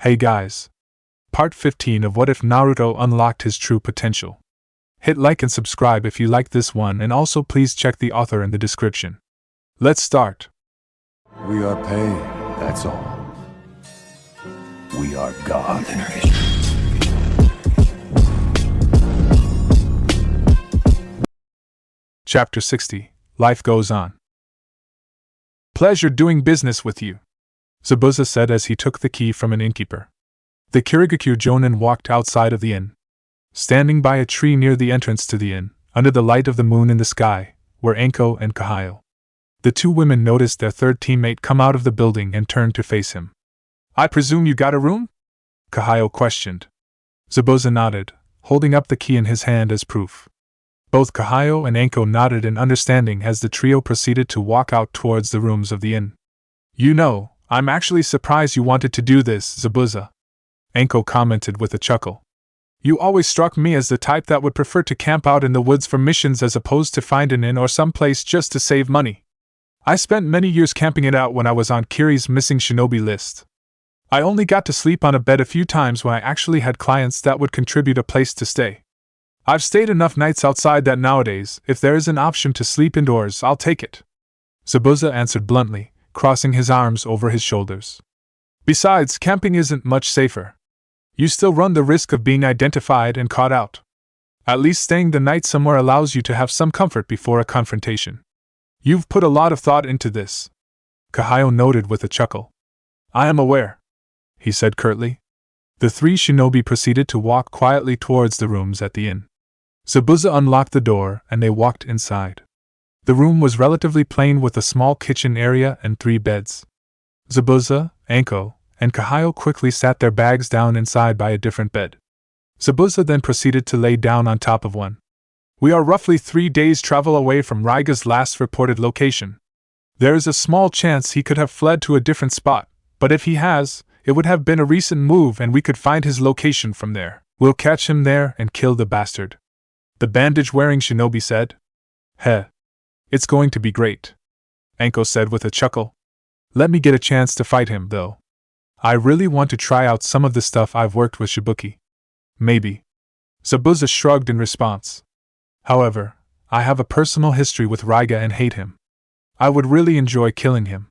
Hey guys! Part 15 of What If Naruto Unlocked His True Potential. Hit like and subscribe if you like this one, and also please check the author in the description. Let's start. We are paid, that's all. We are God. Chapter 60. Life Goes On. Pleasure doing business with you, Zabuza said as he took the key from an innkeeper. The Kirigakure Jonin walked outside of the inn. Standing by a tree near the entrance to the inn, under the light of the moon in the sky, were Anko and Kahayo. The two women noticed their third teammate come out of the building and turned to face him. I presume you got a room? Kahayo questioned. Zabuza nodded, holding up the key in his hand as proof. Both Kahayo and Anko nodded in understanding as the trio proceeded to walk out towards the rooms of the inn. You know, I'm actually surprised you wanted to do this, Zabuza, Anko commented with a chuckle. You always struck me as the type that would prefer to camp out in the woods for missions as opposed to find an inn or someplace just to save money. I spent many years camping it out when I was on Kiri's missing shinobi list. I only got to sleep on a bed a few times when I actually had clients that would contribute a place to stay. I've stayed enough nights outside that nowadays, if there is an option to sleep indoors, I'll take it, Zabuza answered bluntly, crossing his arms over his shoulders. Besides, camping isn't much safer. You still run the risk of being identified and caught out. At least staying the night somewhere allows you to have some comfort before a confrontation. You've put a lot of thought into this, Kahayo noted with a chuckle. I am aware, he said curtly. The three shinobi proceeded to walk quietly towards the rooms at the inn. Zabuza unlocked the door and they walked inside. The room was relatively plain with a small kitchen area and 3 beds. Zabuza, Anko, and Kahayo quickly sat their bags down inside by a different bed. Zabuza then proceeded to lay down on top of one. We are roughly 3 days' travel away from Raiga's last reported location. There is a small chance he could have fled to a different spot, but if he has, it would have been a recent move and we could find his location from there. We'll catch him there and kill the bastard, the bandage-wearing shinobi said. Heh. It's going to be great, Anko said with a chuckle. Let me get a chance to fight him, though. I really want to try out some of the stuff I've worked with Shibuki. Maybe. Zabuza shrugged in response. However, I have a personal history with Raiga and hate him. I would really enjoy killing him.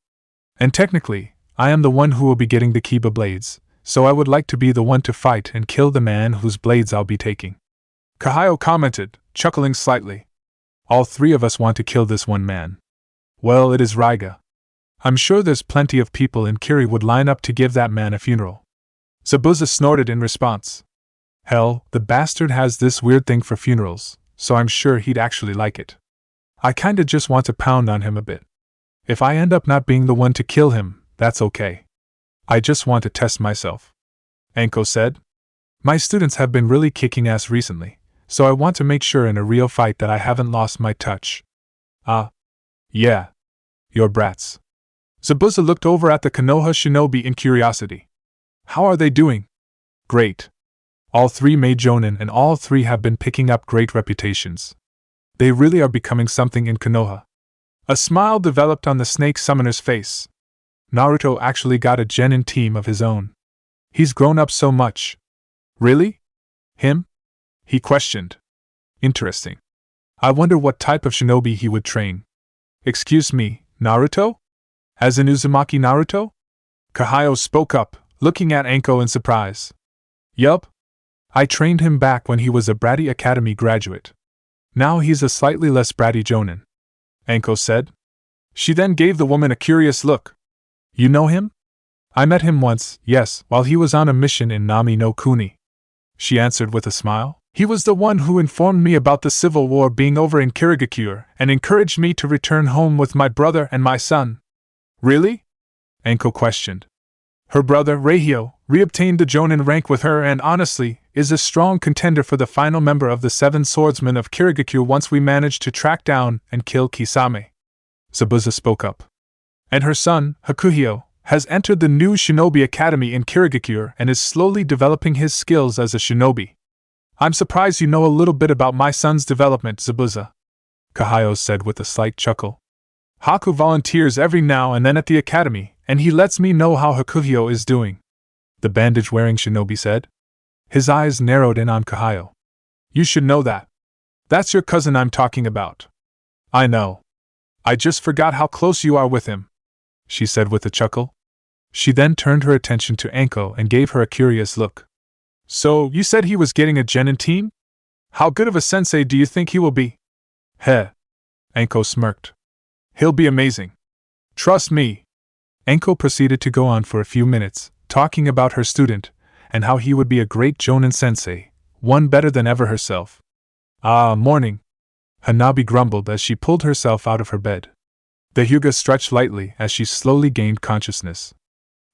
And technically, I am the one who will be getting the Kiba blades, so I would like to be the one to fight and kill the man whose blades I'll be taking. Kahayo commented, chuckling slightly. All 3 of us want to kill this one man. Well, it is Raiga. I'm sure there's plenty of people in Kiri would line up to give that man a funeral. Zabuza snorted in response. Hell, the bastard has this weird thing for funerals, so I'm sure he'd actually like it. I kinda just want to pound on him a bit. If I end up not being the one to kill him, that's okay. I just want to test myself, Anko said. My students have been really kicking ass recently, so I want to make sure in a real fight that I haven't lost my touch. Yeah. Your brats. Zabuza looked over at the Konoha shinobi in curiosity. How are they doing? Great. All 3 made jonin and all 3 have been picking up great reputations. They really are becoming something in Konoha. A smile developed on the snake summoner's face. Naruto actually got a genin team of his own. He's grown up so much. Really? Him? He questioned. Interesting. I wonder what type of shinobi he would train. Excuse me, Naruto? As in Uzumaki Naruto? Kahayo spoke up, looking at Anko in surprise. Yup. I trained him back when he was a bratty academy graduate. Now he's a slightly less bratty jonin, Anko said. She then gave the woman a curious look. You know him? I met him once, yes, while he was on a mission in Nami no Kuni, she answered with a smile. He was the one who informed me about the civil war being over in Kirigakure and encouraged me to return home with my brother and my son. Really? Anko questioned. Her brother, Reihyo, reobtained the jonin rank with her and honestly, is a strong contender for the final member of the 7 swordsmen of Kirigakure once we manage to track down and kill Kisame, Zabuza spoke up. And her son, Hakuhyo, has entered the new shinobi academy in Kirigakure and is slowly developing his skills as a shinobi. I'm surprised you know a little bit about my son's development, Zabuza, Kahayo said with a slight chuckle. Haku volunteers every now and then at the academy, and he lets me know how Hakuhyo is doing. the bandage-wearing shinobi said. His eyes narrowed in on Kahayo. You should know that. That's your cousin I'm talking about. I know. I just forgot how close you are with him, she said with a chuckle. She then turned her attention to Anko and gave her a curious look. So, you said he was getting a genin team? How good of a sensei do you think he will be? Heh. Anko smirked. He'll be amazing. Trust me. Anko proceeded to go on for a few minutes, talking about her student, and how he would be a great jonin sensei, one better than ever herself. Ah, morning. Hanabi grumbled as she pulled herself out of her bed. The Hyuga stretched lightly as she slowly gained consciousness.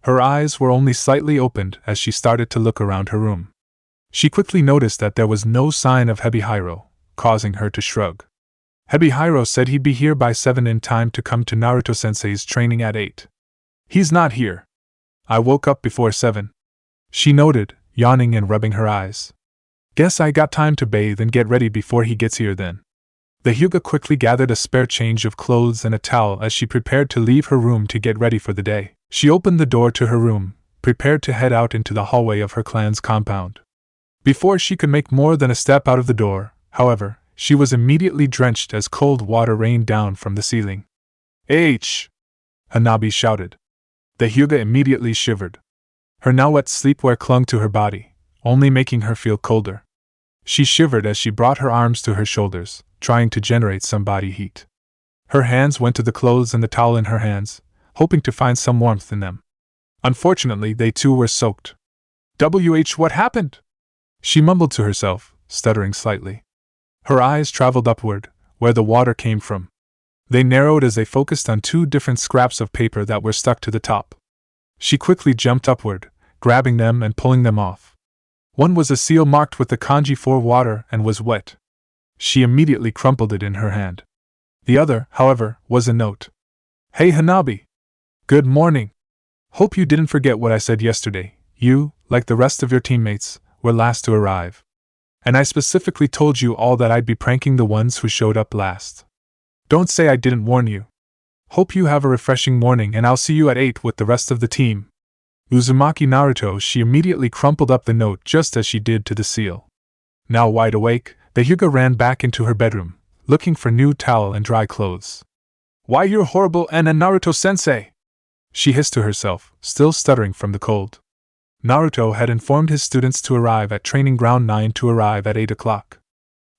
Her eyes were only slightly opened as she started to look around her room. She quickly noticed that there was no sign of Hebihiro, causing her to shrug. Hebihiro said he'd be here by 7 in time to come to Naruto-sensei's training at 8. He's not here. I woke up before 7. She noted, yawning and rubbing her eyes. Guess I got time to bathe and get ready before he gets here then. The Hyuga quickly gathered a spare change of clothes and a towel as she prepared to leave her room to get ready for the day. She opened the door to her room, prepared to head out into the hallway of her clan's compound. Before she could make more than a step out of the door, however, she was immediately drenched as cold water rained down from the ceiling. H! Hanabi shouted. The Hyuga immediately shivered. Her now wet sleepwear clung to her body, only making her feel colder. She shivered as she brought her arms to her shoulders, trying to generate some body heat. Her hands went to the clothes and the towel in her hands, hoping to find some warmth in them. Unfortunately, they too were soaked. What happened? She mumbled to herself, stuttering slightly. Her eyes traveled upward, where the water came from. They narrowed as they focused on 2 different scraps of paper that were stuck to the top. She quickly jumped upward, grabbing them and pulling them off. One was a seal marked with the kanji for water and was wet. She immediately crumpled it in her hand. The other, however, was a note. Hey Hanabi! Good morning! Hope you didn't forget what I said yesterday. You, like the rest of your teammates, were last to arrive. And I specifically told you all that I'd be pranking the ones who showed up last. Don't say I didn't warn you. Hope you have a refreshing morning and I'll see you at 8 with the rest of the team. Uzumaki Naruto. She immediately crumpled up the note just as she did to the seal. Now wide awake, the Hyuga ran back into her bedroom, looking for new towel and dry clothes. Why you're horrible and a Naruto-sensei! She hissed to herself, still stuttering from the cold. Naruto had informed his students to arrive at Training Ground 9 to arrive at 8 o'clock.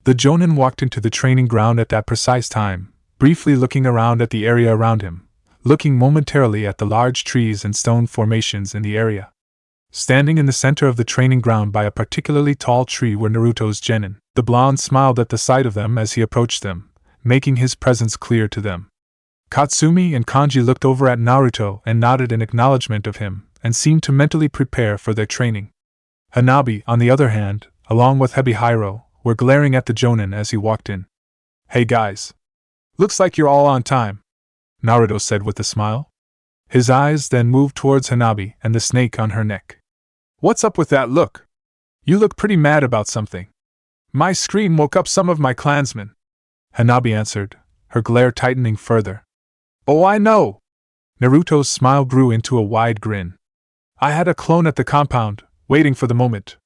The Jonin walked into the training ground at that precise time, briefly looking around at the area around him, looking momentarily at the large trees and stone formations in the area. Standing in the center of the training ground by a particularly tall tree were Naruto's genin. The blonde smiled at the sight of them as he approached them, making his presence clear to them. Katsumi and Kanji looked over at Naruto and nodded in acknowledgement of him, and seemed to mentally prepare for their training. Hanabi, on the other hand, along with Hebihiro, were glaring at the Jonin as he walked in. Hey guys! Looks like you're all on time, Naruto said with a smile. His eyes then moved towards Hanabi and the snake on her neck. What's up with that look? You look pretty mad about something. My scream woke up some of my clansmen, Hanabi answered, her glare tightening further. Oh, I know! Naruto's smile grew into a wide grin. I had a clone at the compound, waiting for the moment.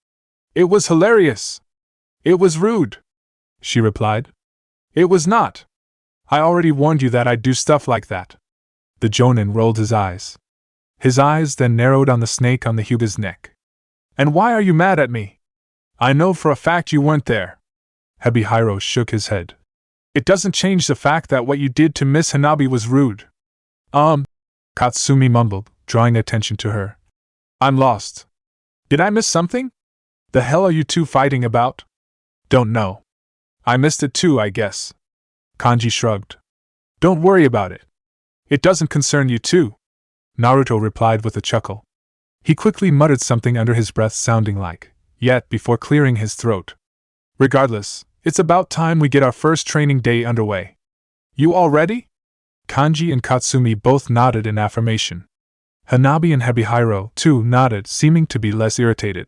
It was hilarious! It was rude, she replied. It was not. I already warned you that I'd do stuff like that. The Jonin rolled his eyes. His eyes then narrowed on the snake on the Hyuga's neck. And why are you mad at me? I know for a fact you weren't there. Hebihiro shook his head. It doesn't change the fact that what you did to Miss Hanabi was rude. Katsumi mumbled, drawing attention to her. I'm lost. Did I miss something? The hell are you two fighting about? Don't know. I missed it too, I guess. Kanji shrugged. Don't worry about it. It doesn't concern you too, Naruto replied with a chuckle. He quickly muttered something under his breath sounding like, yet before clearing his throat. Regardless, it's about time we get our first training day underway. You all ready? Kanji and Katsumi both nodded in affirmation. Hanabi and Hebihiro, too, nodded, seeming to be less irritated.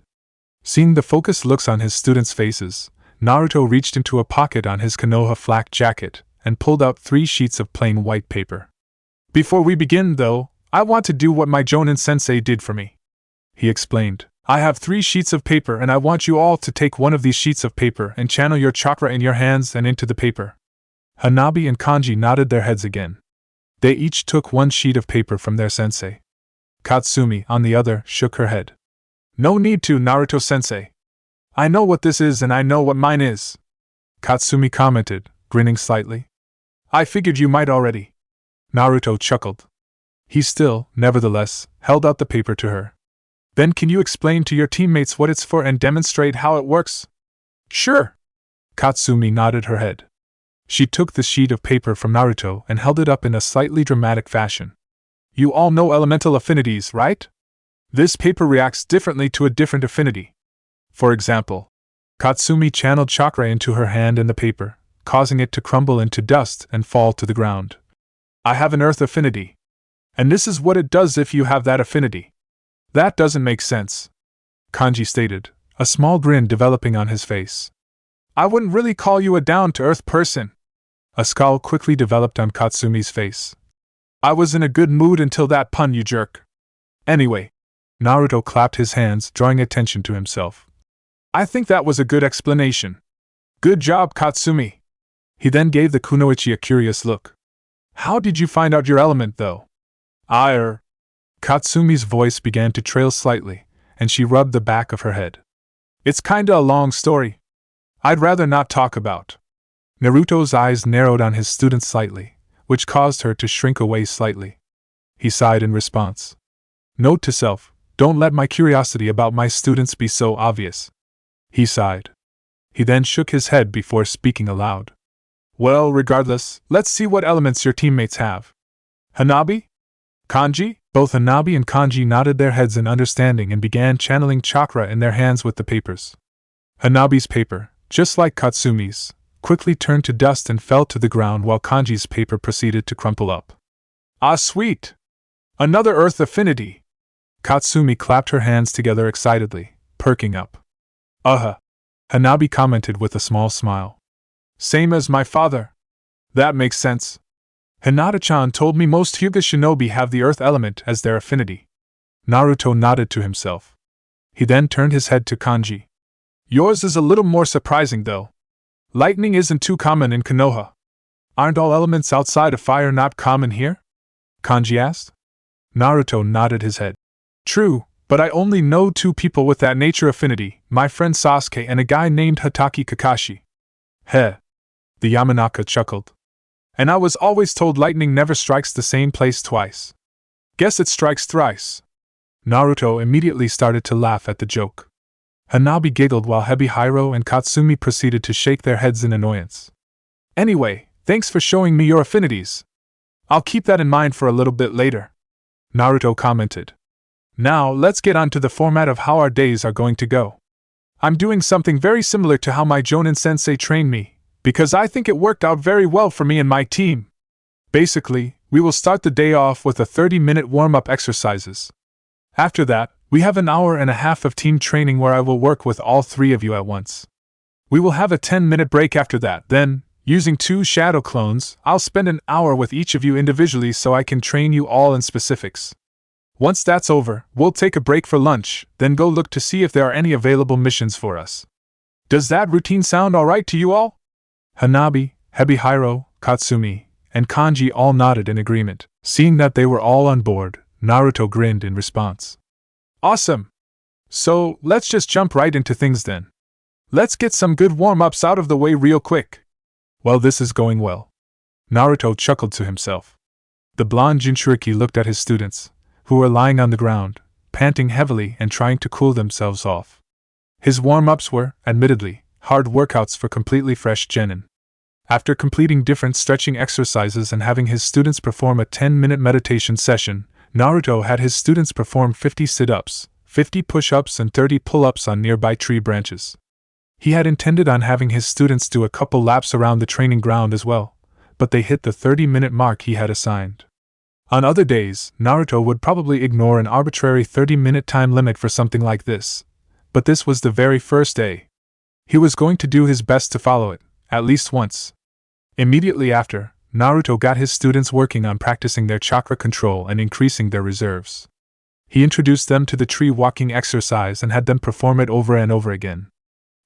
Seeing the focused looks on his students' faces, Naruto reached into a pocket on his Konoha flak jacket and pulled out 3 sheets of plain white paper. Before we begin, though, I want to do what my Jonin sensei did for me. he explained. I have 3 sheets of paper and I want you all to take one of these sheets of paper and channel your chakra in your hands and into the paper. Hanabi and Kanji nodded their heads again. They each took 1 sheet of paper from their sensei. Katsumi, on the other, shook her head. No need to, Naruto-sensei. I know what this is and I know what mine is. Katsumi commented, grinning slightly. I figured you might already. Naruto chuckled. He still, nevertheless, held out the paper to her. Then can you explain to your teammates what it's for and demonstrate how it works? Sure. Katsumi nodded her head. She took the sheet of paper from Naruto and held it up in a slightly dramatic fashion. You all know elemental affinities, right? This paper reacts differently to a different affinity. For example, Katsumi channeled chakra into her hand and the paper, causing it to crumble into dust and fall to the ground. I have an earth affinity. And this is what it does if you have that affinity. That doesn't make sense, Kanji stated, a small grin developing on his face. I wouldn't really call you a down-to-earth person. A scowl quickly developed on Katsumi's face. I was in a good mood until that pun, you jerk. Anyway, Naruto clapped his hands, drawing attention to himself. I think that was a good explanation. Good job, Katsumi. He then gave the kunoichi a curious look. How did you find out your element, though? Katsumi's voice began to trail slightly, and she rubbed the back of her head. It's kinda a long story. I'd rather not talk about. Naruto's eyes narrowed on his student slightly, which caused her to shrink away slightly. He sighed in response. Note to self, don't let my curiosity about my students be so obvious. He sighed. He then shook his head before speaking aloud. Well, regardless, let's see what elements your teammates have. Hanabi? Kanji? Both Hanabi and Kanji nodded their heads in understanding and began channeling chakra in their hands with the papers. Hanabi's paper, just like Katsumi's, quickly turned to dust and fell to the ground while Kanji's paper proceeded to crumple up. Ah, sweet! Another earth affinity! Katsumi clapped her hands together excitedly, perking up. Hanabi commented with a small smile. Same as my father. That makes sense. Hinata-chan told me most Hyuga shinobi have the earth element as their affinity. Naruto nodded to himself. He then turned his head to Kanji. Yours is a little more surprising, though. Lightning isn't too common in Konoha. Aren't all elements outside of fire not common here? Kanji asked. Naruto nodded his head. True, but I only know 2 people with that nature affinity, my friend Sasuke and a guy named Hatake Kakashi. Heh. The Yamanaka chuckled. And I was always told lightning never strikes the same place twice. Guess it strikes thrice. Naruto immediately started to laugh at the joke. Hanabi giggled while Hebihiro and Katsumi proceeded to shake their heads in annoyance. Anyway, thanks for showing me your affinities. I'll keep that in mind for a little bit later, Naruto commented. Now, let's get on to the format of how our days are going to go. I'm doing something very similar to how my Jonin sensei trained me, because I think it worked out very well for me and my team. Basically, we will start the day off with a 30-minute warm-up exercises. After that, we have an hour and a half of team training where I will work with all 3 of you at once. We will have a 10-minute break after that, then, using 2 shadow clones, I'll spend an hour with each of you individually so I can train you all in specifics. Once that's over, we'll take a break for lunch, then go look to see if there are any available missions for us. Does that routine sound alright to you all? Hanabi, Hebihiro, Katsumi, and Kanji all nodded in agreement. Seeing that they were all on board, Naruto grinned in response. Awesome! So, let's just jump right into things then. Let's get some good warm-ups out of the way real quick. Well, this is going well. Naruto chuckled to himself. The blonde Jinchuriki looked at his students, who were lying on the ground, panting heavily and trying to cool themselves off. His warm-ups were, admittedly, hard workouts for completely fresh genin. After completing different stretching exercises and having his students perform a 10-minute meditation session, Naruto had his students perform 50 sit-ups, 50 push-ups and 30 pull-ups on nearby tree branches. He had intended on having his students do a couple laps around the training ground as well, but they hit the 30-minute mark he had assigned. On other days, Naruto would probably ignore an arbitrary 30-minute time limit for something like this, but this was the very first day. He was going to do his best to follow it, at least once. Immediately after, Naruto got his students working on practicing their chakra control and increasing their reserves. He introduced them to the tree walking exercise and had them perform it over and over again.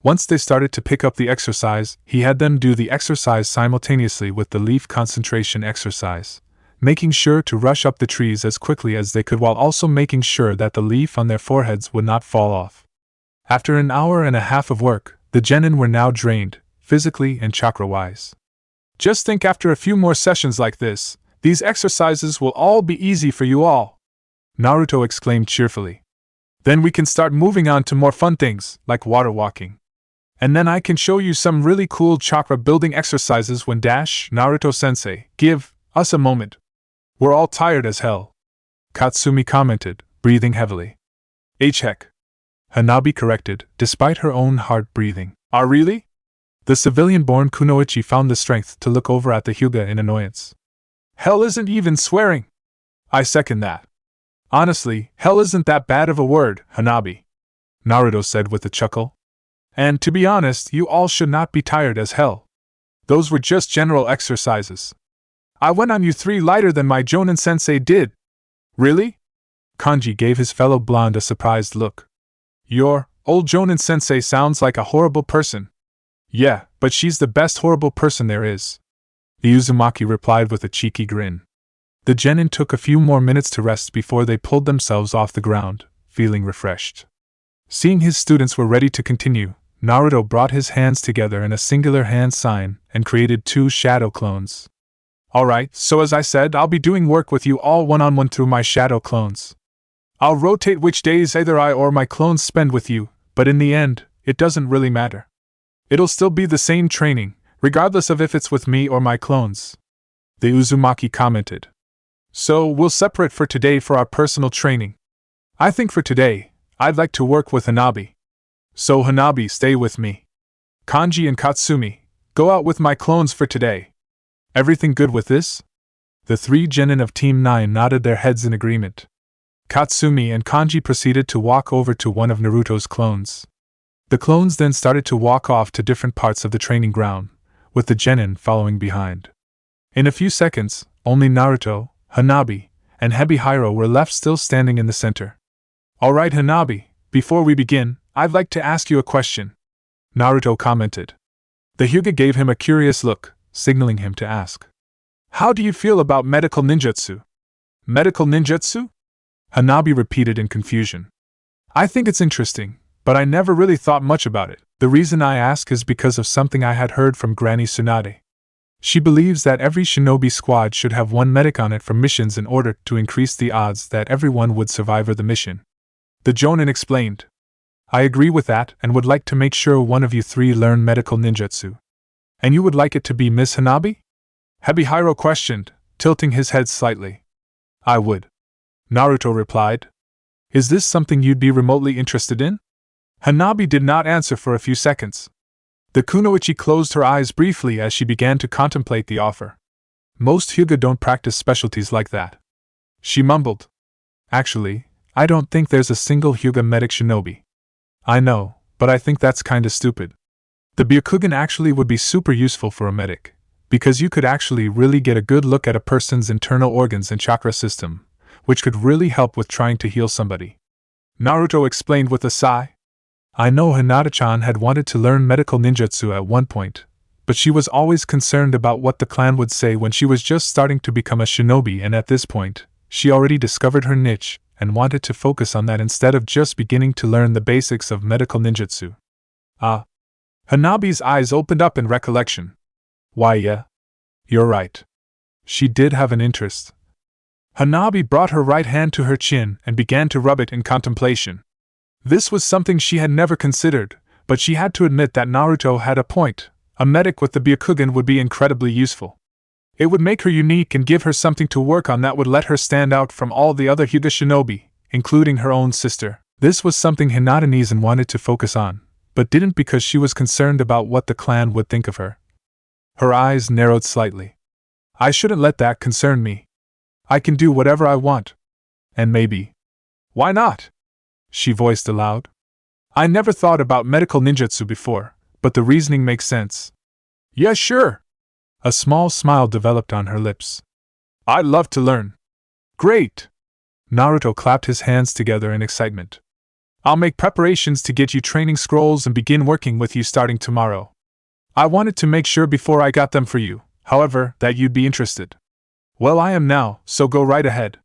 Once they started to pick up the exercise, he had them do the exercise simultaneously with the leaf concentration exercise, making sure to rush up the trees as quickly as they could while also making sure that the leaf on their foreheads would not fall off. After an hour and a half of work, the genin were now drained, physically and chakra-wise. Just think, after a few more sessions like this, these exercises will all be easy for you all, Naruto exclaimed cheerfully. Then we can start moving on to more fun things, like water walking. And then I can show you some really cool chakra-building exercises when Naruto-sensei, give us a moment. We're all tired as hell, Katsumi commented, breathing heavily. Heck. Hanabi corrected, despite her own hard breathing. Really? The civilian-born kunoichi found the strength to look over at the Hyuga in annoyance. Hell isn't even swearing. I second that. Honestly, hell isn't that bad of a word, Hanabi, Naruto said with a chuckle. And to be honest, you all should not be tired as hell. Those were just general exercises. I went on you 3 lighter than my Jonin-sensei did. Really? Kanji gave his fellow blonde a surprised look. Your old Jonin-sensei sounds like a horrible person. Yeah, but she's the best horrible person there is, the Uzumaki replied with a cheeky grin. The genin took a few more minutes to rest before they pulled themselves off the ground, feeling refreshed. Seeing his students were ready to continue, Naruto brought his hands together in a singular hand sign and created 2 shadow clones. Alright, so as I said, I'll be doing work with you all one-on-one through my shadow clones. I'll rotate which days either I or my clones spend with you, but in the end, it doesn't really matter. It'll still be the same training, regardless of if it's with me or my clones, the Uzumaki commented. So, we'll separate for today for our personal training. I think for today, I'd like to work with Hanabi. So Hanabi, stay with me. Kanji and Katsumi, go out with my clones for today. Everything good with this? The 3 genin of Team 9 nodded their heads in agreement. Katsumi and Kanji proceeded to walk over to one of Naruto's clones. The clones then started to walk off to different parts of the training ground, with the genin following behind. In a few seconds, only Naruto, Hanabi, and Hebihiro were left still standing in the center. Alright Hanabi, before we begin, I'd like to ask you a question, Naruto commented. The Hyuga gave him a curious look, signaling him to ask. How do you feel about medical ninjutsu? Medical ninjutsu? Hanabi repeated in confusion. I think it's interesting, but I never really thought much about it. The reason I ask is because of something I had heard from Granny Tsunade. She believes that every shinobi squad should have 1 medic on it for missions in order to increase the odds that everyone would survive the mission. The Jonin explained. I agree with that and would like to make sure one of you 3 learn medical ninjutsu. And you would like it to be Miss Hanabi? Hebihiro questioned, tilting his head slightly. I would, Naruto replied. Is this something you'd be remotely interested in? Hanabi did not answer for a few seconds. The kunoichi closed her eyes briefly as she began to contemplate the offer. Most Hyuga don't practice specialties like that. She mumbled. Actually, I don't think there's a single Hyuga medic shinobi. I know, but I think that's kinda stupid. The Byakugan actually would be super useful for a medic, because you could actually really get a good look at a person's internal organs and chakra system, which could really help with trying to heal somebody. Naruto explained with a sigh. I know Hinata-chan had wanted to learn medical ninjutsu at one point, but she was always concerned about what the clan would say when she was just starting to become a shinobi, and at this point, she already discovered her niche and wanted to focus on that instead of just beginning to learn the basics of medical ninjutsu. Hanabi's eyes opened up in recollection. Why yeah. You're right. She did have an interest. Hanabi brought her right hand to her chin and began to rub it in contemplation. This was something she had never considered, but she had to admit that Naruto had a point. A medic with the Byakugan would be incredibly useful. It would make her unique and give her something to work on that would let her stand out from all the other Hyuga shinobi, including her own sister. This was something Hinata Nizan wanted to focus on, but didn't because she was concerned about what the clan would think of her. Her eyes narrowed slightly. I shouldn't let that concern me. I can do whatever I want. And maybe. Why not? She voiced aloud. I never thought about medical ninjutsu before, but the reasoning makes sense. Yeah, sure. A small smile developed on her lips. I'd love to learn. Great! Naruto clapped his hands together in excitement. I'll make preparations to get you training scrolls and begin working with you starting tomorrow. I wanted to make sure before I got them for you, however, that you'd be interested. Well, I am now, so go right ahead.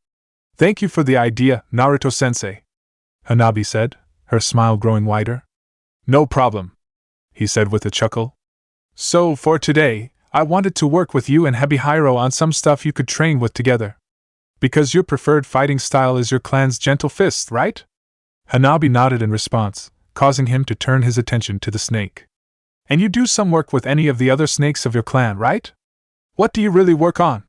Thank you for the idea, Naruto-sensei, Hanabi said, her smile growing wider. No problem, he said with a chuckle. So, for today, I wanted to work with you and Hebihiro on some stuff you could train with together. Because your preferred fighting style is your clan's gentle fist, right? Hanabi nodded in response, causing him to turn his attention to the snake. And you do some work with any of the other snakes of your clan, right? What do you really work on?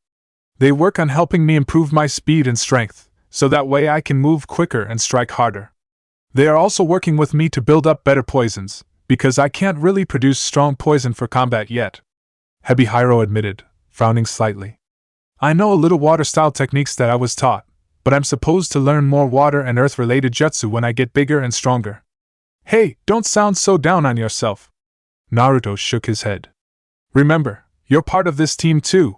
They work on helping me improve my speed and strength, so that way I can move quicker and strike harder. They are also working with me to build up better poisons, because I can't really produce strong poison for combat yet, Hebihiro admitted, frowning slightly. I know a little water-style techniques that I was taught, but I'm supposed to learn more water and earth-related jutsu when I get bigger and stronger. Hey, don't sound so down on yourself. Naruto shook his head. Remember, you're part of this team too.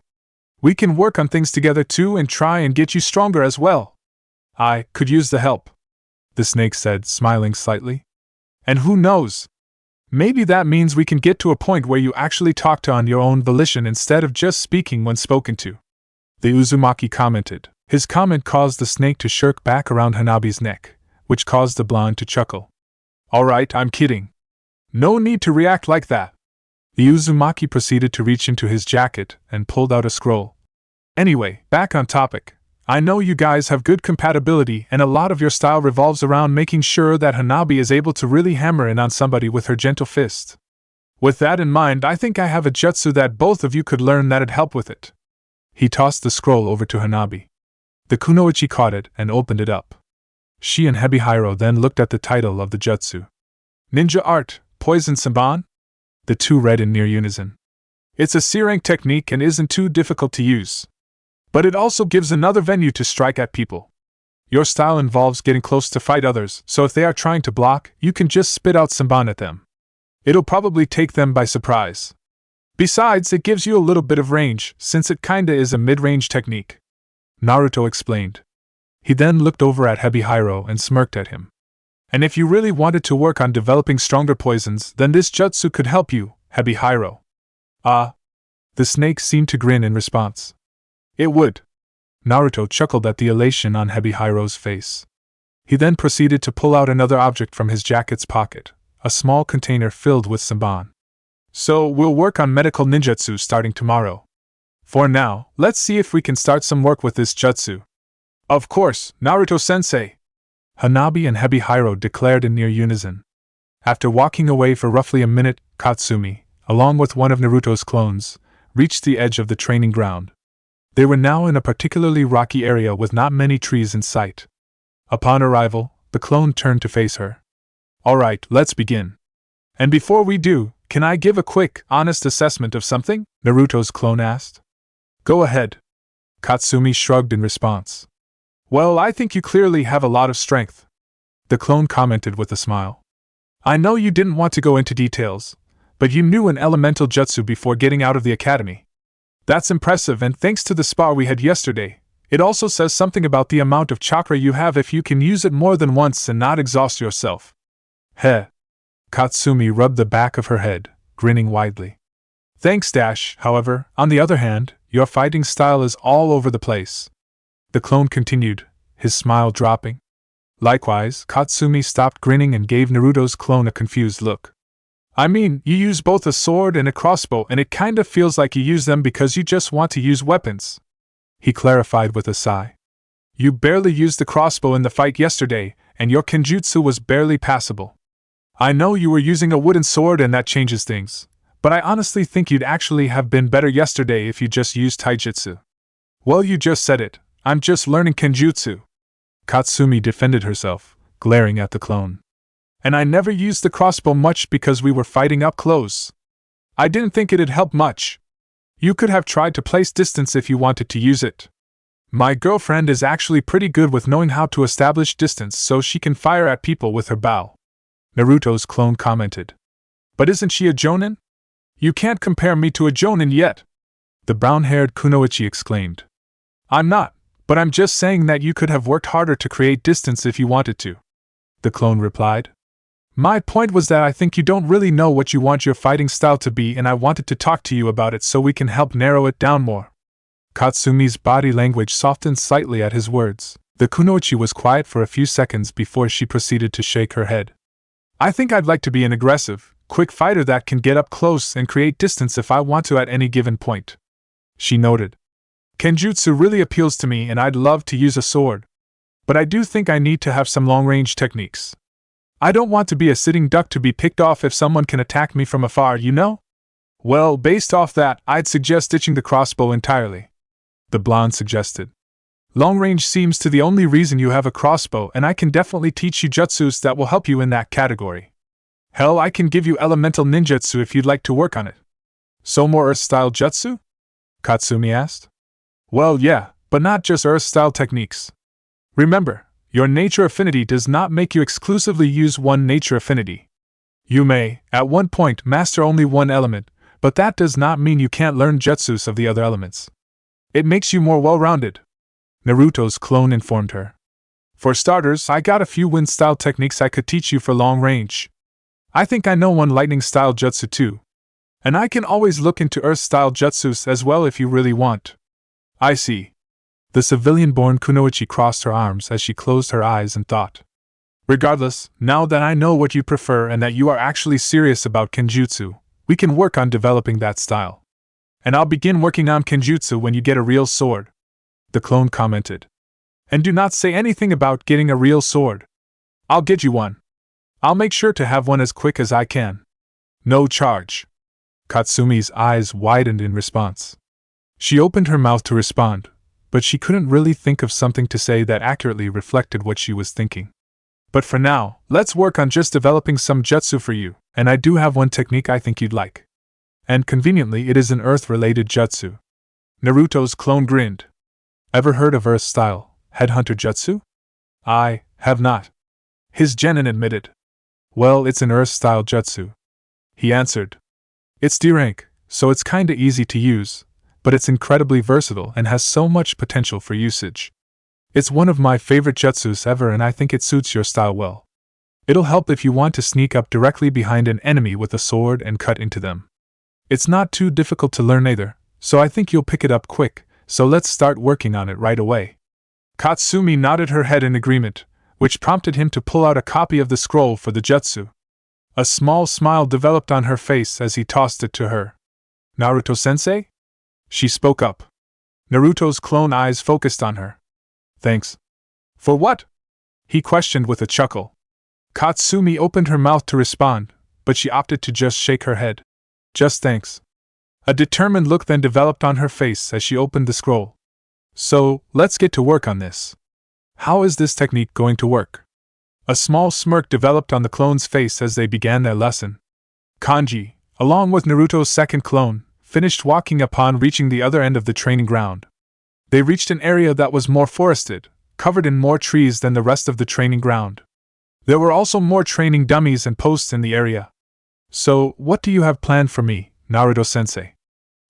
We can work on things together too and try and get you stronger as well. I could use the help, the snake said, smiling slightly. And who knows? Maybe that means we can get to a point where you actually talk to on your own volition instead of just speaking when spoken to. The Uzumaki commented. His comment caused the snake to shirk back around Hanabi's neck, which caused the blonde to chuckle. Alright, I'm kidding. No need to react like that. The Uzumaki proceeded to reach into his jacket and pulled out a scroll. Anyway, back on topic. I know you guys have good compatibility and a lot of your style revolves around making sure that Hanabi is able to really hammer in on somebody with her gentle fist. With that in mind, I think I have a jutsu that both of you could learn that'd help with it. He tossed the scroll over to Hanabi. The kunoichi caught it and opened it up. She and Hebihiro then looked at the title of the jutsu. Ninja Art, Poison Senbon? The two read in near unison. It's a C-rank technique and isn't too difficult to use. But it also gives another venue to strike at people. Your style involves getting close to fight others, so if they are trying to block, you can just spit out Senbon at them. It'll probably take them by surprise. Besides, it gives you a little bit of range, since it kinda is a mid-range technique, Naruto explained. He then looked over at Hebihiro and smirked at him. And if you really wanted to work on developing stronger poisons, then this jutsu could help you, Hebihiro. Ah. The snake seemed to grin in response. It would. Naruto chuckled at the elation on Hebihiro's face. He then proceeded to pull out another object from his jacket's pocket, a small container filled with Senbon. So, we'll work on medical ninjutsu starting tomorrow. For now, let's see if we can start some work with this jutsu. Of course, Naruto-sensei! Hanabi and Hebihiro declared in near unison. After walking away for roughly a minute, Katsumi, along with one of Naruto's clones, reached the edge of the training ground. They were now in a particularly rocky area with not many trees in sight. Upon arrival, the clone turned to face her. Alright, let's begin. And before we do, can I give a quick, honest assessment of something? Naruto's clone asked. Go ahead. Katsumi shrugged in response. Well, I think you clearly have a lot of strength, the clone commented with a smile. I know you didn't want to go into details, but you knew an elemental jutsu before getting out of the academy. That's impressive, and thanks to the spar we had yesterday, it also says something about the amount of chakra you have if you can use it more than once and not exhaust yourself. Heh. Katsumi rubbed the back of her head, grinning widely. Thanks, Dash. However, on the other hand, your fighting style is all over the place. The clone continued, his smile dropping. Likewise, Katsumi stopped grinning and gave Naruto's clone a confused look. I mean, you use both a sword and a crossbow, and it kinda feels like you use them because you just want to use weapons, he clarified with a sigh. You barely used the crossbow in the fight yesterday, and your kenjutsu was barely passable. I know you were using a wooden sword and that changes things, but I honestly think you'd actually have been better yesterday if you just used taijutsu. Well, you just said it, I'm just learning kenjutsu. Katsumi defended herself, glaring at the clone. And I never used the crossbow much because we were fighting up close. I didn't think it'd help much. You could have tried to place distance if you wanted to use it. My girlfriend is actually pretty good with knowing how to establish distance so she can fire at people with her bow, Naruto's clone commented. But isn't she a jonin? You can't compare me to a jonin yet, the brown-haired kunoichi exclaimed. I'm not, But I'm just saying that you could have worked harder to create distance if you wanted to, the clone replied. My point was that I think you don't really know what you want your fighting style to be, and I wanted to talk to you about it so we can help narrow it down more. Katsumi's body language softened slightly at his words. The kunoichi was quiet for a few seconds before she proceeded to shake her head. I think I'd like to be an aggressive, quick fighter that can get up close and create distance if I want to at any given point, she noted. Kenjutsu really appeals to me and I'd love to use a sword. But I do think I need to have some long-range techniques. I don't want to be a sitting duck to be picked off if someone can attack me from afar, you know? Well, based off that, I'd suggest ditching the crossbow entirely, the blonde suggested. Long range seems to be the only reason you have a crossbow, and I can definitely teach you jutsus that will help you in that category. Hell, I can give you elemental ninjutsu if you'd like to work on it. So more Earth-style jutsu? Katsumi asked. Well, yeah, but not just Earth-style techniques. Remember, your nature affinity does not make you exclusively use one nature affinity. You may, at one point, master only one element, but that does not mean you can't learn jutsus of the other elements. It makes you more well-rounded, Naruto's clone informed her. For starters, I got a few wind-style techniques I could teach you for long range. I think I know one lightning-style jutsu too. And I can always look into Earth-style jutsus as well if you really want. I see. The civilian-born kunoichi crossed her arms as she closed her eyes and thought. Regardless, now that I know what you prefer and that you are actually serious about kenjutsu, we can work on developing that style. And I'll begin working on kenjutsu when you get a real sword, the clone commented. And do not say anything about getting a real sword. I'll get you one. I'll make sure to have one as quick as I can. No charge. Katsumi's eyes widened in response. She opened her mouth to respond, but she couldn't really think of something to say that accurately reflected what she was thinking. But for now, let's work on just developing some jutsu for you, and I do have one technique I think you'd like. And conveniently, it is an Earth-related jutsu. Naruto's clone grinned. Ever heard of Earth-style headhunter jutsu? I have not. His genin admitted. Well, it's an Earth-style jutsu, he answered. It's D rank, so it's kinda easy to use, but it's incredibly versatile and has so much potential for usage. It's one of my favorite jutsus ever, and I think it suits your style well. It'll help if you want to sneak up directly behind an enemy with a sword and cut into them. It's not too difficult to learn either, so I think you'll pick it up quick, so let's start working on it right away. Katsumi nodded her head in agreement, which prompted him to pull out a copy of the scroll for the jutsu. A small smile developed on her face as he tossed it to her. Naruto-sensei? She spoke up. Naruto's clone eyes focused on her. Thanks. For what? He questioned with a chuckle. Katsumi opened her mouth to respond, but she opted to just shake her head. Just thanks. A determined look then developed on her face as she opened the scroll. So, let's get to work on this. How is this technique going to work? A small smirk developed on the clone's face as they began their lesson. Kanji, along with Naruto's second clone, finished walking upon reaching the other end of the training ground. They reached an area that was more forested, covered in more trees than the rest of the training ground. There were also more training dummies and posts in the area. So, what do you have planned for me, Naruto-sensei?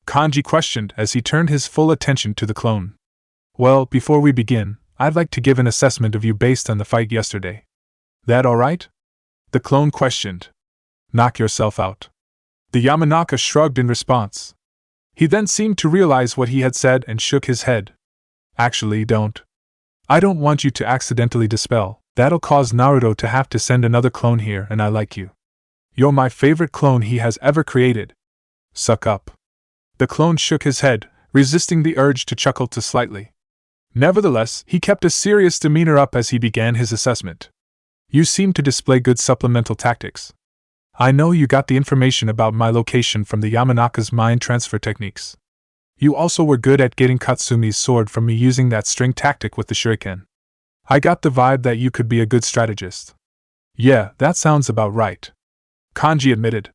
Kanji questioned as he turned his full attention to the clone. Well, before we begin, I'd like to give an assessment of you based on the fight yesterday. That alright? The clone questioned. Knock yourself out. The Yamanaka shrugged in response. He then seemed to realize what he had said and shook his head. Actually, don't. I don't want you to accidentally dispel. That'll cause Naruto to have to send another clone here, and I like you. You're my favorite clone he has ever created. Suck up. The clone shook his head, resisting the urge to chuckle too slightly. Nevertheless, he kept a serious demeanor up as he began his assessment. You seem to display good supplemental tactics. I know you got the information about my location from the Yamanaka's mind transfer techniques. You also were good at getting Katsumi's sword from me using that string tactic with the shuriken. I got the vibe that you could be a good strategist. Yeah, that sounds about right, Kanji admitted.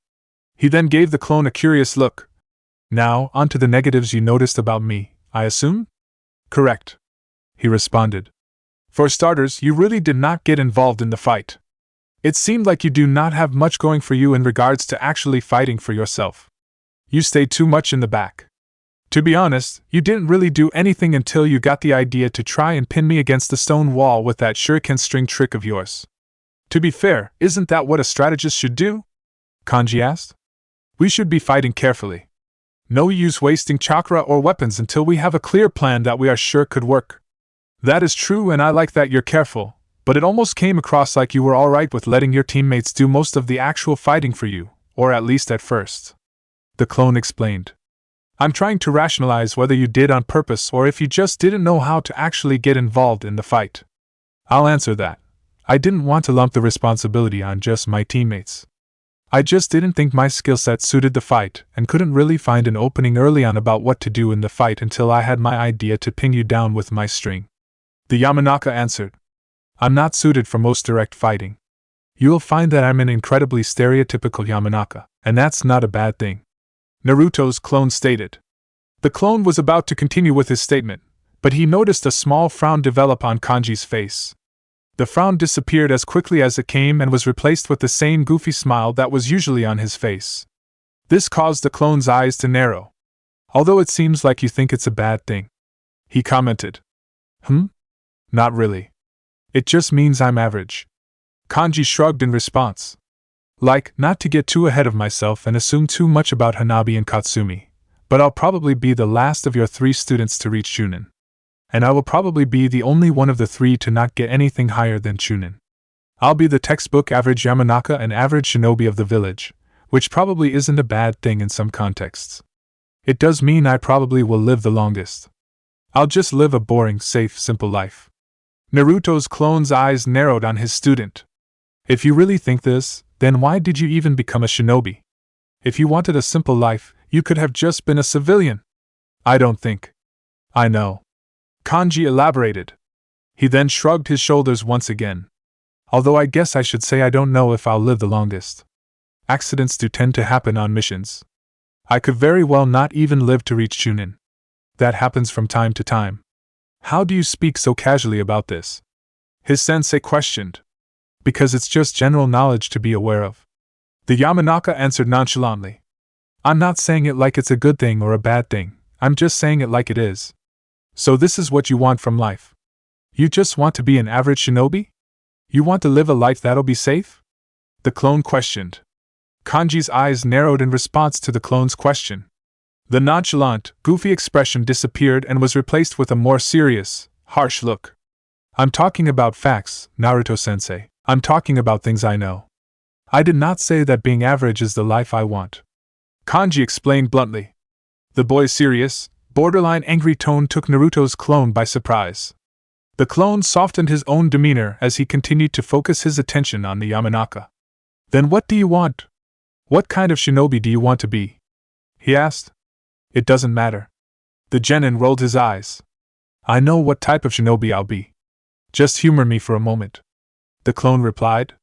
He then gave the clone a curious look. Now, on to the negatives you noticed about me, I assume? Correct, he responded. For starters, you really did not get involved in the fight. It seemed like you do not have much going for you in regards to actually fighting for yourself. You stayed too much in the back. To be honest, you didn't really do anything until you got the idea to try and pin me against the stone wall with that shuriken string trick of yours. To be fair, isn't that what a strategist should do? Kanji asked. We should be fighting carefully. No use wasting chakra or weapons until we have a clear plan that we are sure could work. That is true, and I like that you're careful, but it almost came across like you were alright with letting your teammates do most of the actual fighting for you, or at least at first. The clone explained. I'm trying to rationalize whether you did on purpose or if you just didn't know how to actually get involved in the fight. I'll answer that. I didn't want to lump the responsibility on just my teammates. I just didn't think my skill set suited the fight and couldn't really find an opening early on about what to do in the fight until I had my idea to pin you down with my string. The Yamanaka answered. I'm not suited for most direct fighting. You'll find that I'm an incredibly stereotypical Yamanaka, and that's not a bad thing. Naruto's clone stated. The clone was about to continue with his statement, but he noticed a small frown develop on Kanji's face. The frown disappeared as quickly as it came and was replaced with the same goofy smile that was usually on his face. This caused the clone's eyes to narrow. Although it seems like you think it's a bad thing, he commented. Not really. It just means I'm average. Kanji shrugged in response. Like, not to get too ahead of myself and assume too much about Hanabi and Katsumi, but I'll probably be the last of your 3 students to reach Chunin. And I will probably be the only one of the 3 to not get anything higher than Chunin. I'll be the textbook average Yamanaka and average shinobi of the village, which probably isn't a bad thing in some contexts. It does mean I probably will live the longest. I'll just live a boring, safe, simple life. Naruto's clone's eyes narrowed on his student. If you really think this, then why did you even become a shinobi? If you wanted a simple life, you could have just been a civilian. I don't think. I know. Kanji elaborated. He then shrugged his shoulders once again. Although I guess I should say I don't know if I'll live the longest. Accidents do tend to happen on missions. I could very well not even live to reach Chunin. That happens from time to time. How do you speak so casually about this? His sensei questioned. Because it's just general knowledge to be aware of. The Yamanaka answered nonchalantly. I'm not saying it like it's a good thing or a bad thing, I'm just saying it like it is. So this is what you want from life? You just want to be an average shinobi? You want to live a life that'll be safe? The clone questioned. Kanji's eyes narrowed in response to the clone's question. The nonchalant, goofy expression disappeared and was replaced with a more serious, harsh look. I'm talking about facts, Naruto-sensei. I'm talking about things I know. I did not say that being average is the life I want. Kanji explained bluntly. The boy's serious, borderline angry tone took Naruto's clone by surprise. The clone softened his own demeanor as he continued to focus his attention on the Yamanaka. Then what do you want? What kind of shinobi do you want to be? He asked. It doesn't matter. The genin rolled his eyes. I know what type of shinobi I'll be. Just humor me for a moment. The clone replied.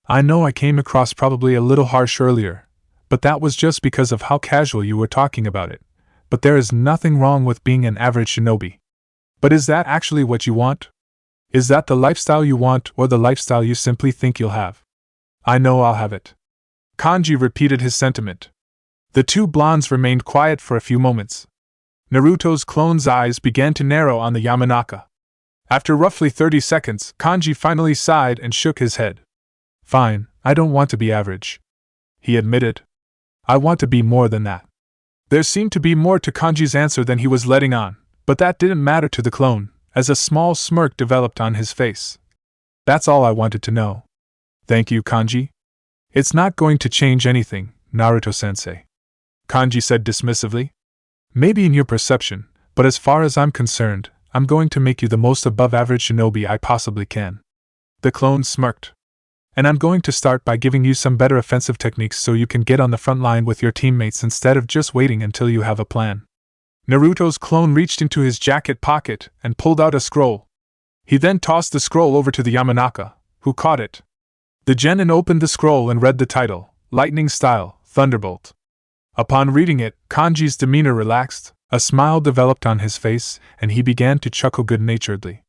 I know I came across probably a little harsh earlier, but that was just because of how casual you were talking about it. But there is nothing wrong with being an average shinobi. But is that actually what you want? Is that the lifestyle you want or the lifestyle you simply think you'll have? I know I'll have it. Kanji repeated his sentiment. The 2 blondes remained quiet for a few moments. Naruto's clone's eyes began to narrow on the Yamanaka. After roughly 30 seconds, Kanji finally sighed and shook his head. Fine, I don't want to be average. He admitted. I want to be more than that. There seemed to be more to Kanji's answer than he was letting on, but that didn't matter to the clone, as a small smirk developed on his face. That's all I wanted to know. Thank you, Kanji. It's not going to change anything, Naruto-sensei. Kanji said dismissively. Maybe in your perception, but as far as I'm concerned, I'm going to make you the most above-average shinobi I possibly can. The clone smirked. And I'm going to start by giving you some better offensive techniques so you can get on the front line with your teammates instead of just waiting until you have a plan. Naruto's clone reached into his jacket pocket and pulled out a scroll. He then tossed the scroll over to the Yamanaka, who caught it. The genin opened the scroll and read the title, Lightning Style, Thunderbolt. Upon reading it, Kanji's demeanor relaxed. A smile developed on his face, and he began to chuckle good-naturedly.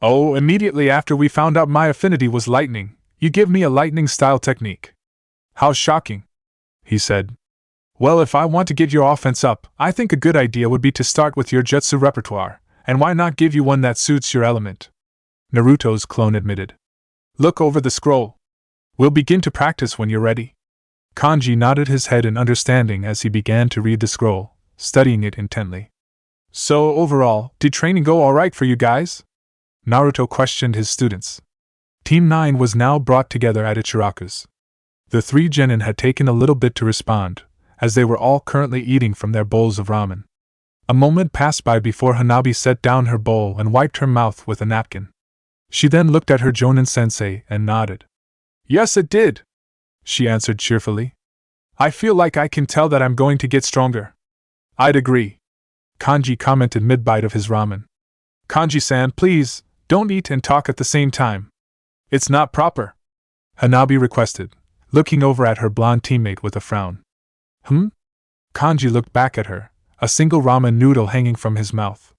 Oh, immediately after we found out my affinity was lightning, you give me a lightning-style technique. How shocking, he said. Well, if I want to get your offense up, I think a good idea would be to start with your jutsu repertoire, and why not give you one that suits your element? Naruto's clone admitted. Look over the scroll. We'll begin to practice when you're ready. Kanji nodded his head in understanding as he began to read the scroll, studying it intently. So, overall, did training go alright for you guys? Naruto questioned his students. Team 9 was now brought together at Ichiraku's. The 3 genin had taken a little bit to respond, as they were all currently eating from their bowls of ramen. A moment passed by before Hanabi set down her bowl and wiped her mouth with a napkin. She then looked at her Jonin sensei and nodded. Yes, it did, she answered cheerfully. I feel like I can tell that I'm going to get stronger. I'd agree, Kanji commented mid-bite of his ramen. Kanji-san, please, don't eat and talk at the same time. It's not proper, Hanabi requested, looking over at her blonde teammate with a frown. Kanji looked back at her, a single ramen noodle hanging from his mouth.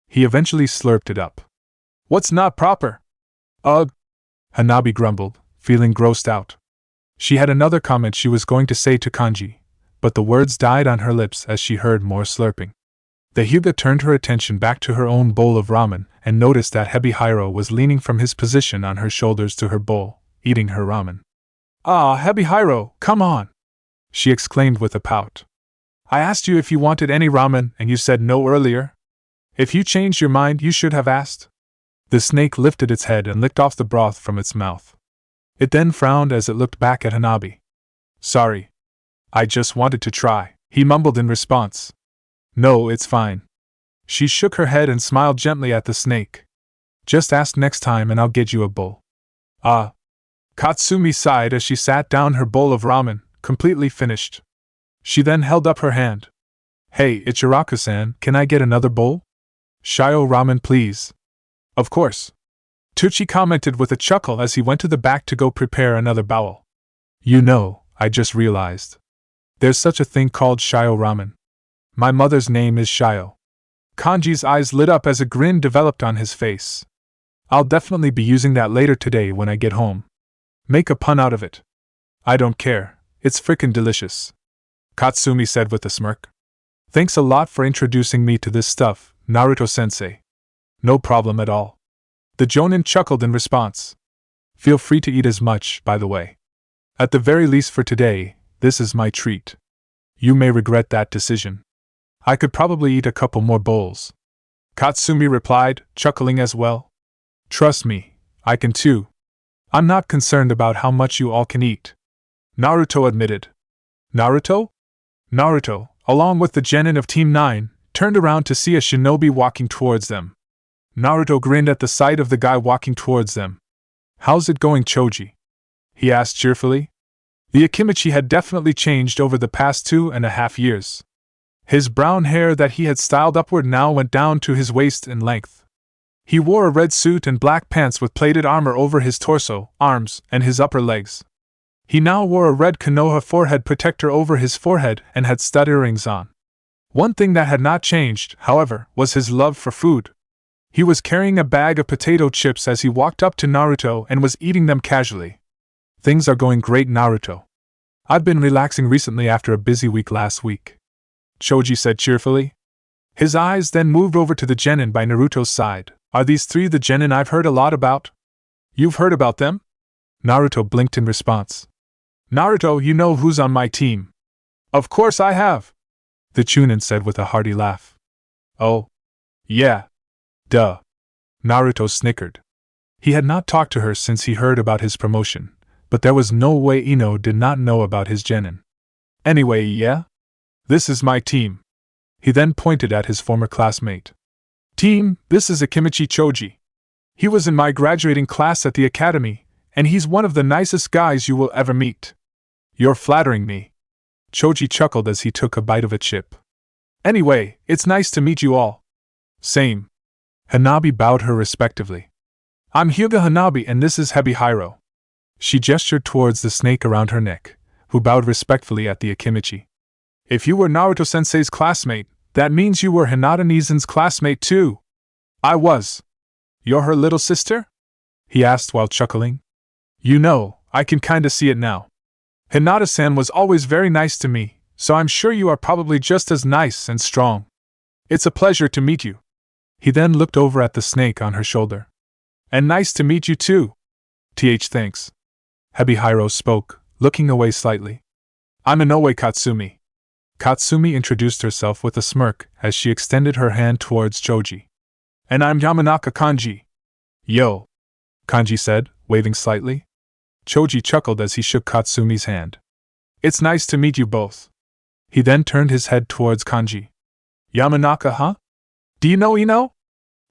He eventually slurped it up. What's not proper? Ugh, Hanabi grumbled, feeling grossed out. She had another comment she was going to say to Kanji, but the words died on her lips as she heard more slurping. The Hyuga turned her attention back to her own bowl of ramen and noticed that Hebihiro was leaning from his position on her shoulders to her bowl, eating her ramen. Ah, Hebihiro, come on, she exclaimed with a pout. I asked you if you wanted any ramen and you said no earlier. If you changed your mind, you should have asked. The snake lifted its head and licked off the broth from its mouth. It then frowned as it looked back at Hanabi. Sorry. I just wanted to try, he mumbled in response. No, it's fine. She shook her head and smiled gently at the snake. Just ask next time and I'll get you a bowl. Ah. Katsumi sighed as she sat down her bowl of ramen, completely finished. She then held up her hand. Hey, Ichiraku-san, can I get another bowl? Shio ramen, please. Of course. Tucci commented with a chuckle as he went to the back to go prepare another bowl. You know, I just realized. There's such a thing called Shio ramen. My mother's name is Shio. Kanji's eyes lit up as a grin developed on his face. I'll definitely be using that later today when I get home. Make a pun out of it. I don't care, it's frickin' delicious, Katsumi said with a smirk. Thanks a lot for introducing me to this stuff, Naruto-sensei. No problem at all. The Jonin chuckled in response. Feel free to eat as much, by the way. At the very least for today, this is my treat. You may regret that decision. I could probably eat a couple more bowls, Katsumi replied, chuckling as well. Trust me, I can too. I'm not concerned about how much you all can eat, Naruto admitted. Naruto? Naruto, along with the genin of Team 9, turned around to see a shinobi walking towards them. Naruto grinned at the sight of the guy walking towards them. How's it going, Choji? He asked cheerfully. The Akimichi had definitely changed over the past 2.5 years. His brown hair that he had styled upward now went down to his waist in length. He wore a red suit and black pants with plated armor over his torso, arms, and his upper legs. He now wore a red Konoha forehead protector over his forehead and had stud earrings on. One thing that had not changed, however, was his love for food. He was carrying a bag of potato chips as he walked up to Naruto and was eating them casually. Things are going great, Naruto. I've been relaxing recently after a busy week last week, Choji said cheerfully. His eyes then moved over to the genin by Naruto's side. Are these 3 the genin I've heard a lot about? You've heard about them? Naruto blinked in response. Naruto, you know who's on my team. Of course I have, the Chunin said with a hearty laugh. Oh. Yeah. Duh. Naruto snickered. He had not talked to her since he heard about his promotion, but there was no way Ino did not know about his genin. Anyway, yeah? This is my team. He then pointed at his former classmate. Team, this is Akimichi Choji. He was in my graduating class at the academy, and he's one of the nicest guys you will ever meet. You're flattering me. Choji chuckled as he took a bite of a chip. Anyway, it's nice to meet you all. Same. Hanabi bowed her respectively. I'm Hyuga Hanabi and this is Hebihiro. She gestured towards the snake around her neck, who bowed respectfully at the Akimichi. If you were Naruto-sensei's classmate, that means you were Hinata Nizen's classmate too. I was. You're her little sister? He asked while chuckling. You know, I can kinda see it now. Hinata-san was always very nice to me, so I'm sure you are probably just as nice and strong. It's a pleasure to meet you. He then looked over at the snake on her shoulder. And nice to meet you too. Thanks. Hebihiro spoke, looking away slightly. I'm Inoue Katsumi. Katsumi introduced herself with a smirk as she extended her hand towards Choji. And I'm Yamanaka Kanji. Yo, Kanji said, waving slightly. Choji chuckled as he shook Katsumi's hand. It's nice to meet you both. He then turned his head towards Kanji. Yamanaka, huh? Do you know Ino?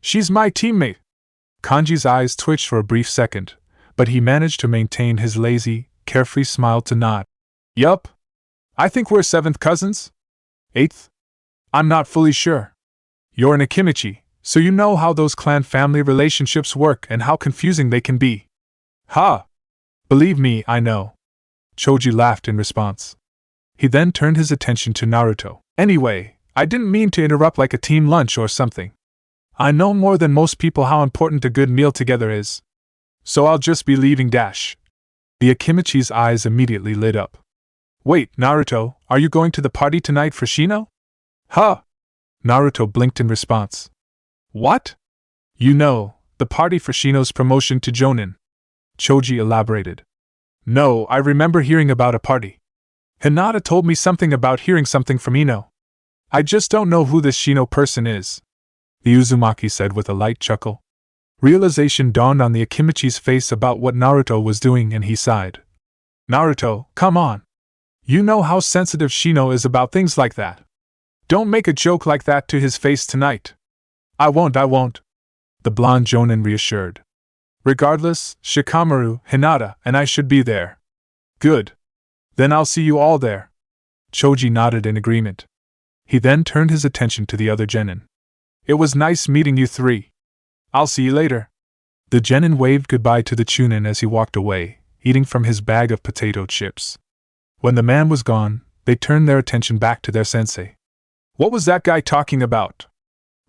She's my teammate. Kanji's eyes twitched for a brief second, but he managed to maintain his lazy, carefree smile to nod. Yup. I think we're 7th cousins? 8th? I'm not fully sure. You're an Akimichi, so you know how those clan family relationships work and how confusing they can be. Ha! Believe me, I know. Choji laughed in response. He then turned his attention to Naruto. Anyway, I didn't mean to interrupt like a team lunch or something. I know more than most people how important a good meal together is. So I'll just be leaving dash. The Akimichi's eyes immediately lit up. Wait, Naruto, are you going to the party tonight for Shino? Huh? Naruto blinked in response. What? You know, the party for Shino's promotion to Jonin. Choji elaborated. No, I remember hearing about a party. Hinata told me something about hearing something from Ino. I just don't know who this Shino person is. The Uzumaki said with a light chuckle. Realization dawned on the Akimichi's face about what Naruto was doing and he sighed. Naruto, come on. You know how sensitive Shino is about things like that. Don't make a joke like that to his face tonight. I won't. The blonde Jonin reassured. Regardless, Shikamaru, Hinata, and I should be there. Good. Then I'll see you all there. Choji nodded in agreement. He then turned his attention to the other genin. It was nice meeting you three. I'll see you later. The genin waved goodbye to the chunin as he walked away, eating from his bag of potato chips. When the man was gone, they turned their attention back to their sensei. What was that guy talking about?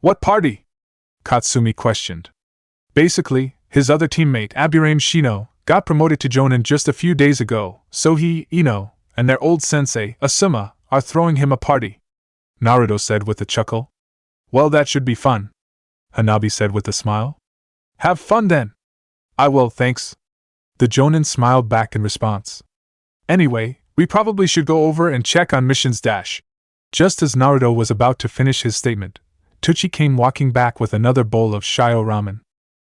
What party? Katsumi questioned. Basically, his other teammate, Aburame Shino, got promoted to Jonin just a few days ago, so he, Ino, and their old sensei, Asuma, are throwing him a party. Naruto said with a chuckle. Well, that should be fun. Hanabi said with a smile. Have fun then. I will, thanks. The Jonin smiled back in response. Anyway, we probably should go over and check on missions dash. Just as Naruto was about to finish his statement, Tuchi came walking back with another bowl of shio ramen.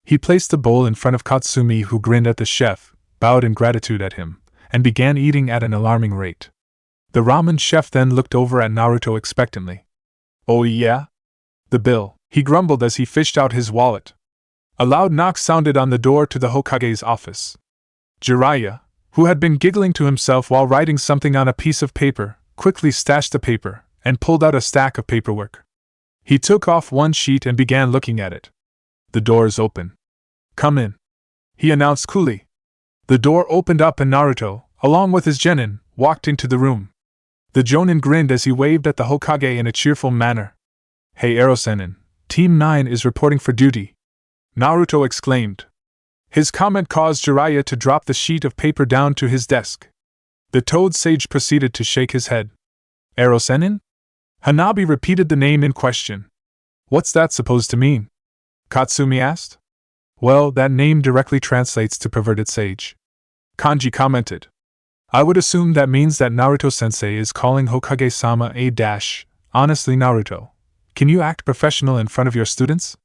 He placed the bowl in front of Katsumi, who grinned at the chef, bowed in gratitude at him, and began eating at an alarming rate. The ramen chef then looked over at Naruto expectantly. Oh yeah? The bill, he grumbled as he fished out his wallet. A loud knock sounded on the door to the Hokage's office. Jiraiya, who had been giggling to himself while writing something on a piece of paper, quickly stashed the paper and pulled out a stack of paperwork. He took off one sheet and began looking at it. The door's open. Come in, he announced coolly. The door opened up and Naruto, along with his genin, walked into the room. The Jonin grinned as he waved at the Hokage in a cheerful manner. Hey Erosenin, Team 9 is reporting for duty, Naruto exclaimed. His comment caused Jiraiya to drop the sheet of paper down to his desk. The Toad Sage proceeded to shake his head. Erosenin? Hanabi repeated the name in question. What's that supposed to mean? Katsumi asked. Well, that name directly translates to perverted sage. Kanji commented. I would assume that means that Naruto-sensei is calling Hokage-sama a dash. Honestly, Naruto, can you act professional in front of your students?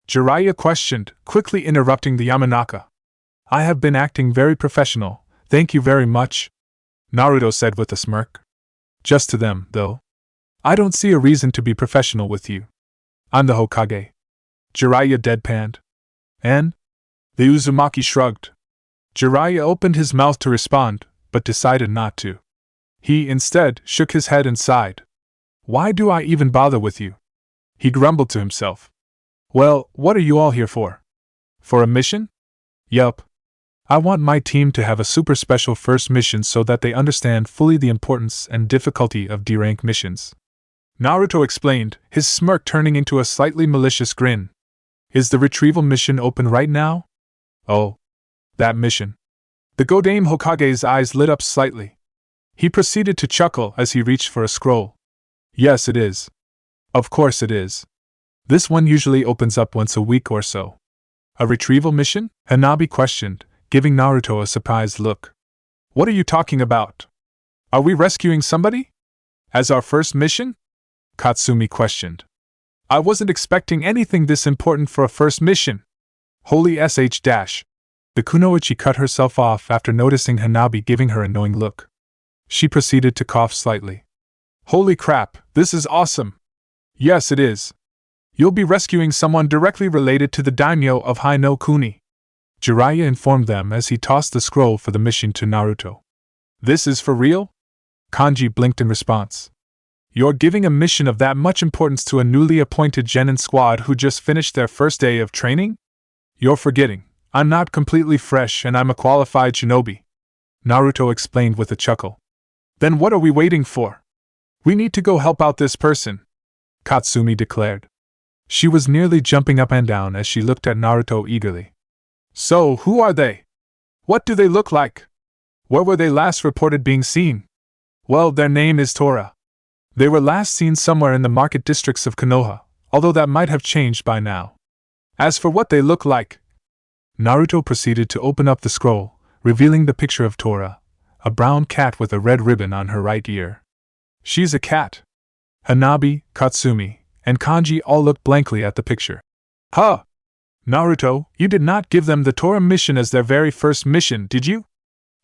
Jiraiya questioned, quickly interrupting the Yamanaka. I have been acting very professional, thank you very much, Naruto said with a smirk. Just to them, though. I don't see a reason to be professional with you. I'm the Hokage. Jiraiya deadpanned. And? The Uzumaki shrugged. Jiraiya opened his mouth to respond, but decided not to. He, instead, shook his head and sighed. Why do I even bother with you? He grumbled to himself. Well, what are you all here for? For a mission? Yup. I want my team to have a super special first mission so that they understand fully the importance and difficulty of D-rank missions. Naruto explained, his smirk turning into a slightly malicious grin. Is the retrieval mission open right now? Oh. That mission. The Godame Hokage's eyes lit up slightly. He proceeded to chuckle as he reached for a scroll. Yes, it is. Of course it is. This one usually opens up once a week or so. A retrieval mission? Hanabi questioned, giving Naruto a surprised look. What are you talking about? Are we rescuing somebody? As our first mission? Katsumi questioned. I wasn't expecting anything this important for a first mission. Holy sh dash. The kunoichi cut herself off after noticing Hanabi giving her a knowing look. She proceeded to cough slightly. Holy crap, this is awesome. Yes, it is. You'll be rescuing someone directly related to the daimyo of Hai no Kuni. Jiraiya informed them as he tossed the scroll for the mission to Naruto. This is for real? Kanji blinked in response. You're giving a mission of that much importance to a newly appointed genin squad who just finished their first day of training? You're forgetting. I'm not completely fresh and I'm a qualified shinobi. Naruto explained with a chuckle. Then what are we waiting for? We need to go help out this person, Katsumi declared. She was nearly jumping up and down as she looked at Naruto eagerly. So, who are they? What do they look like? Where were they last reported being seen? Well, their name is Tora. They were last seen somewhere in the market districts of Konoha, although that might have changed by now. As for what they look like, Naruto proceeded to open up the scroll, revealing the picture of Tora, a brown cat with a red ribbon on her right ear. She's a cat. Hanabi, Katsumi, and Kanji all looked blankly at the picture. Huh! Naruto, you did not give them the Tora mission as their very first mission, did you?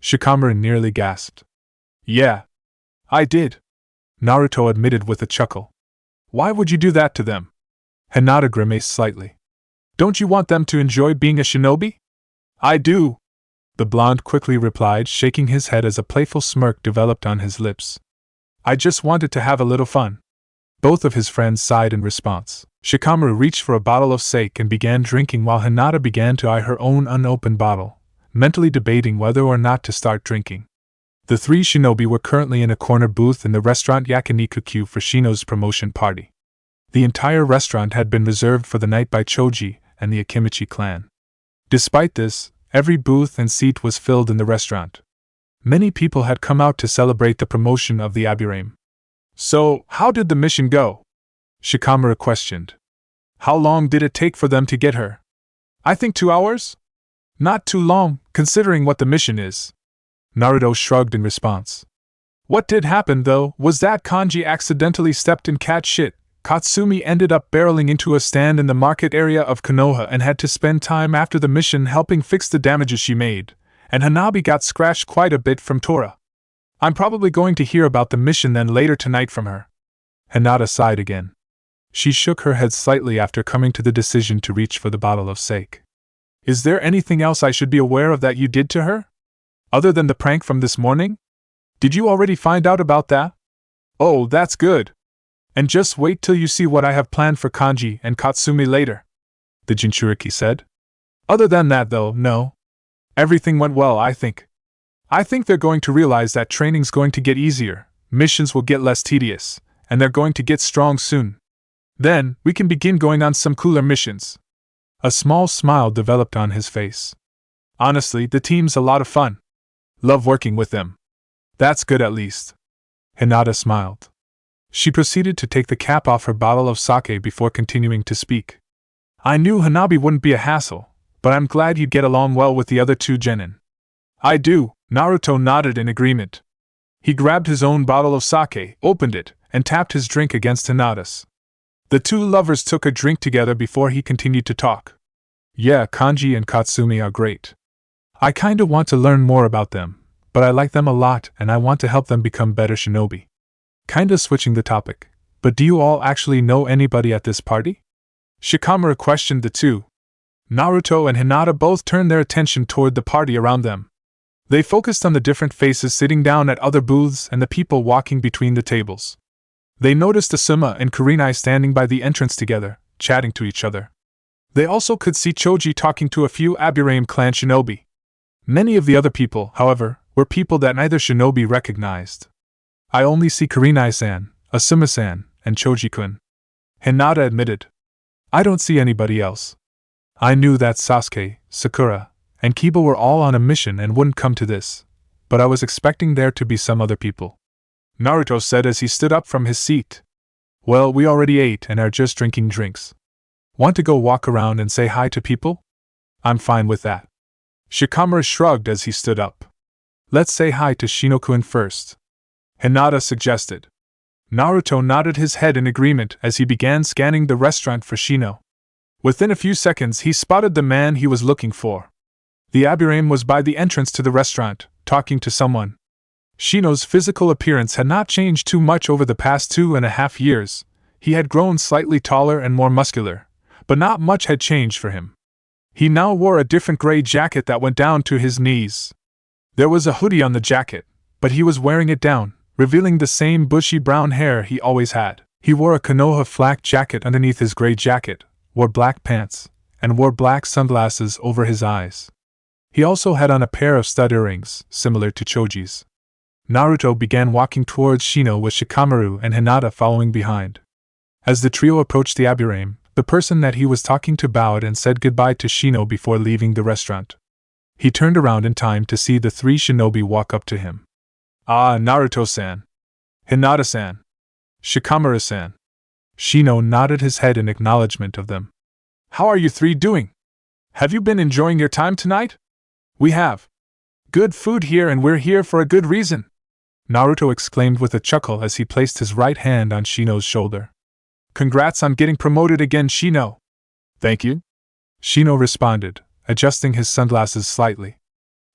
Shikamaru nearly gasped. Yeah. I did. Naruto admitted with a chuckle. Why would you do that to them? Hinata grimaced slightly. Don't you want them to enjoy being a shinobi? I do. The blonde quickly replied, shaking his head as a playful smirk developed on his lips. I just wanted to have a little fun. Both of his friends sighed in response. Shikamaru reached for a bottle of sake and began drinking while Hinata began to eye her own unopened bottle, mentally debating whether or not to start drinking. The three shinobi were currently in a corner booth in the restaurant Yakiniku queue for Shino's promotion party. The entire restaurant had been reserved for the night by Choji and the Akimichi clan. Despite this, every booth and seat was filled in the restaurant. Many people had come out to celebrate the promotion of the Aburame. So, how did the mission go? Shikamaru questioned. How long did it take for them to get her? I think 2 hours? Not too long, considering what the mission is. Naruto shrugged in response. What did happen, though, was that Kanji accidentally stepped in cat shit. Katsumi ended up barreling into a stand in the market area of Konoha and had to spend time after the mission helping fix the damages she made, and Hanabi got scratched quite a bit from Tora. I'm probably going to hear about the mission then later tonight from her. Hinata sighed again. She shook her head slightly after coming to the decision to reach for the bottle of sake. Is there anything else I should be aware of that you did to her? Other than the prank from this morning? Did you already find out about that? Oh, that's good. And just wait till you see what I have planned for Kanji and Katsumi later, the Jinchuriki said. Other than that, though, no. Everything went well, I think. I think they're going to realize that training's going to get easier, missions will get less tedious, and they're going to get strong soon. Then, we can begin going on some cooler missions. A small smile developed on his face. Honestly, the team's a lot of fun. Love working with them. That's good at least. Hinata smiled. She proceeded to take the cap off her bottle of sake before continuing to speak. I knew Hanabi wouldn't be a hassle, but I'm glad you'd get along well with the other two genin. I do, Naruto nodded in agreement. He grabbed his own bottle of sake, opened it, and tapped his drink against Hinata's. The two lovers took a drink together before he continued to talk. Yeah, Kanji and Katsumi are great. I kinda want to learn more about them, but I like them a lot and I want to help them become better shinobi. Kinda switching the topic, but do you all actually know anybody at this party? Shikamaru questioned the two. Naruto and Hinata both turned their attention toward the party around them. They focused on the different faces sitting down at other booths and the people walking between the tables. They noticed Asuma and Kurenai standing by the entrance together, chatting to each other. They also could see Choji talking to a few Aburame clan shinobi. Many of the other people, however, were people that neither shinobi recognized. I only see Kurenai-san, Asuma-san, and Choji-kun. Hinata admitted. I don't see anybody else. I knew that Sasuke, Sakura, and Kiba were all on a mission and wouldn't come to this. but I was expecting there to be some other people," Naruto said as he stood up from his seat. "Well, we already ate and are just drinking drinks. Want to go walk around and say hi to people?" "I'm fine with that." Shikamaru shrugged as he stood up. "Let's say hi to Shino-kun first," Hinata suggested. Naruto nodded his head in agreement as he began scanning the restaurant for Shino. Within a few seconds he spotted the man he was looking for. The Aburame was by the entrance to the restaurant, talking to someone. Shino's physical appearance had not changed too much over the past 2.5 years. He had grown slightly taller and more muscular, but not much had changed for him. He now wore a different gray jacket that went down to his knees. There was a hoodie on the jacket, but he was wearing it down, revealing the same bushy brown hair he always had. He wore a Konoha flak jacket underneath his gray jacket, wore black pants, and wore black sunglasses over his eyes. He also had on a pair of stud earrings, similar to Choji's. Naruto began walking towards Shino with Shikamaru and Hinata following behind. As the trio approached the Aburame, the person that he was talking to bowed and said goodbye to Shino before leaving the restaurant. He turned around in time to see the three shinobi walk up to him. "Ah, Naruto-san. Hinata-san. Shikamaru-san." Shino nodded his head in acknowledgement of them. "How are you three doing? Have you been enjoying your time tonight?" "We have. Good food here and we're here for a good reason," Naruto exclaimed with a chuckle as he placed his right hand on Shino's shoulder. "Congrats on getting promoted again, Shino." "Thank you," Shino responded, adjusting his sunglasses slightly.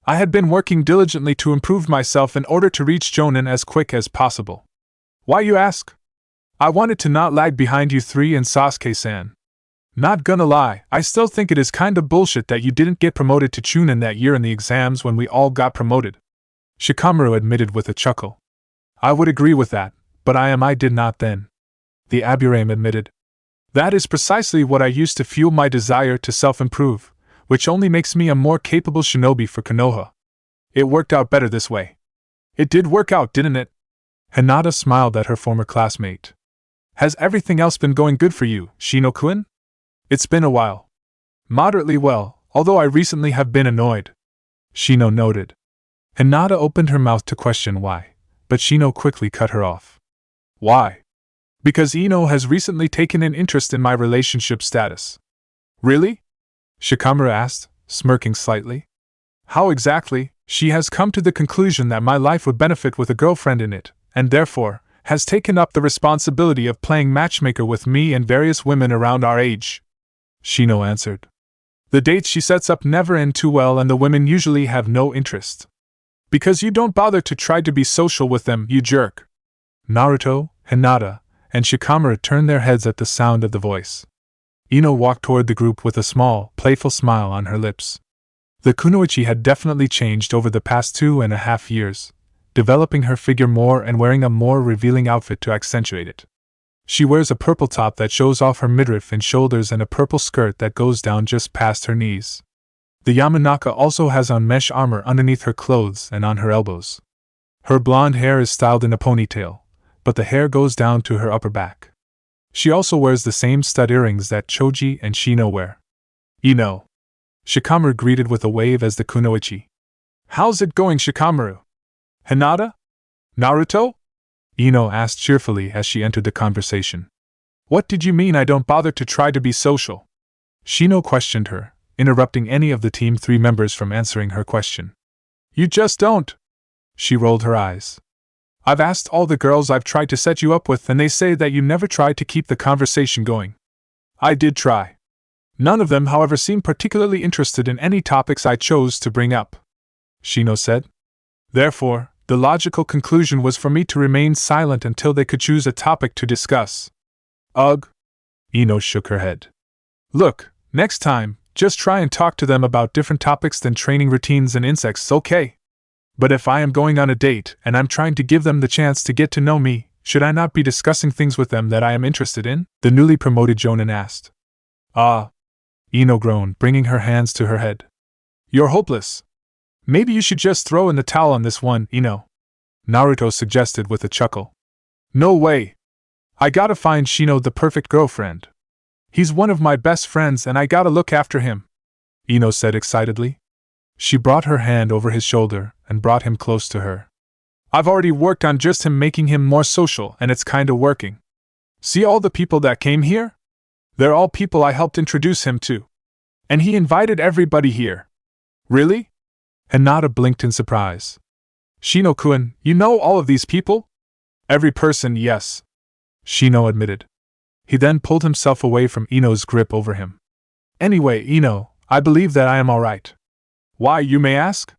"I had been working diligently to improve myself in order to reach Jonin as quick as possible." "Why, you ask?" "I wanted to not lag behind you three and Sasuke-san. Not gonna lie, I still think it is kinda bullshit that you didn't get promoted to Chunin that year in the exams when we all got promoted," Shikamaru admitted with a chuckle. "I would agree with that, but I did not then," the Aburame admitted. "That is precisely what I used to fuel my desire to self-improve, which only makes me a more capable shinobi for Konoha. It worked out better this way." "It did work out, didn't it?" Hinata smiled at her former classmate. "Has everything else been going good for you, Shino-kun?" "It's been a while. Moderately well, although I recently have been annoyed," Shino noted. Hinata opened her mouth to question why, but Shino quickly cut her off. "Why?" "Because Ino has recently taken an interest in my relationship status." "Really?" Shikamaru asked, smirking slightly. "How exactly?" "She has come to the conclusion that my life would benefit with a girlfriend in it, and therefore, has taken up the responsibility of playing matchmaker with me and various women around our age," Shino answered. "The dates she sets up never end too well and the women usually have no interest. Because you don't bother to try to be social with them, you jerk." Naruto, Hinata, and Shikamaru turned their heads at the sound of the voice. Ino walked toward the group with a small, playful smile on her lips. The kunoichi had definitely changed over the past 2.5 years, developing her figure more and wearing a more revealing outfit to accentuate it. She wears a purple top that shows off her midriff and shoulders and a purple skirt that goes down just past her knees. The Yamanaka also has on mesh armor underneath her clothes and on her elbows. Her blonde hair is styled in a ponytail, but the hair goes down to her upper back. She also wears the same stud earrings that Choji and Shino wear. "Ino," Shikamaru greeted with a wave as the kunoichi. "How's it going, Shikamaru?" "Hinata? Naruto?" Ino asked cheerfully as she entered the conversation. "What did you mean I don't bother to try to be social?" Shino questioned her, interrupting any of the Team 3 members from answering her question. "You just don't." She rolled her eyes. "I've asked all the girls I've tried to set you up with and they say that you never tried to keep the conversation going." "I did try. None of them, however, seemed particularly interested in any topics I chose to bring up," Shino said. "Therefore, the logical conclusion was for me to remain silent until they could choose a topic to discuss." "Ugh." Ino shook her head. "Look, next time, just try and talk to them about different topics than training routines and insects, okay? But if I am going on a date and I'm trying to give them the chance to get to know me, should I not be discussing things with them that I am interested in?" the newly promoted Jonin asked. "Ah," Ino groaned, bringing her hands to her head. "You're hopeless. Maybe you should just throw in the towel on this one, Ino," Naruto suggested with a chuckle. "No way. I gotta find Shino the perfect girlfriend. He's one of my best friends and I gotta look after him," Ino said excitedly. She brought her hand over his shoulder and brought him close to her. I've already worked on just him, making him more social, and it's kinda working. See all the people that came here? They're all people I helped introduce him to. And he invited everybody here. Really? Hinata blinked in surprise. Shino-kun, you know all of these people? Every person, yes. Shino admitted. He then pulled himself away from Ino's grip over him. Anyway, Ino, I believe that I am alright. Why, you may ask?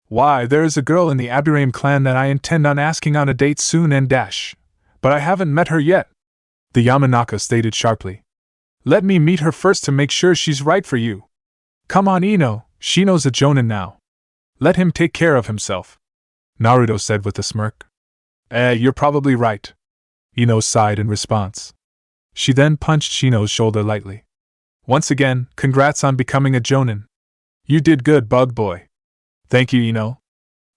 Why, there is a girl in the Aburame clan that I intend on asking on a date soon and dash. But I haven't met her yet. The Yamanaka stated sharply. Let me meet her first to make sure she's right for you. Come on, Ino, Shino's a jonin now. Let him take care of himself. Naruto said with a smirk. You're probably right. Ino sighed in response. She then punched Shino's shoulder lightly. Once again, congrats on becoming a jonin. You did good, bug boy. Thank you, Ino.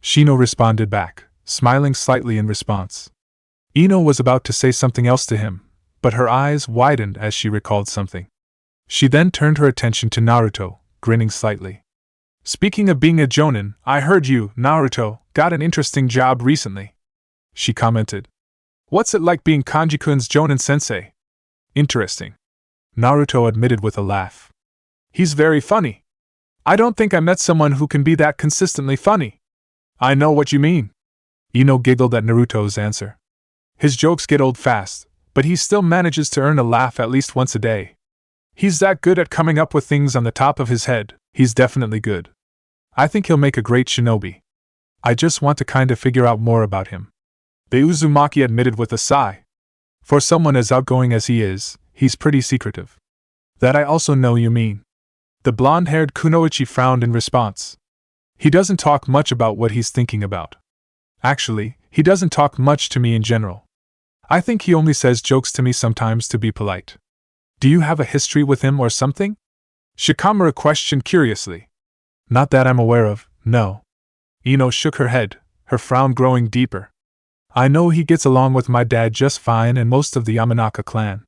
Shino responded back, smiling slightly in response. Ino was about to say something else to him, but her eyes widened as she recalled something. She then turned her attention to Naruto, grinning slightly. Speaking of being a jonin, I heard you, Naruto, got an interesting job recently. She commented. What's it like being Kanji-kun's jonin sensei? Interesting. Naruto admitted with a laugh. He's very funny. I don't think I met someone who can be that consistently funny. I know what you mean. Ino giggled at Naruto's answer. His jokes get old fast, but he still manages to earn a laugh at least once a day. He's that good at coming up with things on the top of his head, he's definitely good. I think he'll make a great shinobi. I just want to kinda figure out more about him. The Uzumaki admitted with a sigh. For someone as outgoing as he is, he's pretty secretive. That I also know you mean. The blonde-haired Kunoichi frowned in response. He doesn't talk much about what he's thinking about. Actually, he doesn't talk much to me in general. I think he only says jokes to me sometimes to be polite. Do you have a history with him or something? Shikamaru questioned curiously. Not that I'm aware of, no. Ino shook her head, her frown growing deeper. I know he gets along with my dad just fine and most of the Yamanaka clan.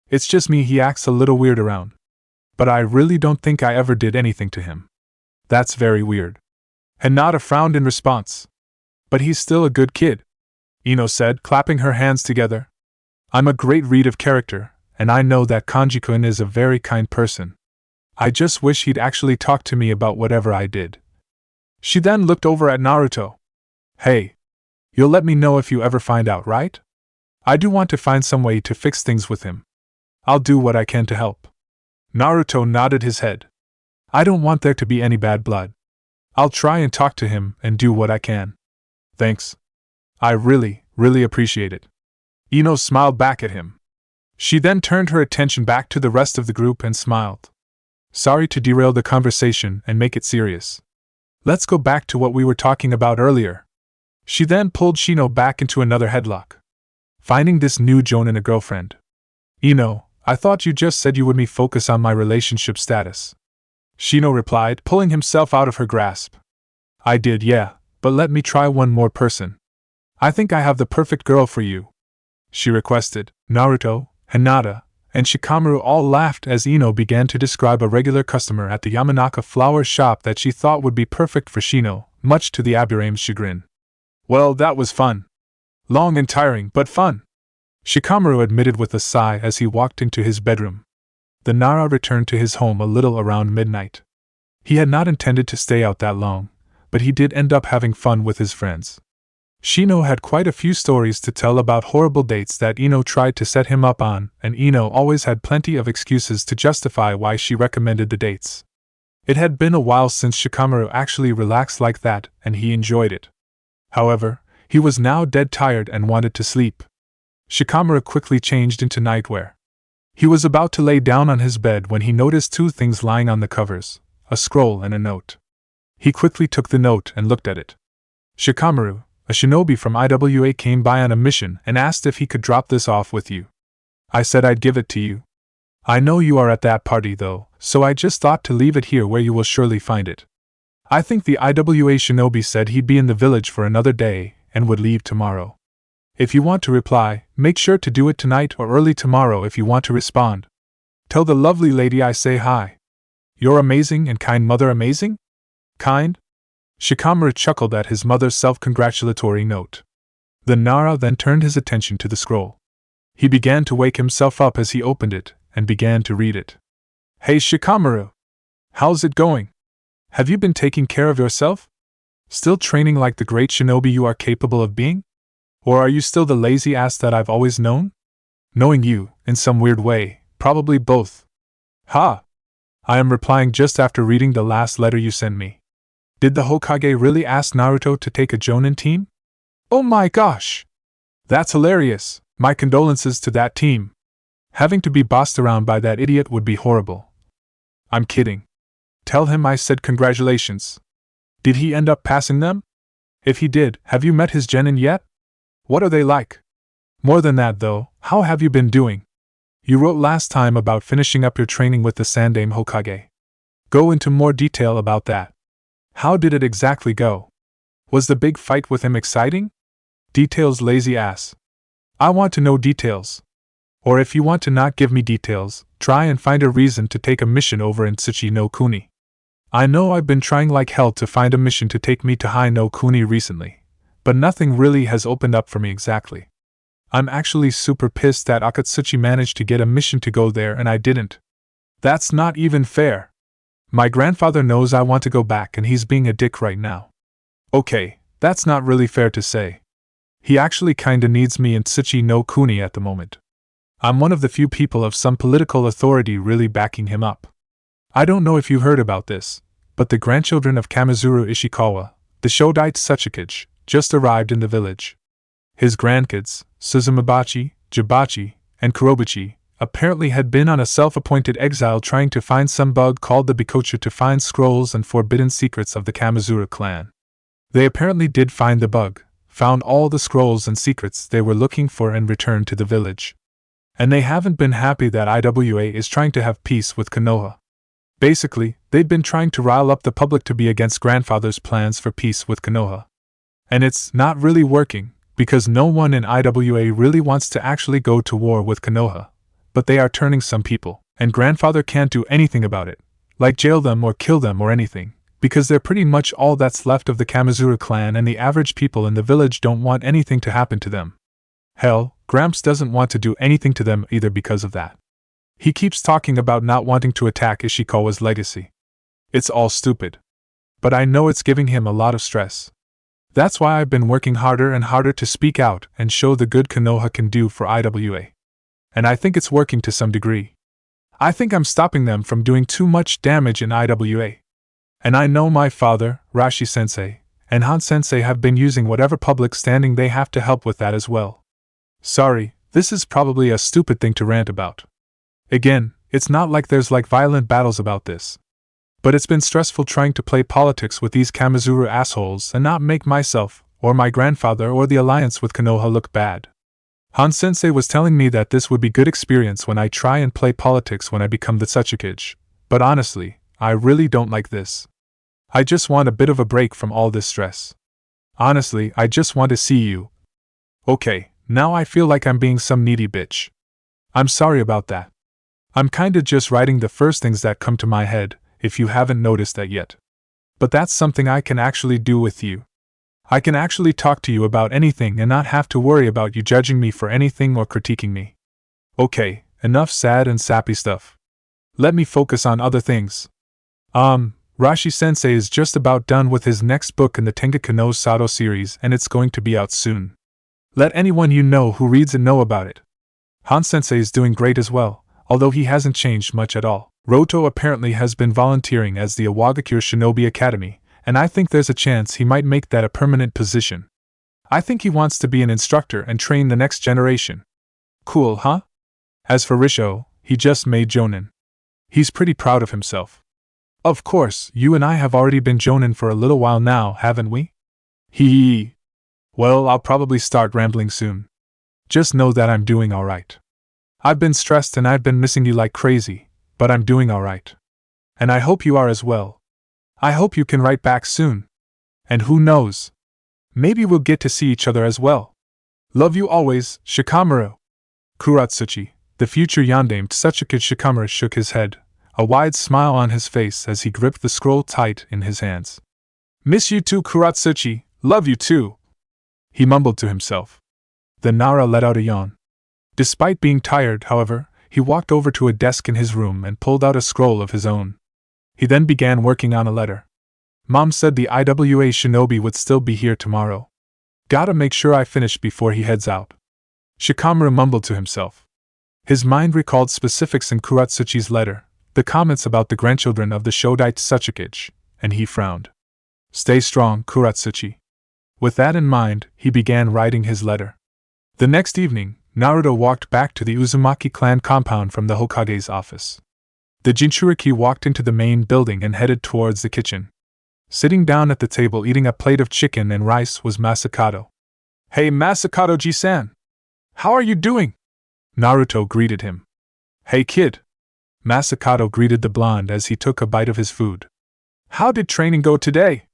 It's just me, he acts a little weird around. But I really don't think I ever did anything to him. That's very weird. Hinata frowned in response. But he's still a good kid, Ino said, clapping her hands together. I'm a great read of character, and I know that Kanji-kun is a very kind person. I just wish he'd actually talk to me about whatever I did. She then looked over at Naruto. Hey, you'll let me know if you ever find out, right? I do want to find some way to fix things with him. I'll do what I can to help. Naruto nodded his head. I don't want there to be any bad blood. I'll try and talk to him and do what I can. Thanks. I really appreciate it. Ino smiled back at him. She then turned her attention back to the rest of the group and smiled. Sorry to derail the conversation and make it serious. Let's go back to what we were talking about earlier. She then pulled Shino back into another headlock. Finding this new jonin a girlfriend. Ino, I thought you just said you would me focus on my relationship status. Shino replied, pulling himself out of her grasp. I did, yeah, but let me try one more person. I think I have the perfect girl for you. She requested. Naruto, Hinata, and Shikamaru all laughed as Ino began to describe a regular customer at the Yamanaka flower shop that she thought would be perfect for Shino, much to the Aburame's chagrin. Well, that was fun. Long and tiring, but fun. Shikamaru admitted with a sigh as he walked into his bedroom. The Nara returned to his home a little around midnight. He had not intended to stay out that long, but he did end up having fun with his friends. Shino had quite a few stories to tell about horrible dates that Ino tried to set him up on, and Ino always had plenty of excuses to justify why she recommended the dates. It had been a while since Shikamaru actually relaxed like that, and he enjoyed it. However, he was now dead tired and wanted to sleep. Shikamaru quickly changed into nightwear. He was about to lay down on his bed when he noticed two things lying on the covers, a scroll and a note. He quickly took the note and looked at it. Shikamaru, a shinobi from IWA, came by on a mission and asked if he could drop this off with you. I said I'd give it to you. I know you are at that party though, so I just thought to leave it here where you will surely find it. I think the IWA shinobi said he'd be in the village for another day and would leave tomorrow. If you want to reply, make sure to do it tonight or early tomorrow if you want to respond. Tell the lovely lady I say hi. Your amazing and kind mother amazing? Kind? Shikamaru chuckled at his mother's self-congratulatory note. The Nara then turned his attention to the scroll. He began to wake himself up as he opened it, and began to read it. Hey Shikamaru! How's it going? Have you been taking care of yourself? Still training like the great shinobi you are capable of being? Or are you still the lazy ass that I've always known? Knowing you, in some weird way, probably both. Ha! I am replying just after reading the last letter you sent me. Did the Hokage really ask Naruto to take a Jonin team? Oh my gosh! That's hilarious! My condolences to that team. Having to be bossed around by that idiot would be horrible. I'm kidding. Tell him I said congratulations. Did he end up passing them? If he did, have you met his genin yet? What are they like? More than that though, how have you been doing? You wrote last time about finishing up your training with the Sandaime Hokage. Go into more detail about that. How did it exactly go? Was the big fight with him exciting? Details, lazy ass. I want to know details. Or if you want to not give me details, try and find a reason to take a mission over in Tsuchi no Kuni. I know I've been trying like hell to find a mission to take me to Hai no Kuni recently, but nothing really has opened up for me exactly. I'm actually super pissed that Akatsuchi managed to get a mission to go there and I didn't. That's not even fair. My grandfather knows I want to go back and he's being a dick right now. Okay, that's not really fair to say. He actually kinda needs me in Tsuchi no Kuni at the moment. I'm one of the few people of some political authority really backing him up. I don't know if you heard about this, but the grandchildren of Kamizuru Ishikawa, the Shodite Kazekage, just arrived in the village. His grandkids, Suzumabachi, Jibachi, and Kurobuchi, apparently had been on a self-appointed exile trying to find some bug called the Bikochu to find scrolls and forbidden secrets of the Kamizuru clan. They apparently did find the bug, found all the scrolls and secrets they were looking for and returned to the village. And they haven't been happy that IWA is trying to have peace with Konoha. Basically, they'd been trying to rile up the public to be against grandfather's plans for peace with Konoha. And it's not really working, because no one in IWA really wants to actually go to war with Konoha. But they are turning some people, and grandfather can't do anything about it, like jail them or kill them or anything, because they're pretty much all that's left of the Kamizuru clan and the average people in the village don't want anything to happen to them. Hell, Gramps doesn't want to do anything to them either because of that. He keeps talking about not wanting to attack Ishikawa's legacy. It's all stupid. But I know it's giving him a lot of stress. That's why I've been working harder and harder to speak out and show the good Konoha can do for IWA. And I think it's working to some degree. I think I'm stopping them from doing too much damage in IWA. And I know my father, Rashi-sensei, and Han-sensei have been using whatever public standing they have to help with that as well. Sorry, this is probably a stupid thing to rant about. Again, it's not like there's violent battles about this. But it's been stressful trying to play politics with these Kamizuru assholes and not make myself, or my grandfather or the alliance with Konoha look bad. Han-sensei was telling me that this would be good experience when I try and play politics when I become the Kazekage, but honestly, I really don't like this. I just want a bit of a break from all this stress. Honestly, I just want to see you. Okay, now I feel like I'm being some needy bitch. I'm sorry about that. I'm kinda just writing the first things that come to my head, if you haven't noticed that yet. But that's something I can actually do with you. I can actually talk to you about anything and not have to worry about you judging me for anything or critiquing me. Okay, enough sad and sappy stuff. Let me focus on other things. Rashi-sensei is just about done with his next book in the Tengaku no Sato series and it's going to be out soon. Let anyone you know who reads it know about it. Han-sensei is doing great as well, although he hasn't changed much at all. Roto apparently has been volunteering as the Awagakure Shinobi Academy, and I think there's a chance he might make that a permanent position. I think he wants to be an instructor and train the next generation. Cool, huh? As for Risho, he just made Jonin. He's pretty proud of himself. Of course, you and I have already been Jonin for a little while now, haven't we? Hee. Well, I'll probably start rambling soon. Just know that I'm doing alright. I've been stressed and I've been missing you like crazy, but I'm doing alright. And I hope you are as well. I hope you can write back soon. And who knows? Maybe we'll get to see each other as well. Love you always, Shikamaru. Kuratsuchi, the future Yandame Tsuchikage Shikamaru shook his head, a wide smile on his face as he gripped the scroll tight in his hands. Miss you too, Kuratsuchi, love you too, he mumbled to himself. Then Nara let out a yawn. Despite being tired, however, he walked over to a desk in his room and pulled out a scroll of his own. He then began working on a letter. Mom said the IWA shinobi would still be here tomorrow. Gotta make sure I finish before he heads out. Shikamaru mumbled to himself. His mind recalled specifics in Kuratsuchi's letter, the comments about the grandchildren of the Shodite Kazekage, and he frowned. Stay strong, Kuratsuchi. With that in mind, he began writing his letter. The next evening, Naruto walked back to the Uzumaki clan compound from the Hokage's office. The Jinchuriki walked into the main building and headed towards the kitchen. Sitting down at the table eating a plate of chicken and rice was Masakato. Hey Masakato-ji-san! How are you doing? Naruto greeted him. Hey kid! Masakato greeted the blonde as he took a bite of his food. How did training go today?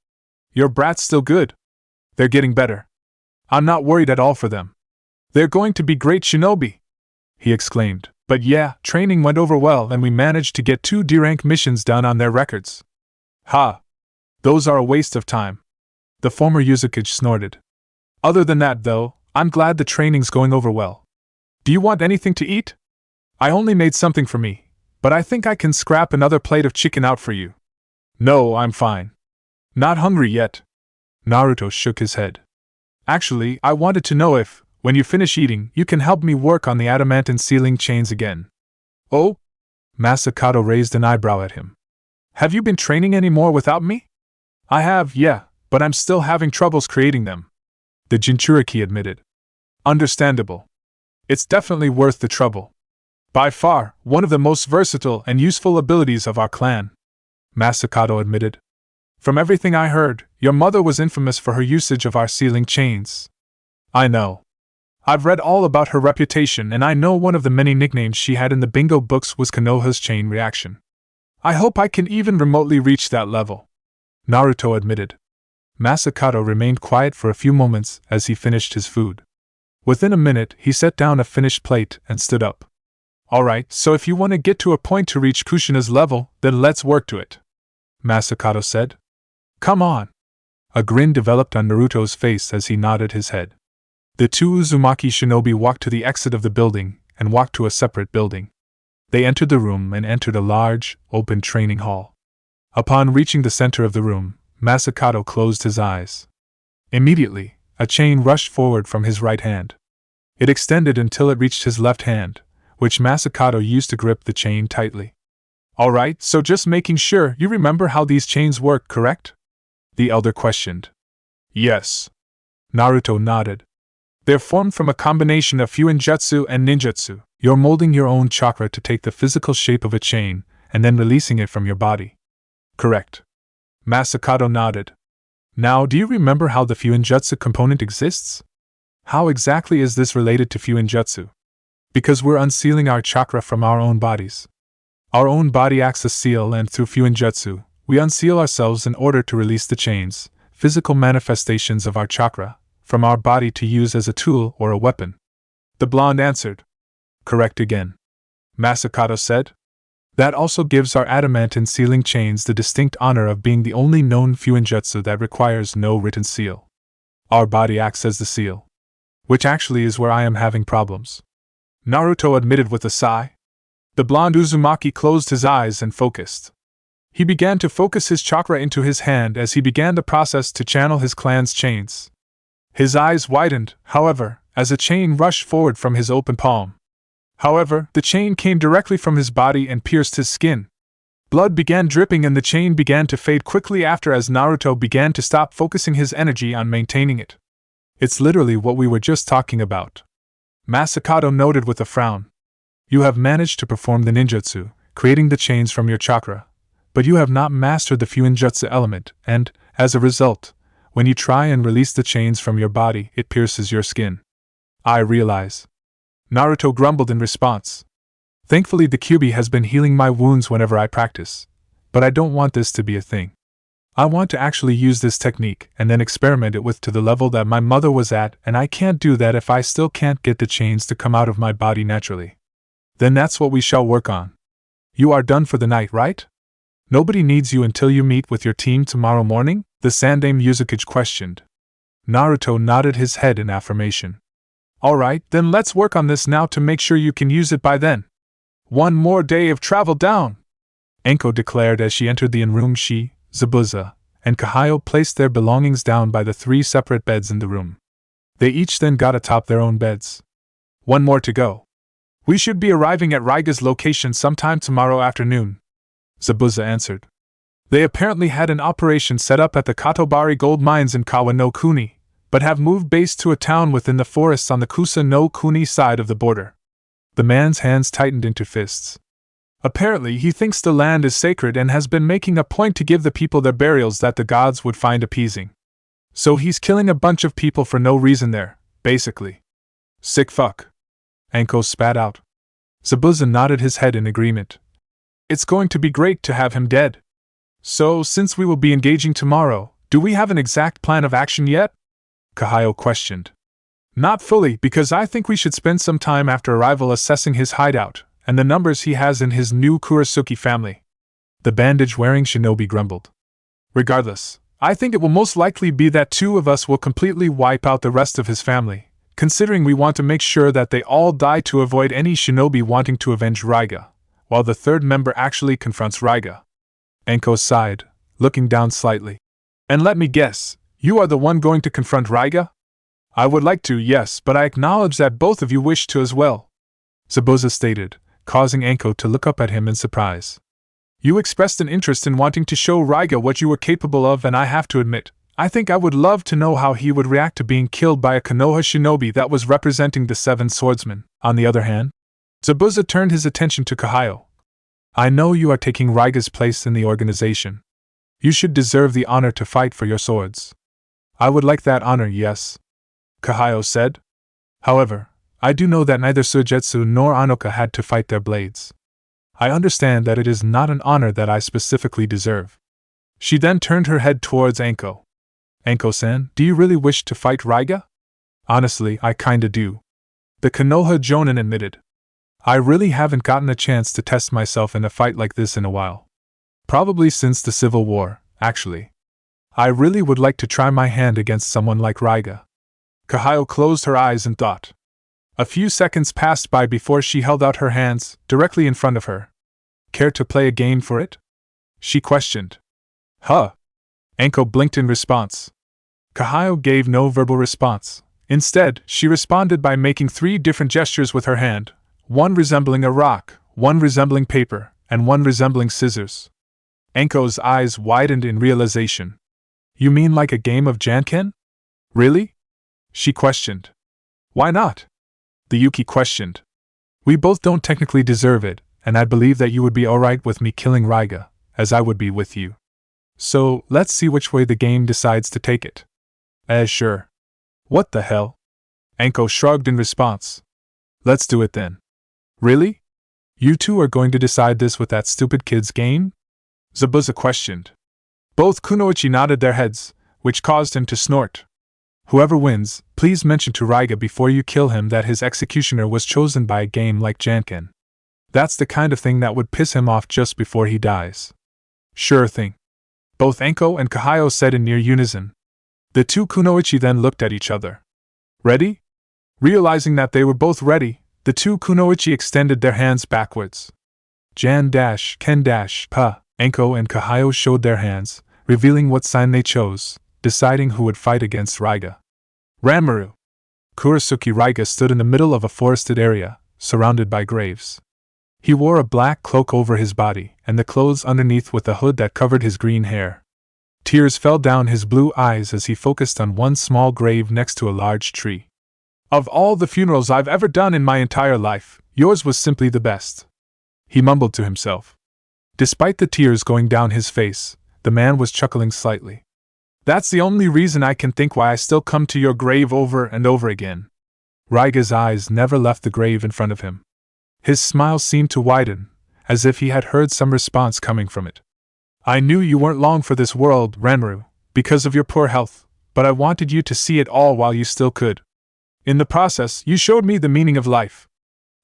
Your brat's still good. They're getting better. I'm not worried at all for them. They're going to be great shinobi, he exclaimed. But yeah, training went over well and we managed to get 2 D-rank missions done on their records. Ha! Those are a waste of time. The former Kazekage snorted. Other than that though, I'm glad the training's going over well. Do you want anything to eat? I only made something for me, but I think I can scrap another plate of chicken out for you. No, I'm fine. Not hungry yet. Naruto shook his head. Actually, I wanted to know if, when you finish eating, you can help me work on the adamant and sealing chains again. Oh? Masakato raised an eyebrow at him. Have you been training any more without me? I have, yeah, but I'm still having troubles creating them, the Jinchuriki admitted. Understandable. It's definitely worth the trouble. By far, one of the most versatile and useful abilities of our clan, Masakato admitted. From everything I heard, your mother was infamous for her usage of our sealing chains. I know. I've read all about her reputation and I know one of the many nicknames she had in the bingo books was Konoha's chain reaction. I hope I can even remotely reach that level, Naruto admitted. Masakato remained quiet for a few moments as he finished his food. Within a minute, he set down a finished plate and stood up. Alright, so if you want to get to a point to reach Kushina's level, then let's work to it, Masakato said. Come on. A grin developed on Naruto's face as he nodded his head. The 2 Uzumaki shinobi walked to the exit of the building and walked to a separate building. They entered the room and entered a large, open training hall. Upon reaching the center of the room, Masakato closed his eyes. Immediately, a chain rushed forward from his right hand. It extended until it reached his left hand, which Masakato used to grip the chain tightly. Alright, so just making sure you remember how these chains work, correct? The elder questioned. Yes. Naruto nodded. They're formed from a combination of fuinjutsu and ninjutsu. You're molding your own chakra to take the physical shape of a chain, and then releasing it from your body. Correct. Masakato nodded. Now, do you remember how the fuinjutsu component exists? How exactly is this related to fuinjutsu? Because we're unsealing our chakra from our own bodies. Our own body acts as seal, and through fuinjutsu, we unseal ourselves in order to release the chains, physical manifestations of our chakra, from our body to use as a tool or a weapon. The blonde answered. Correct again. Masakato said. That also gives our adamant and sealing chains the distinct honor of being the only known fuinjutsu that requires no written seal. Our body acts as the seal. Which actually is where I am having problems, Naruto admitted with a sigh. The blonde Uzumaki closed his eyes and focused. He began to focus his chakra into his hand as he began the process to channel his clan's chains. His eyes widened, however, as a chain rushed forward from his open palm. However, the chain came directly from his body and pierced his skin. Blood began dripping and the chain began to fade quickly after as Naruto began to stop focusing his energy on maintaining it. It's literally what we were just talking about, Masakato noted with a frown. You have managed to perform the ninjutsu, creating the chains from your chakra, but you have not mastered the fuinjutsu element, and, as a result, when you try and release the chains from your body, it pierces your skin. I realize. Naruto grumbled in response. Thankfully the Kyuubi has been healing my wounds whenever I practice, but I don't want this to be a thing. I want to actually use this technique and then experiment it with to the level that my mother was at, and I can't do that if I still can't get the chains to come out of my body naturally. Then that's what we shall work on. You are done for the night, right? Nobody needs you until you meet with your team tomorrow morning? The Sandaime Yuzakage questioned. Naruto nodded his head in affirmation. Alright, then let's work on this now to make sure you can use it by then. One more day of travel down! Enko declared as she entered the in-room. She, Zabuza, and Kahayo placed their belongings down by the 3 separate beds in the room. They each then got atop their own beds. One more to go. We should be arriving at Raiga's location sometime tomorrow afternoon, Zabuza answered. They apparently had an operation set up at the Katobari gold mines in Kawa no Kuni, but have moved base to a town within the forests on the Kusa no Kuni side of the border. The man's hands tightened into fists. Apparently he thinks the land is sacred and has been making a point to give the people their burials that the gods would find appeasing. So he's killing a bunch of people for no reason there, basically. Sick fuck. Enko spat out. Zabuza nodded his head in agreement. It's going to be great to have him dead. So, since we will be engaging tomorrow, do we have an exact plan of action yet? Kahayo questioned. Not fully, because I think we should spend some time after arrival assessing his hideout, and the numbers he has in his new Kurasuki family. The bandage-wearing shinobi grumbled. Regardless, I think it will most likely be that 2 of us will completely wipe out the rest of his family, considering we want to make sure that they all die to avoid any shinobi wanting to avenge Raiga, while the 3rd member actually confronts Raiga. Enko sighed, looking down slightly. And let me guess, you are the one going to confront Raiga? I would like to, yes, but I acknowledge that both of you wish to as well, Zabuza stated, causing Enko to look up at him in surprise. You expressed an interest in wanting to show Raiga what you were capable of, and I have to admit, I think I would love to know how he would react to being killed by a Konoha shinobi that was representing the 7 swordsmen. On the other hand, Zabuza turned his attention to Kahayo. I know you are taking Raiga's place in the organization. You should deserve the honor to fight for your swords. I would like that honor, yes, Kahayo said. However, I do know that neither Suigetsu nor Anoka had to fight their blades. I understand that it is not an honor that I specifically deserve. She then turned her head towards Enko. Enko-san, do you really wish to fight Raiga? Honestly, I kinda do. The Konoha Jonin admitted. I really haven't gotten a chance to test myself in a fight like this in a while. Probably since the Civil War, actually. I really would like to try my hand against someone like Raiga. Kahayo closed her eyes and thought. A few seconds passed by before she held out her hands, directly in front of her. Care to play a game for it? She questioned. Huh? Enko blinked in response. Kahayo gave no verbal response. Instead, she responded by making 3 different gestures with her hand, one resembling a rock, one resembling paper, and one resembling scissors. Enko's eyes widened in realization. You mean like a game of Janken? Really? She questioned. Why not? The Yuki questioned. We both don't technically deserve it, and I believe that you would be alright with me killing Raiga, as I would be with you. So, let's see which way the game decides to take it. Sure. What the hell? Enko shrugged in response. Let's do it then. Really? You 2 are going to decide this with that stupid kid's game? Zabuza questioned. Both kunoichi nodded their heads, which caused him to snort. Whoever wins, please mention to Raiga before you kill him that his executioner was chosen by a game like Janken. That's the kind of thing that would piss him off just before he dies. Sure thing. Both Enko and Kahayo said in near unison. The 2 kunoichi then looked at each other. Ready? Realizing that they were both ready, the 2 kunoichi extended their hands backwards. Jan-Ken-Pa. Enko and Kahayo showed their hands, revealing what sign they chose, deciding who would fight against Raiga. Ranmaru. Kurasuki Raiga stood in the middle of a forested area, surrounded by graves. He wore a black cloak over his body, and the clothes underneath with a hood that covered his green hair. Tears fell down his blue eyes as he focused on one small grave next to a large tree. Of all the funerals I've ever done in my entire life, yours was simply the best, he mumbled to himself. Despite the tears going down his face, the man was chuckling slightly. That's the only reason I can think why I still come to your grave over and over again. Raiga's eyes never left the grave in front of him. His smile seemed to widen, as if he had heard some response coming from it. I knew you weren't long for this world, Ranmaru, because of your poor health, but I wanted you to see it all while you still could. In the process, you showed me the meaning of life.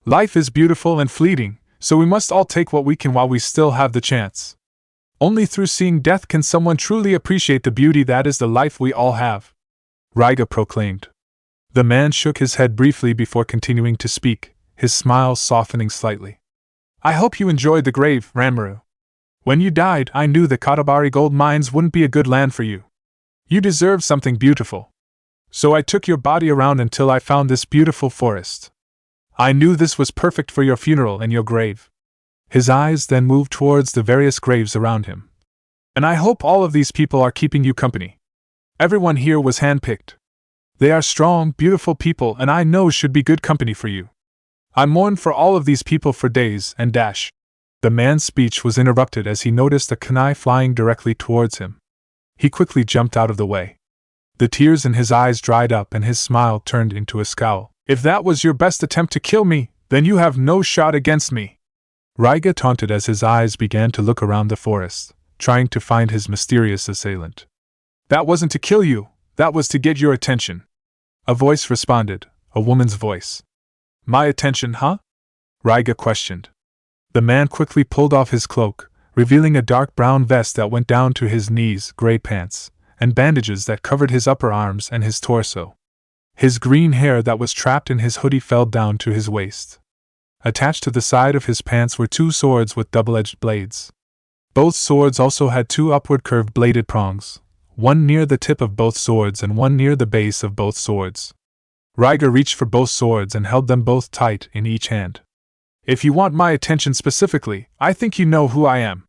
Life is beautiful and fleeting, so we must all take what we can while we still have the chance. Only through seeing death can someone truly appreciate the beauty that is the life we all have, Raiga proclaimed. The man shook his head briefly before continuing to speak, his smile softening slightly. I hope you enjoyed the grave, Ranmaru. When you died, I knew the Katabari gold mines wouldn't be a good land for you. You deserved something beautiful. So I took your body around until I found this beautiful forest. I knew this was perfect for your funeral and your grave. His eyes then moved towards the various graves around him. And I hope all of these people are keeping you company. Everyone here was handpicked. They are strong, beautiful people and I know should be good company for you. I mourned for all of these people for days and dash. The man's speech was interrupted as he noticed a kunai flying directly towards him. He quickly jumped out of the way. The tears in his eyes dried up and his smile turned into a scowl. If that was your best attempt to kill me, then you have no shot against me. Raiga taunted as his eyes began to look around the forest, trying to find his mysterious assailant. That wasn't to kill you, that was to get your attention. A voice responded, a woman's voice. My attention, huh? Raiga questioned. The man quickly pulled off his cloak, revealing a dark brown vest that went down to his knees, gray pants, and bandages that covered his upper arms and his torso. His green hair that was trapped in his hoodie fell down to his waist. Attached to the side of his pants were two swords with double-edged blades. Both swords also had two upward curved bladed prongs, one near the tip of both swords and one near the base of both swords. Raiga reached for both swords and held them both tight in each hand. If you want my attention specifically, I think you know who I am.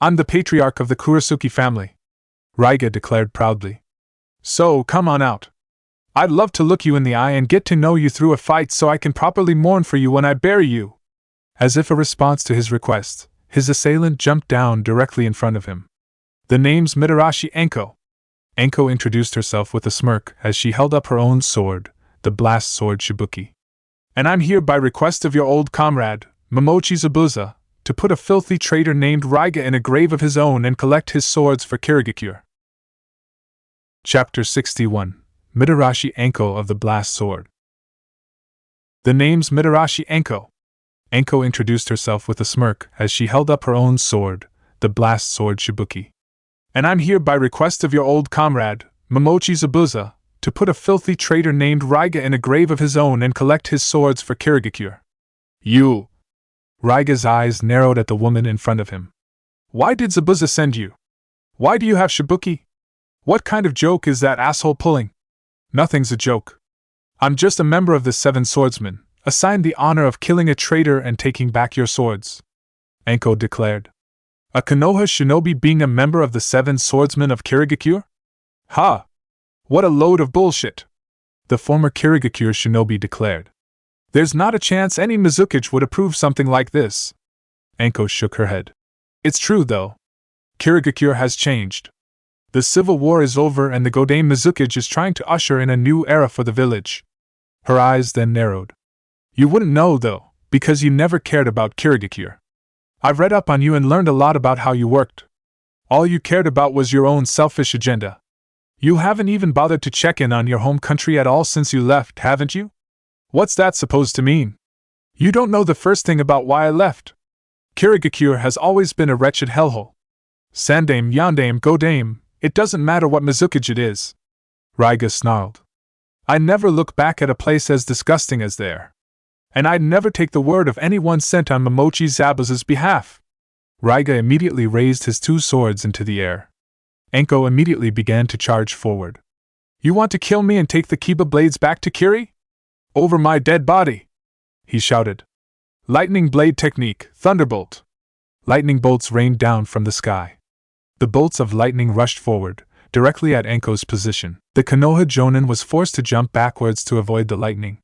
I'm the patriarch of the Kurasuki family, Raiga declared proudly. So, come on out. I'd love to look you in the eye and get to know you through a fight so I can properly mourn for you when I bury you. As if a response to his request, his assailant jumped down directly in front of him. The name's Mitarashi Enko. Enko introduced herself with a smirk as she held up her own sword, the blast sword Shibuki. And I'm here by request of your old comrade, Momochi Zabuza, to put a filthy traitor named Raiga in a grave of his own and collect his swords for Kirigakure. Chapter 61. Mitarashi Enko of the Blast Sword. The name's Mitarashi Enko. Enko introduced herself with a smirk as she held up her own sword, the blast sword Shibuki. And I'm here by request of your old comrade, Momochi Zabuza, to put a filthy traitor named Raiga in a grave of his own and collect his swords for Kirigakure. You! Raiga's eyes narrowed at the woman in front of him. Why did Zabuza send you? Why do you have Shibuki? What kind of joke is that asshole pulling? Nothing's a joke. I'm just a member of the Seven Swordsmen, assigned the honor of killing a traitor and taking back your swords, Enko declared. A Konoha shinobi being a member of the Seven Swordsmen of Kirigakure? Ha! What a load of bullshit! The former Kirigakure shinobi declared. There's not a chance any Mizukage would approve something like this. Enko shook her head. It's true, though. Kirigakure has changed. The civil war is over and the Godame Mizukage is trying to usher in a new era for the village. Her eyes then narrowed. You wouldn't know, though, because you never cared about Kirigakure. I've read up on you and learned a lot about how you worked. All you cared about was your own selfish agenda. You haven't even bothered to check in on your home country at all since you left, haven't you? What's that supposed to mean? You don't know the first thing about why I left. Kirigakure has always been a wretched hellhole. Sandame, Yandame, Godame, it doesn't matter what Mizukage it is. Raiga snarled. I never look back at a place as disgusting as there. And I'd never take the word of anyone sent on Momochi Zabuza's behalf. Raiga immediately raised his two swords into the air. Enko immediately began to charge forward. You want to kill me and take the Kiba blades back to Kiri? Over my dead body! He shouted. Lightning blade technique, thunderbolt. Lightning bolts rained down from the sky. The bolts of lightning rushed forward, directly at Enko's position. The Konoha Jonin was forced to jump backwards to avoid the lightning.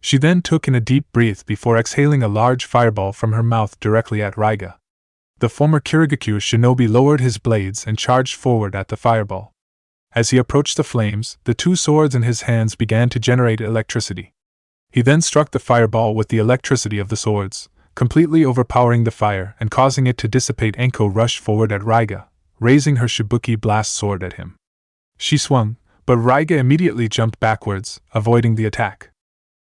She then took in a deep breath before exhaling a large fireball from her mouth directly at Raiga. The former Kirigakure shinobi lowered his blades and charged forward at the fireball. As he approached the flames, the two swords in his hands began to generate electricity. He then struck the fireball with the electricity of the swords, completely overpowering the fire and causing it to dissipate. Enko rushed forward at Raiga, raising her Shibuki blast sword at him. She swung, but Raiga immediately jumped backwards, avoiding the attack.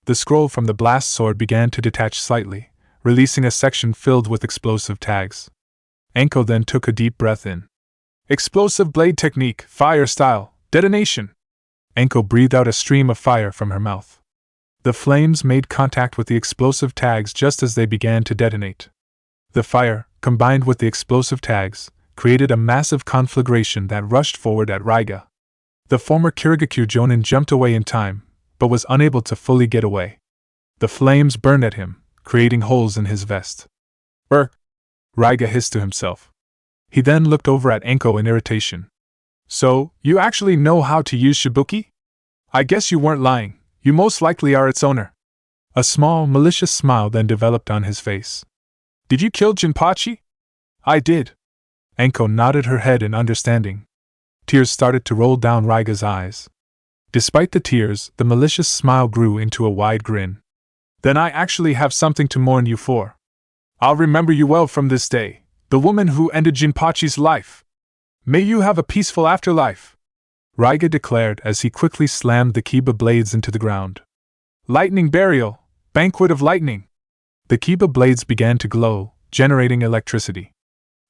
The scroll from the blast sword began to detach slightly, releasing a section filled with explosive tags. Anko then took a deep breath in. Explosive blade technique, fire style, detonation. Anko breathed out a stream of fire from her mouth. The flames made contact with the explosive tags just as they began to detonate. The fire, combined with the explosive tags, created a massive conflagration that rushed forward at Raiga. The former Kirigakyu Jonin jumped away in time, but was unable to fully get away. The flames burned at him, creating holes in his vest. Raiga hissed to himself. He then looked over at Anko in irritation. So, you actually know how to use Shibuki? I guess you weren't lying, you most likely are its owner. A small, malicious smile then developed on his face. Did you kill Jinpachi? I did. Anko nodded her head in understanding. Tears started to roll down Raiga's eyes. Despite the tears, the malicious smile grew into a wide grin. Then I actually have something to mourn you for. I'll remember you well from this day, the woman who ended Jinpachi's life. May you have a peaceful afterlife, Raiga declared as he quickly slammed the Kiba blades into the ground. Lightning burial, banquet of lightning. The Kiba blades began to glow, generating electricity.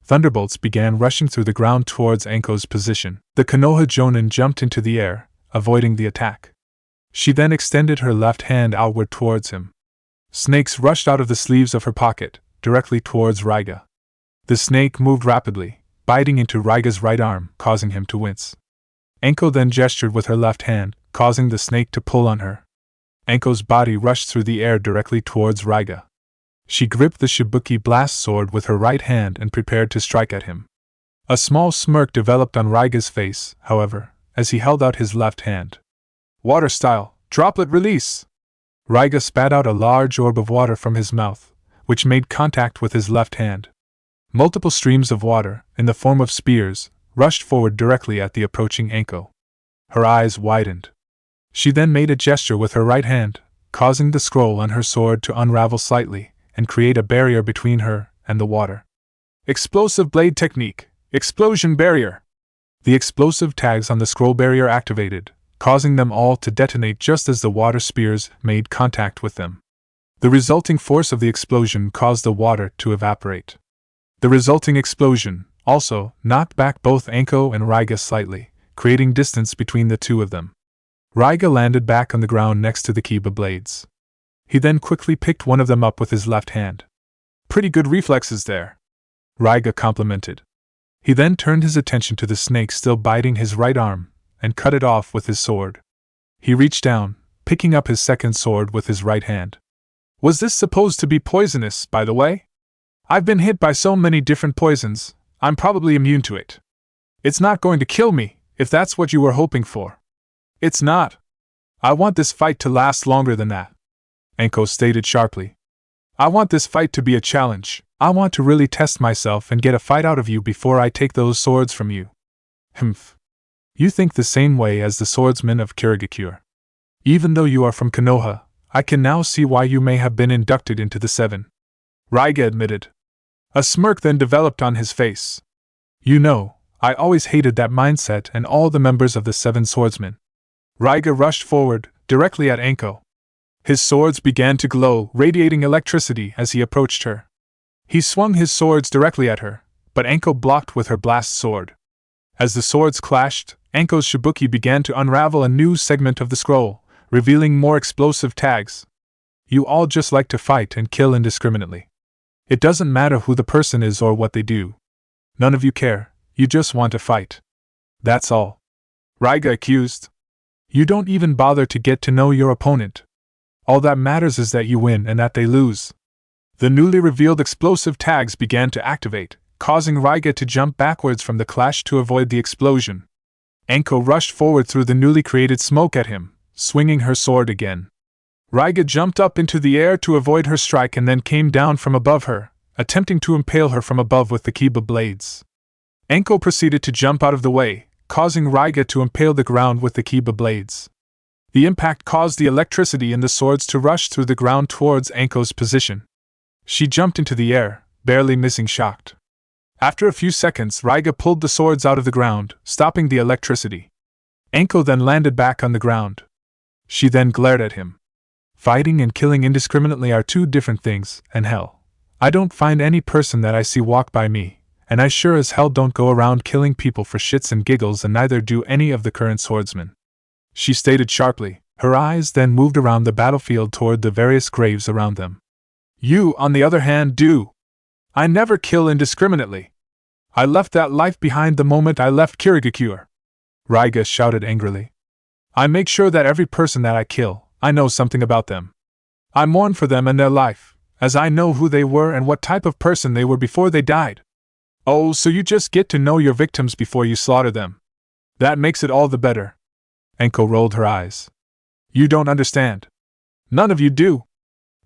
Thunderbolts began rushing through the ground towards Anko's position. The Konoha Jonin jumped into the air, avoiding the attack. She then extended her left hand outward towards him. Snakes rushed out of the sleeves of her pocket, directly towards Raiga. The snake moved rapidly, biting into Raiga's right arm, causing him to wince. Anko then gestured with her left hand, causing the snake to pull on her. Anko's body rushed through the air directly towards Raiga. She gripped the Shibuki blast sword with her right hand and prepared to strike at him. A small smirk developed on Raiga's face, however, as he held out his left hand. Water style, droplet release! Raiga spat out a large orb of water from his mouth, which made contact with his left hand. Multiple streams of water, in the form of spears, rushed forward directly at the approaching Anko. Her eyes widened. She then made a gesture with her right hand, causing the scroll on her sword to unravel slightly and create a barrier between her and the water. Explosive blade technique, explosion barrier. The explosive tags on the scroll barrier activated, causing them all to detonate just as the water spears made contact with them. The resulting force of the explosion caused the water to evaporate. The resulting explosion also knocked back both Anko and Raiga slightly, creating distance between the two of them. Raiga landed back on the ground next to the Kiba blades. He then quickly picked one of them up with his left hand. Pretty good reflexes there, Raiga complimented. He then turned his attention to the snake still biting his right arm, and cut it off with his sword. He reached down, picking up his second sword with his right hand. Was this supposed to be poisonous, by the way? I've been hit by so many different poisons, I'm probably immune to it. It's not going to kill me, if that's what you were hoping for. It's not. I want this fight to last longer than that, Anko stated sharply. I want this fight to be a challenge. I want to really test myself and get a fight out of you before I take those swords from you. Humph. You think the same way as the swordsman of Kirigakure. Even though you are from Konoha, I can now see why you may have been inducted into the Seven, Raiga admitted. A smirk then developed on his face. You know, I always hated that mindset and all the members of the Seven Swordsmen. Raiga rushed forward, directly at Anko. His swords began to glow, radiating electricity as he approached her. He swung his swords directly at her, but Anko blocked with her blast sword. As the swords clashed, Anko's Shibuki began to unravel a new segment of the scroll, revealing more explosive tags. You all just like to fight and kill indiscriminately. It doesn't matter who the person is or what they do. None of you care, you just want to fight. That's all, Raiga accused. You don't even bother to get to know your opponent. All that matters is that you win and that they lose. The newly revealed explosive tags began to activate, causing Raiga to jump backwards from the clash to avoid the explosion. Anko rushed forward through the newly created smoke at him, swinging her sword again. Raiga jumped up into the air to avoid her strike and then came down from above her, attempting to impale her from above with the Kiba blades. Anko proceeded to jump out of the way, causing Raiga to impale the ground with the Kiba blades. The impact caused the electricity in the swords to rush through the ground towards Anko's position. She jumped into the air, barely missing shocked. After a few seconds, Raiga pulled the swords out of the ground, stopping the electricity. Anko then landed back on the ground. She then glared at him. Fighting and killing indiscriminately are two different things, and hell, I don't find any person that I see walk by me, and I sure as hell don't go around killing people for shits and giggles, and neither do any of the current swordsmen," she stated sharply. Her eyes then moved around the battlefield toward the various graves around them. "You, on the other hand, do. I never kill indiscriminately. I left that life behind the moment I left Kirigakure," Raiga shouted angrily. "I make sure that every person that I kill, I know something about them. I mourn for them and their life, as I know who they were and what type of person they were before they died." "Oh, so you just get to know your victims before you slaughter them. That makes it all the better." Enko rolled her eyes. "You don't understand. None of you do.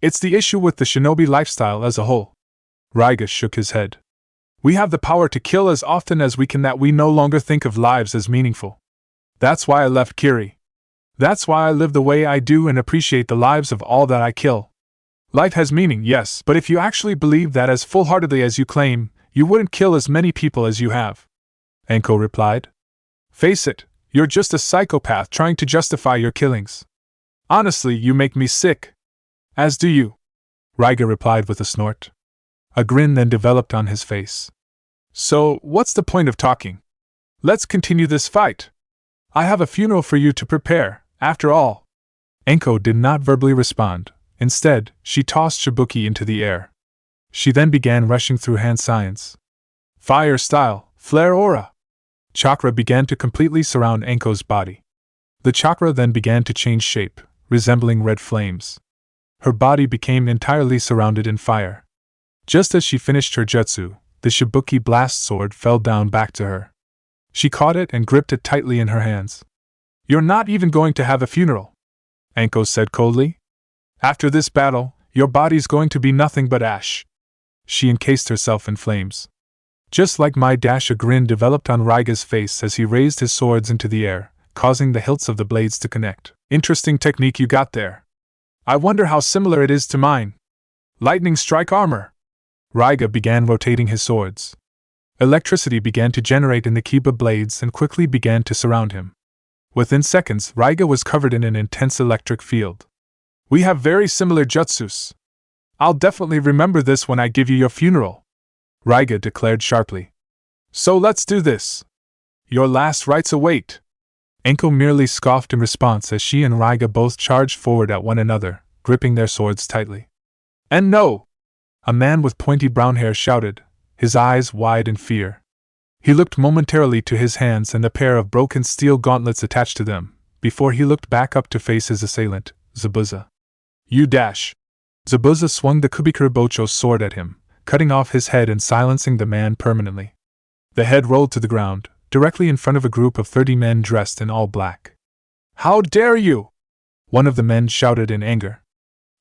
It's the issue with the shinobi lifestyle as a whole." Raiga shook his head. "We have the power to kill as often as we can, that we no longer think of lives as meaningful. That's why I left Kiri. That's why I live the way I do and appreciate the lives of all that I kill. Life has meaning, yes, but if you actually believe that as full-heartedly as you claim, you wouldn't kill as many people as you have," Enko replied. "Face it, you're just a psychopath trying to justify your killings. Honestly, you make me sick." "As do you," Raiga replied with a snort. A grin then developed on his face. "So, what's the point of talking? Let's continue this fight. I have a funeral for you to prepare, after all." Enko did not verbally respond. Instead, she tossed Shibuki into the air. She then began rushing through hand signs. Fire style, flare aura. Chakra began to completely surround Enko's body. The chakra then began to change shape, resembling red flames. Her body became entirely surrounded in fire. Just as she finished her jutsu, the Shibuki blast sword fell down back to her. She caught it and gripped it tightly in her hands. "You're not even going to have a funeral," Enko said coldly. "After this battle, your body's going to be nothing but ash." She encased herself in flames. Just like my dash, a grin developed on Raiga's face as he raised his swords into the air, causing the hilts of the blades to connect. "Interesting technique you got there. I wonder how similar it is to mine. Lightning strike armor." Raiga began rotating his swords. Electricity began to generate in the Kiba blades and quickly began to surround him. Within seconds, Raiga was covered in an intense electric field. "We have very similar jutsus. I'll definitely remember this when I give you your funeral," Raiga declared sharply. "So let's do this. Your last rites await." Enko merely scoffed in response as she and Raiga both charged forward at one another, gripping their swords tightly. "And no!" a man with pointy brown hair shouted, his eyes wide in fear. He looked momentarily to his hands and the pair of broken steel gauntlets attached to them, before he looked back up to face his assailant, Zabuza. "You dash!" Zabuza swung the Kubikuribocho's sword at him, cutting off his head and silencing the man permanently. The head rolled to the ground, directly in front of a group of 30 men dressed in all black. "How dare you!" one of the men shouted in anger.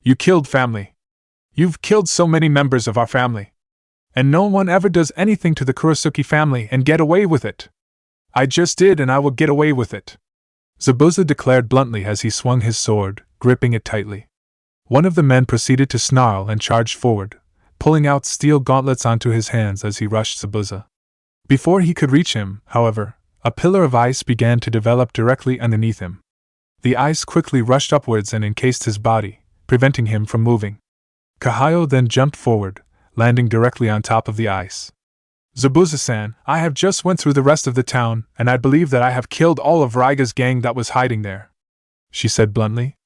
"You killed family. You've killed so many members of our family. And no one ever does anything to the Kurasuki family and get away with it. I just did, and I will get away with it," Zabuza declared bluntly as he swung his sword, gripping it tightly. One of the men proceeded to snarl and charged forward, pulling out steel gauntlets onto his hands as he rushed Zabuza. Before he could reach him, however, a pillar of ice began to develop directly underneath him. The ice quickly rushed upwards and encased his body, preventing him from moving. Kahayo then jumped forward, landing directly on top of the ice. "Zabuza-san, I have just went through the rest of the town, and I believe that I have killed all of Raiga's gang that was hiding there," she said bluntly.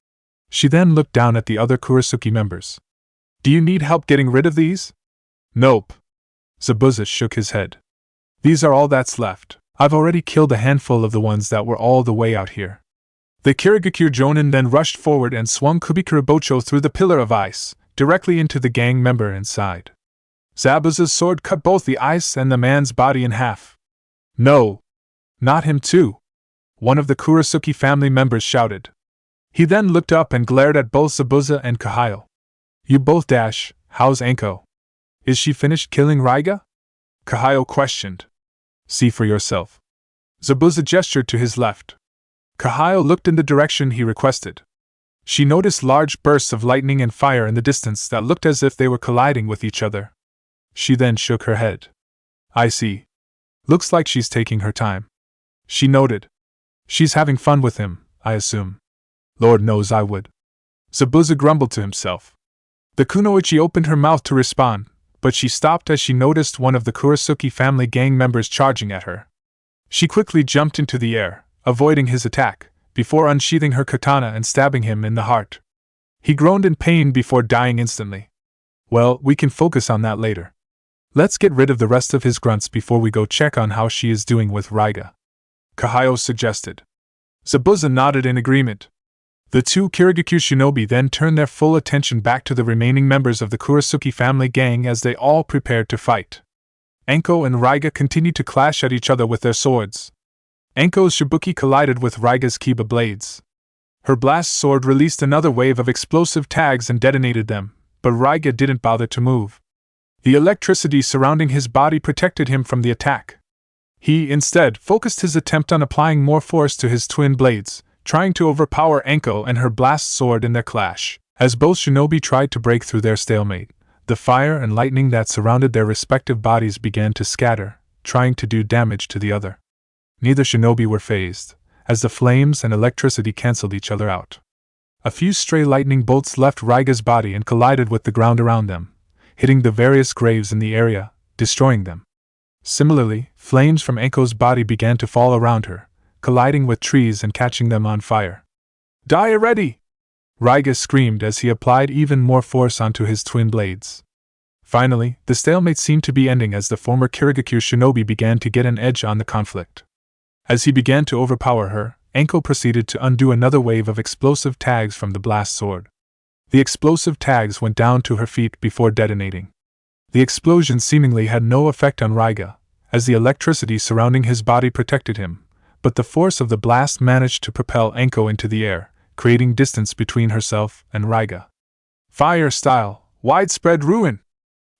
She then looked down at the other Kurasuki members. "Do you need help getting rid of these?" "Nope." Zabuza shook his head. "These are all that's left. I've already killed a handful of the ones that were all the way out here." The Kirigakure Jonin then rushed forward and swung Kubikuribocho through the pillar of ice, directly into the gang member inside. Zabuza's sword cut both the ice and the man's body in half. "No! Not him too!" one of the Kurasuki family members shouted. He then looked up and glared at both Zabuza and Kahayo. "You both dash, how's Enko? Is she finished killing Raiga?" Kahayo questioned. "See for yourself." Zabuza gestured to his left. Kahayo looked in the direction he requested. She noticed large bursts of lightning and fire in the distance that looked as if they were colliding with each other. She then shook her head. "I see. Looks like she's taking her time," she noted. "She's having fun with him, I assume." "Lord knows I would." Zabuza grumbled to himself. The kunoichi opened her mouth to respond, but she stopped as she noticed one of the Kurasuki family gang members charging at her. She quickly jumped into the air, avoiding his attack, before unsheathing her katana and stabbing him in the heart. He groaned in pain before dying instantly. Well, we can focus on that later. Let's get rid of the rest of his grunts before we go check on how she is doing with Raiga, Kahayo suggested. Zabuza nodded in agreement. The two Kirigakyu shinobi then turned their full attention back to the remaining members of the Kurasuki family gang as they all prepared to fight. Anko and Raiga continued to clash at each other with their swords. Anko's shibuki collided with Raiga's kiba blades. Her blast sword released another wave of explosive tags and detonated them, but Raiga didn't bother to move. The electricity surrounding his body protected him from the attack. He, instead, focused his attempt on applying more force to his twin blades, trying to overpower Anko and her blast sword in their clash. As both shinobi tried to break through their stalemate, the fire and lightning that surrounded their respective bodies began to scatter, trying to do damage to the other. Neither shinobi were fazed, as the flames and electricity cancelled each other out. A few stray lightning bolts left Raiga's body and collided with the ground around them, hitting the various graves in the area, destroying them. Similarly, flames from Anko's body began to fall around her, colliding with trees and catching them on fire. Die already! Raiga screamed as he applied even more force onto his twin blades. Finally, the stalemate seemed to be ending as the former Kirigakyu shinobi began to get an edge on the conflict. As he began to overpower her, Anko proceeded to undo another wave of explosive tags from the blast sword. The explosive tags went down to her feet before detonating. The explosion seemingly had no effect on Raiga, as the electricity surrounding his body protected him, but the force of the blast managed to propel Anko into the air, creating distance between herself and Raiga. Fire style, widespread ruin!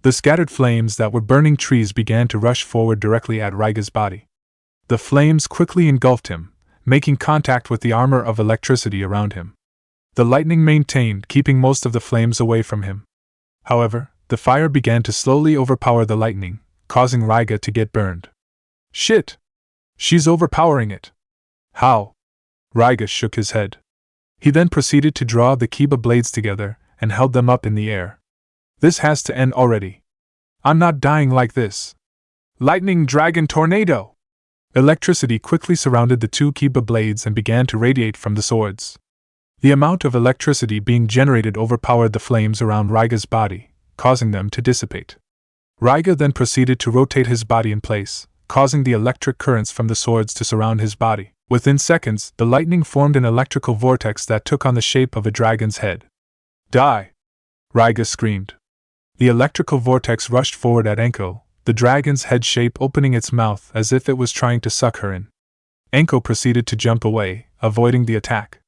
The scattered flames that were burning trees began to rush forward directly at Raiga's body. The flames quickly engulfed him, making contact with the armor of electricity around him. The lightning maintained, keeping most of the flames away from him. However, the fire began to slowly overpower the lightning, causing Raiga to get burned. Shit! She's overpowering it. How? Raiga shook his head. He then proceeded to draw the kiba blades together and held them up in the air. This has to end already. I'm not dying like this. Lightning Dragon Tornado! Electricity quickly surrounded the two kiba blades and began to radiate from the swords. The amount of electricity being generated overpowered the flames around Raiga's body, causing them to dissipate. Raiga then proceeded to rotate his body in place, causing the electric currents from the swords to surround his body. Within seconds, the lightning formed an electrical vortex that took on the shape of a dragon's head. Die! Raiga screamed. The electrical vortex rushed forward at Anko, the dragon's head shape opening its mouth as if it was trying to suck her in. Anko proceeded to jump away, avoiding the attack.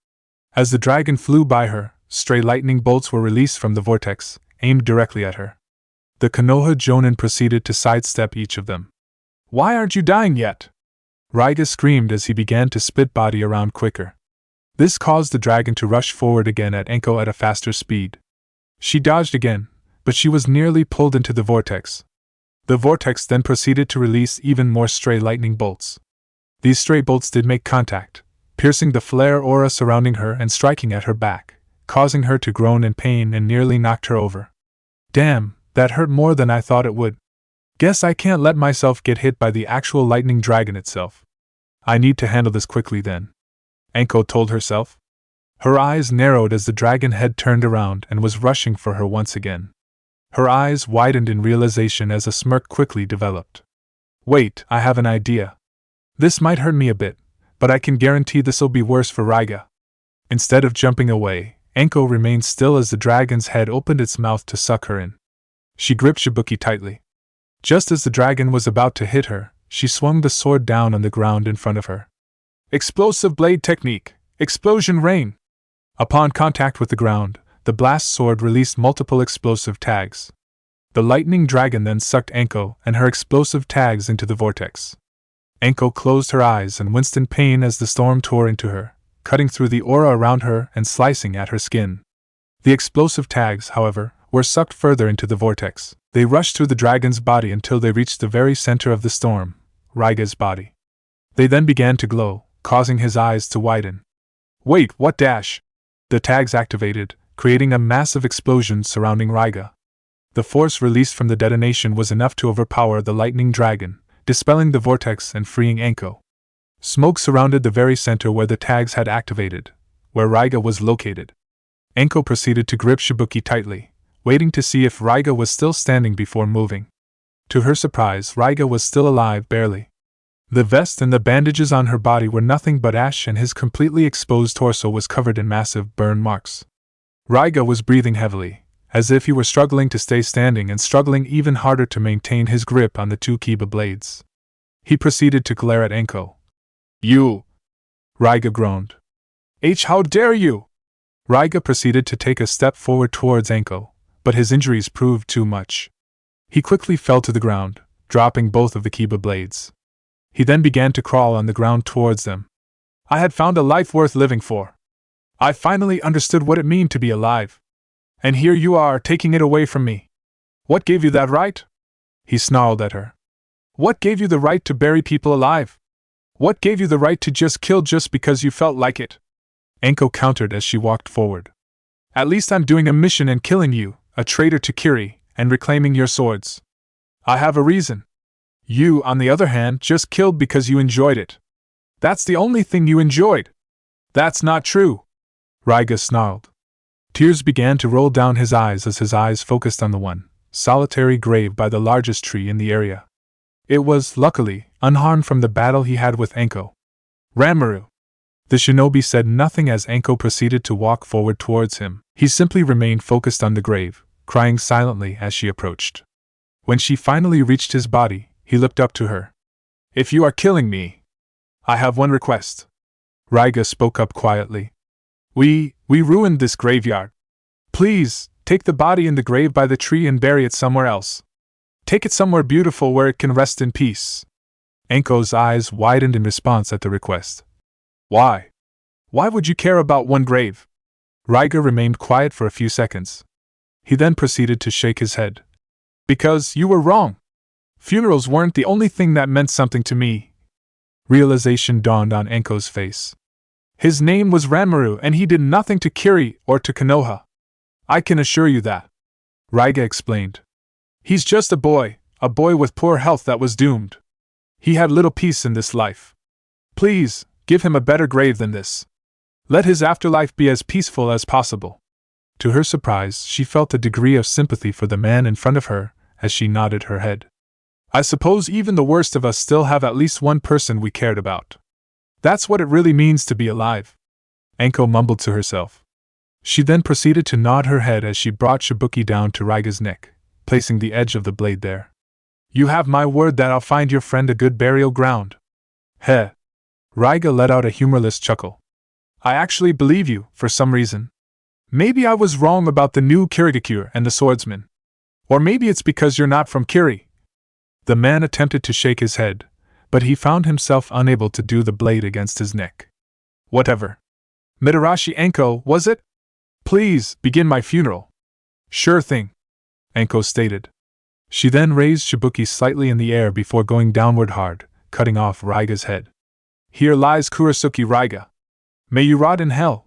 As the dragon flew by her, stray lightning bolts were released from the vortex, aimed directly at her. The Konoha Jonin proceeded to sidestep each of them. Why aren't you dying yet? Raiga screamed as he began to spit body around quicker. This caused the dragon to rush forward again at Anko at a faster speed. She dodged again, but she was nearly pulled into the vortex. The vortex then proceeded to release even more stray lightning bolts. These stray bolts did make contact, piercing the flare aura surrounding her and striking at her back, causing her to groan in pain and nearly knocked her over. Damn, that hurt more than I thought it would. Guess I can't let myself get hit by the actual lightning dragon itself. I need to handle this quickly then, Anko told herself. Her eyes narrowed as the dragon head turned around and was rushing for her once again. Her eyes widened in realization as a smirk quickly developed. Wait, I have an idea. This might hurt me a bit, but I can guarantee this'll be worse for Raiga. Instead of jumping away, Anko remained still as the dragon's head opened its mouth to suck her in. She gripped Shibuki tightly. Just as the dragon was about to hit her, she swung the sword down on the ground in front of her. Explosive blade technique, explosion rain. Upon contact with the ground, the blast sword released multiple explosive tags. The lightning dragon then sucked Anko and her explosive tags into the vortex. Anko closed her eyes and winced in pain as the storm tore into her, cutting through the aura around her and slicing at her skin. The explosive tags, however, were sucked further into the vortex. They rushed through the dragon's body until they reached the very center of the storm, Raiga's body. They then began to glow, causing his eyes to widen. Wait, what dash? The tags activated, creating a massive explosion surrounding Raiga. The force released from the detonation was enough to overpower the lightning dragon, dispelling the vortex and freeing Anko. Smoke surrounded the very center where the tags had activated, where Raiga was located. Anko proceeded to grip Shibuki tightly, waiting to see if Raiga was still standing before moving. To her surprise, Raiga was still alive barely. The vest and the bandages on her body were nothing but ash, and his completely exposed torso was covered in massive burn marks. Raiga was breathing heavily, as if he were struggling to stay standing and struggling even harder to maintain his grip on the two Kiba blades. He proceeded to glare at Anko. "You!" Raiga groaned. How dare you!" Raiga proceeded to take a step forward towards Anko, but his injuries proved too much. He quickly fell to the ground, dropping both of the Kiba blades. He then began to crawl on the ground towards them. "I had found a life worth living for. I finally understood what it meant to be alive. And here you are, taking it away from me. What gave you that right?" He snarled at her. "What gave you the right to bury people alive? What gave you the right to just kill just because you felt like it?" Anko countered as she walked forward. "At least I'm doing a mission and killing you, a traitor to Kiri, and reclaiming your swords. I have a reason. You, on the other hand, just killed because you enjoyed it. That's the only thing you enjoyed." "That's not true," Raiga snarled. Tears began to roll down his eyes as his eyes focused on the one solitary grave by the largest tree in the area. It was, luckily, unharmed from the battle he had with Anko. "Ranmaru." The shinobi said nothing as Anko proceeded to walk forward towards him. He simply remained focused on the grave, crying silently as she approached. When she finally reached his body, he looked up to her. "If you are killing me, I have one request." Raiga spoke up quietly. We ruined this graveyard. Please, take the body in the grave by the tree and bury it somewhere else. Take it somewhere beautiful where it can rest in peace." Anko's eyes widened in response at the request. "Why? Why would you care about one grave?" Raiga remained quiet for a few seconds. He then proceeded to shake his head. "Because you were wrong. Funerals weren't the only thing that meant something to me." Realization dawned on Anko's face. His name was Ranmaru, and he did nothing to Kiri or to Konoha. "I can assure you that," Raiga explained. "He's just a boy with poor health that was doomed. He had little peace in this life. Please, give him a better grave than this. Let his afterlife be as peaceful as possible." To her surprise, she felt a degree of sympathy for the man in front of her as she nodded her head. "I suppose even the worst of us still have at least one person we cared about. That's what it really means to be alive," Anko mumbled to herself. She then proceeded to nod her head as she brought Shibuki down to Raiga's neck, placing the edge of the blade there. "You have my word that I'll find your friend a good burial ground." "Heh." Raiga let out a humorless chuckle. "I actually believe you, for some reason. Maybe I was wrong about the new Kirigakure and the swordsman. Or maybe it's because you're not from Kiri." The man attempted to shake his head, but he found himself unable to do the blade against his neck. "Whatever. Mitarashi Anko, was it? Please, begin my funeral." "Sure thing," Anko stated. She then raised Shibuki slightly in the air before going downward hard, cutting off Raiga's head. "Here lies Kurasuke Raiga. May you rot in hell."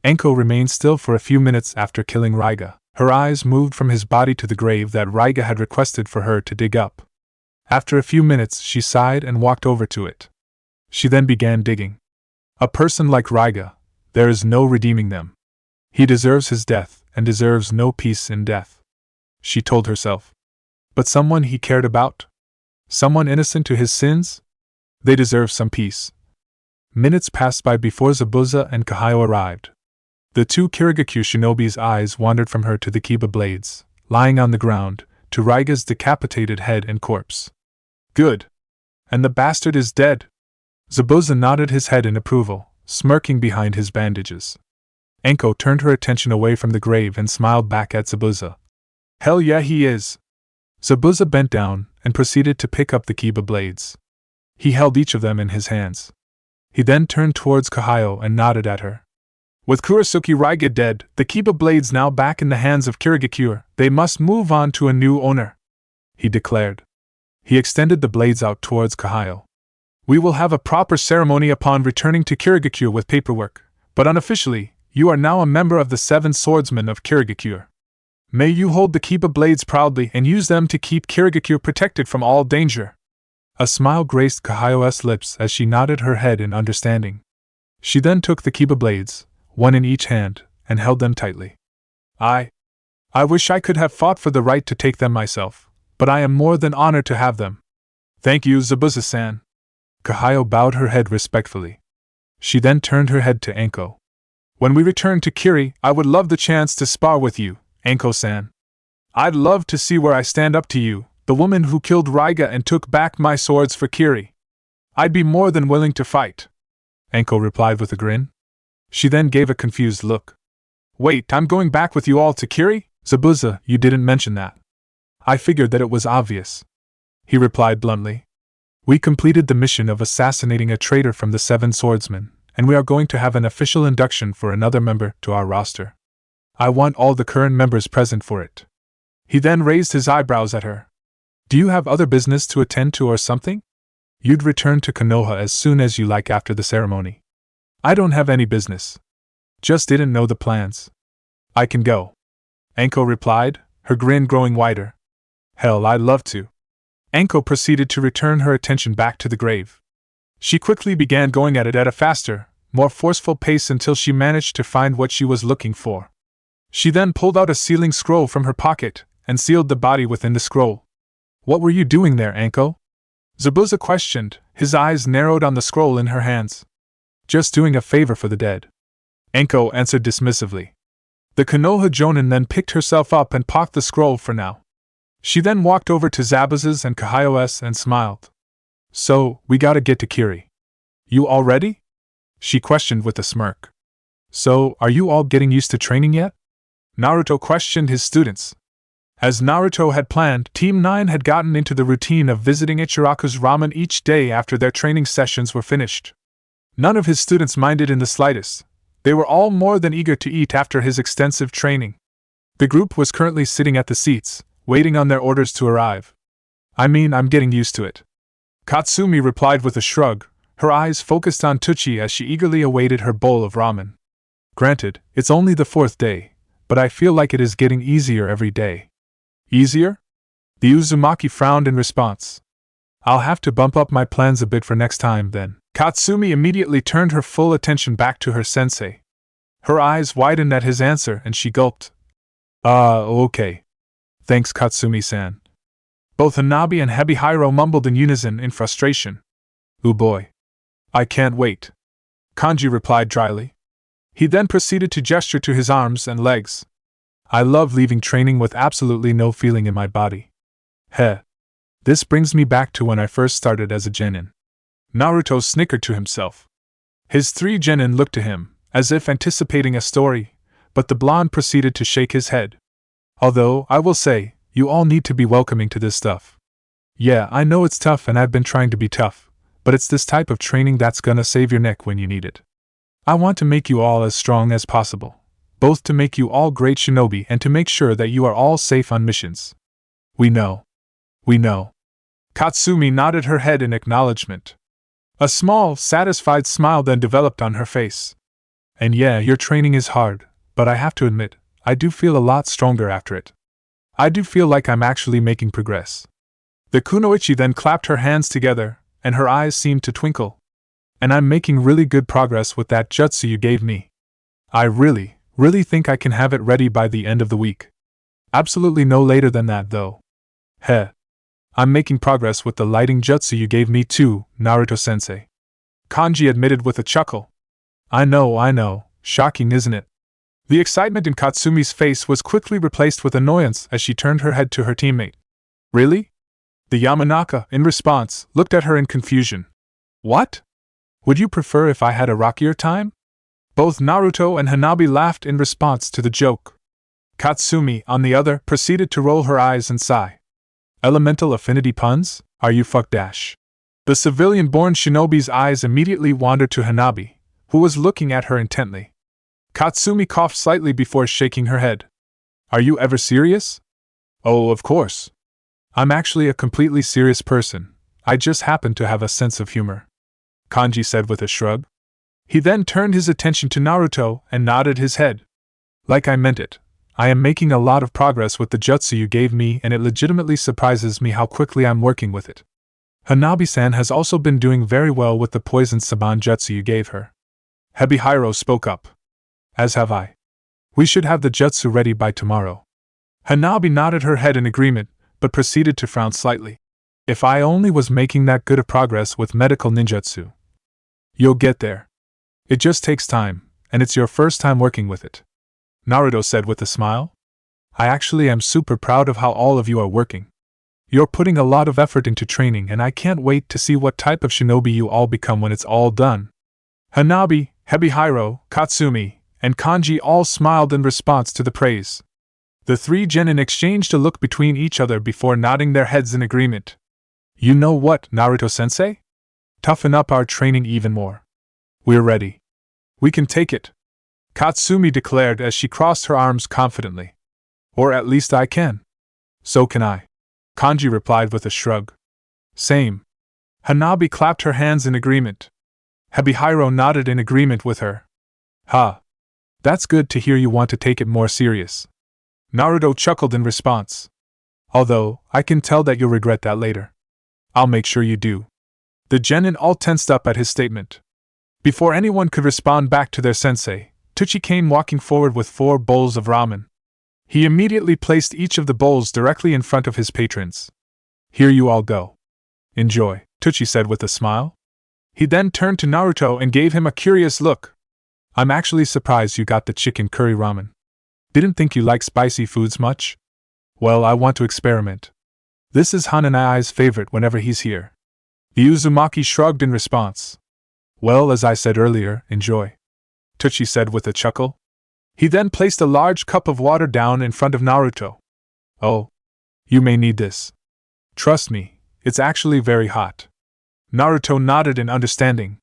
Anko remained still for a few minutes after killing Raiga. Her eyes moved from his body to the grave that Raiga had requested for her to dig up. After a few minutes, she sighed and walked over to it. She then began digging. A person like Raiga, there is no redeeming them. He deserves his death, and deserves no peace in death, she told herself. But someone he cared about? Someone innocent to his sins? They deserve some peace. Minutes passed by before Zabuza and Kahayo arrived. The two Kirigakure shinobi's eyes wandered from her to the Kiba blades, lying on the ground, to Raiga's decapitated head and corpse. "Good. And the bastard is dead." Zabuza nodded his head in approval, smirking behind his bandages. Anko turned her attention away from the grave and smiled back at Zabuza. "Hell yeah, he is." Zabuza bent down and proceeded to pick up the Kiba blades. He held each of them in his hands. He then turned towards Kahayo and nodded at her. "With Kurasuke Raiga dead, the Kiba blades now back in the hands of Kirigakure, they must move on to a new owner," he declared. He extended the blades out towards Kahayo. "We will have a proper ceremony upon returning to Kirigakure with paperwork, but unofficially, you are now a member of the 7 Swordsmen of Kirigakure." May you hold the Kiba blades proudly and use them to keep Kirigakure protected from all danger. A smile graced Kahayo's lips as she nodded her head in understanding. She then took the Kiba blades, one in each hand, and held them tightly. I wish I could have fought for the right to take them myself, but I am more than honored to have them. Thank you, Zabuza-san. Kahayo bowed her head respectfully. She then turned her head to Anko. When we return to Kiri, I would love the chance to spar with you, Anko-san. I'd love to see where I stand up to you, the woman who killed Raiga and took back my swords for Kiri. I'd be more than willing to fight, Anko replied with a grin. She then gave a confused look. Wait, I'm going back with you all to Kiri? Zabuza, you didn't mention that. I figured that it was obvious, he replied bluntly. We completed the mission of assassinating a traitor from the Seven Swordsmen, and we are going to have an official induction for another member to our roster. I want all the current members present for it. He then raised his eyebrows at her. Do you have other business to attend to or something? You'd return to Konoha as soon as you like after the ceremony. I don't have any business. Just didn't know the plans. I can go, Anko replied, her grin growing wider. Hell, I'd love to. Anko proceeded to return her attention back to the grave. She quickly began going at it at a faster, more forceful pace until she managed to find what she was looking for. She then pulled out a sealing scroll from her pocket and sealed the body within the scroll. What were you doing there, Anko? Zabuza questioned, his eyes narrowed on the scroll in her hands. Just doing a favor for the dead, Anko answered dismissively. The Konoha Jonin then picked herself up and pocked the scroll for now. She then walked over to Zabuza's and Kahayo's and smiled. So, we gotta get to Kiri. You all ready? She questioned with a smirk. So, are you all getting used to training yet? Naruto questioned his students. As Naruto had planned, Team 9 had gotten into the routine of visiting Ichiraku's ramen each day after their training sessions were finished. None of his students minded in the slightest. They were all more than eager to eat after his extensive training. The group was currently sitting at the seats, waiting on their orders to arrive. I'm getting used to it. Katsumi replied with a shrug, her eyes focused on Tuchi as she eagerly awaited her bowl of ramen. Granted, it's only the 4th day, but I feel like it is getting easier every day. Easier? The Uzumaki frowned in response. I'll have to bump up my plans a bit for next time then. Katsumi immediately turned her full attention back to her sensei. Her eyes widened at his answer and she gulped. Okay. Thanks, Katsumi-san. Both Hanabi and Hebihiro mumbled in unison in frustration. Ooh boy. I can't wait, Kanji replied dryly. He then proceeded to gesture to his arms and legs. I love leaving training with absolutely no feeling in my body. Heh. This brings me back to when I first started as a genin. Naruto snickered to himself. His 3 genin looked to him, as if anticipating a story, but the blonde proceeded to shake his head. Although, I will say, you all need to be welcoming to this stuff. Yeah, I know it's tough and I've been trying to be tough, but it's this type of training that's gonna save your neck when you need it. I want to make you all as strong as possible, both to make you all great shinobi and to make sure that you are all safe on missions. We know. Katsumi nodded her head in acknowledgement. A small, satisfied smile then developed on her face. And yeah, your training is hard, but I have to admit, I do feel a lot stronger after it. I do feel like I'm actually making progress. The kunoichi then clapped her hands together, and her eyes seemed to twinkle. And I'm making really good progress with that jutsu you gave me. I really think I can have it ready by the end of the week. Absolutely no later than that, though. Heh. I'm making progress with the lighting jutsu you gave me too, Naruto-sensei. Kanji admitted with a chuckle. I know, shocking isn't it? The excitement in Katsumi's face was quickly replaced with annoyance as she turned her head to her teammate. Really? The Yamanaka, in response, looked at her in confusion. What? Would you prefer if I had a rockier time? Both Naruto and Hanabi laughed in response to the joke. Katsumi, on the other, proceeded to roll her eyes and sigh. Elemental affinity puns? Are you fuck dash? The civilian-born shinobi's eyes immediately wandered to Hanabi, who was looking at her intently. Katsumi coughed slightly before shaking her head. Are you ever serious? Oh, of course. I'm actually a completely serious person. I just happen to have a sense of humor, Kanji said with a shrug. He then turned his attention to Naruto and nodded his head. Like I meant it. I am making a lot of progress with the jutsu you gave me, and it legitimately surprises me how quickly I'm working with it. Hanabi-san has also been doing very well with the poison saban jutsu you gave her. Hebihiro spoke up. As have I. We should have the jutsu ready by tomorrow. Hanabi nodded her head in agreement, but proceeded to frown slightly. If I only was making that good of progress with medical ninjutsu. You'll get there. It just takes time, and it's your first time working with it. Naruto said with a smile. I actually am super proud of how all of you are working. You're putting a lot of effort into training, and I can't wait to see what type of shinobi you all become when it's all done. Hanabi, Hebihiro, Katsumi, and Kanji all smiled in response to the praise. The three genin exchanged a look between each other before nodding their heads in agreement. You know what, Naruto-sensei? Toughen up our training even more. We're ready. We can take it, Katsumi declared as she crossed her arms confidently. Or at least I can. So can I, Kanji replied with a shrug. Same. Hanabi clapped her hands in agreement. Hebihiro nodded in agreement with her. Ha! That's good to hear you want to take it more serious. Naruto chuckled in response. Although, I can tell that you'll regret that later. I'll make sure you do. The genin all tensed up at his statement. Before anyone could respond back to their sensei, Tsuchi came walking forward with 4 bowls of ramen. He immediately placed each of the bowls directly in front of his patrons. Here you all go. Enjoy, Tsuchi said with a smile. He then turned to Naruto and gave him a curious look. I'm actually surprised you got the chicken curry ramen. Didn't think you like spicy foods much? Well, I want to experiment. This is Hananai's favorite whenever he's here. The Uzumaki shrugged in response. Well, as I said earlier, enjoy, Tsuchi said with a chuckle. He then placed a large cup of water down in front of Naruto. Oh, you may need this. Trust me, it's actually very hot. Naruto nodded in understanding.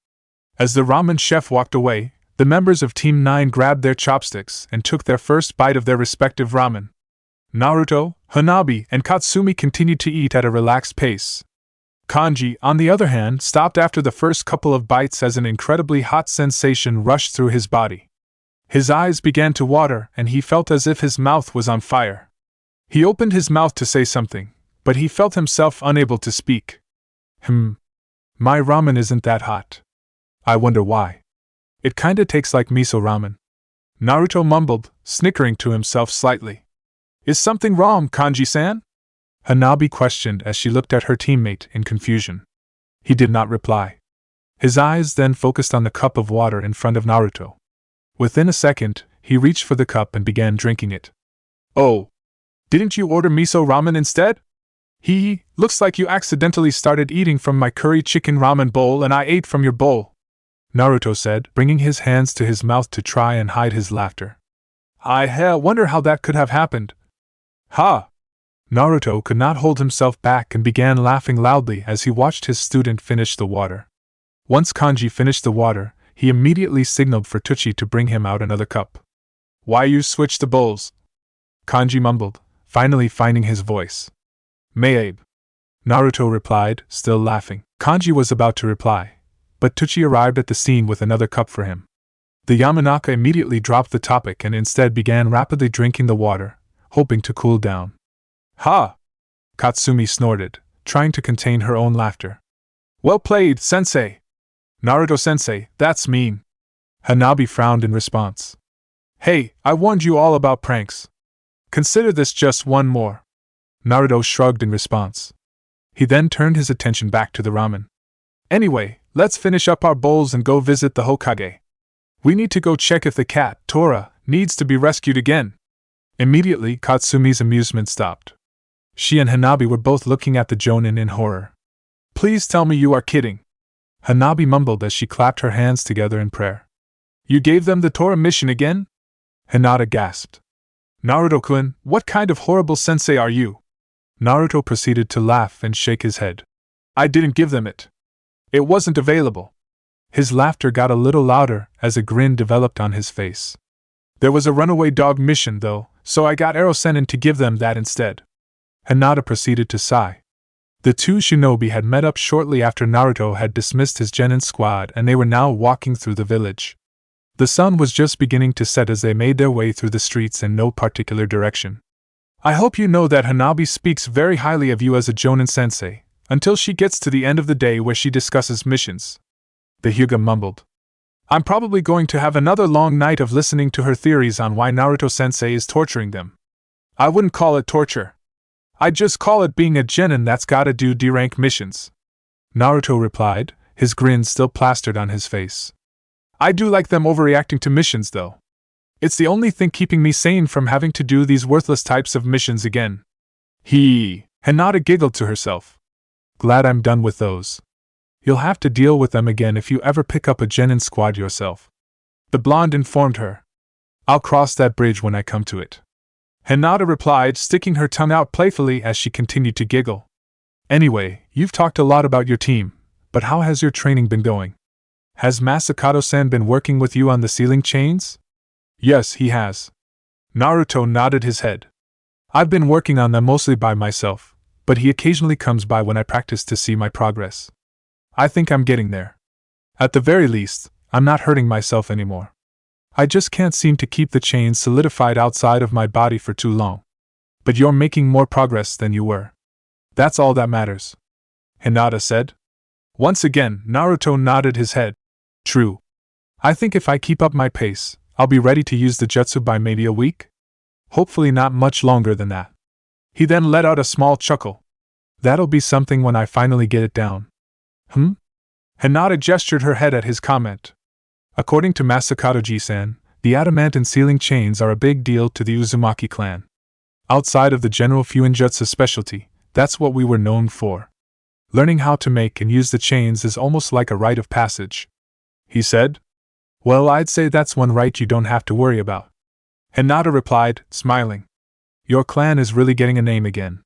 As the ramen chef walked away, the members of Team 9 grabbed their chopsticks and took their first bite of their respective ramen. Naruto, Hanabi, and Katsumi continued to eat at a relaxed pace. Kanji, on the other hand, stopped after the first couple of bites as an incredibly hot sensation rushed through his body. His eyes began to water and he felt as if his mouth was on fire. He opened his mouth to say something, but he felt himself unable to speak. My ramen isn't that hot. I wonder why. It kinda tastes like miso ramen. Naruto mumbled, snickering to himself slightly. Is something wrong, Kanji-san? Hanabi questioned as she looked at her teammate in confusion. He did not reply. His eyes then focused on the cup of water in front of Naruto. Within a second, he reached for the cup and began drinking it. Oh! Didn't you order miso ramen instead? Looks like you accidentally started eating from my curry chicken ramen bowl and I ate from your bowl, Naruto said, bringing his hands to his mouth to try and hide his laughter. I wonder how that could have happened. Ha! Naruto could not hold himself back and began laughing loudly as he watched his student finish the water. Once Kanji finished the water, he immediately signaled for Tsuchi to bring him out another cup. Why you switch the bowls? Kanji mumbled, finally finding his voice. Maeabe. Naruto replied, still laughing. Kanji was about to reply, but Tsuchi arrived at the scene with another cup for him. The Yamanaka immediately dropped the topic and instead began rapidly drinking the water, hoping to cool down. Ha! Katsumi snorted, trying to contain her own laughter. Well played, sensei! Naruto-sensei, that's mean. Hanabi frowned in response. Hey, I warned you all about pranks. Consider this just one more. Naruto shrugged in response. He then turned his attention back to the ramen. Anyway, let's finish up our bowls and go visit the Hokage. We need to go check if the cat, Tora, needs to be rescued again. Immediately, Katsumi's amusement stopped. She and Hanabi were both looking at the Jonin in horror. Please tell me you are kidding. Hanabi mumbled as she clapped her hands together in prayer. You gave them the Tora mission again? Hinata gasped. Naruto-kun, what kind of horrible sensei are you? Naruto proceeded to laugh and shake his head. I didn't give them it. It wasn't available. His laughter got a little louder as a grin developed on his face. There was a runaway dog mission though, so I got Ero-sennin to give them that instead. Hinata proceeded to sigh. The two shinobi had met up shortly after Naruto had dismissed his genin squad and they were now walking through the village. The sun was just beginning to set as they made their way through the streets in no particular direction. I hope you know that Hanabi speaks very highly of you as a Jonin sensei, until she gets to the end of the day where she discusses missions. The Hyuga mumbled. I'm probably going to have another long night of listening to her theories on why Naruto sensei is torturing them. I wouldn't call it torture. I'd just call it being a genin that's gotta do D-rank missions. Naruto replied, his grin still plastered on his face. I do like them overreacting to missions though. It's the only thing keeping me sane from having to do these worthless types of missions again. Hinata giggled to herself. Glad I'm done with those. You'll have to deal with them again if you ever pick up a genin squad yourself. The blonde informed her. I'll cross that bridge when I come to it. Hinata replied, sticking her tongue out playfully as she continued to giggle. Anyway, you've talked a lot about your team, but how has your training been going? Has Masakato-san been working with you on the ceiling chains? Yes, he has. Naruto nodded his head. I've been working on them mostly by myself, but he occasionally comes by when I practice to see my progress. I think I'm getting there. At the very least, I'm not hurting myself anymore. I just can't seem to keep the chains solidified outside of my body for too long. But you're making more progress than you were. That's all that matters. Hinata said. Once again, Naruto nodded his head. True. I think if I keep up my pace, I'll be ready to use the jutsu by maybe a week? Hopefully not much longer than that. He then let out a small chuckle. That'll be something when I finally get it down. Hinata gestured her head at his comment. According to Masakato-ji-san, the Adamant and ceiling chains are a big deal to the Uzumaki clan. Outside of the general Fuinjutsu specialty, that's what we were known for. Learning how to make and use the chains is almost like a rite of passage. He said. Well, I'd say that's one rite you don't have to worry about. Hinata replied, smiling. Your clan is really getting a name again.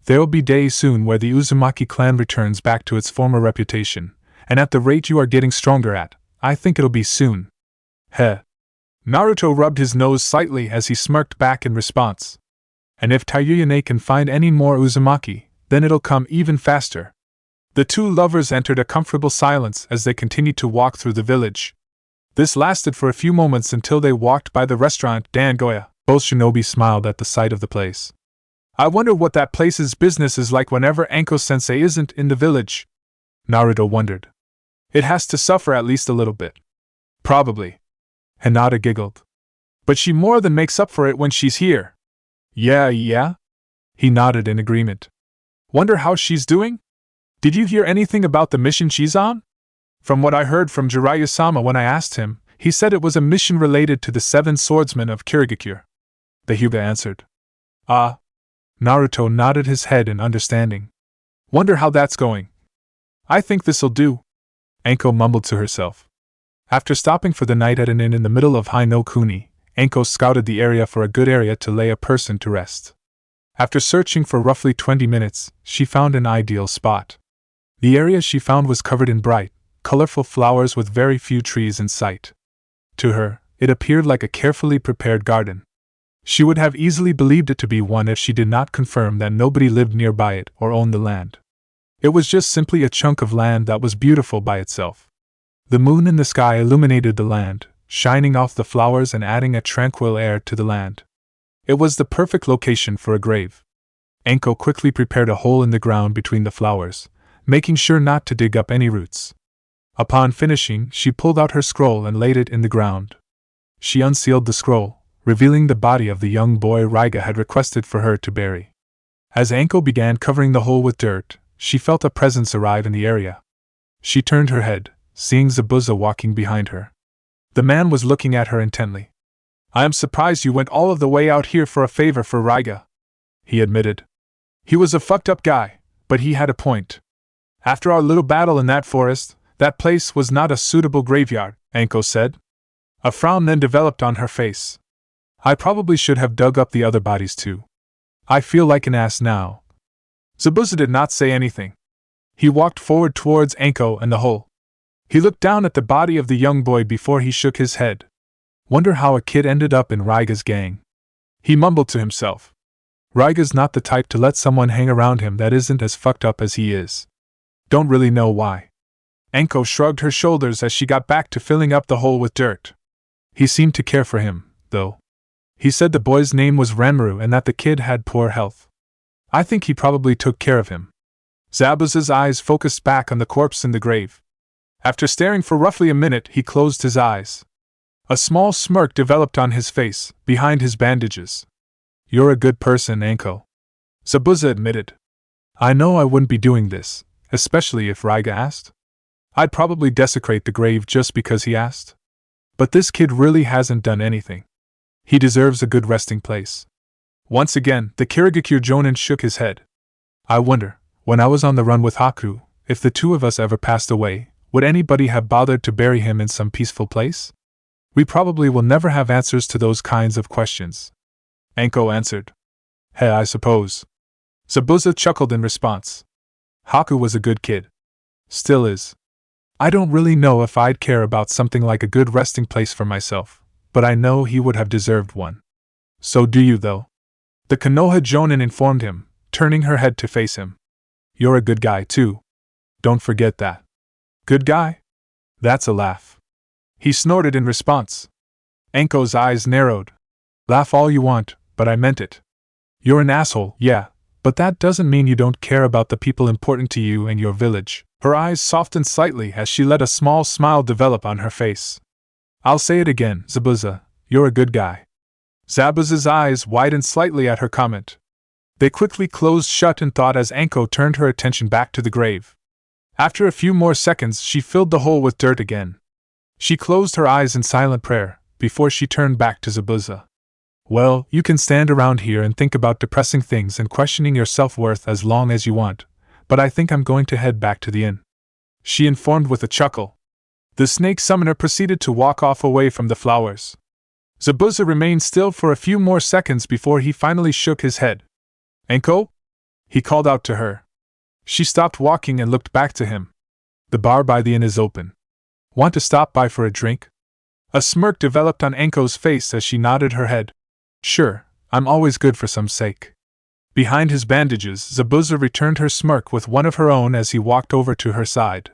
There'll be days soon where the Uzumaki clan returns back to its former reputation, and at the rate you are getting stronger at, I think it'll be soon. Heh. Naruto rubbed his nose slightly as he smirked back in response. And if Taiyuya can find any more Uzumaki, then it'll come even faster. The two lovers entered a comfortable silence as they continued to walk through the village. This lasted for a few moments until they walked by the restaurant Dangoya. Both shinobi smiled at the sight of the place. I wonder what that place's business is like whenever Anko-sensei isn't in the village. Naruto wondered. It has to suffer at least a little bit. Probably. Hinata giggled. But she more than makes up for it when she's here. Yeah? He nodded in agreement. Wonder how she's doing? Did you hear anything about the mission she's on? From what I heard from Jiraiya-sama when I asked him, he said it was a mission related to the 7 swordsmen of Kirigakure. The Hyuga answered. Ah. Naruto nodded his head in understanding. Wonder how that's going. I think this'll do. Anko mumbled to herself. After stopping for the night at an inn in the middle of Hai-no-Kuni, Anko scouted the area for a good area to lay a person to rest. After searching for roughly 20 minutes, she found an ideal spot. The area she found was covered in bright, colorful flowers with very few trees in sight. To her, it appeared like a carefully prepared garden. She would have easily believed it to be one if she did not confirm that nobody lived nearby it or owned the land. It was just simply a chunk of land that was beautiful by itself. The moon in the sky illuminated the land, shining off the flowers and adding a tranquil air to the land. It was the perfect location for a grave. Anko quickly prepared a hole in the ground between the flowers, making sure not to dig up any roots. Upon finishing, she pulled out her scroll and laid it in the ground. She unsealed the scroll, revealing the body of the young boy Raiga had requested for her to bury. As Anko began covering the hole with dirt, she felt a presence arrive in the area. She turned her head, seeing Zabuza walking behind her. The man was looking at her intently. I am surprised you went all of the way out here for a favor for Raiga, he admitted. He was a fucked up guy, but he had a point. After our little battle in that forest, that place was not a suitable graveyard, Anko said. A frown then developed on her face. I probably should have dug up the other bodies too. I feel like an ass now. Zabuza did not say anything. He walked forward towards Anko and the hole. He looked down at the body of the young boy before he shook his head. Wonder how a kid ended up in Raiga's gang. He mumbled to himself. Raiga's not the type to let someone hang around him that isn't as fucked up as he is. Don't really know why. Anko shrugged her shoulders as she got back to filling up the hole with dirt. He seemed to care for him, though. He said the boy's name was Ranmaru and that the kid had poor health. I think he probably took care of him. Zabuza's eyes focused back on the corpse in the grave. After staring for roughly a minute, he closed his eyes. A small smirk developed on his face, behind his bandages. You're a good person, Anko. Zabuza admitted. I know I wouldn't be doing this, especially if Raiga asked. I'd probably desecrate the grave just because he asked. But this kid really hasn't done anything. He deserves a good resting place. Once again, the Kirigakure Jonin shook his head. I wonder, when I was on the run with Haku, if the two of us ever passed away, would anybody have bothered to bury him in some peaceful place? We probably will never have answers to those kinds of questions. Anko answered. Hey, I suppose. Zabuza chuckled in response. Haku was a good kid. Still is. I don't really know if I'd care about something like a good resting place for myself, but I know he would have deserved one. So do you, though? The Konoha Jonin informed him, turning her head to face him. You're a good guy, too. Don't forget that. Good guy? That's a laugh. He snorted in response. Anko's eyes narrowed. Laugh all you want, but I meant it. You're an asshole, yeah, but that doesn't mean you don't care about the people important to you and your village. Her eyes softened slightly as she let a small smile develop on her face. I'll say it again, Zabuza, you're a good guy. Zabuza's eyes widened slightly at her comment. They quickly closed shut in thought as Anko turned her attention back to the grave. After a few more seconds, she filled the hole with dirt again. She closed her eyes in silent prayer, before she turned back to Zabuza. Well, you can stand around here and think about depressing things and questioning your self-worth as long as you want, but I think I'm going to head back to the inn. She informed with a chuckle. The snake summoner proceeded to walk off away from the flowers. Zabuza remained still for a few more seconds before he finally shook his head. Anko? He called out to her. She stopped walking and looked back to him. The bar by the inn is open. Want to stop by for a drink? A smirk developed on Anko's face as she nodded her head. Sure, I'm always good for some sake. Behind his bandages, Zabuza returned her smirk with one of her own as he walked over to her side.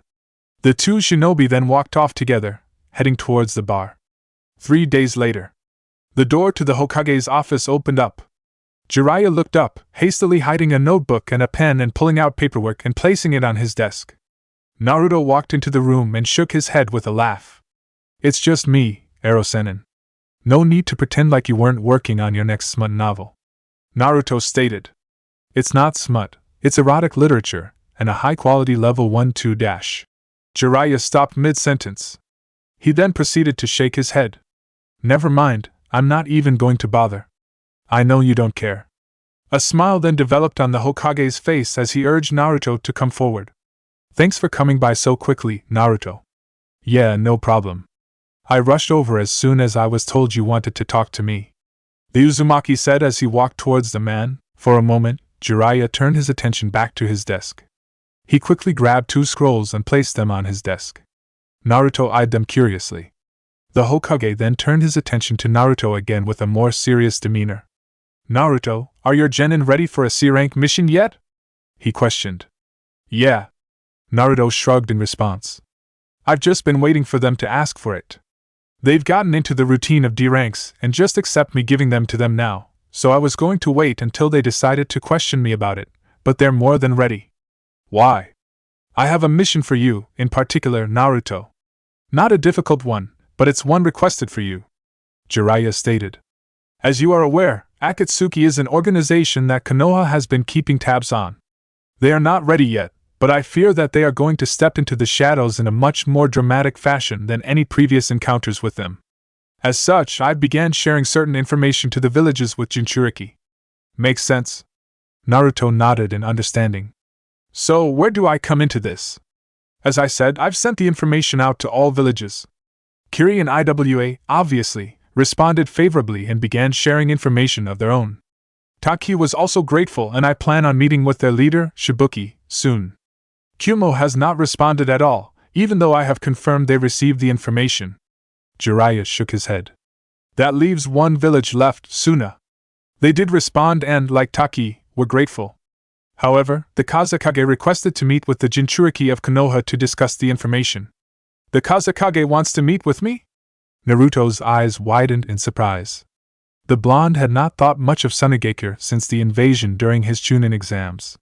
The two shinobi then walked off together, heading towards the bar. 3 days later. The door to the Hokage's office opened up. Jiraiya looked up, hastily hiding a notebook and a pen and pulling out paperwork and placing it on his desk. Naruto walked into the room and shook his head with a laugh. It's just me, Ero-senin. No need to pretend like you weren't working on your next smut novel. Naruto stated. It's not smut, it's erotic literature, and a high-quality level 1-2-. Jiraiya stopped mid-sentence. He then proceeded to shake his head. Never mind, I'm not even going to bother. I know you don't care. A smile then developed on the Hokage's face as he urged Naruto to come forward. Thanks for coming by so quickly, Naruto. Yeah, no problem. I rushed over as soon as I was told you wanted to talk to me. The Uzumaki said as he walked towards the man. For a moment, Jiraiya turned his attention back to his desk. He quickly grabbed 2 scrolls and placed them on his desk. Naruto eyed them curiously. The Hokage then turned his attention to Naruto again with a more serious demeanor. Naruto, are your genin ready for a C-rank mission yet? He questioned. Yeah. Naruto shrugged in response. I've just been waiting for them to ask for it. They've gotten into the routine of D ranks and just accept me giving them to them now, so I was going to wait until they decided to question me about it, but they're more than ready. Why? I have a mission for you, in particular, Naruto. Not a difficult one, but it's one requested for you. Jiraiya stated. As you are aware, Akatsuki is an organization that Konoha has been keeping tabs on. They are not ready yet, but I fear that they are going to step into the shadows in a much more dramatic fashion than any previous encounters with them. As such, I began sharing certain information to the villages with Jinchuriki. Makes sense? Naruto nodded in understanding. So, where do I come into this? As I said, I've sent the information out to all villages. Kiri and IWA, obviously, responded favorably and began sharing information of their own. Taki was also grateful, and I plan on meeting with their leader, Shibuki, soon. Kumo has not responded at all, even though I have confirmed they received the information. Jiraiya shook his head. That leaves one village left, Suna. They did respond and, like Taki, were grateful. However, the Kazekage requested to meet with the Jinchuriki of Konoha to discuss the information. The Kazekage wants to meet with me? Naruto's eyes widened in surprise. The blonde had not thought much of Sunagakure since the invasion during his Chunin exams.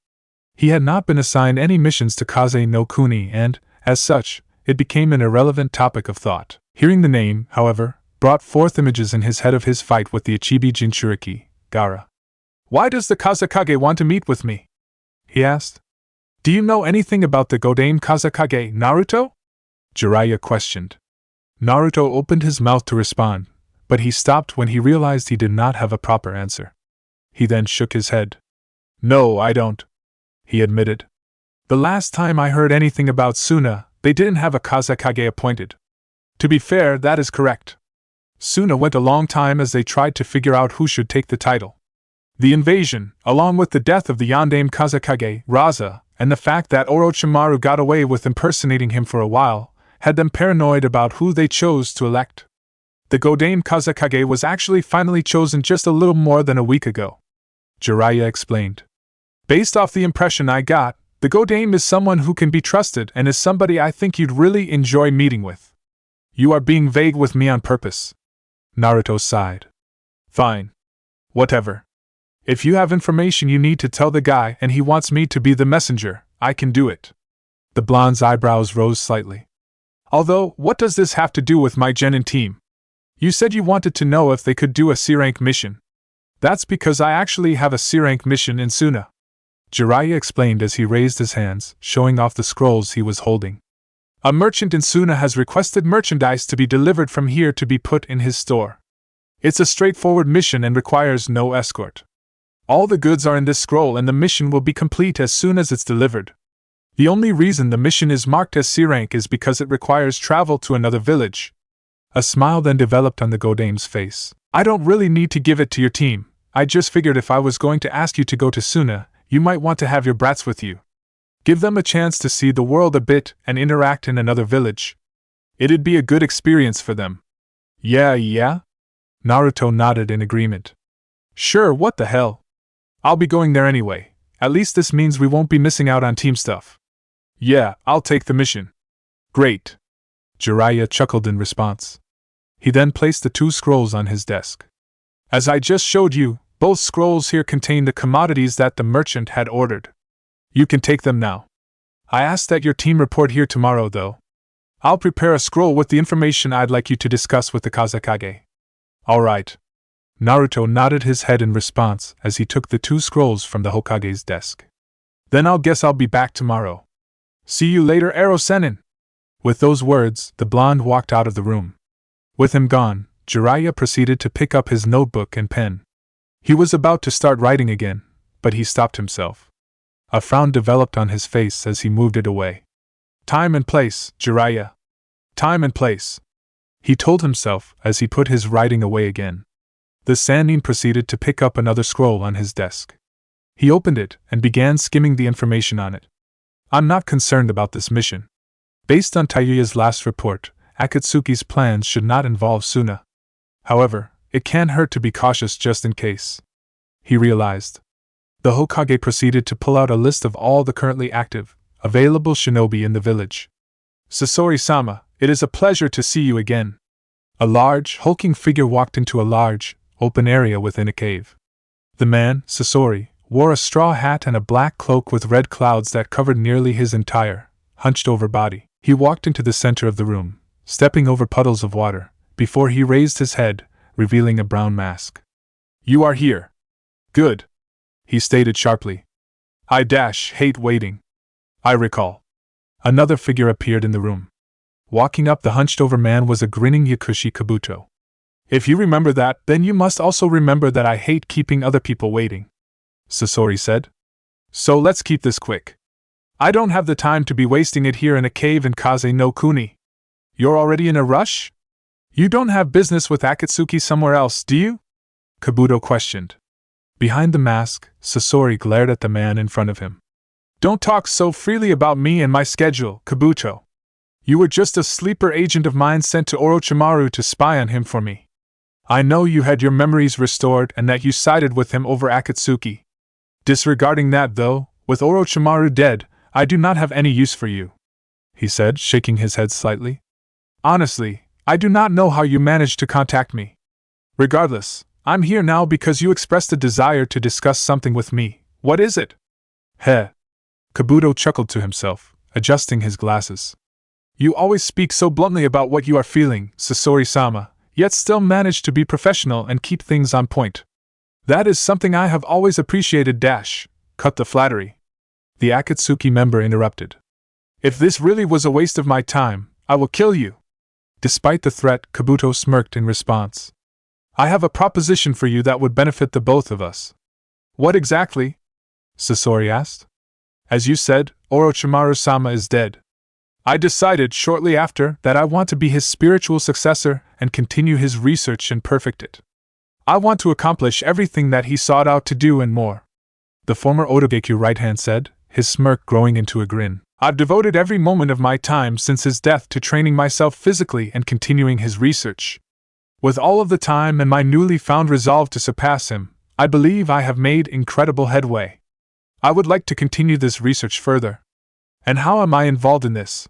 He had not been assigned any missions to Kaze no Kuni and, as such, it became an irrelevant topic of thought. Hearing the name, however, brought forth images in his head of his fight with the Ichibi Jinchuriki, Gaara. "Why does the Kazekage want to meet with me?" he asked. "Do you know anything about the Godame Kazekage, Naruto?" Jiraiya questioned. Naruto opened his mouth to respond, but he stopped when he realized he did not have a proper answer. He then shook his head. "No, I don't," he admitted. "The last time I heard anything about Suna, they didn't have a Kazekage appointed. To be fair, that is correct. Suna went a long time as they tried to figure out who should take the title. The invasion, along with the death of the Yondaime Kazekage, Raza, and the fact that Orochimaru got away with impersonating him for a while, had them paranoid about who they chose to elect. The Godame Kazekage was actually finally chosen just a little more than a week ago," Jiraiya explained. "Based off the impression I got, the Godame is someone who can be trusted and is somebody I think you'd really enjoy meeting with." "You are being vague with me on purpose," Naruto sighed. "Fine. Whatever. If you have information you need to tell the guy and he wants me to be the messenger, I can do it." The blonde's eyebrows rose slightly. "Although, what does this have to do with my genin team? You said you wanted to know if they could do a C-rank mission." "That's because I actually have a C-rank mission in Suna," Jiraiya explained as he raised his hands, showing off the scrolls he was holding. "A merchant in Suna has requested merchandise to be delivered from here to be put in his store. It's a straightforward mission and requires no escort. All the goods are in this scroll and the mission will be complete as soon as it's delivered. The only reason the mission is marked as C-rank is because it requires travel to another village." A smile then developed on the Godame's face. "I don't really need to give it to your team. I just figured if I was going to ask you to go to Suna, you might want to have your brats with you. Give them a chance to see the world a bit and interact in another village. It'd be a good experience for them." Yeah? Naruto nodded in agreement. "Sure, what the hell? I'll be going there anyway. At least this means we won't be missing out on team stuff." "Yeah, I'll take the mission." "Great." Jiraiya chuckled in response. He then placed the 2 scrolls on his desk. "As I just showed you, both scrolls here contain the commodities that the merchant had ordered. You can take them now. I asked that your team report here tomorrow, though. I'll prepare a scroll with the information I'd like you to discuss with the Kazekage." "All right." Naruto nodded his head in response as he took the 2 scrolls from the Hokage's desk. "Then I'll guess I'll be back tomorrow. See you later, Ero Sennin." With those words, the blonde walked out of the room. With him gone, Jiraiya proceeded to pick up his notebook and pen. He was about to start writing again, but he stopped himself. A frown developed on his face as he moved it away. "Time and place, Jiraiya. Time and place," he told himself as he put his writing away again. The Sannin proceeded to pick up another scroll on his desk. He opened it and began skimming the information on it. "I'm not concerned about this mission. Based on Taiyuya's last report, Akatsuki's plans should not involve Suna. However, it can't hurt to be cautious just in case," he realized. The Hokage proceeded to pull out a list of all the currently active, available shinobi in the village. "Sasori-sama, it is a pleasure to see you again." A large, hulking figure walked into a large, open area within a cave. The man, Sasori, wore a straw hat and a black cloak with red clouds that covered nearly his entire, hunched-over body. He walked into the center of the room, stepping over puddles of water, before he raised his head, revealing a brown mask. "You are here. Good," he stated sharply. "I hate waiting. I recall." Another figure appeared in the room. Walking up the hunched-over man was a grinning Yakushi Kabuto. "If you remember that, then you must also remember that I hate keeping other people waiting," Sasori said. "So let's keep this quick. I don't have the time to be wasting it here in a cave in Kaze no Kuni. You're already in a rush? You don't have business with Akatsuki somewhere else, do you?" Kabuto questioned. Behind the mask, Sasori glared at the man in front of him. "Don't talk so freely about me and my schedule, Kabuto. You were just a sleeper agent of mine sent to Orochimaru to spy on him for me. I know you had your memories restored and that you sided with him over Akatsuki. Disregarding that, though, with Orochimaru dead, I do not have any use for you," he said, shaking his head slightly. "Honestly, I do not know how you managed to contact me. Regardless, I'm here now because you expressed a desire to discuss something with me. What is it? Heh. Kabuto chuckled to himself, adjusting his glasses. You always speak so bluntly about what you are feeling, Sasori-sama, yet still manage to be professional and keep things on point. That is something I have always appreciated. Cut the flattery. The Akatsuki member interrupted. If this really was a waste of my time, I will kill you. Despite the threat, Kabuto smirked in response. I have a proposition for you that would benefit the both of us. What exactly? Sasori asked. As you said, Orochimaru-sama is dead. I decided shortly after that I want to be his spiritual successor and continue his research and perfect it. I want to accomplish everything that he sought out to do and more. The former Otogeku right-hand said, his smirk growing into a grin. I've devoted every moment of my time since his death to training myself physically and continuing his research. With all of the time and my newly found resolve to surpass him, I believe I have made incredible headway. I would like to continue this research further. And how am I involved in this?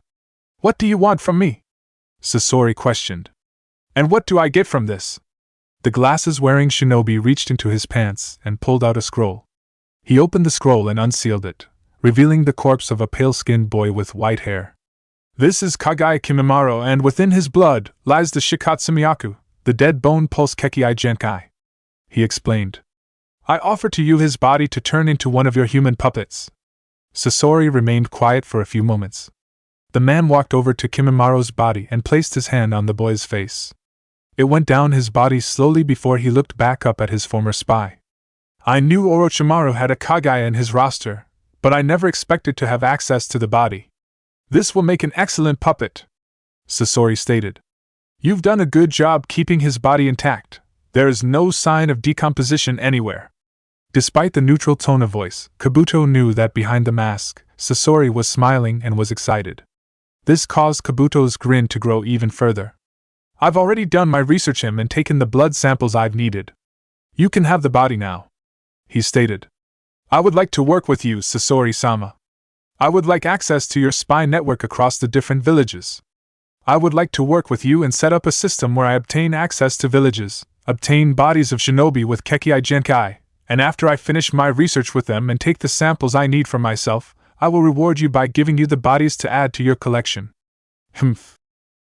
What do you want from me? Sasori questioned. And what do I get from this? The glasses-wearing shinobi reached into his pants and pulled out a scroll. He opened the scroll and unsealed it, revealing the corpse of a pale-skinned boy with white hair. This is Kage Kimimaro, and within his blood lies the Shikatsumiyaku, the dead bone pulse Kekii Genkai. He explained. I offer to you his body to turn into one of your human puppets. Sasori remained quiet for a few moments. The man walked over to Kimimaro's body and placed his hand on the boy's face. It went down his body slowly before he looked back up at his former spy. I knew Orochimaru had a Kage in his roster, but I never expected to have access to the body. This will make an excellent puppet, Sasori stated. You've done a good job keeping his body intact. There is no sign of decomposition anywhere. Despite the neutral tone of voice, Kabuto knew that behind the mask, Sasori was smiling and was excited. This caused Kabuto's grin to grow even further. I've already done my research him and taken the blood samples I've needed. You can have the body now, he stated. I would like to work with you, Sasori-sama. I would like access to your spy network across the different villages. I would like to work with you and set up a system where I obtain access to villages, obtain bodies of shinobi with Kekii Genkai, and after I finish my research with them and take the samples I need for myself, I will reward you by giving you the bodies to add to your collection. Humph.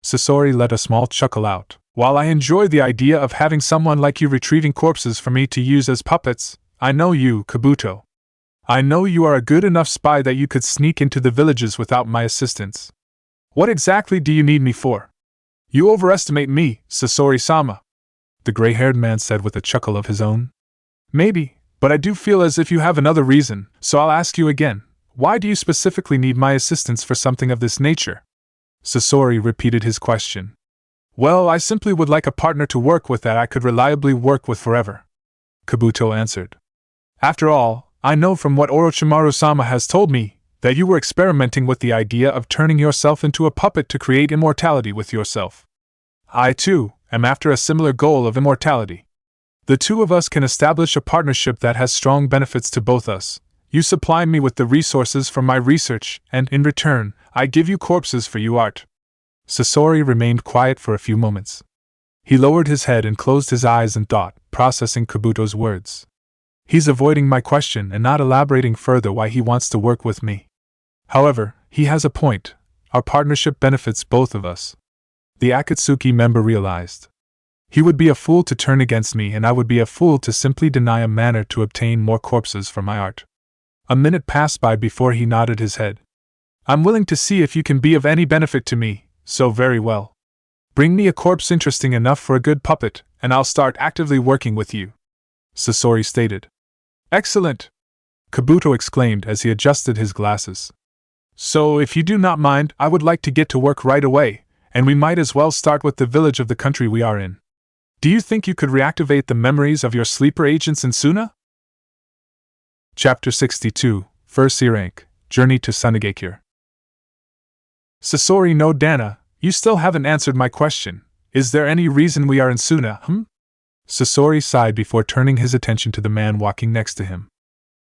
Sasori let a small chuckle out. While I enjoy the idea of having someone like you retrieving corpses for me to use as puppets, I know you, Kabuto. I know you are a good enough spy that you could sneak into the villages without my assistance. What exactly do you need me for? You overestimate me, Sasori-sama, the gray-haired man said with a chuckle of his own. Maybe, but I do feel as if you have another reason, so I'll ask you again. Why do you specifically need my assistance for something of this nature? Sasori repeated his question. Well, I simply would like a partner to work with that I could reliably work with forever, Kabuto answered. After all, I know from what Orochimaru-sama has told me, that you were experimenting with the idea of turning yourself into a puppet to create immortality with yourself. I, too, am after a similar goal of immortality. The two of us can establish a partnership that has strong benefits to both us. You supply me with the resources from my research, and in return, I give you corpses for your art. Sasori remained quiet for a few moments. He lowered his head and closed his eyes in thought, processing Kabuto's words. He's avoiding my question and not elaborating further why he wants to work with me. However, he has a point. Our partnership benefits both of us. The Akatsuki member realized. He would be a fool to turn against me, and I would be a fool to simply deny a manner to obtain more corpses for my art. A minute passed by before he nodded his head. I'm willing to see if you can be of any benefit to me, so very well. Bring me a corpse interesting enough for a good puppet, and I'll start actively working with you, Sasori stated. Excellent! Kabuto exclaimed as he adjusted his glasses. So, if you do not mind, I would like to get to work right away, and we might as well start with the village of the country we are in. Do you think you could reactivate the memories of your sleeper agents in Suna? Chapter 62, First C Rank, Journey to Sunagakure. Sasori no Dana, you still haven't answered my question. Is there any reason we are in Suna, Sasori sighed before turning his attention to the man walking next to him.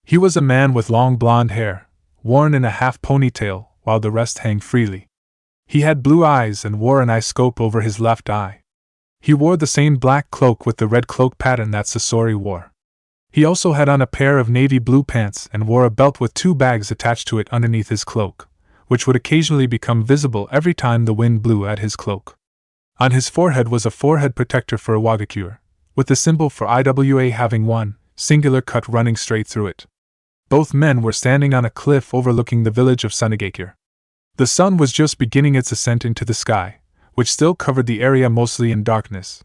He was a man with long blonde hair, worn in a half ponytail, while the rest hang freely. He had blue eyes and wore an eye scope over his left eye. He wore the same black cloak with the red cloak pattern that Sasori wore. He also had on a pair of navy blue pants and wore a belt with 2 bags attached to it underneath his cloak, which would occasionally become visible every time the wind blew at his cloak. On his forehead was a forehead protector for Iwagakure, with the symbol for IWA having one singular cut running straight through it. Both men were standing on a cliff overlooking the village of Sunagakure. The sun was just beginning its ascent into the sky, which still covered the area mostly in darkness.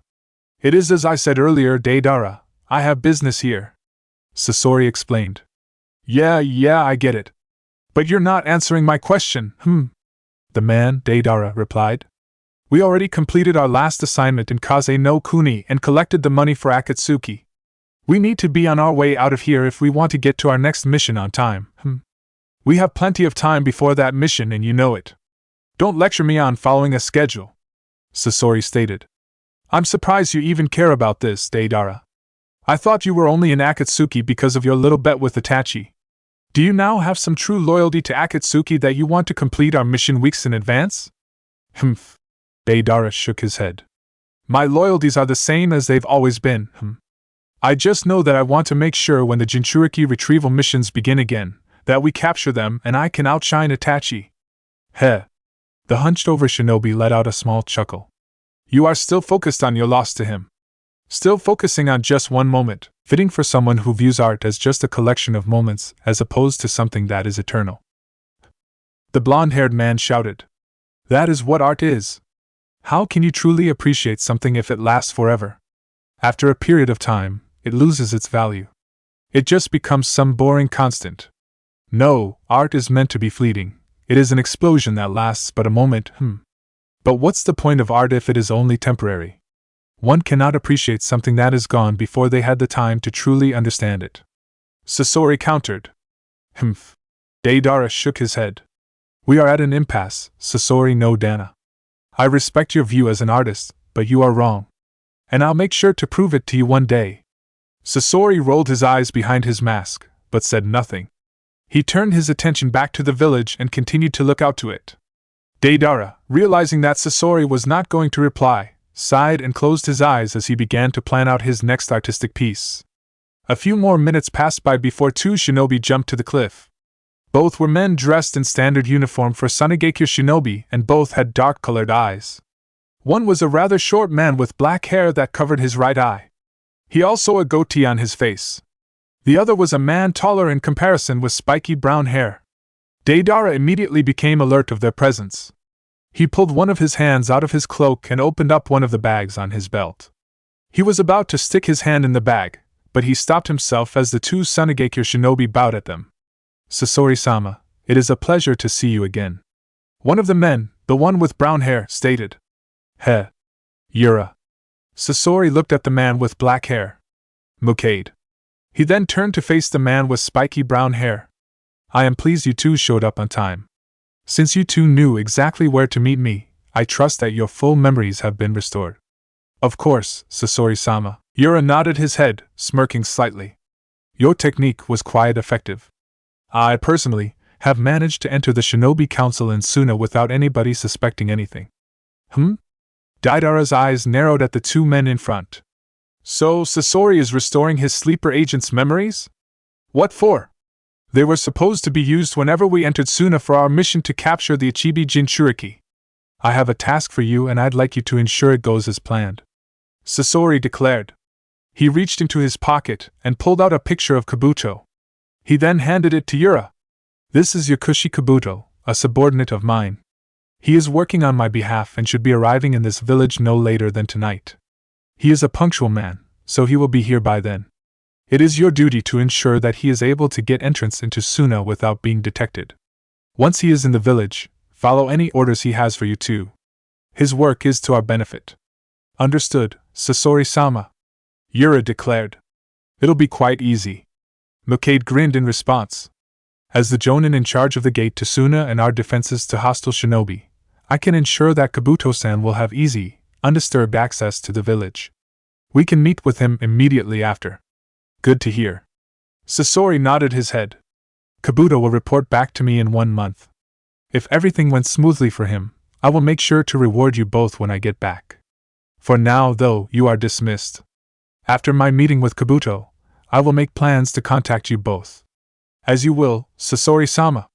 "It is as I said earlier, Deidara. I have business here," Sasori explained. Yeah, I get it. But you're not answering my question, the man, Deidara, replied. "We already completed our last assignment in Kaze no Kuni and collected the money for Akatsuki. We need to be on our way out of here if we want to get to our next mission on time, We have plenty of time before that mission and you know it. Don't lecture me on following a schedule," Sasori stated. "I'm surprised you even care about this, Deidara. I thought you were only in Akatsuki because of your little bet with Itachi. Do you now have some true loyalty to Akatsuki that you want to complete our mission weeks in advance?" Deidara shook his head. "My loyalties are the same as they've always been, I just know that I want to make sure when the Jinchuriki retrieval missions begin again, that we capture them and I can outshine Itachi." Heh. The hunched-over shinobi let out a small chuckle. "You are still focused on your loss to him. Still focusing on just one moment, fitting for someone who views art as just a collection of moments as opposed to something that is eternal." The blonde-haired man shouted. "That is what art is. How can you truly appreciate something if it lasts forever? After a period of time, it loses its value. It just becomes some boring constant. No, art is meant to be fleeting. It is an explosion that lasts but a moment, But what's the point of art if it is only temporary? One cannot appreciate something that is gone before they had the time to truly understand it," Sasori countered. Deidara shook his head. "We are at an impasse, Sasori no Dana. I respect your view as an artist, but you are wrong. And I'll make sure to prove it to you one day." Sasori rolled his eyes behind his mask, but said nothing. He turned his attention back to the village and continued to look out to it. Deidara, realizing that Sasori was not going to reply, sighed and closed his eyes as he began to plan out his next artistic piece. A few more minutes passed by before 2 shinobi jumped to the cliff. Both were men dressed in standard uniform for Sunagakure shinobi and both had dark-colored eyes. One was a rather short man with black hair that covered his right eye. He also had a goatee on his face. The other was a man taller in comparison with spiky brown hair. Deidara immediately became alert of their presence. He pulled one of his hands out of his cloak and opened up one of the bags on his belt. He was about to stick his hand in the bag, but he stopped himself as the 2 Sunagakure shinobi bowed at them. "Sasori-sama, it is a pleasure to see you again," one of the men, the one with brown hair, stated. "Heh. Yura." Sasori looked at the man with black hair. "Mukade." He then turned to face the man with spiky brown hair. "I am pleased you 2 showed up on time. Since you 2 knew exactly where to meet me, I trust that your full memories have been restored." "Of course, Sasori-sama." Yura nodded his head, smirking slightly. "Your technique was quite effective. I, personally, have managed to enter the Shinobi Council in Suna without anybody suspecting anything." Deidara's eyes narrowed at the 2 men in front. "So Sasori is restoring his sleeper agent's memories? What for?" "They were supposed to be used whenever we entered Suna for our mission to capture the Ichibi Jinchuriki. I have a task for you and I'd like you to ensure it goes as planned," Sasori declared. He reached into his pocket and pulled out a picture of Kabuto. He then handed it to Yura. "This is Yakushi Kabuto, a subordinate of mine. He is working on my behalf and should be arriving in this village no later than tonight. He is a punctual man, so he will be here by then. It is your duty to ensure that he is able to get entrance into Suna without being detected. Once he is in the village, follow any orders he has for you too. His work is to our benefit." "Understood, Sasori-sama," Yura declared. "It'll be quite easy." Mukade grinned in response. "As the jonin in charge of the gate to Suna and our defenses to hostile shinobi, I can ensure that Kabuto-san will have easy, undisturbed access to the village. We can meet with him immediately after." "Good to hear." Sasori nodded his head. "Kabuto will report back to me in 1 month. If everything went smoothly for him, I will make sure to reward you both when I get back. For now, though, you are dismissed. After my meeting with Kabuto, I will make plans to contact you both. As you will, Sasori-sama.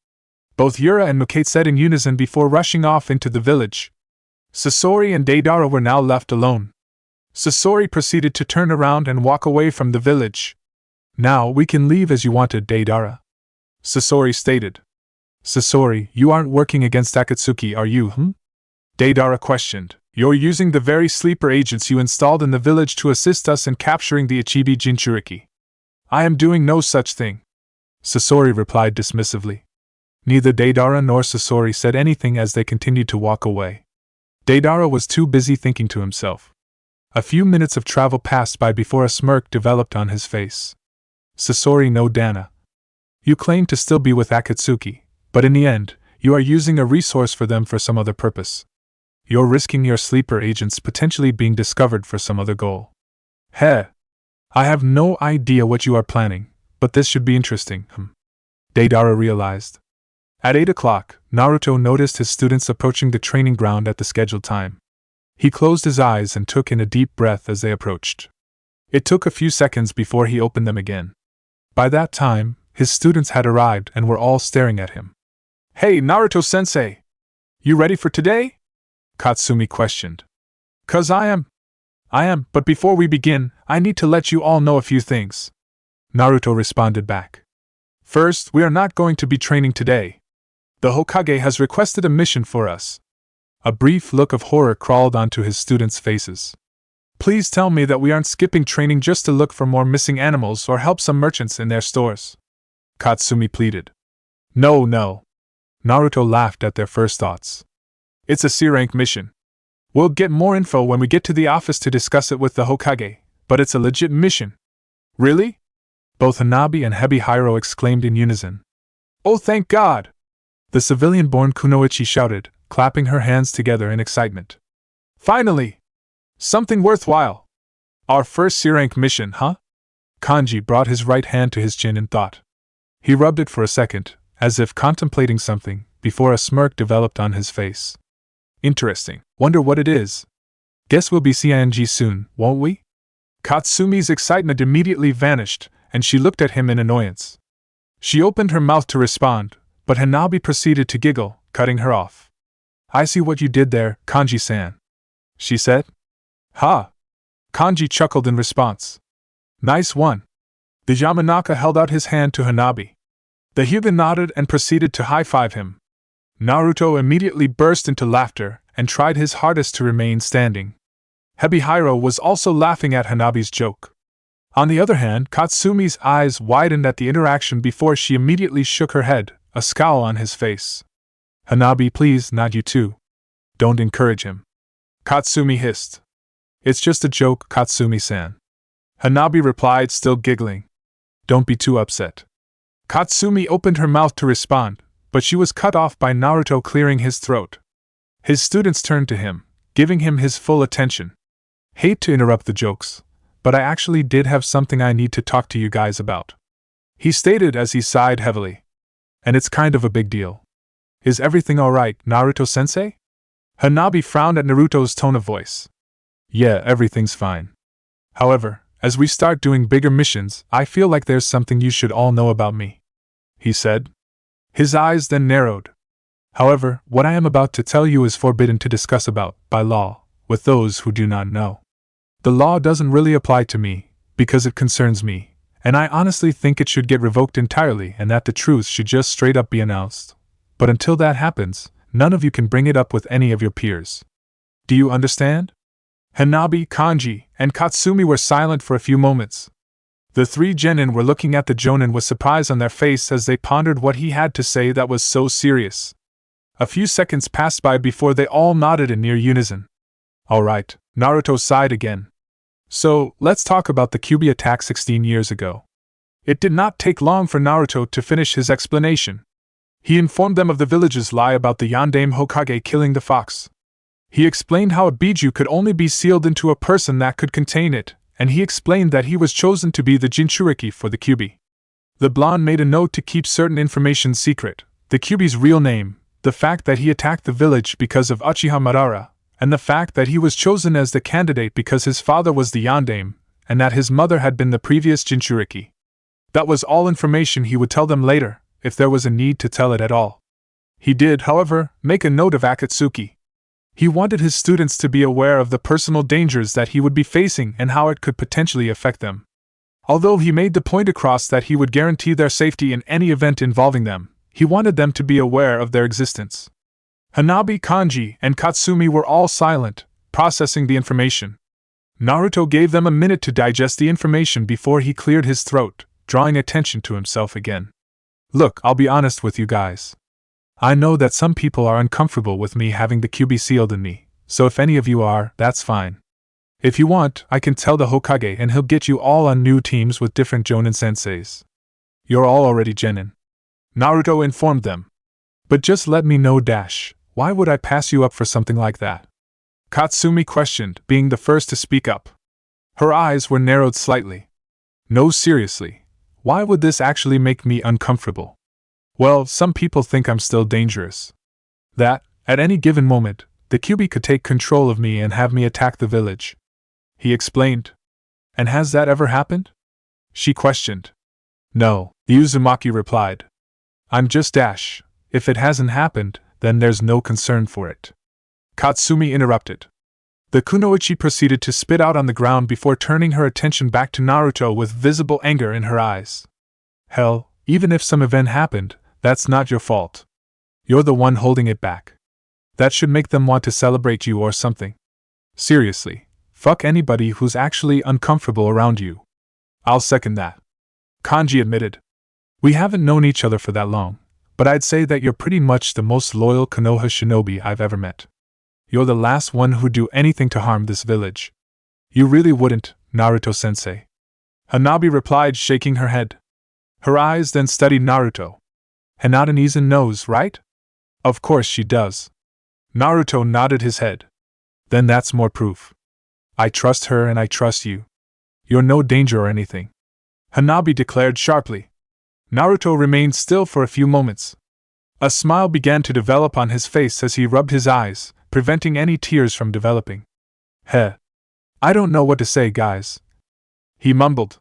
Both Yura and Mukate said in unison before rushing off into the village. Sasori and Deidara were now left alone. Sasori proceeded to turn around and walk away from the village. Now we can leave as you wanted, Deidara. Sasori stated. Sasori, you aren't working against Akatsuki, are you, Deidara questioned. You're using the very sleeper agents you installed in the village to assist us in capturing the Ichibi Jinchuriki. I am doing no such thing. Sasori replied dismissively. Neither Deidara nor Sasori said anything as they continued to walk away. Deidara was too busy thinking to himself. A few minutes of travel passed by before a smirk developed on his face. Sasori no Dana. You claim to still be with Akatsuki, but in the end, you are using a resource for them for some other purpose. You're risking your sleeper agents potentially being discovered for some other goal. Heh. I have no idea what you are planning, but this should be interesting, Deidara realized. At 8 o'clock, Naruto noticed his students approaching the training ground at the scheduled time. He closed his eyes and took in a deep breath as they approached. It took a few seconds before he opened them again. By that time, his students had arrived and were all staring at him. Hey, Naruto-sensei! You ready for today? Katsumi questioned. 'Cause I am, but before we begin, I need to let you all know a few things. Naruto responded back. First, we are not going to be training today. The Hokage has requested a mission for us. A brief look of horror crawled onto his students' faces. Please tell me that we aren't skipping training just to look for more missing animals or help some merchants in their stores. Katsumi pleaded. No. Naruto laughed at their first thoughts. It's a C-rank mission. We'll get more info when we get to the office to discuss it with the Hokage, but it's a legit mission. Really? Both Hanabi and Hebihiro exclaimed in unison. Oh, thank God! The civilian-born Kunoichi shouted, clapping her hands together in excitement. Finally! Something worthwhile! Our first C-rank mission, huh? Kanji brought his right hand to his chin in thought. He rubbed it for a second, as if contemplating something, before a smirk developed on his face. Interesting. Wonder what it is. Guess we'll be CING soon, won't we? Katsumi's excitement immediately vanished, and she looked at him in annoyance. She opened her mouth to respond, but Hanabi proceeded to giggle, cutting her off. I see what you did there, Kanji-san, she said. Ha! Kanji chuckled in response. Nice one. The Yamanaka held out his hand to Hanabi. The Hyuga nodded and proceeded to high-five him. Naruto immediately burst into laughter and tried his hardest to remain standing. Hebihiro was also laughing at Hanabi's joke. On the other hand, Katsumi's eyes widened at the interaction before she immediately shook her head, a scowl on his face. Hanabi, please, not you too. Don't encourage him. Katsumi hissed. It's just a joke, Katsumi-san. Hanabi replied, still giggling. Don't be too upset. Katsumi opened her mouth to respond, but she was cut off by Naruto clearing his throat. His students turned to him, giving him his full attention. Hate to interrupt the jokes, but I actually did have something I need to talk to you guys about, he stated as he sighed heavily. And it's kind of a big deal. Is everything alright, Naruto-sensei? Hanabi frowned at Naruto's tone of voice. Yeah, everything's fine. However, as we start doing bigger missions, I feel like there's something you should all know about me, he said. His eyes then narrowed. However, what I am about to tell you is forbidden to discuss about, by law, with those who do not know. The law doesn't really apply to me, because it concerns me, and I honestly think it should get revoked entirely and that the truth should just straight up be announced. But until that happens, none of you can bring it up with any of your peers. Do you understand? Hanabi, Kanji, and Katsumi were silent for a few moments. The three genin were looking at the jonin with surprise on their face as they pondered what he had to say that was so serious. A few seconds passed by before they all nodded in near unison. Alright, Naruto sighed again. So, let's talk about the Kyuubi attack 16 years ago. It did not take long for Naruto to finish his explanation. He informed them of the village's lie about the Yondaime Hokage killing the fox. He explained how a biju could only be sealed into a person that could contain it, and he explained that he was chosen to be the Jinchuriki for the Kyuubi. The blonde made a note to keep certain information secret, the Kyuubi's real name, The fact that he attacked the village because of Uchiha Madara, and the fact that he was chosen as the candidate because his father was the Yondaime, and that his mother had been the previous Jinchuriki. That was all information he would tell them later, if there was a need to tell it at all. He did, however, make a note of Akatsuki. He wanted his students to be aware of the personal dangers that he would be facing and how it could potentially affect them. Although he made the point across that he would guarantee their safety in any event involving them, he wanted them to be aware of their existence. Hanabi, Kanji, and Katsumi were all silent, processing the information. Naruto gave them a minute to digest the information before he cleared his throat, drawing attention to himself again. Look, I'll be honest with you guys. I know that some people are uncomfortable with me having the QB sealed in me, so if any of you are, that's fine. If you want, I can tell the Hokage and he'll get you all on new teams with different Jonin senseis. You're all already genin. Naruto informed them. But just let me know why would I pass you up for something like that? Katsumi questioned, being the first to speak up. Her eyes were narrowed slightly. No, seriously, why would this actually make me uncomfortable? Well, some people think I'm still dangerous. That, at any given moment, the QB could take control of me and have me attack the village. He explained. And has that ever happened? She questioned. No, Uzumaki replied. I'm just if it hasn't happened, then there's no concern for it. Katsumi interrupted. The kunoichi proceeded to spit out on the ground before turning her attention back to Naruto with visible anger in her eyes. Hell, even if some event happened, that's not your fault. You're the one holding it back. That should make them want to celebrate you or something. Seriously, fuck anybody who's actually uncomfortable around you. I'll second that. Kanji admitted. We haven't known each other for that long, but I'd say that you're pretty much the most loyal Konoha shinobi I've ever met. You're the last one who'd do anything to harm this village. You really wouldn't, Naruto-sensei. Hanabi replied, shaking her head. Her eyes then studied Naruto. Hinata-Nizen knows, right? Of course she does. Naruto nodded his head. Then that's more proof. I trust her and I trust you. You're no danger or anything. Hanabi declared sharply. Naruto remained still for a few moments. A smile began to develop on his face as he rubbed his eyes, preventing any tears from developing. Heh. I don't know what to say, guys. He mumbled.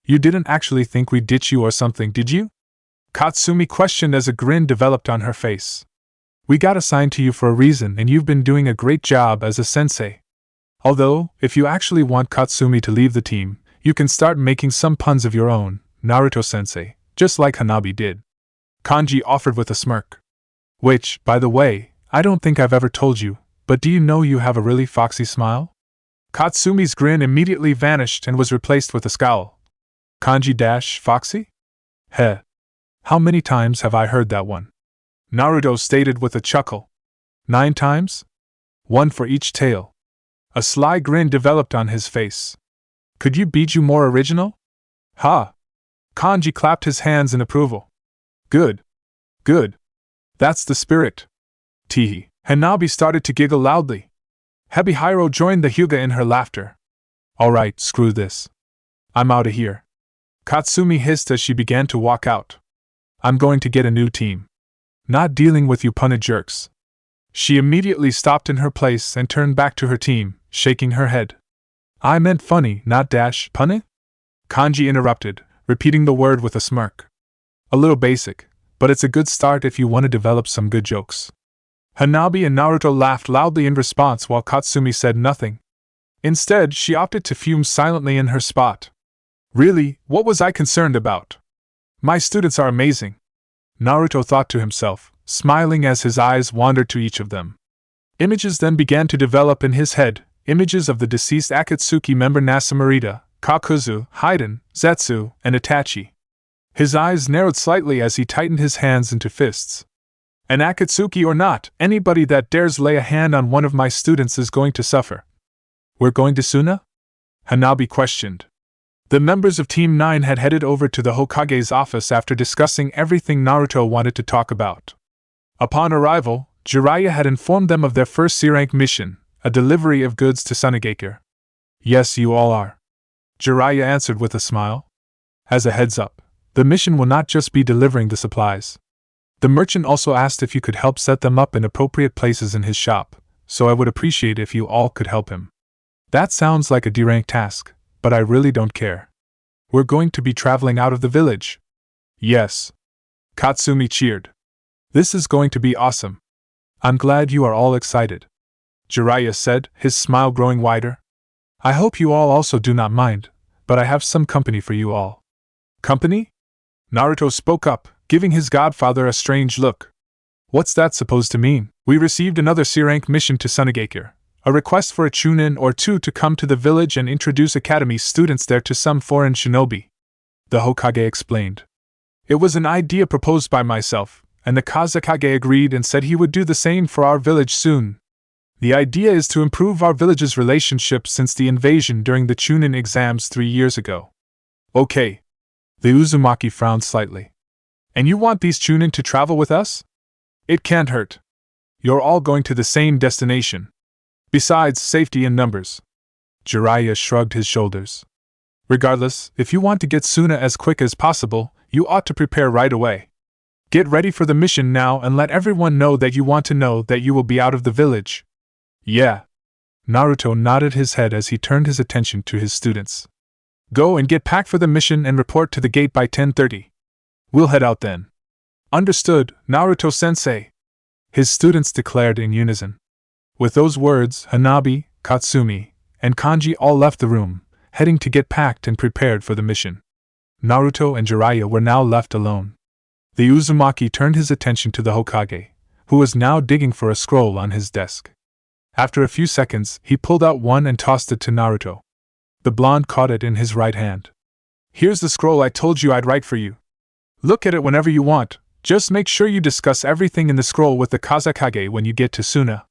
You didn't actually think we'd ditch you or something, did you? Katsumi questioned as a grin developed on her face. We got assigned to you for a reason and you've been doing a great job as a sensei. Although, if you actually want Katsumi to leave the team, you can start making some puns of your own, Naruto-sensei, just like Hanabi did. Kanji offered with a smirk. Which, by the way, I don't think I've ever told you, but do you know you have a really foxy smile? Katsumi's grin immediately vanished and was replaced with a scowl. Kanji-foxy? Heh. How many times have I heard that one? Naruto stated with a chuckle. 9 times? 1 for each tail. A sly grin developed on his face. Could you be more original? Ha! Kanji clapped his hands in approval. Good. Good. That's the spirit. Teehee. Hanabi started to giggle loudly. Hebihiro joined the Hyuga in her laughter. Alright, screw this. I'm outta here. Katsumi hissed as she began to walk out. I'm going to get a new team. Not dealing with you punna jerks. She immediately stopped in her place and turned back to her team, shaking her head. I meant funny, not punny? Kanji interrupted, repeating the word with a smirk. A little basic, but it's a good start if you want to develop some good jokes. Hanabi and Naruto laughed loudly in response while Katsumi said nothing. Instead, she opted to fume silently in her spot. Really, what was I concerned about? My students are amazing. Naruto thought to himself, smiling as his eyes wandered to each of them. Images then began to develop in his head, images of the deceased Akatsuki member Nasamurita, Kakuzu, Haiden, Zetsu, and Itachi. His eyes narrowed slightly as he tightened his hands into fists. An Akatsuki or not, anybody that dares lay a hand on one of my students is going to suffer. We're going to Suna? Hanabi questioned. The members of Team 9 had headed over to the Hokage's office after discussing everything Naruto wanted to talk about. Upon arrival, Jiraiya had informed them of their first C-rank mission, a delivery of goods to Sunagakure. Yes, you all are. Jiraiya answered with a smile. As a heads up, the mission will not just be delivering the supplies. The merchant also asked if you could help set them up in appropriate places in his shop, so I would appreciate if you all could help him. That sounds like a D-rank task, but I really don't care. We're going to be traveling out of the village. Yes. Katsumi cheered. This is going to be awesome. I'm glad you are all excited. Jiraiya said, his smile growing wider. I hope you all also do not mind, but I have some company for you all. Company? Naruto spoke up, giving his godfather a strange look. What's that supposed to mean? We received another C-rank mission to Sunagakure, a request for a chunin or two to come to the village and introduce academy students there to some foreign shinobi. The Hokage explained. It was an idea proposed by myself, and the Kazekage agreed and said he would do the same for our village soon. The idea is to improve our village's relationship since the invasion during the chunin exams 3 years ago. Okay. The Uzumaki frowned slightly. And you want these chunin to travel with us? It can't hurt. You're all going to the same destination. Besides, safety in numbers. Jiraiya shrugged his shoulders. Regardless, if you want to get Suna as quick as possible, you ought to prepare right away. Get ready for the mission now and let everyone know that you want to know that you will be out of the village. Yeah. Naruto nodded his head as he turned his attention to his students. Go and get packed for the mission and report to the gate by 10:30. We'll head out then. Understood, Naruto-sensei. His students declared in unison. With those words, Hanabi, Katsumi, and Kanji all left the room, heading to get packed and prepared for the mission. Naruto and Jiraiya were now left alone. The Uzumaki turned his attention to the Hokage, who was now digging for a scroll on his desk. After a few seconds, he pulled out one and tossed it to Naruto. The blonde caught it in his right hand. Here's the scroll I told you I'd write for you. Look at it whenever you want, just make sure you discuss everything in the scroll with the Kazekage when you get to Suna.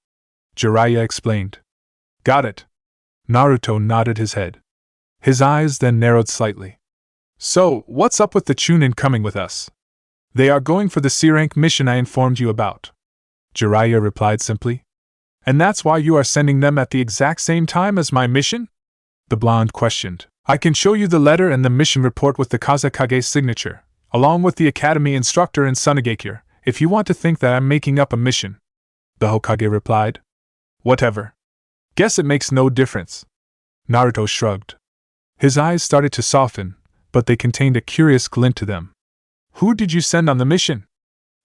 Jiraiya explained. Got it. Naruto nodded his head. His eyes then narrowed slightly. So, what's up with the chunin coming with us? They are going for the C-rank mission I informed you about. Jiraiya replied simply. And that's why you are sending them at the exact same time as my mission? The blonde questioned. I can show you the letter and the mission report with the Kazekage's signature, along with the academy instructor in Sunagakure, if you want to think that I'm making up a mission. The Hokage replied. Whatever. Guess it makes no difference. Naruto shrugged. His eyes started to soften, but they contained a curious glint to them. Who did you send on the mission?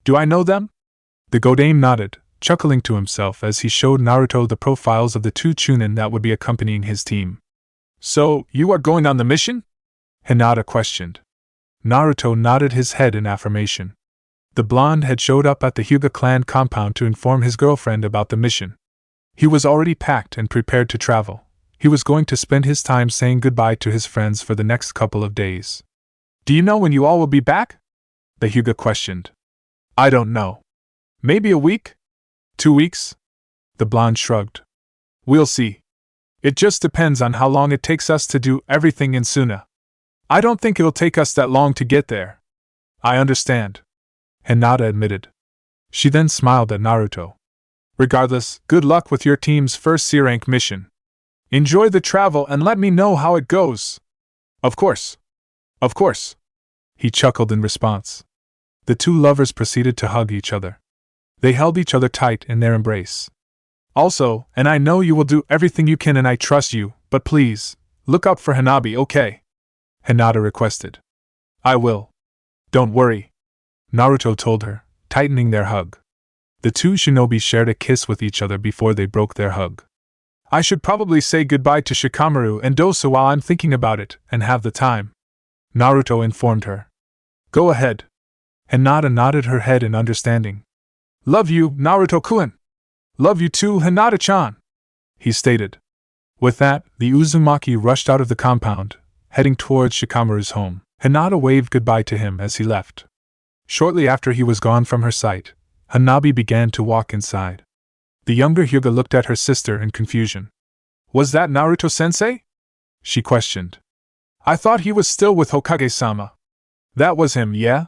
Do I know them? The Godame nodded, chuckling to himself as he showed Naruto the profiles of the 2 chunin that would be accompanying his team. So, you are going on the mission? Hinata questioned. Naruto nodded his head in affirmation. The blonde had showed up at the Hyuga clan compound to inform his girlfriend about the mission. He was already packed and prepared to travel. He was going to spend his time saying goodbye to his friends for the next couple of days. Do you know when you all will be back? The Hyuga questioned. I don't know. Maybe a week? 2 weeks? The blonde shrugged. We'll see. It just depends on how long it takes us to do everything in Suna. I don't think it'll take us that long to get there. I understand. Hinata admitted. She then smiled at Naruto. Regardless, good luck with your team's first C-rank mission. Enjoy the travel and let me know how it goes. Of course. Of course. He chuckled in response. The 2 lovers proceeded to hug each other. They held each other tight in their embrace. Also, and I know you will do everything you can and I trust you, but please, look out for Hanabi, okay? Hinata requested. I will. Don't worry. Naruto told her, tightening their hug. The 2 shinobi shared a kiss with each other before they broke their hug. I should probably say goodbye to Shikamaru and Dosa while I'm thinking about it and have the time. Naruto informed her. Go ahead. Hinata nodded her head in understanding. Love you, Naruto-kun. Love you too, Hinata-chan, he stated. With that, the Uzumaki rushed out of the compound, heading towards Shikamaru's home. Hinata waved goodbye to him as he left. Shortly after he was gone from her sight, Hanabi began to walk inside. The younger Hyuga looked at her sister in confusion. Was that Naruto-sensei? She questioned. I thought he was still with Hokage-sama. That was him, yeah?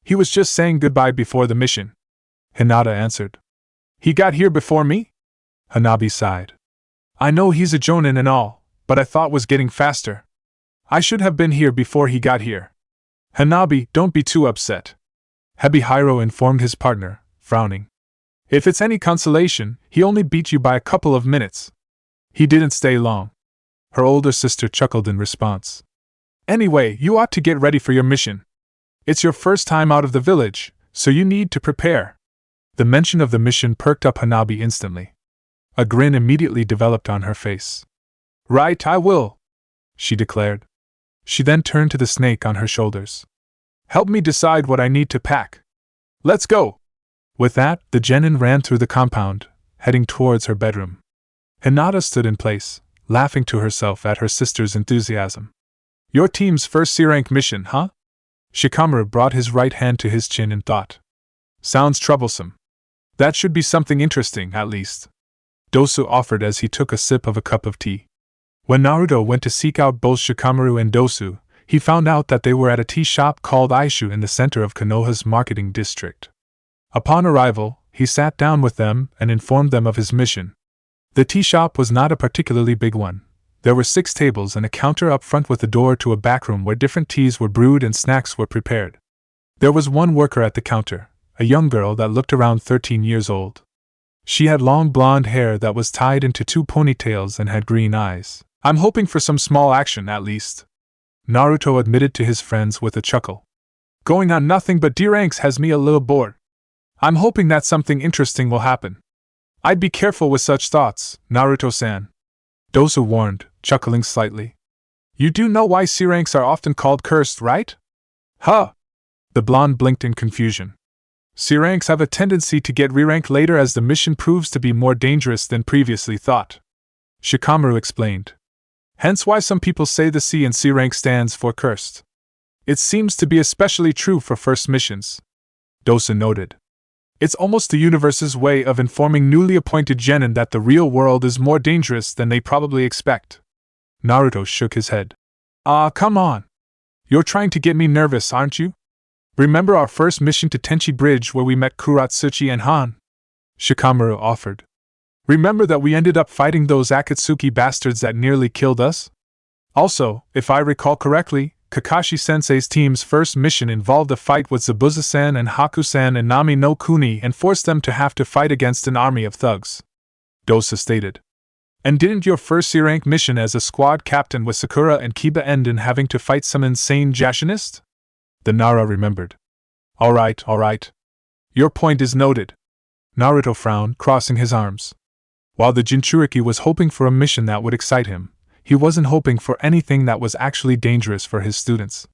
He was just saying goodbye before the mission. Hinata answered. He got here before me? Hanabi sighed. I know he's a jonin and all, but I thought was getting faster. I should have been here before he got here. Hanabi, don't be too upset. Hebihiro informed his partner, frowning. If it's any consolation, he only beat you by a couple of minutes. He didn't stay long. Her older sister chuckled in response. Anyway, you ought to get ready for your mission. It's your first time out of the village, so you need to prepare. The mention of the mission perked up Hanabi instantly. A grin immediately developed on her face. Right, I will, she declared. She then turned to the snake on her shoulders. Help me decide what I need to pack. Let's go! With that, the genin ran through the compound, heading towards her bedroom. Hinata stood in place, laughing to herself at her sister's enthusiasm. Your team's first C-rank mission, huh? Shikamaru brought his right hand to his chin in thought. Sounds troublesome. That should be something interesting, at least. Dosu offered as he took a sip of a cup of tea. When Naruto went to seek out both Shikamaru and Dosu, he found out that they were at a tea shop called Aishu in the center of Konoha's marketing district. Upon arrival, he sat down with them and informed them of his mission. The tea shop was not a particularly big one. There were 6 tables and a counter up front with a door to a backroom where different teas were brewed and snacks were prepared. There was one worker at the counter, a young girl that looked around 13 years old. She had long blonde hair that was tied into 2 ponytails and had green eyes. I'm hoping for some small action, at least, Naruto admitted to his friends with a chuckle. Going on nothing but D-ranks has me a little bored. I'm hoping that something interesting will happen. I'd be careful with such thoughts, Naruto-san. Dosu warned, chuckling slightly. You do know why C-ranks are often called cursed, right? Huh! The blonde blinked in confusion. C-ranks have a tendency to get re-ranked later as the mission proves to be more dangerous than previously thought. Shikamaru explained. Hence why some people say the C in C-rank stands for cursed. It seems to be especially true for first missions. Dosu noted. It's almost the universe's way of informing newly appointed genin that the real world is more dangerous than they probably expect. Naruto shook his head. Come on. You're trying to get me nervous, aren't you? Remember our first mission to Tenchi Bridge where we met Kuratsuchi and Han? Shikamaru offered. Remember that we ended up fighting those Akatsuki bastards that nearly killed us? Also, if I recall correctly, Kakashi-sensei's team's first mission involved a fight with Zabuza-san and Haku-san and Nami no Kuni and forced them to have to fight against an army of thugs. Dosu stated. And didn't your first C-rank mission as a squad captain with Sakura and Kiba end in having to fight some insane Jashinist? The Nara remembered. Alright. Your point is noted. Naruto frowned, crossing his arms. While the Jinchuriki was hoping for a mission that would excite him, he wasn't hoping for anything that was actually dangerous for his students.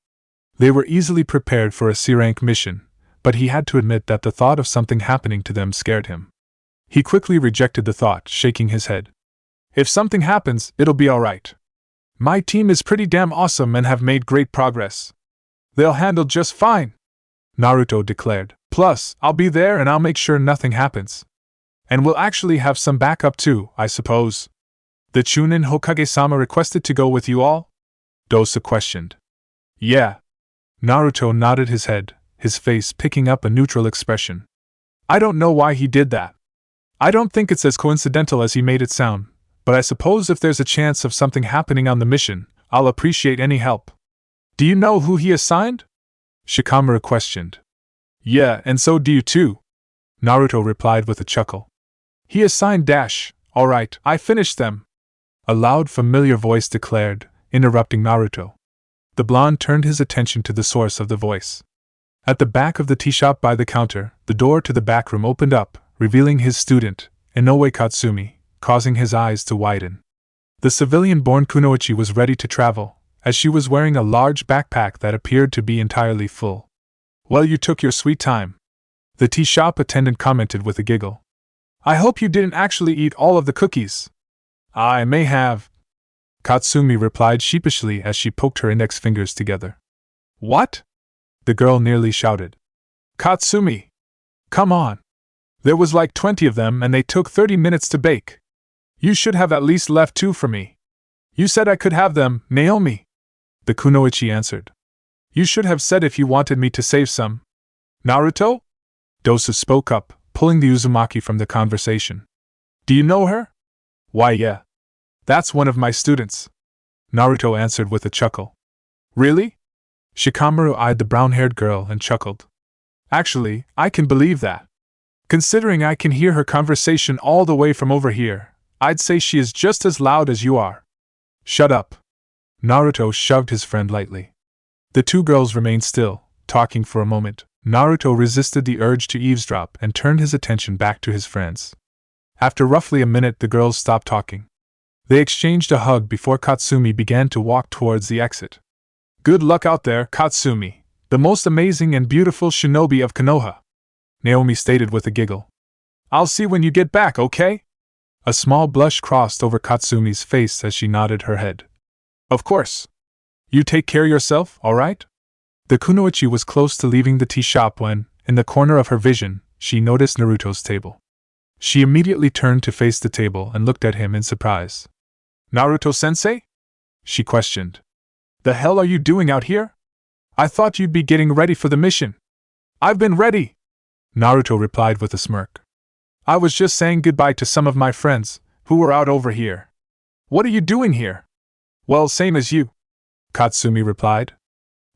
They were easily prepared for a C-rank mission, but he had to admit that the thought of something happening to them scared him. He quickly rejected the thought, shaking his head. If something happens, it'll be alright. My team is pretty damn awesome and have made great progress. They'll handle just fine, Naruto declared. Plus, I'll be there and I'll make sure nothing happens. And we'll actually have some backup too, I suppose. The Chunin Hokage-sama requested to go with you all? Dosu questioned. Yeah. Naruto nodded his head, his face picking up a neutral expression. I don't know why he did that. I don't think it's as coincidental as he made it sound, but I suppose if there's a chance of something happening on the mission, I'll appreciate any help. Do you know who he assigned? Shikamaru questioned. Yeah, and so do you too, Naruto replied with a chuckle. He assigned Dash. Alright, I finished them. A loud, familiar voice declared, interrupting Naruto. The blonde turned his attention to the source of the voice. At the back of the tea shop by the counter, the door to the back room opened up, revealing his student, Inoue Katsumi, causing his eyes to widen. The civilian-born kunoichi was ready to travel, as she was wearing a large backpack that appeared to be entirely full. Well, you took your sweet time, the tea shop attendant commented with a giggle. I hope you didn't actually eat all of the cookies. I may have, Katsumi replied sheepishly as she poked her index fingers together. What? The girl nearly shouted. Katsumi! Come on! There was like 20 of them and they took 30 minutes to bake. You should have at least left 2 for me. You said I could have them, Naomi. The kunoichi answered. You should have said if you wanted me to save some. Naruto? Dosu spoke up, pulling the Uzumaki from the conversation. Do you know her? Why, yeah. That's one of my students. Naruto answered with a chuckle. Really? Shikamaru eyed the brown-haired girl and chuckled. Actually, I can believe that. Considering I can hear her conversation all the way from over here, I'd say she is just as loud as you are. Shut up. Naruto shoved his friend lightly. The two girls remained still, talking for a moment. Naruto resisted the urge to eavesdrop and turned his attention back to his friends. After roughly a minute, the girls stopped talking. They exchanged a hug before Katsumi began to walk towards the exit. Good luck out there, Katsumi, the most amazing and beautiful shinobi of Konoha, Naomi stated with a giggle. I'll see when you get back, okay? A small blush crossed over Katsumi's face as she nodded her head. Of course. You take care of yourself, alright? The kunoichi was close to leaving the tea shop when, in the corner of her vision, she noticed Naruto's table. She immediately turned to face the table and looked at him in surprise. Naruto-sensei? She questioned. The hell are you doing out here? I thought you'd be getting ready for the mission. I've been ready, Naruto replied with a smirk. I was just saying goodbye to some of my friends, who were out over here. What are you doing here? Well, same as you, Katsumi replied.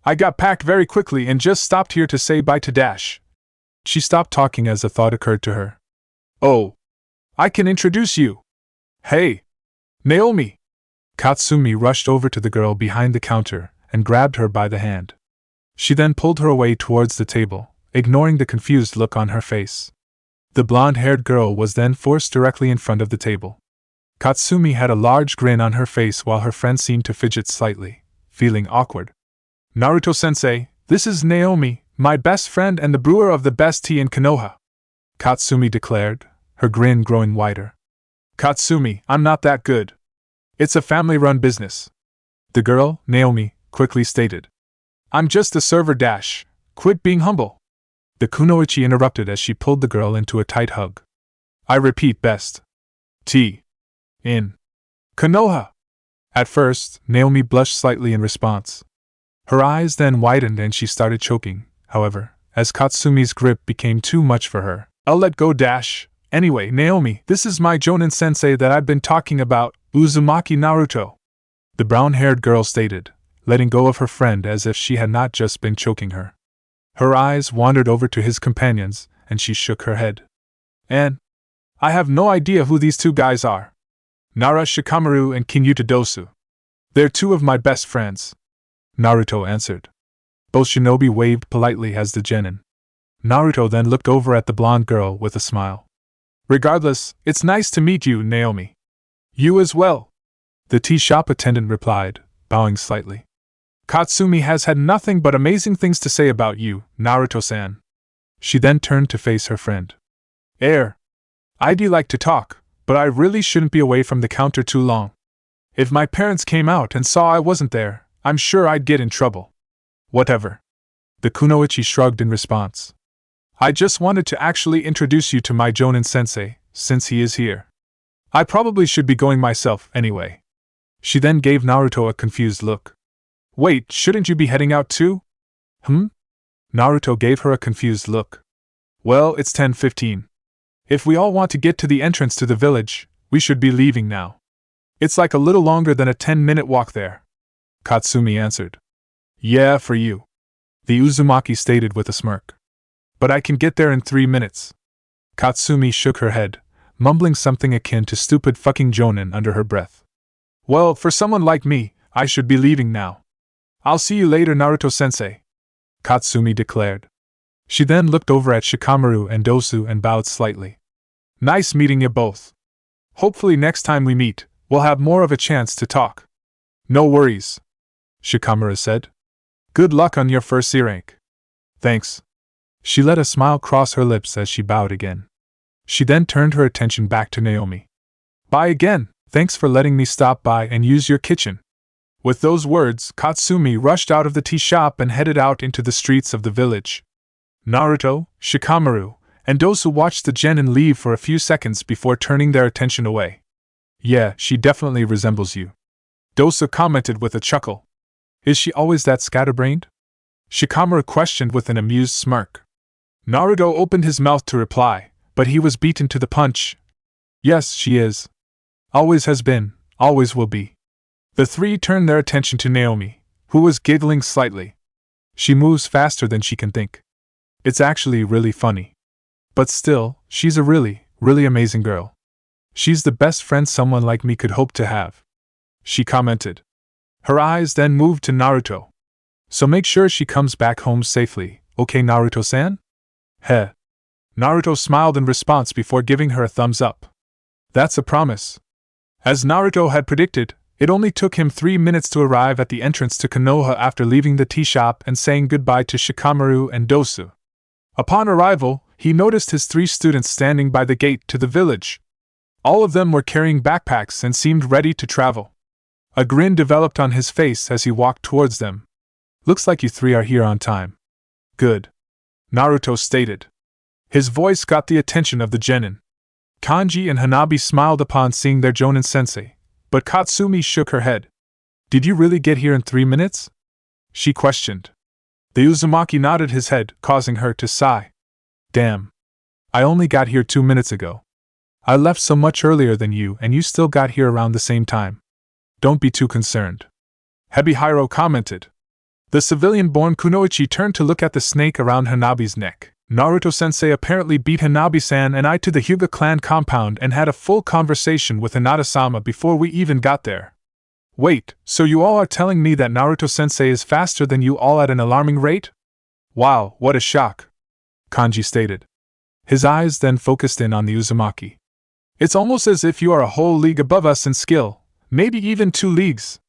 I got packed very quickly and just stopped here to say bye to Dash. She stopped talking as a thought occurred to her. Oh, I can introduce you. Hey, Naomi. Katsumi rushed over to the girl behind the counter and grabbed her by the hand. She then pulled her away towards the table, ignoring the confused look on her face. The blonde-haired girl was then forced directly in front of the table. Katsumi had a large grin on her face while her friend seemed to fidget slightly, feeling awkward. Naruto-sensei, this is Naomi, my best friend and the brewer of the best tea in Konoha, Katsumi declared, her grin growing wider. Katsumi, I'm not that good. It's a family-run business. The girl, Naomi, quickly stated. I'm just a server Dash. Quit being humble. The kunoichi interrupted as she pulled the girl into a tight hug. I repeat best. Tea. In Konoha. At first, Naomi blushed slightly in response. Her eyes then widened and she started choking, however, as Katsumi's grip became too much for her. I'll let go Dash. Anyway, Naomi, this is my Jonin-sensei that I've been talking about, Uzumaki Naruto. The brown-haired girl stated, letting go of her friend as if she had not just been choking her. Her eyes wandered over to his companions, and she shook her head. And I have no idea who these two guys are. Nara Shikamaru and Kinyuta Dosu. They're two of my best friends, Naruto answered. Both shinobi waved politely as the genin. Naruto then looked over at the blonde girl with a smile. Regardless, it's nice to meet you, Naomi. You as well, the tea shop attendant replied, bowing slightly. Katsumi has had nothing but amazing things to say about you, Naruto-san. She then turned to face her friend. I'd like to talk, but I really shouldn't be away from the counter too long. If my parents came out and saw I wasn't there, I'm sure I'd get in trouble. Whatever. The kunoichi shrugged in response. I just wanted to actually introduce you to my Jonin-sensei, since he is here. I probably should be going myself, anyway. She then gave Naruto a confused look. Wait, shouldn't you be heading out too? Naruto gave her a confused look. Well, it's 10:15. If we all want to get to the entrance to the village, we should be leaving now. It's like a little longer than a 10-minute walk there, Katsumi answered. Yeah, for you, the Uzumaki stated with a smirk. But I can get there in 3 minutes. Katsumi shook her head, mumbling something akin to stupid fucking Jonin under her breath. Well, for someone like me, I should be leaving now. I'll see you later, Naruto-sensei, Katsumi declared. She then looked over at Shikamaru and Dosu and bowed slightly. Nice meeting you both. Hopefully next time we meet, we'll have more of a chance to talk. No worries, Shikamaru said. Good luck on your first C rank. Thanks. She let a smile cross her lips as she bowed again. She then turned her attention back to Naomi. Bye again, thanks for letting me stop by and use your kitchen. With those words, Katsumi rushed out of the tea shop and headed out into the streets of the village. Naruto, Shikamaru, and Dosu watched the genin leave for a few seconds before turning their attention away. Yeah, she definitely resembles you, Dosu commented with a chuckle. Is she always that scatterbrained? Shikamaru questioned with an amused smirk. Naruto opened his mouth to reply, but he was beaten to the punch. Yes, she is. Always has been, always will be. The three turned their attention to Naomi, who was giggling slightly. She moves faster than she can think. It's actually really funny. But still, she's a really, really amazing girl. She's the best friend someone like me could hope to have," she commented. Her eyes then moved to Naruto. "So make sure she comes back home safely, okay, Naruto-san?" Heh. Naruto smiled in response before giving her a thumbs up. "That's a promise." As Naruto had predicted, it only took him 3 minutes to arrive at the entrance to Konoha after leaving the tea shop and saying goodbye to Shikamaru and Dosu. Upon arrival, he noticed his 3 students standing by the gate to the village. All of them were carrying backpacks and seemed ready to travel. A grin developed on his face as he walked towards them. "Looks like you 3 are here on time." "Good," Naruto stated. His voice got the attention of the genin. Kanji and Hanabi smiled upon seeing their Jonin sensei, but Katsumi shook her head. "Did you really get here in 3 minutes?" she questioned. The Uzumaki nodded his head, causing her to sigh. "Damn. I only got here 2 minutes ago. I left so much earlier than you and you still got here around the same time. Don't be too concerned," Hebihiro commented. The civilian-born Kunoichi turned to look at the snake around Hanabi's neck. Naruto-sensei apparently beat Hanabi-san and I to the Hyuga clan compound and had a full conversation with Hinata-sama before we even got there. Wait, so you all are telling me that Naruto-sensei is faster than you all at an alarming rate? Wow, what a shock, Kanji stated. His eyes then focused in on the Uzumaki. It's almost as if you are a whole league above us in skill, maybe even 2 leagues.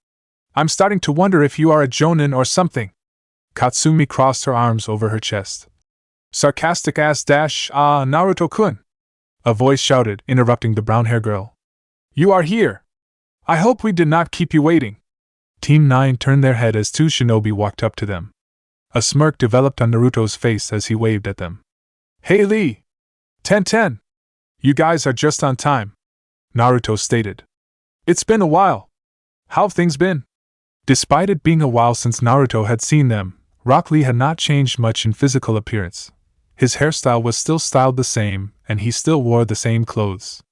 I'm starting to wonder if you are a Jonin or something. Katsumi crossed her arms over her chest. Sarcastic ass dash, Naruto-kun, a voice shouted, interrupting the brown-haired girl. You are here! I hope we did not keep you waiting. Team 9 turned their head as 2 shinobi walked up to them. A smirk developed on Naruto's face as he waved at them. Hey Lee! 10-10! You guys are just on time, Naruto stated. It's been a while. How've things been? Despite it being a while since Naruto had seen them, Rock Lee had not changed much in physical appearance. His hairstyle was still styled the same, and he still wore the same clothes.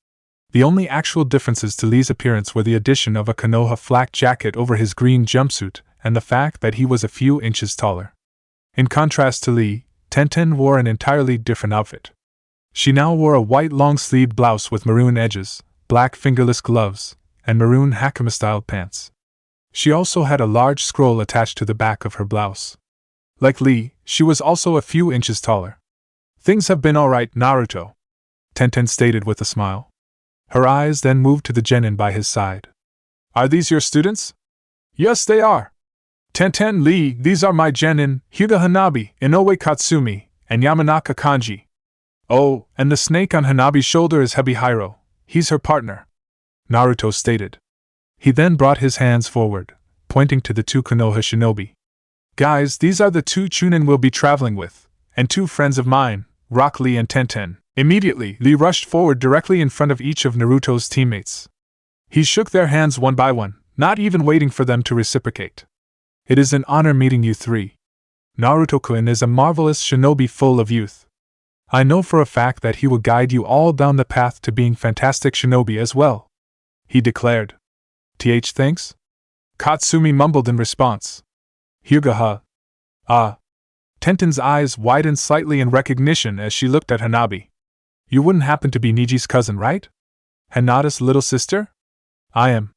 The only actual differences to Lee's appearance were the addition of a Konoha flak jacket over his green jumpsuit, and the fact that he was a few inches taller. In contrast to Lee, Tenten wore an entirely different outfit. She now wore a white long-sleeved blouse with maroon edges, black fingerless gloves, and maroon Hakama-styled pants. She also had a large scroll attached to the back of her blouse. Like Lee, she was also a few inches taller. Things have been alright, Naruto, Tenten stated with a smile. Her eyes then moved to the genin by his side. Are these your students? Yes, they are. Tenten Lee, these are my genin, Hyuga Hanabi, Inoue Katsumi, and Yamanaka Kanji. Oh, and the snake on Hanabi's shoulder is Hebihiro. He's her partner, Naruto stated. He then brought his hands forward, pointing to the 2 Konoha shinobi. Guys, these are the 2 chunin we'll be traveling with, and 2 friends of mine, Rock Lee and Tenten. Immediately, Lee rushed forward directly in front of each of Naruto's teammates. He shook their hands one by one, not even waiting for them to reciprocate. It is an honor meeting you 3. Naruto-kun is a marvelous shinobi full of youth. I know for a fact that he will guide you all down the path to being fantastic shinobi as well, he declared. Thanks? Katsumi mumbled in response. Hyuga Tenten's eyes widened slightly in recognition as she looked at Hanabi. You wouldn't happen to be Niji's cousin, right? Hinata's little sister? I am.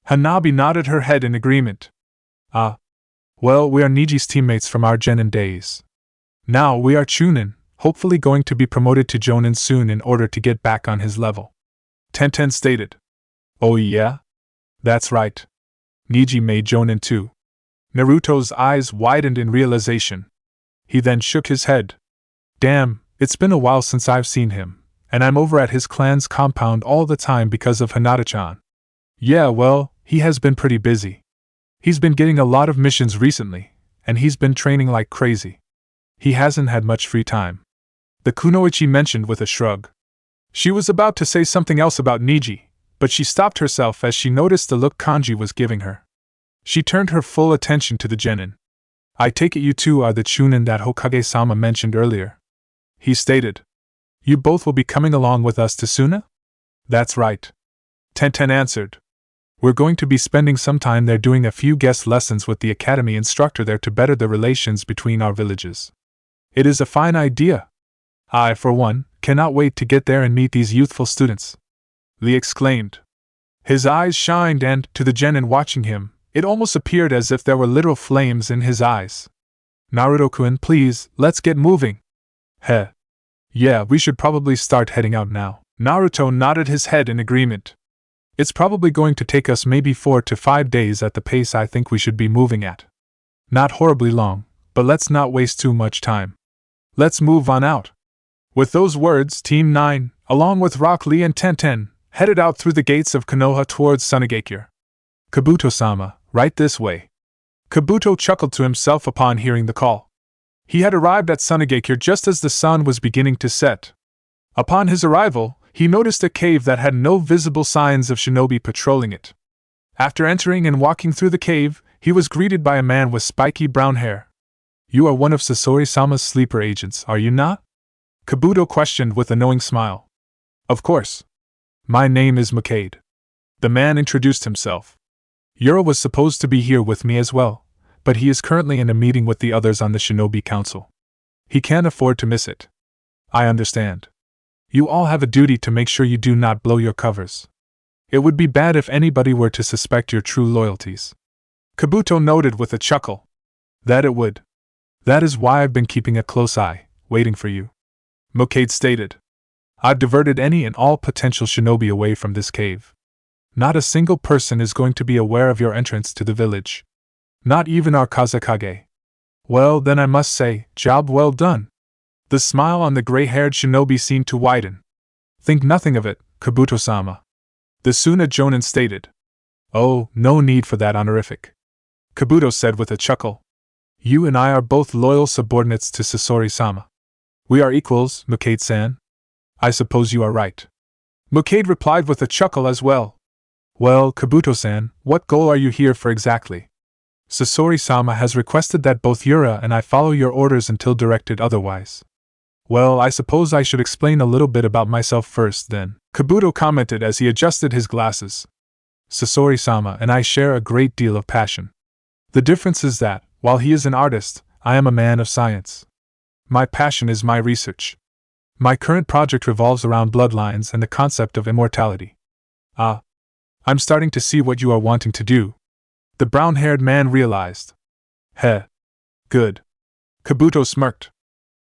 Hanabi nodded her head in agreement. Well, we are Niji's teammates from our genin days. Now we are chunin, hopefully going to be promoted to jonin soon in order to get back on his level, Tenten stated. Oh yeah? That's right. Niji made jonin too. Naruto's eyes widened in realization. He then shook his head. Damn, it's been a while since I've seen him, and I'm over at his clan's compound all the time because of Hinata-chan. Yeah, well, he has been pretty busy. He's been getting a lot of missions recently, and he's been training like crazy. He hasn't had much free time, the Kunoichi mentioned with a shrug. She was about to say something else about Niji, but she stopped herself as she noticed the look Kanji was giving her. She turned her full attention to the genin. I take it you 2 are the chunin that Hokage-sama mentioned earlier, he stated. You both will be coming along with us to Suna? That's right, Tenten answered. We're going to be spending some time there doing a few guest lessons with the academy instructor there to better the relations between our villages. It is a fine idea. I, for one, cannot wait to get there and meet these youthful students," Lee exclaimed. His eyes shined and, to the genin watching him, it almost appeared as if there were literal flames in his eyes. "Naruto-kun, please, let's get moving." "Heh. Yeah, we should probably start heading out now." Naruto nodded his head in agreement. "It's probably going to take us maybe 4 to 5 days at the pace I think we should be moving at. Not horribly long, but let's not waste too much time. Let's move on out." With those words, Team 9, along with Rock Lee and Tenten, headed out through the gates of Konoha towards Sunagakure. "Kabuto-sama, right this way." Kabuto chuckled to himself upon hearing the call. He had arrived at Sunagakure just as the sun was beginning to set. Upon his arrival, he noticed a cave that had no visible signs of shinobi patrolling it. After entering and walking through the cave, he was greeted by a man with spiky brown hair. "You are one of Sasori-sama's sleeper agents, are you not?" Kabuto questioned with a knowing smile. "Of course. My name is Makade." The man introduced himself. "Yura was supposed to be here with me as well, but he is currently in a meeting with the others on the Shinobi Council. He can't afford to miss it." "I understand. You all have a duty to make sure you do not blow your covers. It would be bad if anybody were to suspect your true loyalties." Kabuto noted with a chuckle. "That it would. That is why I've been keeping a close eye, waiting for you," Makade stated. "I've diverted any and all potential shinobi away from this cave. Not a single person is going to be aware of your entrance to the village. Not even our Kazekage. Well, then I must say, job well done." The smile on the gray-haired shinobi seemed to widen. "Think nothing of it, Kabuto-sama," the Suna jonin stated. "Oh, no need for that honorific," Kabuto said with a chuckle. "You and I are both loyal subordinates to Sasori-sama. We are equals, Makade-san." "I suppose you are right," Makade replied with a chuckle as well. "Well, Kabuto-san, what goal are you here for exactly?" "Sasori-sama has requested that both Yura and I follow your orders until directed otherwise." "Well, I suppose I should explain a little bit about myself first, then," Kabuto commented as he adjusted his glasses. "Sasori-sama and I share a great deal of passion. The difference is that, while he is an artist, I am a man of science. My passion is my research. My current project revolves around bloodlines and the concept of immortality." "Ah. I'm starting to see what you are wanting to do," the brown-haired man realized. "Heh. Good." Kabuto smirked.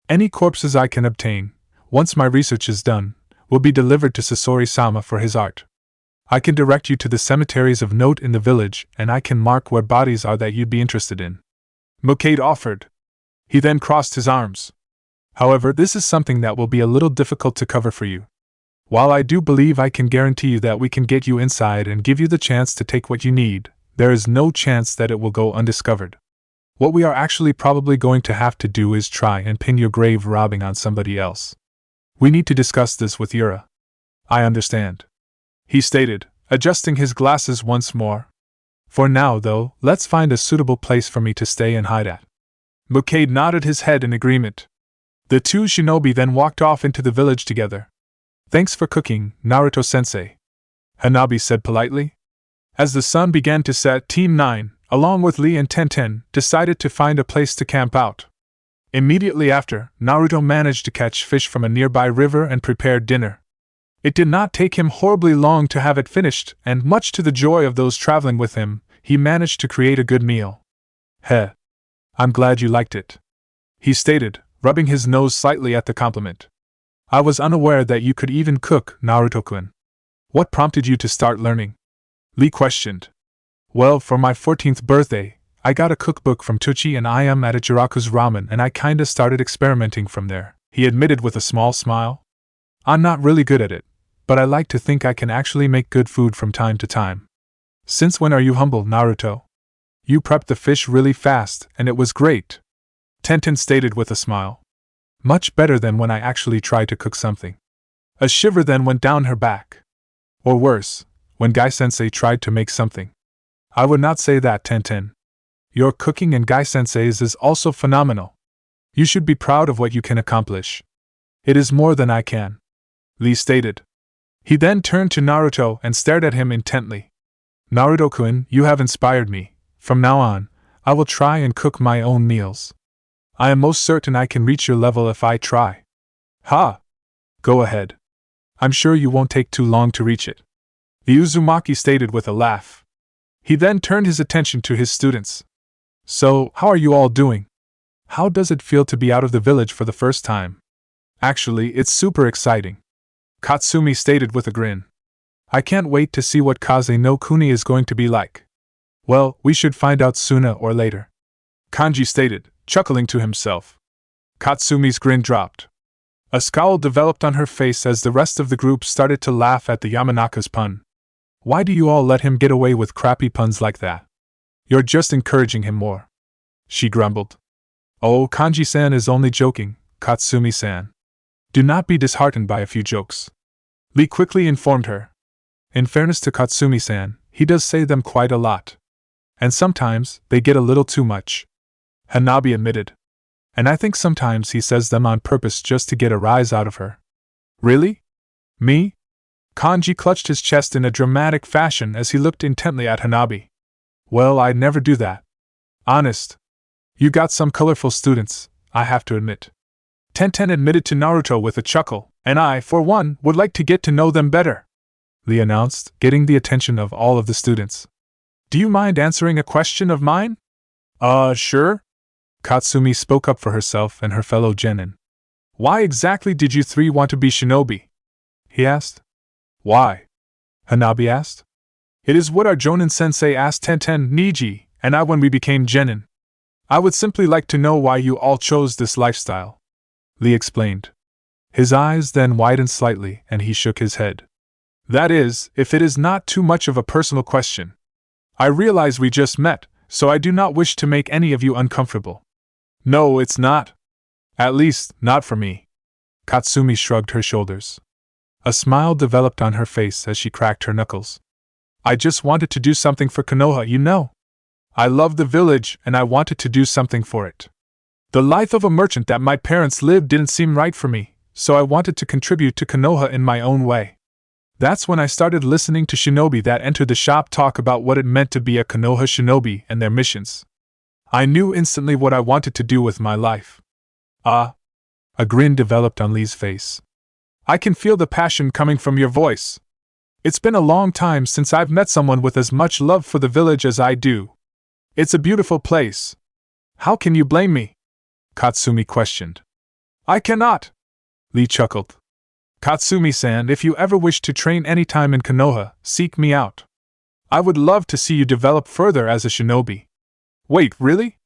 "Any corpses I can obtain, once my research is done, will be delivered to Sasori-sama for his art. I can direct you to the cemeteries of note in the village, and I can mark where bodies are that you'd be interested in," Makade offered. He then crossed his arms. "However, this is something that will be a little difficult to cover for you. While I do believe I can guarantee you that we can get you inside and give you the chance to take what you need, there is no chance that it will go undiscovered. What we are actually probably going to have to do is try and pin your grave robbing on somebody else. We need to discuss this with Yura." "I understand," he stated, adjusting his glasses once more. "For now, though, let's find a suitable place for me to stay and hide at." Makade nodded his head in agreement. The two shinobi then walked off into the village together. "Thanks for cooking, Naruto-sensei," Hanabi said politely. As the sun began to set, Team 9, along with Lee and Tenten, decided to find a place to camp out. Immediately after, Naruto managed to catch fish from a nearby river and prepared dinner. It did not take him horribly long to have it finished, and much to the joy of those traveling with him, he managed to create a good meal. "Heh. I'm glad you liked it," he stated, rubbing his nose slightly at the compliment. "I was unaware that you could even cook, Naruto-kun. What prompted you to start learning?" Lee questioned. "Well, for my 14th birthday, I got a cookbook from Tucci and I am at Ichiraku's Ramen and I kinda started experimenting from there," he admitted with a small smile. "I'm not really good at it, but I like to think I can actually make good food from time to time." "Since when are you humble, Naruto? You prepped the fish really fast, and it was great," Tenten stated with a smile. "Much better than when I actually tried to cook something." A shiver then went down her back. "Or worse, when Gai-sensei tried to make something." "I would not say that, Tenten. Your cooking and Gai-sensei's is also phenomenal. You should be proud of what you can accomplish." "It is more than I can," Lee stated. He then turned to Naruto and stared at him intently. "Naruto-kun, you have inspired me. From now on, I will try and cook my own meals." I am most certain I can reach your level if I try. Ha! Go ahead. I'm sure you won't take too long to reach it. The Uzumaki stated with a laugh. He then turned his attention to his students. So, how are you all doing? How does it feel to be out of the village for the first time? Actually, it's super exciting. Katsumi stated with a grin. I can't wait to see what Kaze no Kuni is going to be like. Well, we should find out sooner or later. Kanji stated, chuckling to himself. Katsumi's grin dropped. A scowl developed on her face as the rest of the group started to laugh at the Yamanaka's pun. Why do you all let him get away with crappy puns like that? You're just encouraging him more. She grumbled. Oh, Kanji-san is only joking, Katsumi-san. Do not be disheartened by a few jokes. Lee quickly informed her. In fairness to Katsumi-san, he does say them quite a lot. And sometimes, they get a little too much. Hanabi admitted. And I think sometimes he says them on purpose just to get a rise out of her. Really? Me? Kanji clutched his chest in a dramatic fashion as he looked intently at Hanabi. Well, I'd never do that. Honest. You got some colorful students, I have to admit. Tenten admitted to Naruto with a chuckle, and I, for one, would like to get to know them better. Lee announced, getting the attention of all of the students. Do you mind answering a question of mine? Sure. Katsumi spoke up for herself and her fellow genin. Why exactly did you three want to be shinobi? He asked. Why? Hanabi asked. It is what our Jonin sensei asked Tenten, Niji, and I when we became genin. I would simply like to know why you all chose this lifestyle. Lee explained. His eyes then widened slightly and he shook his head. That is, if it is not too much of a personal question. I realize we just met, so I do not wish to make any of you uncomfortable. No, it's not. At least, not for me. Katsumi shrugged her shoulders. A smile developed on her face as she cracked her knuckles. I just wanted to do something for Konoha, you know. I love the village and I wanted to do something for it. The life of a merchant that my parents lived didn't seem right for me, so I wanted to contribute to Konoha in my own way. That's when I started listening to shinobi that entered the shop talk about what it meant to be a Konoha shinobi and their missions. I knew instantly what I wanted to do with my life. A grin developed on Lee's face. I can feel the passion coming from your voice. It's been a long time since I've met someone with as much love for the village as I do. It's a beautiful place. How can you blame me? Katsumi questioned. I cannot. Lee chuckled. Katsumi-san, if you ever wish to train any time in Konoha, seek me out. I would love to see you develop further as a shinobi. Wait, really?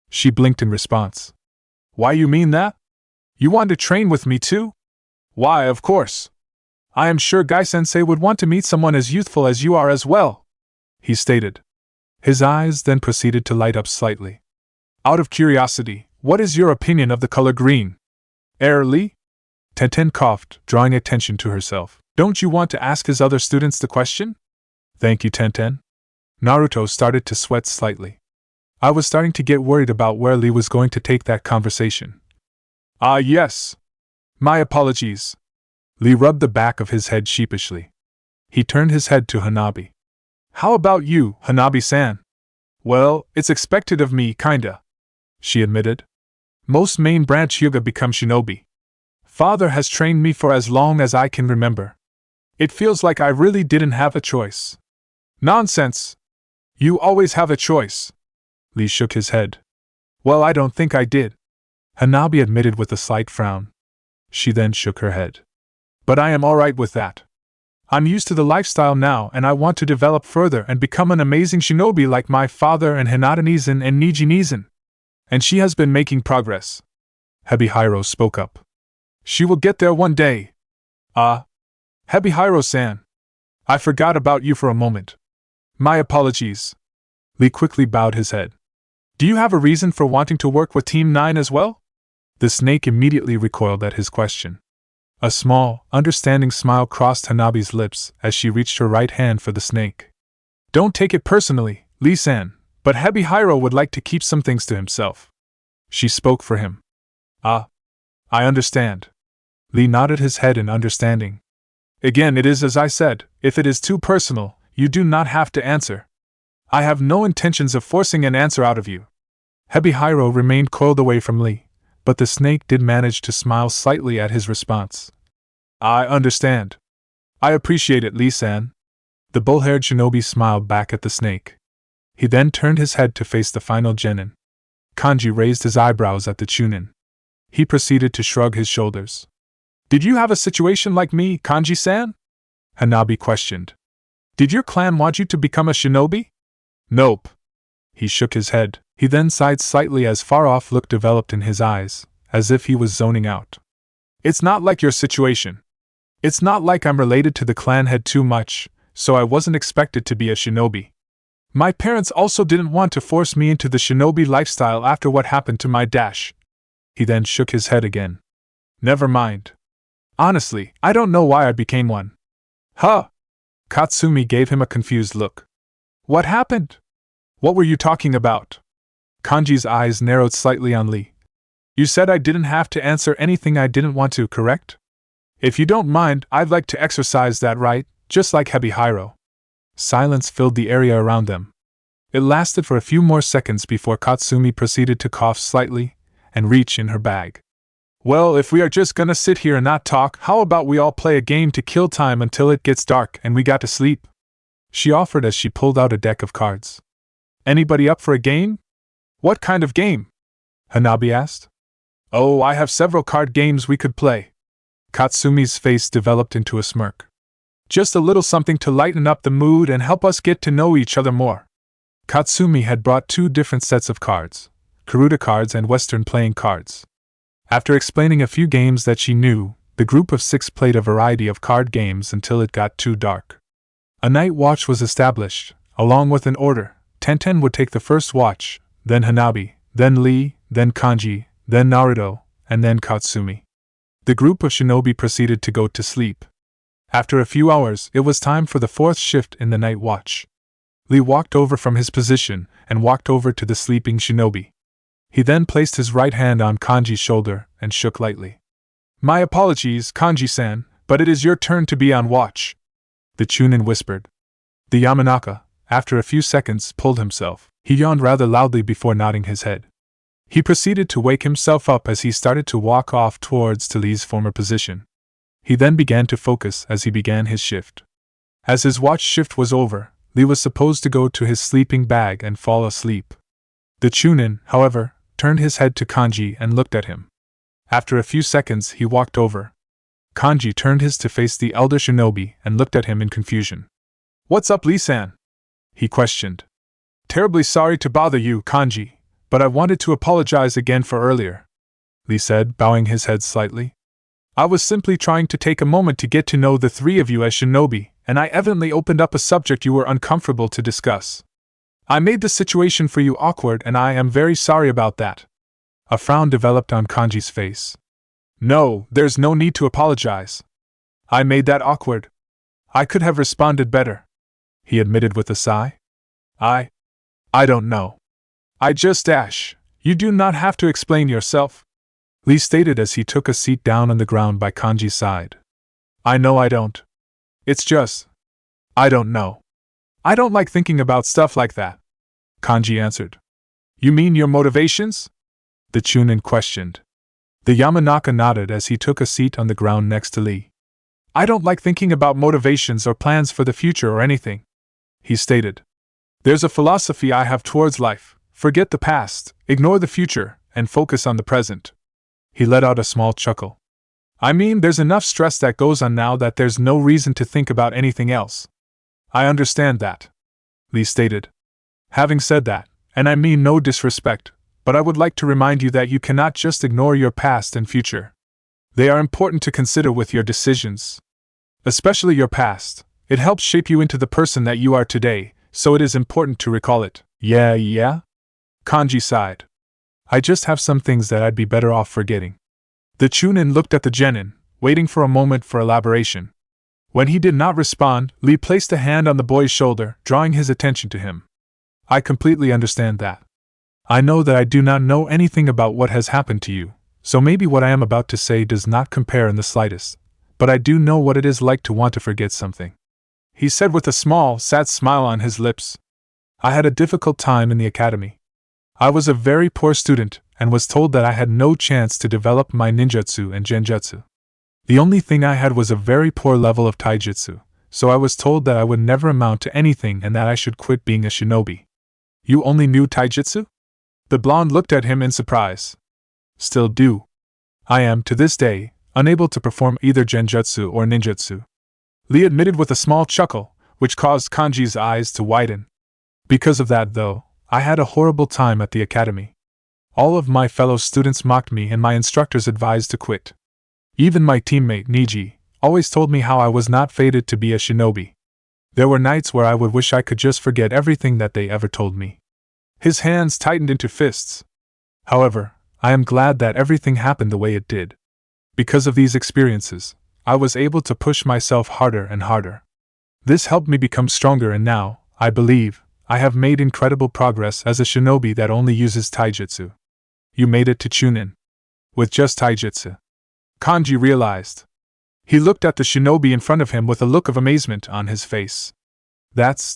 She blinked in response. Why you mean that? You want to train with me too? Why, of course. I am sure Gai-sensei would want to meet someone as youthful as you are as well, he stated. His eyes then proceeded to light up slightly. Out of curiosity, what is your opinion of the color green? Lee? Tenten coughed, drawing attention to herself. Don't you want to ask his other students the question? Thank you, Tenten. Naruto started to sweat slightly. I was starting to get worried about where Lee was going to take that conversation. Yes. My apologies. Lee rubbed the back of his head sheepishly. He turned his head to Hanabi. How about you, Hanabi-san? Well, it's expected of me, kinda, she admitted. Most main branch Hyuga become shinobi. Father has trained me for as long as I can remember. It feels like I really didn't have a choice. Nonsense! You always have a choice. Lee shook his head. Well, I don't think I did, Hanabi admitted with a slight frown. She then shook her head. But I am alright with that. I'm used to the lifestyle now and I want to develop further and become an amazing shinobi like my father and Hinata Nizan and Niji Nizan. And she has been making progress. Hebihiro spoke up. She will get there one day. Hebihiro-san. I forgot about you for a moment. My apologies. Lee quickly bowed his head. Do you have a reason for wanting to work with Team 9 as well? The snake immediately recoiled at his question. A small, understanding smile crossed Hanabi's lips as she reached her right hand for the snake. Don't take it personally, Lee-san, but Hebihiro would like to keep some things to himself. She spoke for him. I understand. Lee nodded his head in understanding. Again, it is as I said, if it is too personal, you do not have to answer. I have no intentions of forcing an answer out of you. Hebihiro remained coiled away from Lee, but the snake did manage to smile slightly at his response. I understand. I appreciate it, Lee-san. The bull-haired shinobi smiled back at the snake. He then turned his head to face the final genin. Kanji raised his eyebrows at the chunin. He proceeded to shrug his shoulders. Did you have a situation like me, Kanji-san? Hanabi questioned. Did your clan want you to become a shinobi? Nope. He shook his head. He then sighed slightly as far-off look developed in his eyes, as if he was zoning out. It's not like your situation. It's not like I'm related to the clan head too much, so I wasn't expected to be a shinobi. My parents also didn't want to force me into the shinobi lifestyle after what happened to my dash. He then shook his head again. Never mind. Honestly, I don't know why I became one. Huh? Katsumi gave him a confused look. What happened? What were you talking about? Kanji's eyes narrowed slightly on Lee. You said I didn't have to answer anything I didn't want to, correct? If you don't mind, I'd like to exercise that right, just like Hebihiro. Silence filled the area around them. It lasted for a few more seconds before Katsumi proceeded to cough slightly and reach in her bag. Well, if we are just gonna sit here and not talk, how about we all play a game to kill time until it gets dark and we got to sleep? She offered as she pulled out a deck of cards. Anybody up for a game? What kind of game? Hanabi asked. Oh, I have several card games we could play. Katsumi's face developed into a smirk. Just a little something to lighten up the mood and help us get to know each other more. Katsumi had brought 2 different sets of cards, Karuta cards and Western playing cards. After explaining a few games that she knew, the group of 6 played a variety of card games until it got too dark. A night watch was established, along with an order. Tenten would take the first watch, then Hanabi, then Lee, then Kanji, then Naruto, and then Katsumi. The group of shinobi proceeded to go to sleep. After a few hours, it was time for the 4th shift in the night watch. Lee walked over from his position and walked over to the sleeping shinobi. He then placed his right hand on Kanji's shoulder and shook lightly. My apologies, Kanji-san, but it is your turn to be on watch. The chunin whispered. The Yamanaka, after a few seconds, pulled himself. He yawned rather loudly before nodding his head. He proceeded to wake himself up as he started to walk off towards Lee's former position. He then began to focus as he began his shift. As his watch shift was over, Lee was supposed to go to his sleeping bag and fall asleep. The chunin, however, turned his head to Kanji and looked at him. After a few seconds, he walked over. Kanji turned his to face the elder shinobi and looked at him in confusion. What's up, Lee-san? He questioned. Terribly sorry to bother you, Kanji, but I wanted to apologize again for earlier, Lee said, bowing his head slightly. I was simply trying to take a moment to get to know the 3 of you as shinobi, and I evidently opened up a subject you were uncomfortable to discuss. I made the situation for you awkward and I am very sorry about that. A frown developed on Kanji's face. No, there's no need to apologize. I made that awkward. I could have responded better, he admitted with a sigh. I don't know. I just dash. You do not have to explain yourself, Lee stated as he took a seat down on the ground by Kanji's side. I know I don't. It's just, I don't know. I don't like thinking about stuff like that, Kanji answered. You mean your motivations? The chunin questioned. The Yamanaka nodded as he took a seat on the ground next to Lee. I don't like thinking about motivations or plans for the future or anything, he stated. There's a philosophy I have towards life: forget the past, ignore the future, and focus on the present. He let out a small chuckle. I mean, there's enough stress that goes on now that there's no reason to think about anything else. I understand that, Lee stated. Having said that, and I mean no disrespect, but I would like to remind you that you cannot just ignore your past and future. They are important to consider with your decisions. Especially your past. It helps shape you into the person that you are today, so it is important to recall it. Yeah? Kanji sighed. I just have some things that I'd be better off forgetting. The chunin looked at the genin, waiting for a moment for elaboration. When he did not respond, Lee placed a hand on the boy's shoulder, drawing his attention to him. I completely understand that. I know that I do not know anything about what has happened to you, so maybe what I am about to say does not compare in the slightest, but I do know what it is like to want to forget something, he said with a small, sad smile on his lips. I had a difficult time in the academy. I was a very poor student and was told that I had no chance to develop my ninjutsu and genjutsu. The only thing I had was a very poor level of taijutsu, so I was told that I would never amount to anything and that I should quit being a shinobi. You only knew taijutsu? The blonde looked at him in surprise. Still do. I am, to this day, unable to perform either genjutsu or ninjutsu. Lee admitted with a small chuckle, which caused Kanji's eyes to widen. Because of that, though, I had a horrible time at the academy. All of my fellow students mocked me and my instructors advised to quit. Even my teammate, Niji, always told me how I was not fated to be a shinobi. There were nights where I would wish I could just forget everything that they ever told me. His hands tightened into fists. However, I am glad that everything happened the way it did. Because of these experiences, I was able to push myself harder and harder. This helped me become stronger, and now, I believe, I have made incredible progress as a shinobi that only uses taijutsu. You made it to Chunin. With just taijutsu. Kanji realized. He looked at the shinobi in front of him with a look of amazement on his face. That's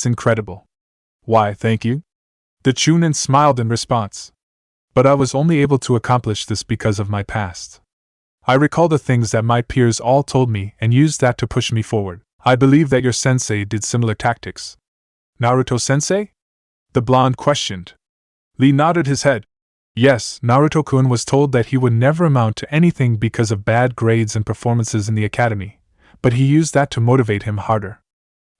incredible. Why, thank you. The Chunin smiled in response. But I was only able to accomplish this because of my past. I recall the things that my peers all told me and used that to push me forward. I believe that your sensei did similar tactics. Naruto-sensei? The blonde questioned. Lee nodded his head. Yes, Naruto-kun was told that he would never amount to anything because of bad grades and performances in the academy, but he used that to motivate him harder.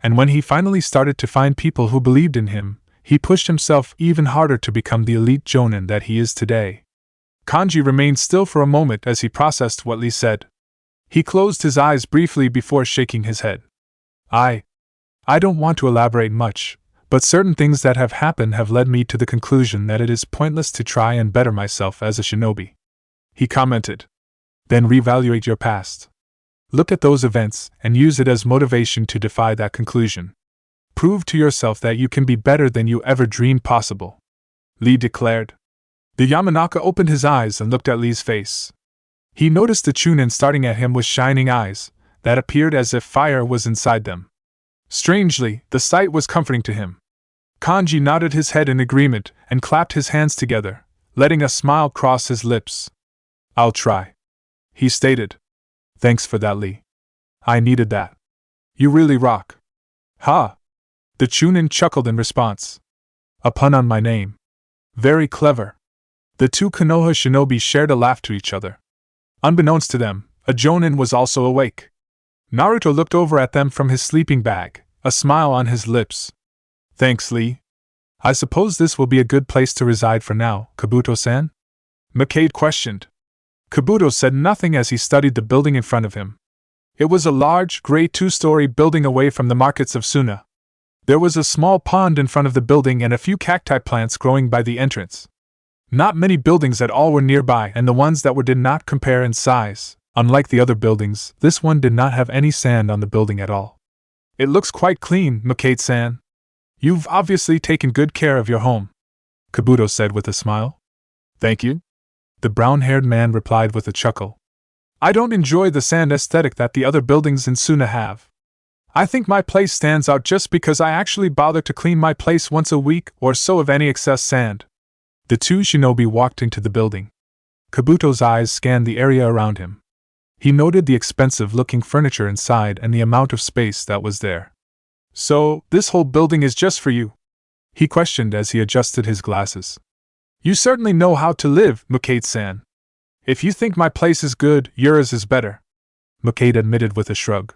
And when he finally started to find people who believed in him, he pushed himself even harder to become the elite jonin that he is today. Kanji remained still for a moment as he processed what Lee said. He closed his eyes briefly before shaking his head. I don't want to elaborate much, but certain things that have happened have led me to the conclusion that it is pointless to try and better myself as a shinobi. He commented. Then reevaluate your past. Look at those events and use it as motivation to defy that conclusion. Prove to yourself that you can be better than you ever dreamed possible. Lee declared. The Yamanaka opened his eyes and looked at Lee's face. He noticed the Chunin starting at him with shining eyes that appeared as if fire was inside them. Strangely, the sight was comforting to him. Kanji nodded his head in agreement and clapped his hands together, letting a smile cross his lips. I'll try, he stated. Thanks for that, Lee. I needed that. You really rock. Ha! The Chunin chuckled in response. A pun on my name. Very clever. The two Konoha shinobi shared a laugh to each other. Unbeknownst to them, a jonin was also awake. Naruto looked over at them from his sleeping bag, a smile on his lips. Thanks, Lee. I suppose this will be a good place to reside for now, Kabuto-san? McCade questioned. Kabuto said nothing as he studied the building in front of him. It was a large, gray two-story building away from the markets of Suna. There was a small pond in front of the building and a few cacti plants growing by the entrance. Not many buildings at all were nearby, and the ones that were did not compare in size. Unlike the other buildings, this one did not have any sand on the building at all. It looks quite clean, McCade-san. You've obviously taken good care of your home, Kabuto said with a smile. Thank you. The brown-haired man replied with a chuckle. I don't enjoy the sand aesthetic that the other buildings in Suna have. I think my place stands out just because I actually bother to clean my place once a week or so of any excess sand. The two shinobi walked into the building. Kabuto's eyes scanned the area around him. He noted the expensive-looking furniture inside and the amount of space that was there. So, this whole building is just for you? He questioned as he adjusted his glasses. You certainly know how to live, McCade-san. If you think my place is good, yours is better, McCade admitted with a shrug.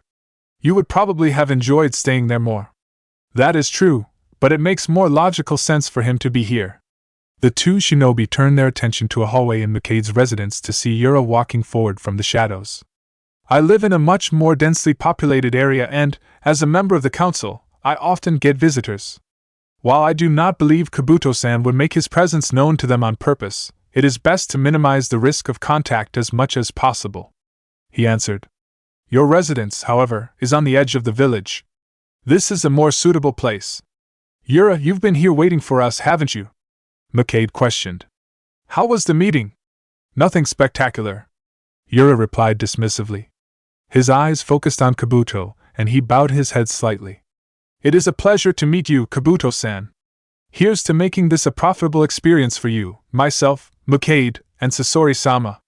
You would probably have enjoyed staying there more. That is true, but it makes more logical sense for him to be here. The two shinobi turned their attention to a hallway in McCade's residence to see Yura walking forward from the shadows. I live in a much more densely populated area and, as a member of the council, I often get visitors. While I do not believe Kabuto-san would make his presence known to them on purpose, it is best to minimize the risk of contact as much as possible, he answered. Your residence, however, is on the edge of the village. This is a more suitable place. Yura, you've been here waiting for us, haven't you? McCade questioned. How was the meeting? Nothing spectacular, Yura replied dismissively. His eyes focused on Kabuto, and he bowed his head slightly. It is a pleasure to meet you, Kabuto-san. Here's to making this a profitable experience for you, myself, Mukade, and Sasori-sama.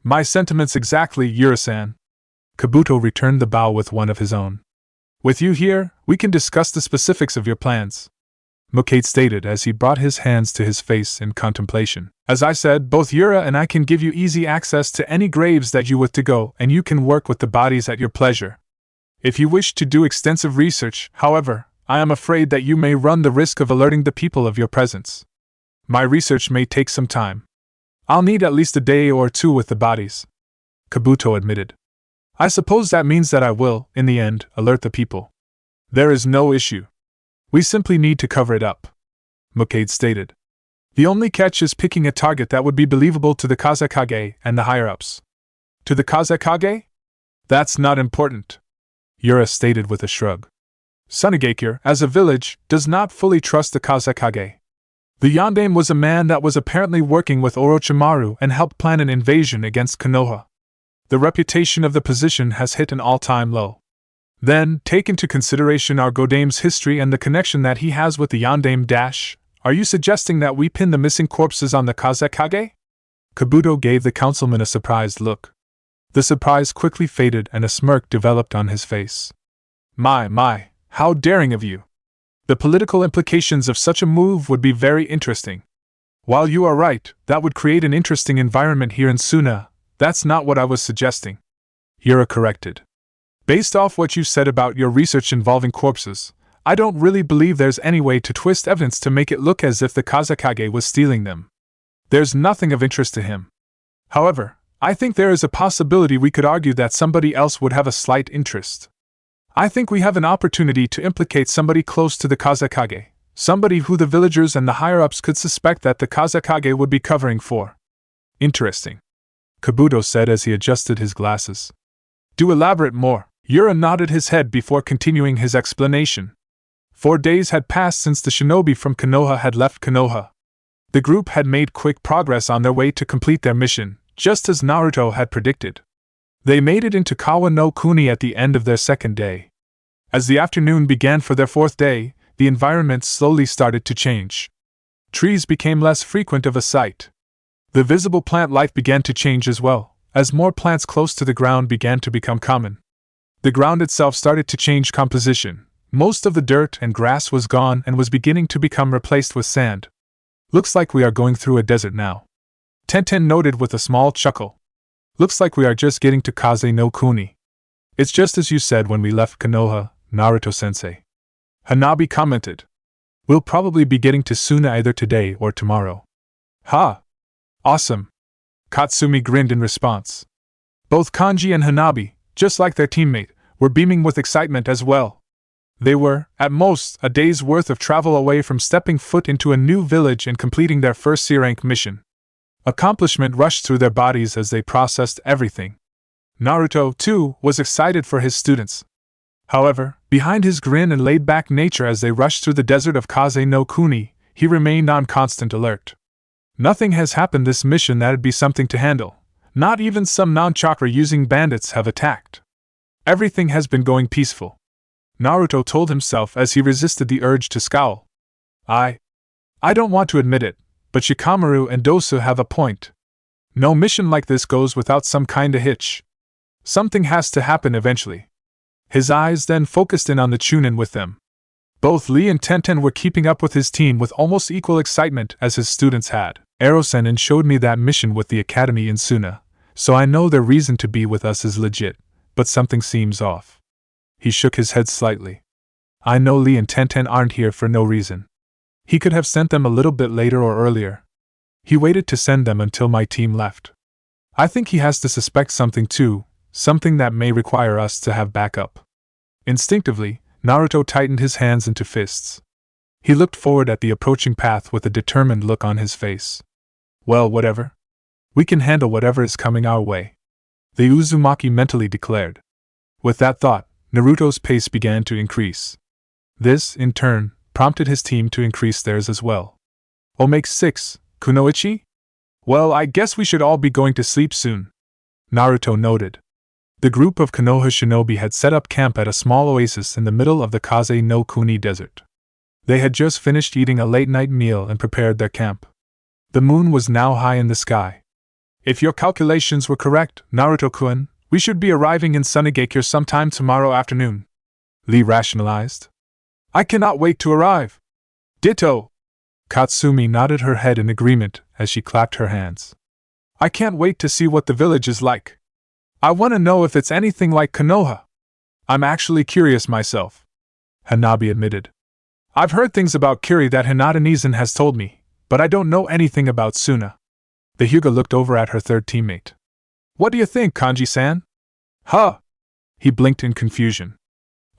My sentiments exactly, Yura-san. Kabuto returned the bow with one of his own. With you here, we can discuss the specifics of your plans, Mukade stated as he brought his hands to his face in contemplation. As I said, both Yura and I can give you easy access to any graves that you wish to go, and you can work with the bodies at your pleasure. If you wish to do extensive research, however, I am afraid that you may run the risk of alerting the people of your presence. My research may take some time. I'll need at least a day or two with the bodies, Kabuto admitted. I suppose that means that I will, in the end, alert the people. There is no issue. We simply need to cover it up, Mukade stated. The only catch is picking a target that would be believable to the Kazekage and the higher-ups. To the Kazekage? That's not important, Yura stated with a shrug. Sunagakure, as a village, does not fully trust the Kazekage. The Yondaime was a man that was apparently working with Orochimaru and helped plan an invasion against Konoha. The reputation of the position has hit an all-time low. Then, take into consideration our Godaime's history and the connection that he has with the Yondaime dash. Are you suggesting that we pin the missing corpses on the Kazekage? Kabuto gave the councilman a surprised look. The surprise quickly faded and a smirk developed on his face. My, how daring of you! The political implications of such a move would be very interesting. While you are right, that would create an interesting environment here in Suna. That's not what I was suggesting, Yura corrected. Based off what you said about your research involving corpses, I don't really believe there's any way to twist evidence to make it look as if the Kazekage was stealing them. There's nothing of interest to him. However, I think there is a possibility we could argue that somebody else would have a slight interest. I think we have an opportunity to implicate somebody close to the Kazekage, somebody who the villagers and the higher-ups could suspect that the Kazekage would be covering for. Interesting, Kabuto said as he adjusted his glasses. Do elaborate more. Yura nodded his head before continuing his explanation. 4 days had passed since the shinobi from Konoha had left Konoha. The group had made quick progress on their way to complete their mission, just as Naruto had predicted. They made it into Kawa no Kuni at the end of their 2nd day. As the afternoon began for their 4th day, the environment slowly started to change. Trees became less frequent of a sight. The visible plant life began to change as well, as more plants close to the ground began to become common. The ground itself started to change composition. Most of the dirt and grass was gone and was beginning to become replaced with sand. Looks like we are going through a desert now, Tenten noted with a small chuckle. Looks like we are just getting to Kaze no Kuni. It's just as you said when we left Konoha, Naruto-sensei, Hanabi commented. We'll probably be getting to Suna either today or tomorrow. Ha! Awesome! Katsumi grinned in response. Both Kanji and Hanabi, just like their teammate, were beaming with excitement as well. They were, at most, a day's worth of travel away from stepping foot into a new village and completing their first C-rank mission. Accomplishment rushed through their bodies as they processed everything. Naruto, too, was excited for his students. However, behind his grin and laid-back nature as they rushed through the desert of Kaze no Kuni, he remained on constant alert. Nothing has happened this mission that'd be something to handle. Not even some non-chakra-using bandits have attacked. Everything has been going peaceful, Naruto told himself as he resisted the urge to scowl. I don't want to admit it, but Shikamaru and Dosu have a point. No mission like this goes without some kinda hitch. Something has to happen eventually. His eyes then focused in on the Chunin with them. Both Lee and Tenten were keeping up with his team with almost equal excitement as his students had. Ero-senin showed me that mission with the academy in Suna, so I know their reason to be with us is legit, but something seems off. He shook his head slightly. I know Lee and Tenten aren't here for no reason. He could have sent them a little bit later or earlier. He waited to send them until my team left. I think he has to suspect something too, something that may require us to have backup. Instinctively, Naruto tightened his hands into fists. He looked forward at the approaching path with a determined look on his face. Well, whatever. We can handle whatever is coming our way, the Uzumaki mentally declared. With that thought, Naruto's pace began to increase. This, in turn, prompted his team to increase theirs as well. Omake 6, Kunoichi? Well, I guess we should all be going to sleep soon, Naruto noted. The group of Konoha shinobi had set up camp at a small oasis in the middle of the Kaze no Kuni desert. They had just finished eating a late-night meal and prepared their camp. The moon was now high in the sky. If your calculations were correct, Naruto-kun, we should be arriving in Sunagakure sometime tomorrow afternoon, Lee rationalized. I cannot wait to arrive. Ditto. Katsumi nodded her head in agreement as she clapped her hands. I can't wait to see what the village is like. I want to know if it's anything like Konoha. I'm actually curious myself, Hanabi admitted. I've heard things about Kiri that Hinata-Nizan has told me, but I don't know anything about Suna. The Hyuga looked over at her third teammate. What do you think, Kanji-san? Huh? He blinked in confusion.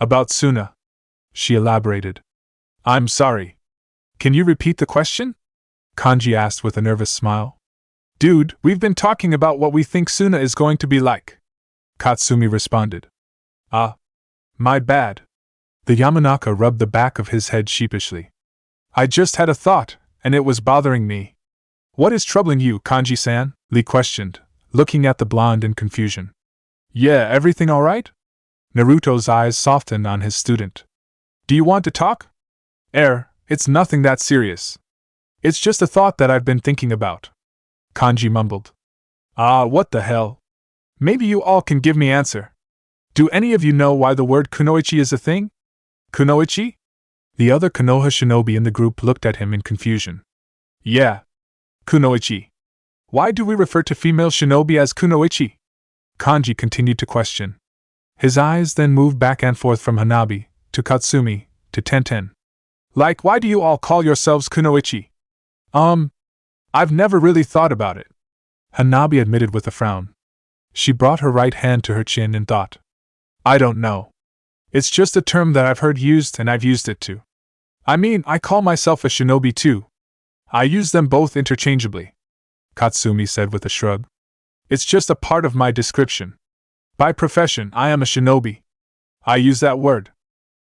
About Suna, she elaborated. I'm sorry. Can you repeat the question? Kanji asked with a nervous smile. Dude, we've been talking about what we think Suna is going to be like, Katsumi responded. My bad. The Yamanaka rubbed the back of his head sheepishly. I just had a thought, and it was bothering me. What is troubling you, Kanji-san? Lee questioned, looking at the blonde in confusion. Yeah, everything all right? Naruto's eyes softened on his student. Do you want to talk? It's nothing that serious. It's just a thought that I've been thinking about. Kanji mumbled. What the hell? Maybe you all can give me answer. Do any of you know why the word kunoichi is a thing? Kunoichi? The other Konoha shinobi in the group looked at him in confusion. Yeah. Kunoichi. Why do we refer to female shinobi as kunoichi? Kanji continued to question. His eyes then moved back and forth from Hanabi, to Katsumi, to Tenten. Like, why do you all call yourselves kunoichi? I've never really thought about it, Hanabi admitted with a frown. She brought her right hand to her chin and thought. I don't know. It's just a term that I've heard used and I've used it too. I mean, I call myself a shinobi too. I use them both interchangeably, Katsumi said with a shrug. It's just a part of my description. By profession, I am a shinobi. I use that word.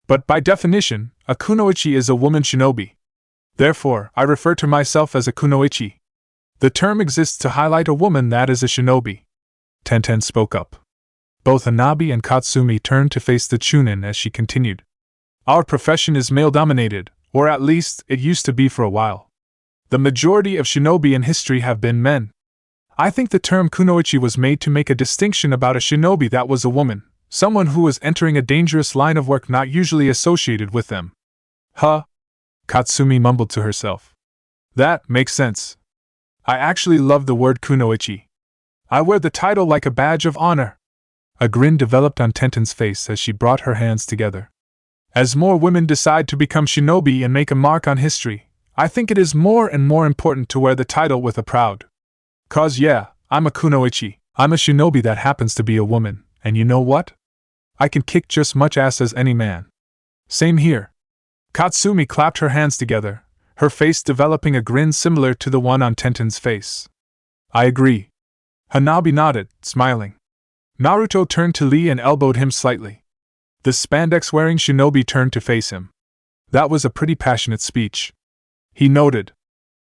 But by definition, a kunoichi is a woman shinobi. Therefore, I refer to myself as a kunoichi. The term exists to highlight a woman that is a shinobi. Tenten spoke up. Both Hanabi and Katsumi turned to face the Chunin as she continued. Our profession is male-dominated, or at least it used to be for a while. The majority of shinobi in history have been men. I think the term kunoichi was made to make a distinction about a shinobi that was a woman, someone who was entering a dangerous line of work not usually associated with them. Huh? Katsumi mumbled to herself. That makes sense. I actually love the word kunoichi. I wear the title like a badge of honor. A grin developed on Tenten's face as she brought her hands together. As more women decide to become shinobi and make a mark on history, I think it is more and more important to wear the title with a proud. 'Cause yeah, I'm a kunoichi. I'm a shinobi that happens to be a woman, and you know what? I can kick just much ass as any man. Same here. Katsumi clapped her hands together, her face developing a grin similar to the one on Tenten's face. I agree. Hanabi nodded, smiling. Naruto turned to Lee and elbowed him slightly. The spandex-wearing shinobi turned to face him. That was a pretty passionate speech. He noted.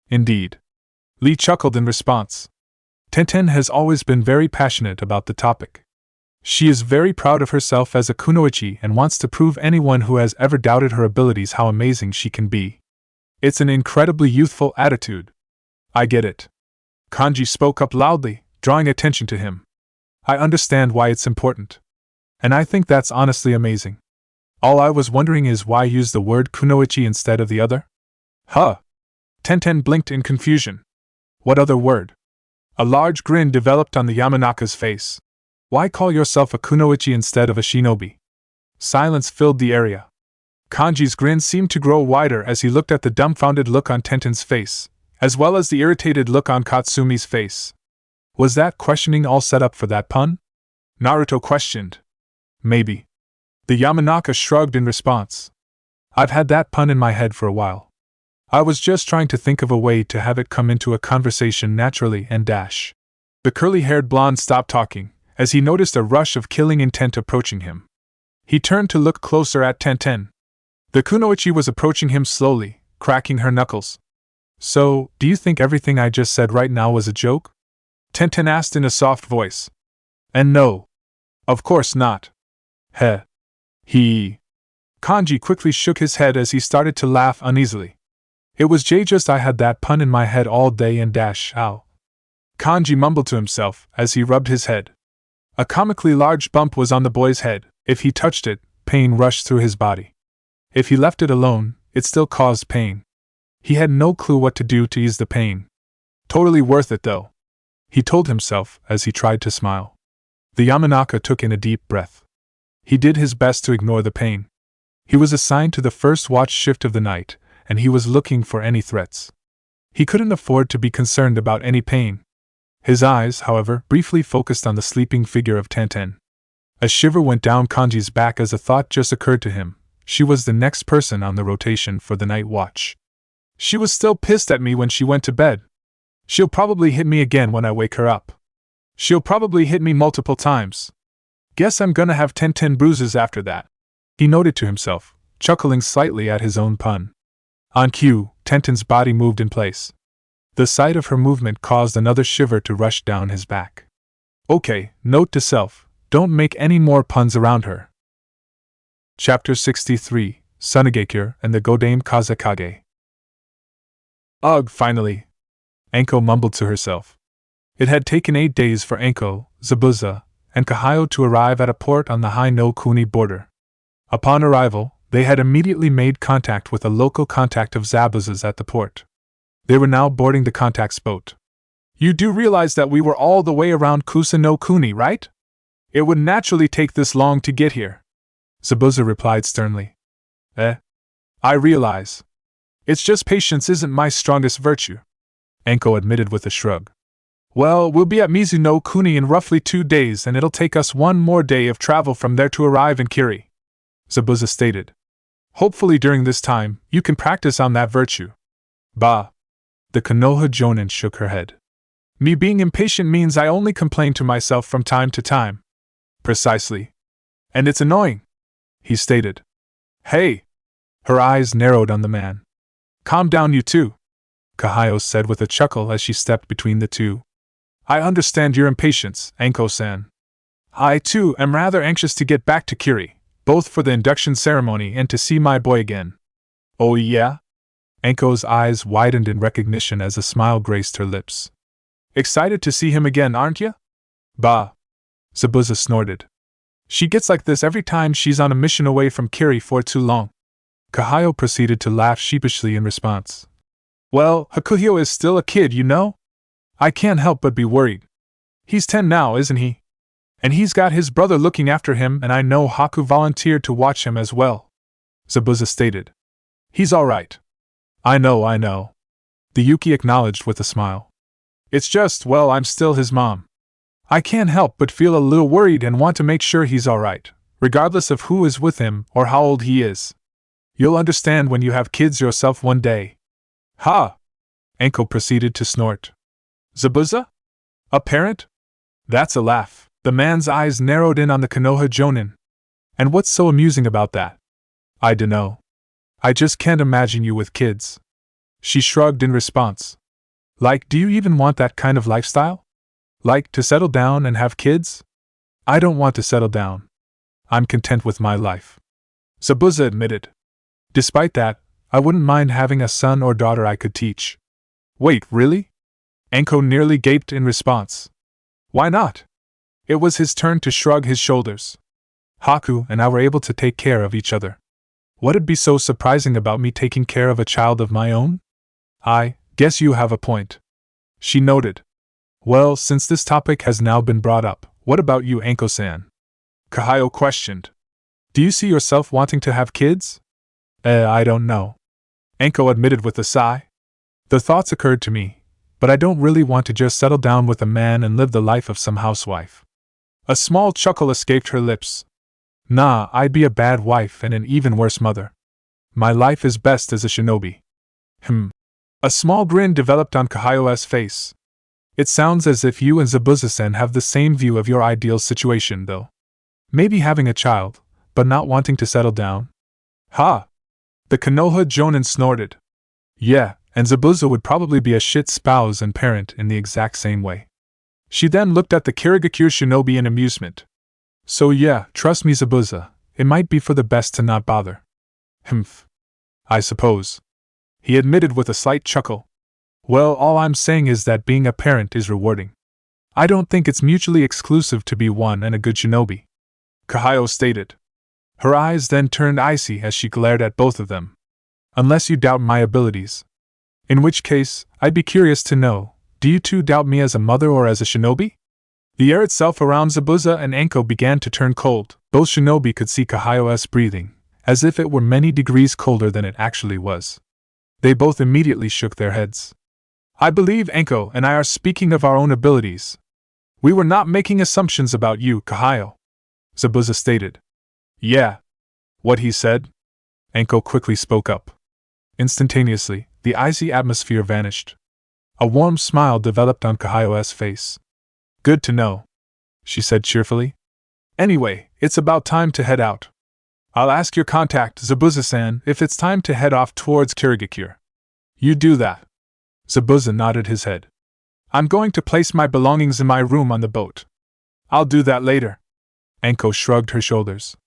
Indeed. Lee chuckled in response. Tenten has always been very passionate about the topic. She is very proud of herself as a kunoichi and wants to prove anyone who has ever doubted her abilities how amazing she can be. It's an incredibly youthful attitude. I get it. Kanji spoke up loudly, drawing attention to him. I understand why it's important. And I think that's honestly amazing. All I was wondering is why use the word kunoichi instead of the other? Huh? Tenten blinked in confusion. What other word? A large grin developed on the Yamanaka's face. Why call yourself a kunoichi instead of a shinobi? Silence filled the area. Kanji's grin seemed to grow wider as he looked at the dumbfounded look on Tenten's face, as well as the irritated look on Katsumi's face. Was that questioning all set up for that pun? Naruto questioned. Maybe. The Yamanaka shrugged in response. I've had that pun in my head for a while. I was just trying to think of a way to have it come into a conversation naturally and dash. The curly-haired blonde stopped talking, as he noticed a rush of killing intent approaching him. He turned to look closer at Tenten. The kunoichi was approaching him slowly, cracking her knuckles. So, do you think everything I just said right now was a joke? Tenten asked in a soft voice. And no. Of course not. Heh. He. Kanji quickly shook his head as he started to laugh uneasily. It was just I had that pun in my head all day and ow. Kanji mumbled to himself as he rubbed his head. A comically large bump was on the boy's head. If he touched it, pain rushed through his body. If he left it alone, it still caused pain. He had no clue what to do to ease the pain. Totally worth it though, he told himself as he tried to smile. The Yamanaka took in a deep breath. He did his best to ignore the pain. He was assigned to the first watch shift of the night, and he was looking for any threats. He couldn't afford to be concerned about any pain. His eyes, however, briefly focused on the sleeping figure of Tenten. A shiver went down Kanji's back as a thought just occurred to him. She was the next person on the rotation for the night watch. She was still pissed at me when she went to bed. She'll probably hit me again when I wake her up. She'll probably hit me multiple times. Guess I'm gonna have 10 bruises after that, he noted to himself, chuckling slightly at his own pun. On cue, Tenten's body moved in place. The sight of her movement caused another shiver to rush down his back. Okay, note to self, don't make any more puns around her. Chapter 63, Sunagekure and the Godame Kazekage. Ugh, finally, Anko mumbled to herself. It had taken 8 days for Anko, Zabuza, and Kahayo to arrive at a port on the Hai-no-Kuni border. Upon arrival, they had immediately made contact with a local contact of Zabuza's at the port. They were now boarding the contact's boat. You do realize that we were all the way around Kusa-no-Kuni, right? It would naturally take this long to get here, Zabuza replied sternly. I realize. It's just patience isn't my strongest virtue, Anko admitted with a shrug. Well, we'll be at Mizu-no-Kuni in roughly 2 days and it'll take us 1 more day of travel from there to arrive in Kiri, Zabuza stated. Hopefully during this time, you can practice on that virtue. Bah. The Konoha Jonin shook her head. Me being impatient means I only complain to myself from time to time. Precisely. And it's annoying, he stated. Hey! Her eyes narrowed on the man. Calm down you two, Kahayo said with a chuckle as she stepped between the two. I understand your impatience, Anko-san. I too am rather anxious to get back to Kiri, both for the induction ceremony and to see my boy again. Oh yeah? Anko's eyes widened in recognition as a smile graced her lips. Excited to see him again, aren't ya? Bah! Zabuza snorted. She gets like this every time she's on a mission away from Kiri for too long. Kahayo proceeded to laugh sheepishly in response. Well, Hakuhyo is still a kid, you know? I can't help but be worried. He's 10 now, isn't he? And he's got his brother looking after him and I know Haku volunteered to watch him as well, Zabuza stated. He's alright. I know. The Yuki acknowledged with a smile. It's just, well, I'm still his mom. I can't help but feel a little worried and want to make sure he's alright, regardless of who is with him or how old he is. You'll understand when you have kids yourself one day. Ha! Anko proceeded to snort. Zabuza? A parent? That's a laugh. The man's eyes narrowed in on the Konoha Jonin. And what's so amusing about that? I dunno. I just can't imagine you with kids. She shrugged in response. Like, do you even want that kind of lifestyle? Like, to settle down and have kids? I don't want to settle down. I'm content with my life, Zabuza admitted. Despite that, I wouldn't mind having a son or daughter I could teach. Wait, really? Anko nearly gaped in response. Why not? It was his turn to shrug his shoulders. Haku and I were able to take care of each other. What'd be so surprising about me taking care of a child of my own? I guess you have a point, she noted. Well, since this topic has now been brought up, what about you, Anko-san? Kahayo questioned. Do you see yourself wanting to have kids? I don't know, Anko admitted with a sigh. The thoughts occurred to me, but I don't really want to just settle down with a man and live the life of some housewife. A small chuckle escaped her lips. Nah, I'd be a bad wife and an even worse mother. My life is best as a shinobi. A small grin developed on Kahayo's face. It sounds as if you and Zabuza-sen have the same view of your ideal situation, though. Maybe having a child, but not wanting to settle down. Ha! The Konoha Jonin snorted. Yeah, and Zabuza would probably be a shit spouse and parent in the exact same way. She then looked at the Kirigakure shinobi in amusement. So yeah, trust me Zabuza, it might be for the best to not bother. Humph. I suppose. He admitted with a slight chuckle. Well, all I'm saying is that being a parent is rewarding. I don't think it's mutually exclusive to be one and a good shinobi, Kahayo stated. Her eyes then turned icy as she glared at both of them. Unless you doubt my abilities. In which case, I'd be curious to know, do you two doubt me as a mother or as a shinobi? The air itself around Zabuza and Anko began to turn cold. Both shinobi could see Kahayo's breathing, as if it were many degrees colder than it actually was. They both immediately shook their heads. I believe Anko and I are speaking of our own abilities. We were not making assumptions about you, Kahayo, Zabuza stated. Yeah. What he said? Anko quickly spoke up. Instantaneously, the icy atmosphere vanished. A warm smile developed on Kahayo's face. Good to know, she said cheerfully. Anyway, it's about time to head out. I'll ask your contact, Zabuza-san, if it's time to head off towards Kirigakure. You do that. Zabuza nodded his head. I'm going to place my belongings in my room on the boat. I'll do that later. Anko shrugged her shoulders.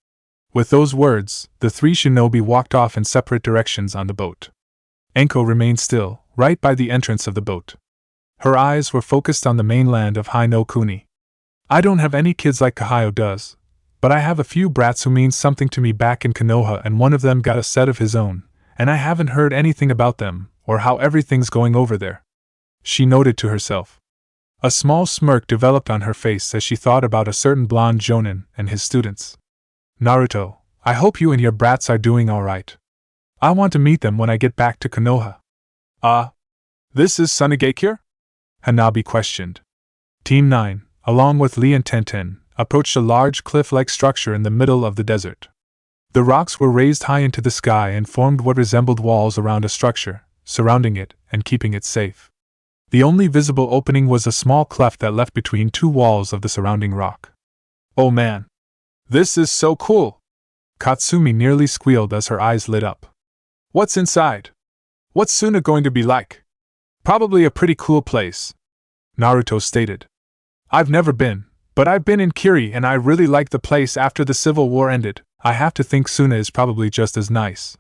With those words, the three shinobi walked off in separate directions on the boat. Anko remained still, right by the entrance of the boat. Her eyes were focused on the mainland of Hi-no-Kuni. I don't have any kids like Kahayo does, but I have a few brats who mean something to me back in Konoha, and one of them got a set of his own, and I haven't heard anything about them, or how everything's going over there. She noted to herself. A small smirk developed on her face as she thought about a certain blonde jonin and his students. Naruto, I hope you and your brats are doing alright. I want to meet them when I get back to Konoha. This is Sunigakure? Hanabi questioned. Team 9, along with Lee and Tenten, approached a large cliff-like structure in the middle of the desert. The rocks were raised high into the sky and formed what resembled walls around a structure, surrounding it and keeping it safe. The only visible opening was a small cleft that left between two walls of the surrounding rock. Oh man! This is so cool! Katsumi nearly squealed as her eyes lit up. What's inside? What's Suna going to be like? Probably a pretty cool place, Naruto stated. I've never been, but I've been in Kiri and I really liked the place after the Civil War ended. I have to think Suna is probably just as nice.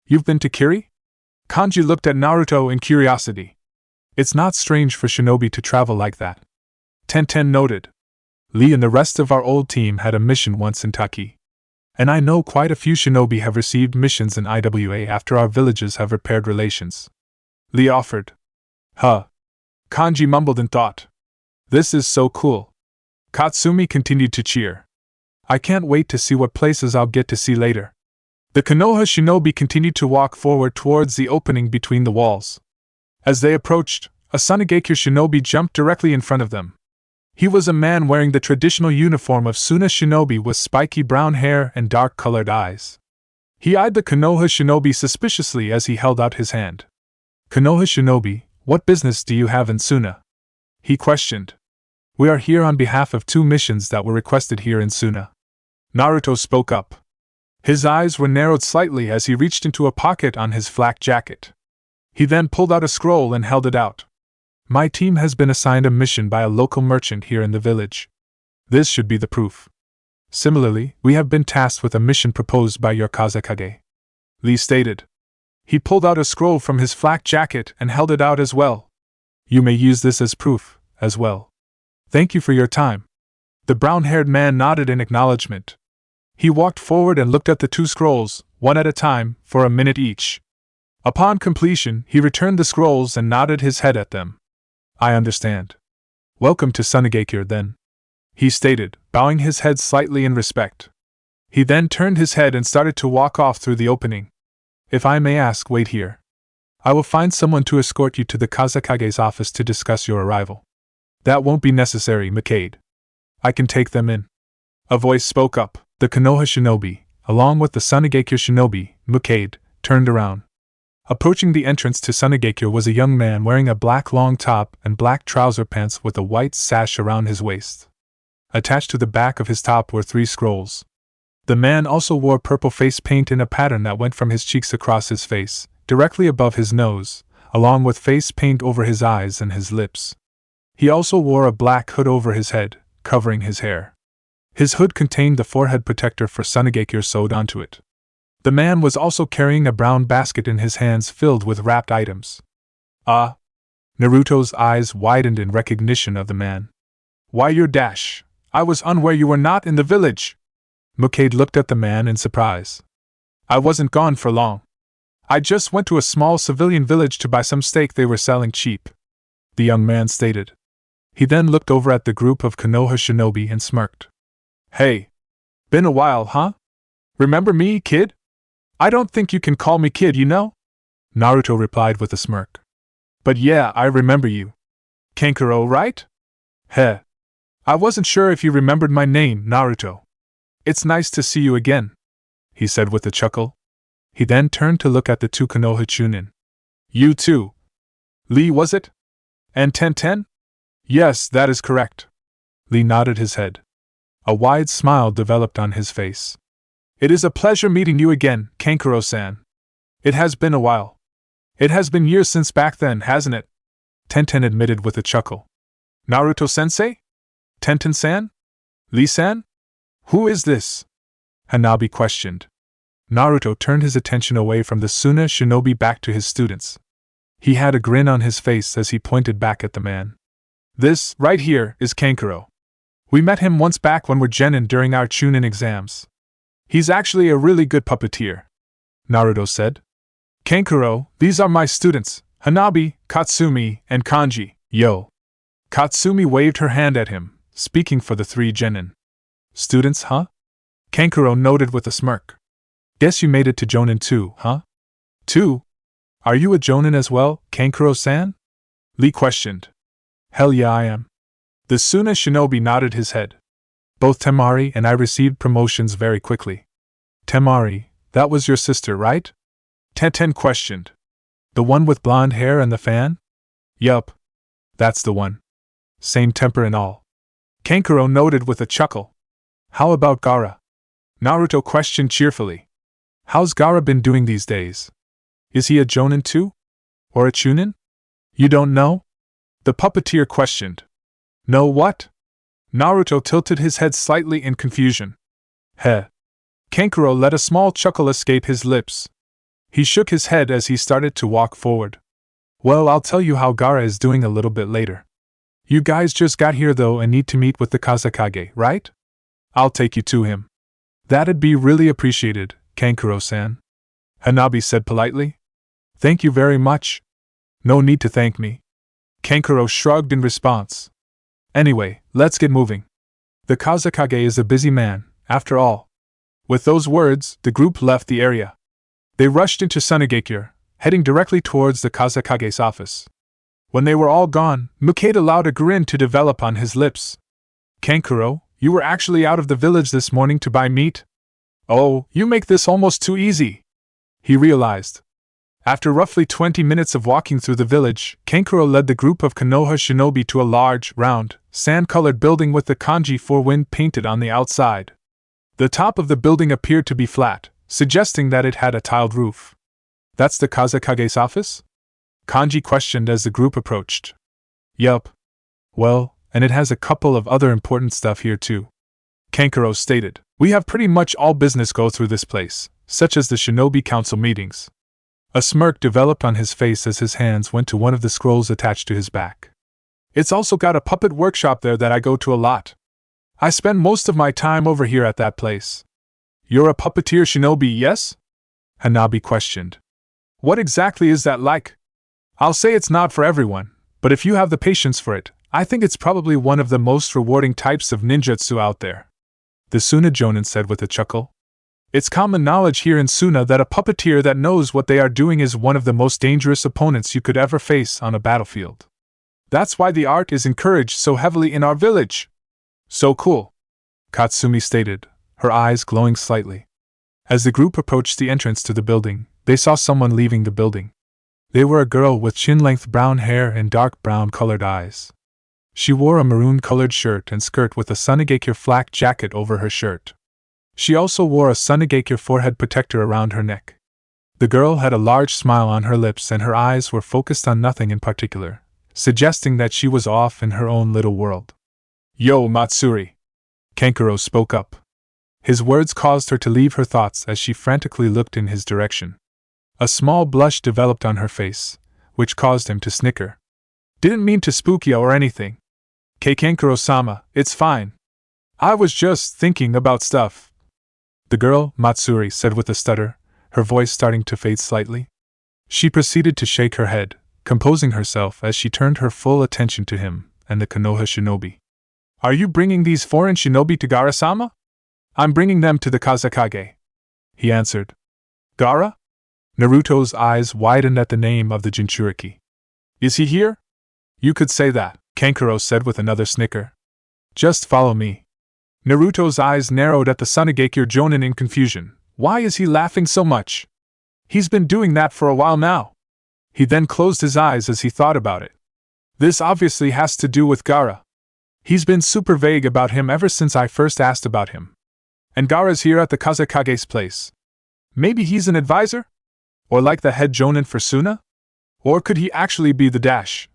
You've been to Kiri? Kanji looked at Naruto in curiosity. It's not strange for shinobi to travel like that. Tenten noted. Lee and the rest of our old team had a mission once in Taki. And I know quite a few shinobi have received missions in IWA after our villages have repaired relations. Lee offered. Huh. Kanji mumbled in thought. This is so cool. Katsumi continued to cheer. I can't wait to see what places I'll get to see later. The Konoha shinobi continued to walk forward towards the opening between the walls. As they approached, a Sunigakure shinobi jumped directly in front of them. He was a man wearing the traditional uniform of Suna shinobi with spiky brown hair and dark-colored eyes. He eyed the Konoha shinobi suspiciously as he held out his hand. Konoha shinobi, what business do you have in Suna? He questioned. We are here on behalf of 2 missions that were requested here in Suna. Naruto spoke up. His eyes were narrowed slightly as he reached into a pocket on his flak jacket. He then pulled out a scroll and held it out. My team has been assigned a mission by a local merchant here in the village. This should be the proof. Similarly, we have been tasked with a mission proposed by your Kazekage. Lee stated. He pulled out a scroll from his flak jacket and held it out as well. You may use this as proof, as well. Thank you for your time. The brown-haired man nodded in acknowledgement. He walked forward and looked at the 2 scrolls, one at a time, for a minute each. Upon completion, he returned the scrolls and nodded his head at them. I understand. Welcome to Sunigakure then, he stated, bowing his head slightly in respect. He then turned his head and started to walk off through the opening. If I may ask, wait here. I will find someone to escort you to the Kazekage's office to discuss your arrival. That won't be necessary, Makade. I can take them in. A voice spoke up. The Konoha shinobi, along with the Sunigakure shinobi, Makade, turned around. Approaching the entrance to Sunigakure was a young man wearing a black long top and black trouser pants with a white sash around his waist. Attached to the back of his top were 3 scrolls. The man also wore purple face paint in a pattern that went from his cheeks across his face, directly above his nose, along with face paint over his eyes and his lips. He also wore a black hood over his head, covering his hair. His hood contained the forehead protector for Sunigakure sewed onto it. The man was also carrying a brown basket in his hands filled with wrapped items. Ah! Naruto's eyes widened in recognition of the man. Why, your dash! I was unaware you were not in the village! Mukade looked at the man in surprise. I wasn't gone for long. I just went to a small civilian village to buy some steak they were selling cheap, the young man stated. He then looked over at the group of Konoha shinobi and smirked. Hey! Been a while, huh? Remember me, kid? I don't think you can call me kid, you know? Naruto replied with a smirk. But yeah, I remember you. Kankuro, right? Heh. I wasn't sure if you remembered my name, Naruto. It's nice to see you again, he said with a chuckle. He then turned to look at the two Konoha Chunin. You too. Lee, was it? And Ten? Yes, that is correct. Lee nodded his head. A wide smile developed on his face. It is a pleasure meeting you again, Kankuro-san. It has been a while. It has been years since back then, hasn't it? Ten admitted with a chuckle. Naruto-sensei? Tenten-san? Lee-san? Who is this? Hanabi questioned. Naruto turned his attention away from the Suna shinobi back to his students. He had a grin on his face as he pointed back at the man. This, right here, is Kankuro. We met him once back when we're genin during our Chunin exams. He's actually a really good puppeteer, Naruto said. Kankuro, these are my students, Hanabi, Katsumi, and Kanji, yo. Katsumi waved her hand at him, speaking for the three genin. Students, huh? Kankuro noted with a smirk. Guess you made it to Jonin too, huh? Too? Are you a Jonin as well, Kankuro-san? Lee questioned. Hell yeah, I am. The Suna shinobi nodded his head. Both Temari and I received promotions very quickly. Temari, that was your sister, right? Ten questioned. The one with blonde hair and the fan? Yup. That's the one. Same temper and all. Kankuro noted with a chuckle. How about Gaara? Naruto questioned cheerfully. How's Gaara been doing these days? Is he a Jonin too? Or a Chunin? You don't know? The puppeteer questioned. No what? Naruto tilted his head slightly in confusion. Heh. Kankuro let a small chuckle escape his lips. He shook his head as he started to walk forward. Well, I'll tell you how Gaara is doing a little bit later. You guys just got here though and need to meet with the Kazekage, right? I'll take you to him. That'd be really appreciated, Kankuro-san. Hanabi said politely. Thank you very much. No need to thank me. Kankuro shrugged in response. Anyway, let's get moving. The Kazekage is a busy man, after all. With those words, the group left the area. They rushed into Sunagakure, heading directly towards the Kazekage's office. When they were all gone, Mukade allowed a grin to develop on his lips. Kankuro, you were actually out of the village this morning to buy meat? Oh, you make this almost too easy, he realized. After roughly 20 minutes of walking through the village, Kankuro led the group of Konoha shinobi to a large, round, sand-colored building with the kanji 4-wind painted on the outside. The top of the building appeared to be flat, suggesting that it had a tiled roof. That's the Kazekage's office? Kanji questioned as the group approached. Yup. Well, and it has a couple of other important stuff here too. Kankuro stated. We have pretty much all business go through this place, such as the Shinobi Council meetings. A smirk developed on his face as his hands went to one of the scrolls attached to his back. It's also got a puppet workshop there that I go to a lot. I spend most of my time over here at that place. You're a puppeteer shinobi, yes? Hanabi questioned. What exactly is that like? I'll say it's not for everyone, but if you have the patience for it, I think it's probably one of the most rewarding types of ninjutsu out there. The Suna Jonin said with a chuckle. It's common knowledge here in Suna that a puppeteer that knows what they are doing is one of the most dangerous opponents you could ever face on a battlefield. That's why the art is encouraged so heavily in our village. So cool, Katsumi stated, her eyes glowing slightly. As the group approached the entrance to the building, they saw someone leaving the building. They were a girl with chin-length brown hair and dark brown-colored eyes. She wore a maroon-colored shirt and skirt with a Sunagakure flak jacket over her shirt. She also wore a Sunagakure forehead protector around her neck. The girl had a large smile on her lips and her eyes were focused on nothing in particular, suggesting that she was off in her own little world. Yo, Matsuri! Kankuro spoke up. His words caused her to leave her thoughts as she frantically looked in his direction. A small blush developed on her face, which caused him to snicker. Didn't mean to spook you or anything. Keikankuro-sama, it's fine. I was just thinking about stuff. The girl, Matsuri, said with a stutter, her voice starting to fade slightly. She proceeded to shake her head, composing herself as she turned her full attention to him and the Konoha shinobi. Are you bringing these foreign shinobi to Gaara-sama? I'm bringing them to the Kazekage, he answered. Gaara? Naruto's eyes widened at the name of the Jinchuriki. Is he here? You could say that, Kankuro said with another snicker. Just follow me. Naruto's eyes narrowed at the Sunagakure Jonin in confusion. Why is he laughing so much? He's been doing that for a while now. He then closed his eyes as he thought about it. This obviously has to do with Gaara. He's been super vague about him ever since I first asked about him. And Gaara's here at the Kazekage's place. Maybe he's an advisor? Or like the head Jonin for Suna? Or could he actually be the dash?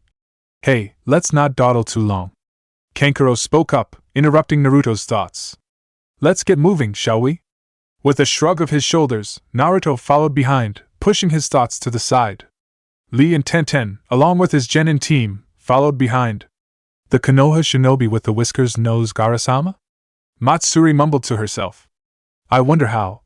Hey, let's not dawdle too long. Kankuro spoke up, interrupting Naruto's thoughts. Let's get moving, shall we? With a shrug of his shoulders, Naruto followed behind, pushing his thoughts to the side. Lee and Tenten, along with his genin team, followed behind. The Konoha shinobi with the whiskers knows Gaara-sama? Matsuri mumbled to herself. I wonder how.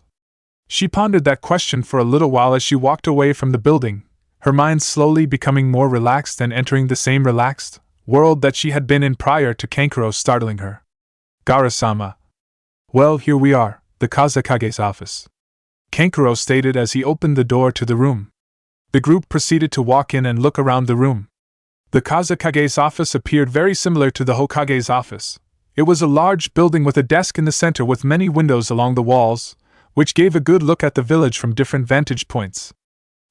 She pondered that question for a little while as she walked away from the building, her mind slowly becoming more relaxed and entering the same relaxed world that she had been in prior to Kankuro startling her. Gaara-sama. Well, here we are, the Kazekage's office. Kankuro stated as he opened the door to the room. The group proceeded to walk in and look around the room. The Kazekage's office appeared very similar to the Hokage's office. It was a large building with a desk in the center with many windows along the walls, which gave a good look at the village from different vantage points.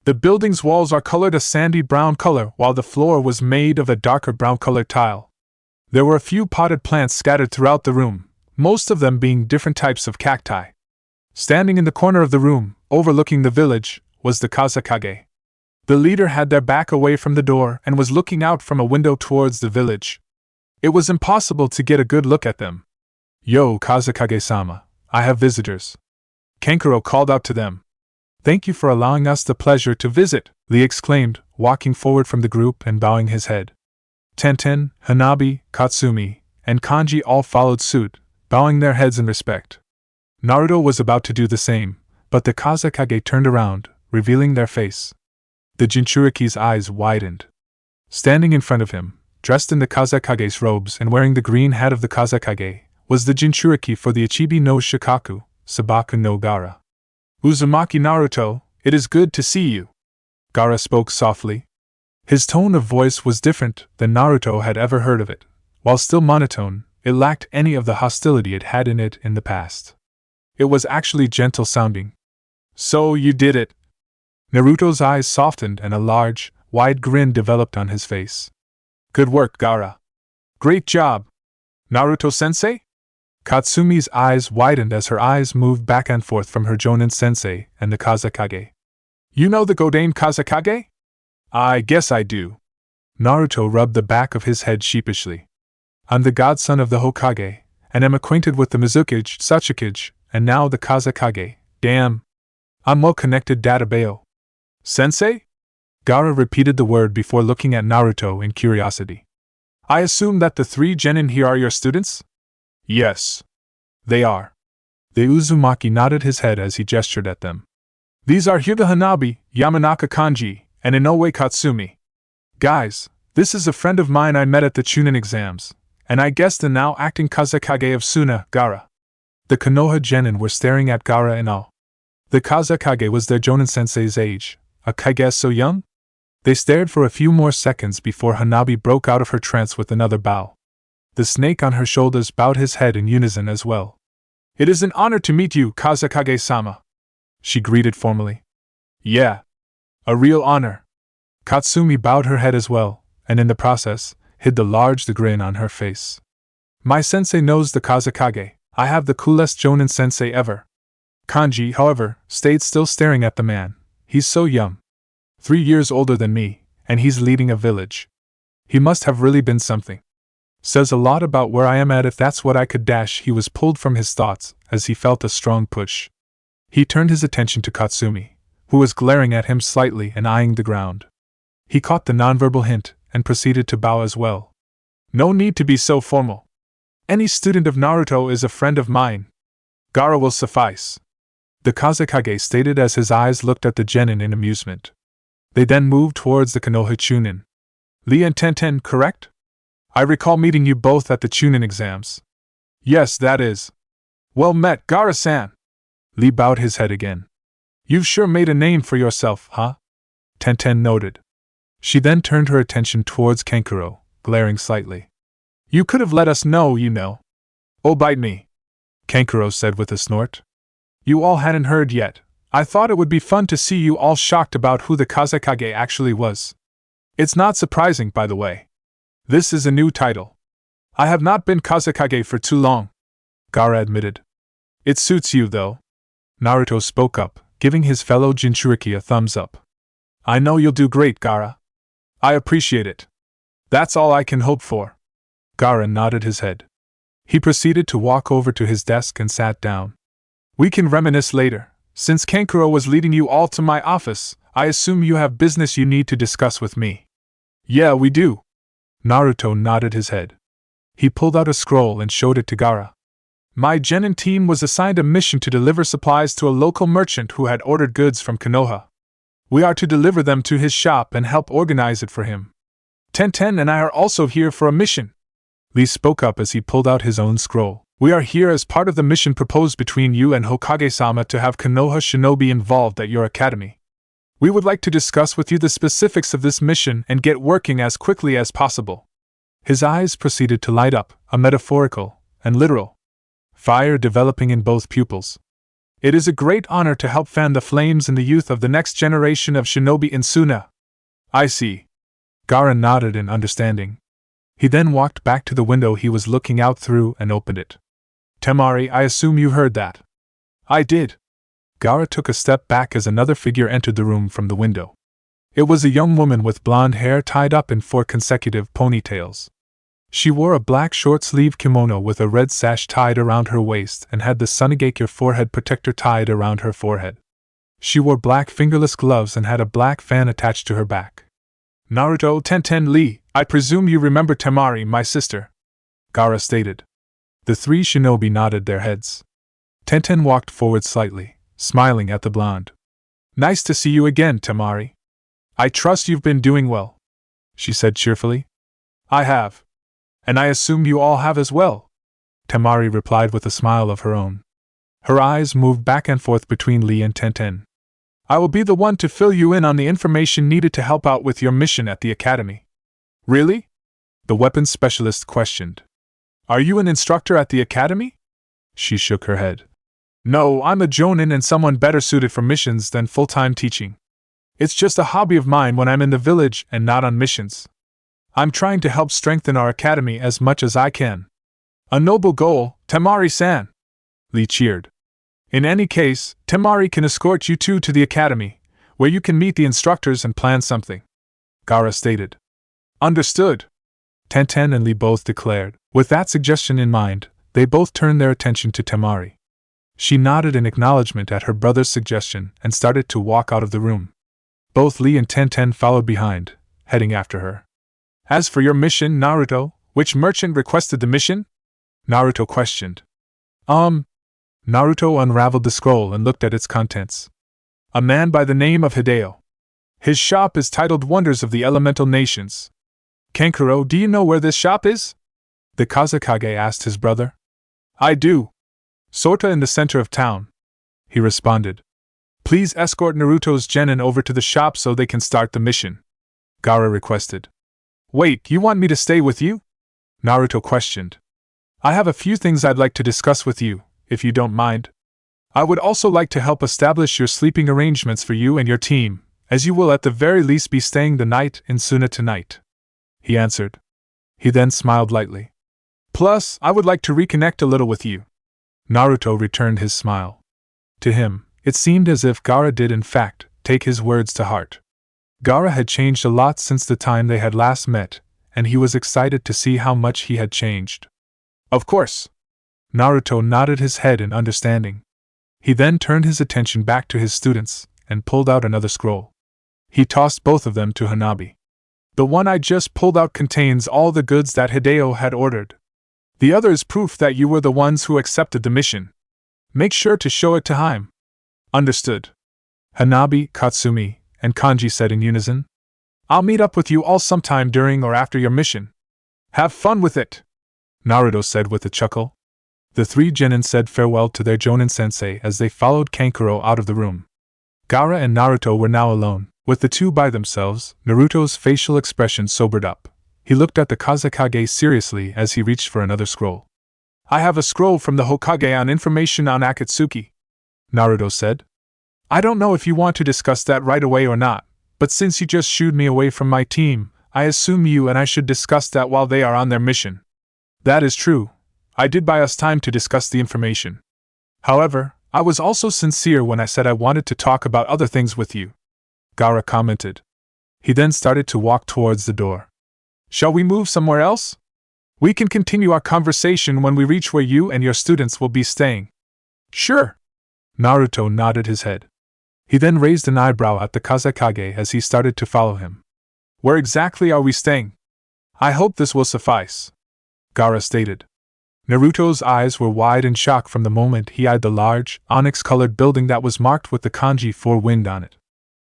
The building's walls are colored a sandy brown color while the floor was made of a darker brown colored tile. There were a few potted plants scattered throughout the room, most of them being different types of cacti. Standing in the corner of the room, overlooking the village, was the Kazekage. The leader had their back away from the door and was looking out from a window towards the village. It was impossible to get a good look at them. Yo, Kazekage-sama, I have visitors. Kankuro called out to them. Thank you for allowing us the pleasure to visit, Lee exclaimed, walking forward from the group and bowing his head. Tenten, Hanabi, Katsumi, and Kanji all followed suit, bowing their heads in respect. Naruto was about to do the same, but the Kazekage turned around, revealing their face. The Jinchuriki's eyes widened. Standing in front of him, dressed in the Kazekage's robes and wearing the green hat of the Kazekage, was the Jinchuriki for the Ichibi no Shikaku, Sabaku no Gaara. Uzumaki Naruto, it is good to see you. Gaara spoke softly. His tone of voice was different than Naruto had ever heard of it. While still monotone, it lacked any of the hostility it had in it in the past. It was actually gentle sounding. So you did it. Naruto's eyes softened and a large, wide grin developed on his face. Good work, Gaara. Great job. Naruto-sensei? Katsumi's eyes widened as her eyes moved back and forth from her Jonin-sensei and the Kazekage. You know the Godane Kazekage? I guess I do. Naruto rubbed the back of his head sheepishly. I'm the godson of the Hokage, and am acquainted with the Mizukage, Sachikage, and now the Kazekage. Damn. I'm well connected, Databeo. Sensei? Gaara repeated the word before looking at Naruto in curiosity. I assume that the 3 genin here are your students? Yes. They are. The Uzumaki nodded his head as he gestured at them. These are Hyuga Hanabi, Yamanaka Kanji, and Inoue Katsumi. Guys, this is a friend of mine I met at the Chunin exams, and I guess the now acting Kazekage of Suna, Gaara. The Konoha genin were staring at Gaara in awe. The Kazekage was their Jonin-sensei's age, a kage so young? They stared for a few more seconds before Hanabi broke out of her trance with another bow. The snake on her shoulders bowed his head in unison as well. It is an honor to meet you, Kazekage-sama. She greeted formally. Yeah. A real honor. Katsumi bowed her head as well, and in the process, hid the large grin on her face. My sensei knows the Kazekage. I have the coolest Jonin-sensei ever. Kanji, however, stayed still staring at the man. He's so young. 3 years older than me, and he's leading a village. He must have really been something. Says a lot about where I am at if that's what I could dash. He was pulled from his thoughts as he felt a strong push. He turned his attention to Katsumi, who was glaring at him slightly and eyeing the ground. He caught the nonverbal hint and proceeded to bow as well. No need to be so formal. Any student of Naruto is a friend of mine. Gaara will suffice. The Kazekage stated as his eyes looked at the genin in amusement. They then moved towards the Konoha Chunin. Lee and Tenten, correct? I recall meeting you both at the Chunin exams. Yes, that is. Well met, Gaara-san. Lee bowed his head again. You've sure made a name for yourself, huh? Tenten noted. She then turned her attention towards Kankuro, glaring slightly. You could have let us know, you know. Oh, bite me, Kankuro said with a snort. You all hadn't heard yet. I thought it would be fun to see you all shocked about who the Kazekage actually was. It's not surprising, by the way. This is a new title. I have not been Kazekage for too long, Gaara admitted. It suits you, though. Naruto spoke up, giving his fellow Jinchuriki a thumbs up. I know you'll do great, Gaara. I appreciate it. That's all I can hope for. Gaara nodded his head. He proceeded to walk over to his desk and sat down. We can reminisce later. Since Kankuro was leading you all to my office, I assume you have business you need to discuss with me. Yeah, we do. Naruto nodded his head. He pulled out a scroll and showed it to Gaara. My genin team was assigned a mission to deliver supplies to a local merchant who had ordered goods from Konoha. We are to deliver them to his shop and help organize it for him. Tenten and I are also here for a mission. Lee spoke up as he pulled out his own scroll. We are here as part of the mission proposed between you and Hokage-sama to have Konoha shinobi involved at your academy. We would like to discuss with you the specifics of this mission and get working as quickly as possible. His eyes proceeded to light up, a metaphorical and literal fire developing in both pupils. It is a great honor to help fan the flames in the youth of the next generation of shinobi in Suna. I see. Gaara nodded in understanding. He then walked back to the window he was looking out through and opened it. Temari, I assume you heard that. I did. Gaara took a step back as another figure entered the room from the window. It was a young woman with blonde hair tied up in 4 consecutive ponytails. She wore a black short-sleeved kimono with a red sash tied around her waist and had the Sunigakure forehead protector tied around her forehead. She wore black fingerless gloves and had a black fan attached to her back. Naruto, Tenten, Lee, I presume you remember Temari, my sister, Gaara stated. The 3 shinobi nodded their heads. Tenten walked forward slightly, smiling at the blonde. Nice to see you again, Temari. I trust you've been doing well, she said cheerfully. I have. And I assume you all have as well, Temari replied with a smile of her own. Her eyes moved back and forth between Lee and Tenten. I will be the one to fill you in on the information needed to help out with your mission at the academy. Really? The weapons specialist questioned. Are you an instructor at the academy? She shook her head. No, I'm a jonin and someone better suited for missions than full-time teaching. It's just a hobby of mine when I'm in the village and not on missions. I'm trying to help strengthen our academy as much as I can. A noble goal, Temari-san, Lee cheered. In any case, Temari can escort you two to the academy, where you can meet the instructors and plan something, Gaara stated. Understood, Tenten and Lee both declared. With that suggestion in mind, they both turned their attention to Temari. She nodded in acknowledgement at her brother's suggestion and started to walk out of the room. Both Lee and Tenten followed behind, heading after her. As for your mission, Naruto, which merchant requested the mission? Naruto questioned. Naruto unraveled the scroll and looked at its contents. A man by the name of Hideo. His shop is titled Wonders of the Elemental Nations. Kankuro, do you know where this shop is? The Kazekage asked his brother. I do. Sorta in the center of town, he responded. Please escort Naruto's genin over to the shop so they can start the mission, Gaara requested. Wait, you want me to stay with you? Naruto questioned. I have a few things I'd like to discuss with you, if you don't mind. I would also like to help establish your sleeping arrangements for you and your team, as you will at the very least be staying the night in Suna tonight, he answered. He then smiled lightly. Plus, I would like to reconnect a little with you. Naruto returned his smile. To him, it seemed as if Gaara did in fact take his words to heart. Gaara had changed a lot since the time they had last met, and he was excited to see how much he had changed. Of course. Naruto nodded his head in understanding. He then turned his attention back to his students and pulled out another scroll. He tossed both of them to Hanabi. The one I just pulled out contains all the goods that Hideo had ordered. The other is proof that you were the ones who accepted the mission. Make sure to show it to Haim. Understood. Hanabi, Katsumi, and Kanji said in unison. I'll meet up with you all sometime during or after your mission. Have fun with it, Naruto said with a chuckle. The three genin said farewell to their Jonin-sensei as they followed Kankuro out of the room. Gaara and Naruto were now alone. With the two by themselves, Naruto's facial expression sobered up. He looked at the Kazekage seriously as he reached for another scroll. I have a scroll from the Hokage on information on Akatsuki, Naruto said. I don't know if you want to discuss that right away or not, but since you just shooed me away from my team, I assume you and I should discuss that while they are on their mission. That is true. I did buy us time to discuss the information. However, I was also sincere when I said I wanted to talk about other things with you, Gaara commented. He then started to walk towards the door. Shall we move somewhere else? We can continue our conversation when we reach where you and your students will be staying. Sure. Naruto nodded his head. He then raised an eyebrow at the Kazekage as he started to follow him. Where exactly are we staying? I hope this will suffice, Gaara stated. Naruto's eyes were wide in shock from the moment he eyed the large, onyx-colored building that was marked with the kanji 4 wind on it.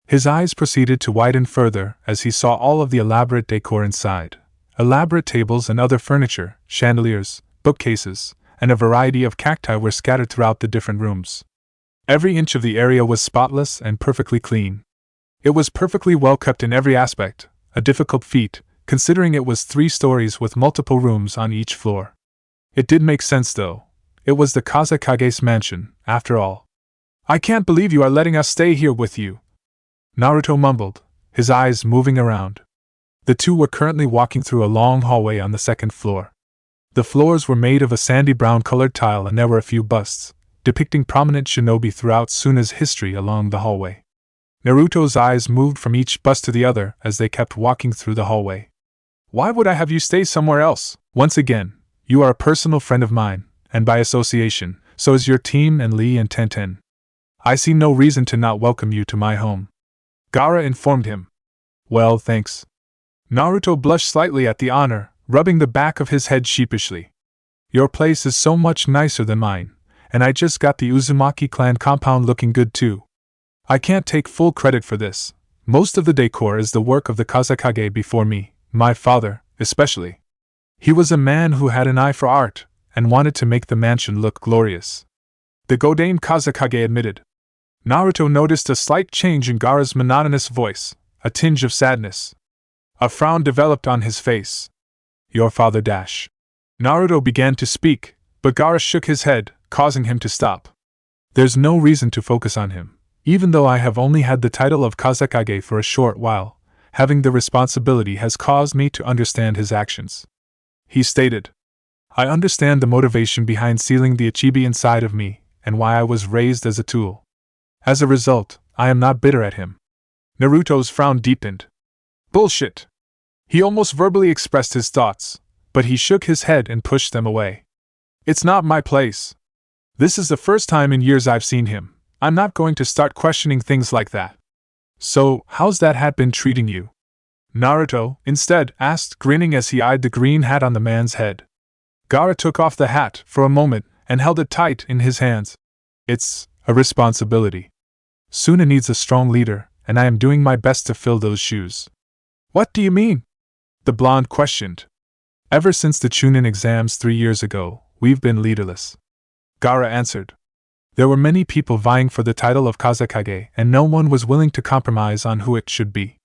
His eyes proceeded to widen further as he saw all of the elaborate decor inside. Elaborate tables and other furniture, chandeliers, bookcases, and a variety of cacti were scattered throughout the different rooms. Every inch of the area was spotless and perfectly clean. It was perfectly well kept in every aspect, a difficult feat, considering it was 3 stories with multiple rooms on each floor. It did make sense though. It was the Kazekage's mansion, after all. I can't believe you are letting us stay here with you, Naruto mumbled, his eyes moving around. The two were currently walking through a long hallway on the 2nd floor. The floors were made of a sandy brown-colored tile and there were a few busts, depicting prominent shinobi throughout Suna's history along the hallway. Naruto's eyes moved from each bust to the other as they kept walking through the hallway. Why would I have you stay somewhere else? Once again, you are a personal friend of mine, and by association, so is your team and Lee and Tenten. I see no reason to not welcome you to my home, Gaara informed him. Well, thanks. Naruto blushed slightly at the honor, rubbing the back of his head sheepishly. Your place is so much nicer than mine, and I just got the Uzumaki clan compound looking good too. I can't take full credit for this. Most of the decor is the work of the Kazekage before me, my father, especially. He was a man who had an eye for art, and wanted to make the mansion look glorious. The Godame Kazekage admitted. Naruto noticed a slight change in Gaara's monotonous voice, a tinge of sadness. A frown developed on his face. Your father dash. Naruto began to speak, but Gaara shook his head, causing him to stop. There's no reason to focus on him. Even though I have only had the title of Kazekage for a short while, having the responsibility has caused me to understand his actions. He stated. I understand the motivation behind sealing the Ichibi inside of me, and why I was raised as a tool. As a result, I am not bitter at him. Naruto's frown deepened. Bullshit. He almost verbally expressed his thoughts, but he shook his head and pushed them away. It's not my place. This is the first time in years I've seen him. I'm not going to start questioning things like that. So, how's that hat been treating you? Naruto, instead, asked, grinning as he eyed the green hat on the man's head. Gaara took off the hat for a moment and held it tight in his hands. It's a responsibility. Suna needs a strong leader, and I am doing my best to fill those shoes. What do you mean? The blonde questioned. Ever since the Chunin exams 3 years ago, we've been leaderless. Gaara answered. There were many people vying for the title of Kazekage, and no one was willing to compromise on who it should be.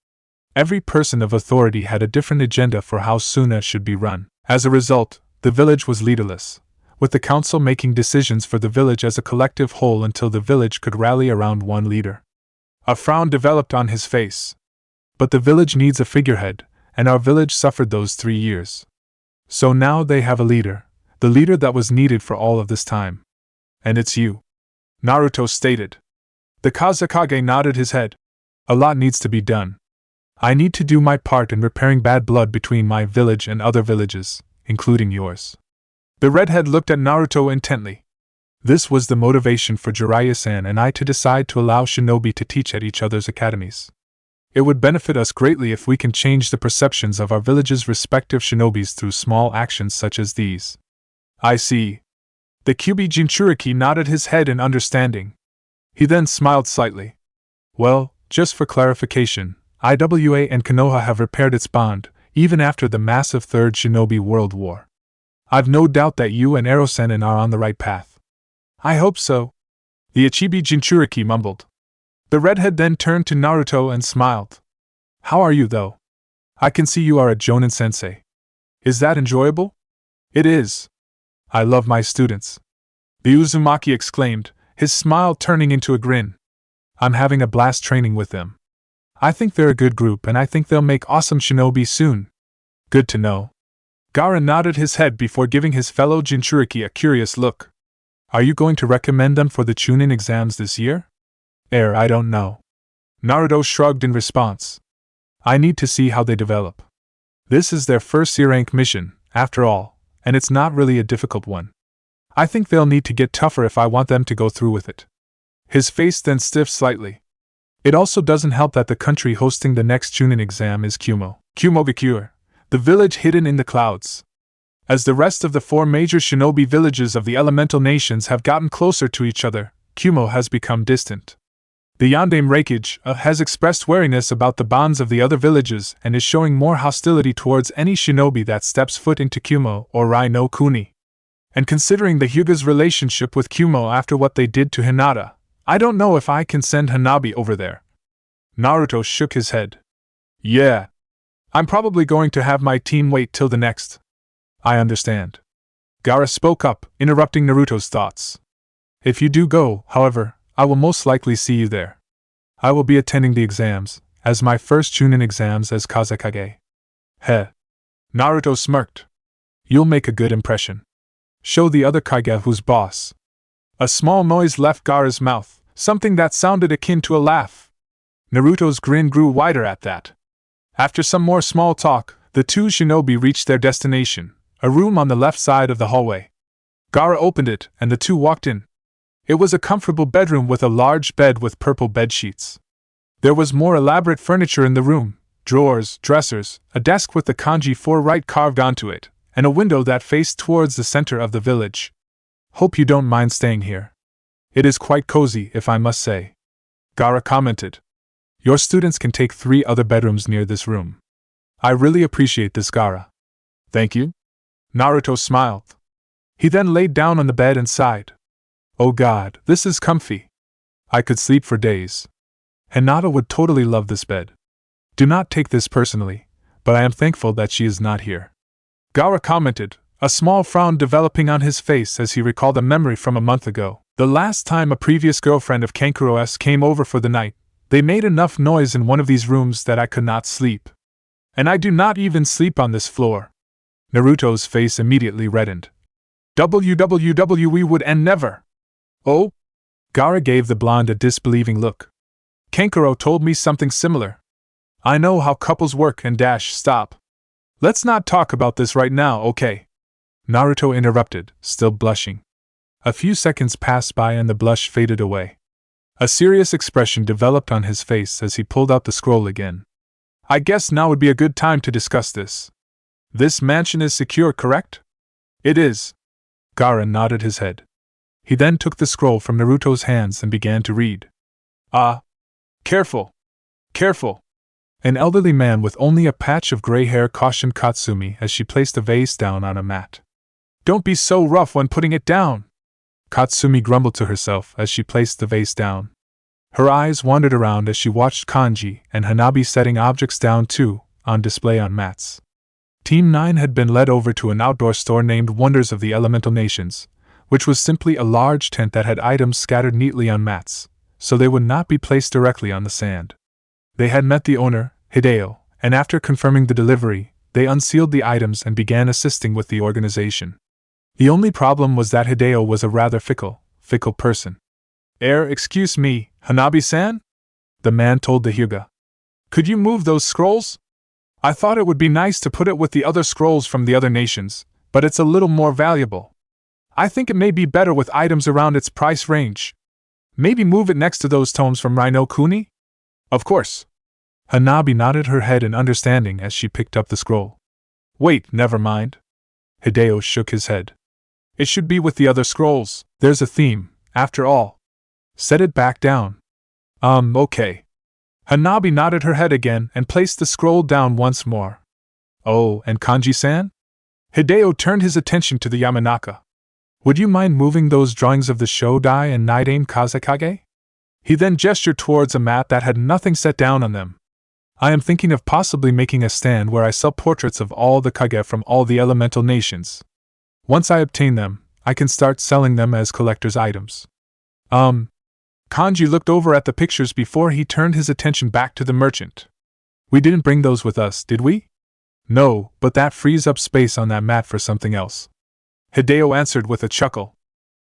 Every person of authority had a different agenda for how Suna should be run. As a result, the village was leaderless, with the council making decisions for the village as a collective whole until the village could rally around one leader. A frown developed on his face. But the village needs a figurehead, and our village suffered those 3 years. So now they have a leader, the leader that was needed for all of this time. And it's you, Naruto stated. The Kazekage nodded his head. A lot needs to be done. I need to do my part in repairing bad blood between my village and other villages, including yours. The redhead looked at Naruto intently. This was the motivation for Jiraiya-san and I to decide to allow shinobi to teach at each other's academies. It would benefit us greatly if we can change the perceptions of our village's respective shinobis through small actions such as these. I see. The Kyuubi Jinchuriki nodded his head in understanding. He then smiled slightly. Well, just for clarification, IWA and Konoha have repaired its bond, even after the massive Third Shinobi World War. I've no doubt that you and Ero-sen are on the right path. I hope so. The Ichibi Jinchuriki mumbled. The redhead then turned to Naruto and smiled. How are you, though? I can see you are a Jonin sensei. Is that enjoyable? It is. I love my students. The Uzumaki exclaimed, his smile turning into a grin. I'm having a blast training with them. I think they're a good group and I think they'll make awesome shinobi soon. Good to know. Gaara nodded his head before giving his fellow Jinchuriki a curious look. Are you going to recommend them for the Chunin exams this year? I don't know. Naruto shrugged in response. I need to see how they develop. This is their first C-rank mission, after all, and it's not really a difficult one. I think they'll need to get tougher if I want them to go through with it. His face then stiffed slightly. It also doesn't help that the country hosting the next Chunin exam is Kumogakure, the village hidden in the clouds. As the rest of the 4 major shinobi villages of the elemental nations have gotten closer to each other, Kumo has become distant. The Yandame Reikage has expressed wariness about the bonds of the other villages and is showing more hostility towards any shinobi that steps foot into Kumo or Rai no Kuni. And considering the Hyuga's relationship with Kumo after what they did to Hinata, I don't know if I can send Hanabi over there. Naruto shook his head. Yeah. I'm probably going to have my team wait till the next. I understand. Gaara spoke up, interrupting Naruto's thoughts. If you do go, however, I will most likely see you there. I will be attending the exams, as my first Chunin exams as Kazekage. Heh. Naruto smirked. You'll make a good impression. Show the other Kage who's boss. A small noise left Gaara's mouth, something that sounded akin to a laugh. Naruto's grin grew wider at that. After some more small talk, the 2 shinobi reached their destination, a room on the left side of the hallway. Gaara opened it, and the 2 walked in. It was a comfortable bedroom with a large bed with purple bed sheets. There was more elaborate furniture in the room, drawers, dressers, a desk with the Kanji 4 right carved onto it, and a window that faced towards the center of the village. Hope you don't mind staying here. It is quite cozy, if I must say. Gaara commented. Your students can take 3 other bedrooms near this room. I really appreciate this, Gaara. Thank you. Naruto smiled. He then laid down on the bed and sighed. Oh God, this is comfy. I could sleep for days. Hinata would totally love this bed. Do not take this personally, but I am thankful that she is not here. Gaara commented, a small frown developing on his face as he recalled a memory from a month ago. The last time a previous girlfriend of Kankuro's came over for the night, they made enough noise in one of these rooms that I could not sleep. And I do not even sleep on this floor. Naruto's face immediately reddened. We would end never. Oh? Gaara gave the blonde a disbelieving look. Kankuro told me something similar. I know how couples work and stop. Let's not talk about this right now, okay? Naruto interrupted, still blushing. A few seconds passed by and the blush faded away. A serious expression developed on his face as he pulled out the scroll again. I guess now would be a good time to discuss this. This mansion is secure, correct? It is. Gaara nodded his head. He then took the scroll from Naruto's hands and began to read. Careful. Careful. An elderly man with only a patch of gray hair cautioned Katsumi as she placed a vase down on a mat. Don't be so rough when putting it down. Katsumi grumbled to herself as she placed the vase down. Her eyes wandered around as she watched Kanji and Hanabi setting objects down too, on display on mats. Team 9 had been led over to an outdoor store named Wonders of the Elemental Nations, which was simply a large tent that had items scattered neatly on mats, so they would not be placed directly on the sand. They had met the owner, Hideo, and after confirming the delivery, they unsealed the items and began assisting with the organization. The only problem was that Hideo was a rather fickle person. Excuse me, Hanabi-san? The man told the Hyuga. Could you move those scrolls? I thought it would be nice to put it with the other scrolls from the other nations, but it's a little more valuable. I think it may be better with items around its price range. Maybe move it next to those tomes from Rhino Kuni? Of course. Hanabi nodded her head in understanding as she picked up the scroll. Wait, never mind. Hideo shook his head. It should be with the other scrolls. There's a theme, after all. Set it back down. Okay. Hanabi nodded her head again and placed the scroll down once more. Oh, and Kanji-san? Hideo turned his attention to the Yamanaka. Would you mind moving those drawings of the Shodai and Nidain Kazekage? He then gestured towards a mat that had nothing set down on them. I am thinking of possibly making a stand where I sell portraits of all the Kage from all the elemental nations. Once I obtain them, I can start selling them as collector's items. Kanji looked over at the pictures before he turned his attention back to the merchant. We didn't bring those with us, did we? No, but that frees up space on that mat for something else. Hideo answered with a chuckle.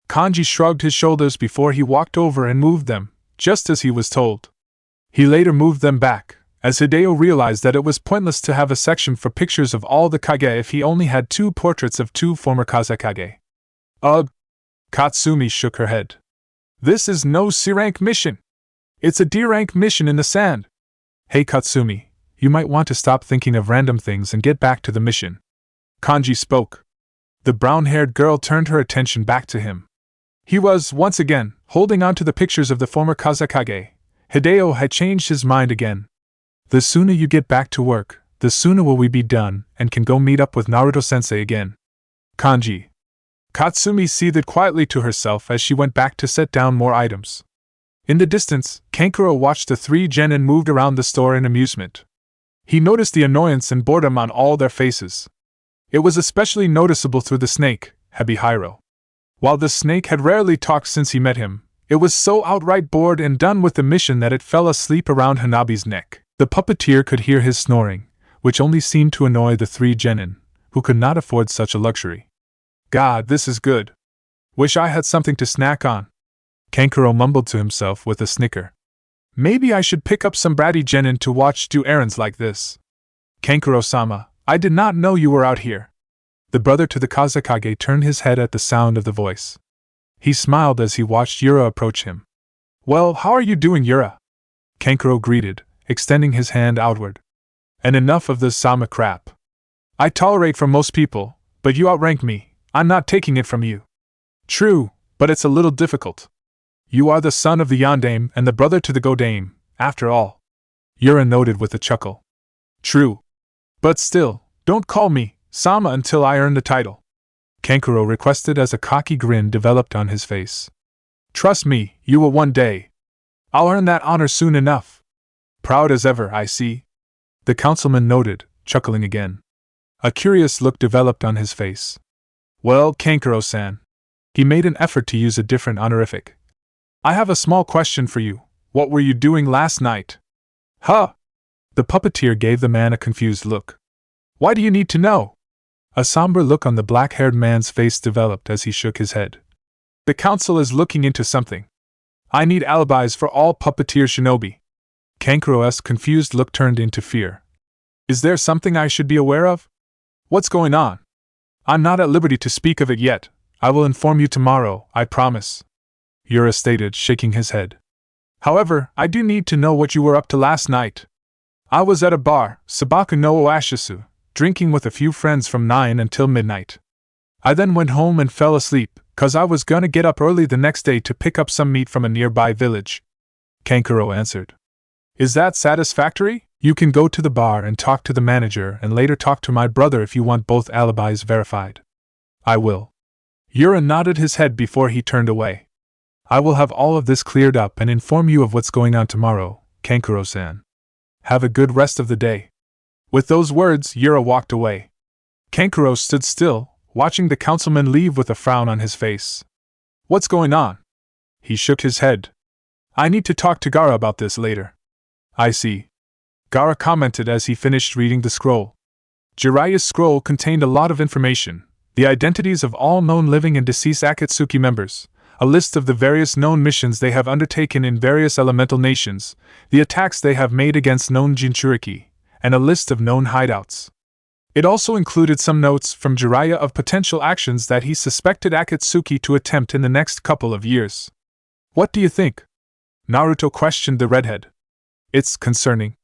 Kanji shrugged his shoulders before he walked over and moved them, just as he was told. He later moved them back, as Hideo realized that it was pointless to have a section for pictures of all the Kage if he only had 2 portraits of 2 former Kazekage. Katsumi shook her head. This is no C-rank mission. It's a D-rank mission in the sand. Hey Katsumi, you might want to stop thinking of random things and get back to the mission. Kanji spoke. The brown-haired girl turned her attention back to him. He was, once again, holding on to the pictures of the former Kazekage. Hideo had changed his mind again. The sooner you get back to work, the sooner will we be done and can go meet up with Naruto-sensei again. Kanji. Katsumi seethed quietly to herself as she went back to set down more items. In the distance, Kankuro watched the 3 genin moved around the store in amusement. He noticed the annoyance and boredom on all their faces. It was especially noticeable through the snake, Habihiro. While the snake had rarely talked since he met him, it was so outright bored and done with the mission that it fell asleep around Hanabi's neck. The puppeteer could hear his snoring, which only seemed to annoy the 3 genin, who could not afford such a luxury. God, this is good. Wish I had something to snack on. Kankuro mumbled to himself with a snicker. Maybe I should pick up some bratty genin to watch do errands like this. Kankuro-sama, I did not know you were out here. The brother to the Kazekage turned his head at the sound of the voice. He smiled as he watched Yura approach him. Well, how are you doing, Yura? Kankuro greeted, extending his hand outward. And enough of this Sama crap. I tolerate from most people, but you outrank me. I'm not taking it from you. True, but it's a little difficult. You are the son of the Yondaime and the brother to the Godaime, after all. Yura noted with a chuckle. True. But still, don't call me Sama until I earn the title. Kankuro requested as a cocky grin developed on his face. Trust me, you will one day. I'll earn that honor soon enough. Proud as ever, I see. The councilman noted, chuckling again. A curious look developed on his face. Well, Kankuro-san. He made an effort to use a different honorific. I have a small question for you. What were you doing last night? Huh? The puppeteer gave the man a confused look. Why do you need to know? A somber look on the black-haired man's face developed as he shook his head. The council is looking into something. I need alibis for all puppeteer shinobi. Kankuro's confused look turned into fear. Is there something I should be aware of? What's going on? I'm not at liberty to speak of it yet. I will inform you tomorrow, I promise. Yura stated, shaking his head. However, I do need to know what you were up to last night. I was at a bar, Sabaku no Oashisu, drinking with a few friends from 9 until midnight. I then went home and fell asleep, 'cause I was gonna get up early the next day to pick up some meat from a nearby village. Kankuro answered. Is that satisfactory? You can go to the bar and talk to the manager and later talk to my brother if you want both alibis verified. I will. Yura nodded his head before he turned away. I will have all of this cleared up and inform you of what's going on tomorrow, Kankuro-san. Have a good rest of the day. With those words, Yura walked away. Kankuro stood still, watching the councilman leave with a frown on his face. What's going on? He shook his head. I need to talk to Gaara about this later. I see. Gaara commented as he finished reading the scroll. Jiraiya's scroll contained a lot of information, the identities of all known living and deceased Akatsuki members, a list of the various known missions they have undertaken in various elemental nations, the attacks they have made against known Jinchuriki, and a list of known hideouts. It also included some notes from Jiraiya of potential actions that he suspected Akatsuki to attempt in the next couple of years. What do you think? Naruto questioned the redhead. It's concerning.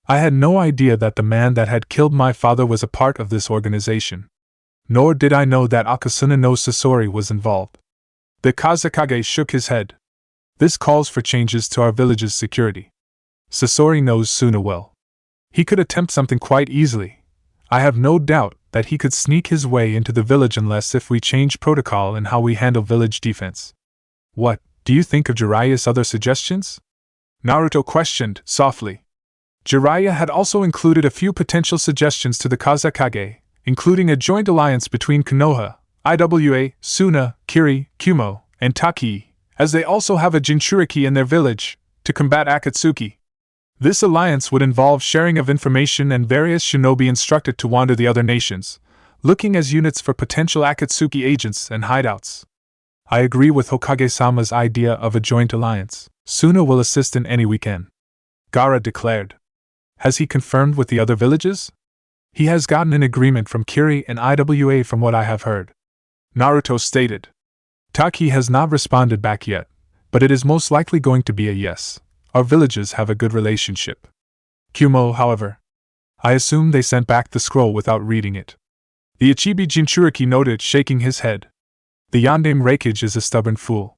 I had no idea that the man that had killed my father was a part of this organization. Nor did I know that Akasuna no Sasori was involved. The Kazekage shook his head. This calls for changes to our village's security. Sasori knows Suna well. He could attempt something quite easily. I have no doubt that he could sneak his way into the village unless if we change protocol in how we handle village defense. What do you think of Jiraiya's other suggestions? Naruto questioned softly. Jiraiya had also included a few potential suggestions to the Kazekage, including a joint alliance between Konoha, Iwa, Suna, Kiri, Kumo, and Taki, as they also have a Jinchuriki in their village, to combat Akatsuki. This alliance would involve sharing of information and various shinobi instructed to wander the other nations, looking as units for potential Akatsuki agents and hideouts. I agree with Hokage-sama's idea of a joint alliance. Suna will assist in any we can. Gaara declared. Has he confirmed with the other villages? He has gotten an agreement from Kiri and Iwa from what I have heard. Naruto stated. Taki has not responded back yet, but it is most likely going to be a yes. Our villages have a good relationship. Kumo, however. I assume they sent back the scroll without reading it. The Ichibi Jinchuriki noted, shaking his head. The Yandame Reikage is a stubborn fool.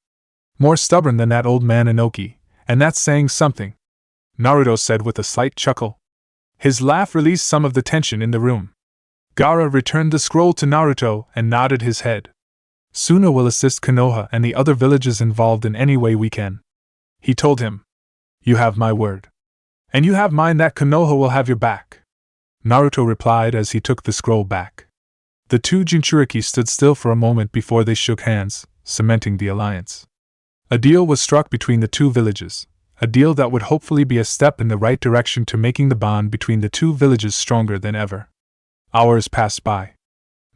More stubborn than that old man Inoki, and that's saying something. Naruto said with a slight chuckle. His laugh released some of the tension in the room. Gaara returned the scroll to Naruto and nodded his head. Suna will assist Konoha and the other villages involved in any way we can. He told him. You have my word. And you have mine that Konoha will have your back. Naruto replied as he took the scroll back. The two Jinchuriki stood still for a moment before they shook hands, cementing the alliance. A deal was struck between the two villages, a deal that would hopefully be a step in the right direction to making the bond between the two villages stronger than ever. Hours passed by.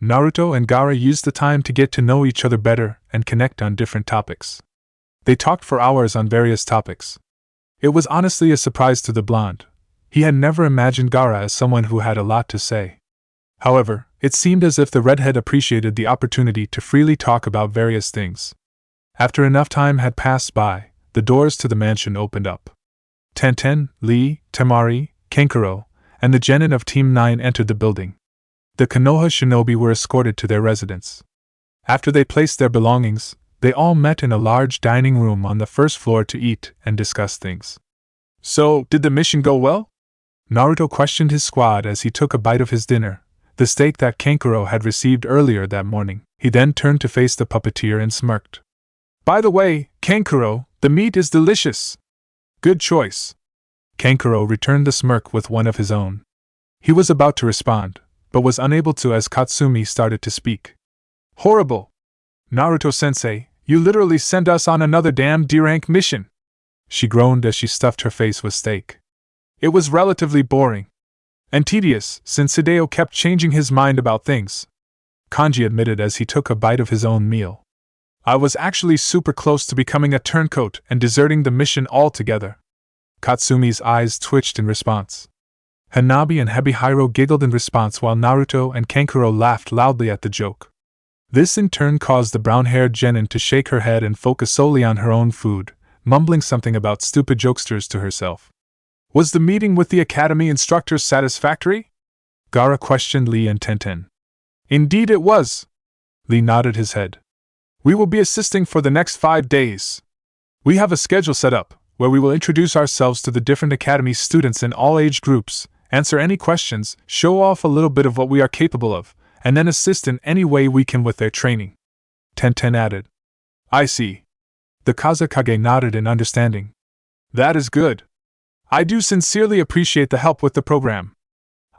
Naruto and Gaara used the time to get to know each other better and connect on different topics. They talked for hours on various topics. It was honestly a surprise to the blonde. He had never imagined Gaara as someone who had a lot to say. However, it seemed as if the redhead appreciated the opportunity to freely talk about various things. After enough time had passed by, the doors to the mansion opened up. Tenten, Lee, Temari, Kenkaro, and the genin of Team 9 entered the building. The Konoha shinobi were escorted to their residence. After they placed their belongings, they all met in a large dining room on the first floor to eat and discuss things. So, did the mission go well? Naruto questioned his squad as he took a bite of his dinner, the steak that Kenkaro had received earlier that morning. He then turned to face the puppeteer and smirked. By the way, Kenkaro, the meat is delicious. Good choice. Kenkaro returned the smirk with one of his own. He was about to respond, but was unable to as Katsumi started to speak. Horrible! Naruto-sensei, you literally sent us on another damn D-rank mission! She groaned as she stuffed her face with steak. It was relatively boring. And tedious, since Hideo kept changing his mind about things. Kanji admitted as he took a bite of his own meal. I was actually super close to becoming a turncoat and deserting the mission altogether. Katsumi's eyes twitched in response. Hanabi and Hebihiro giggled in response while Naruto and Kenkaro laughed loudly at the joke. This in turn caused the brown-haired genin to shake her head and focus solely on her own food, mumbling something about stupid jokesters to herself. Was the meeting with the academy instructors satisfactory? Gaara questioned Lee and Tenten. Indeed it was. Lee nodded his head. We will be assisting for the next 5 days. We have a schedule set up, where we will introduce ourselves to the different academy students in all age groups, answer any questions, show off a little bit of what we are capable of, and then assist in any way we can with their training. Tenten added. I see. The Kazekage nodded in understanding. That is good. I do sincerely appreciate the help with the program.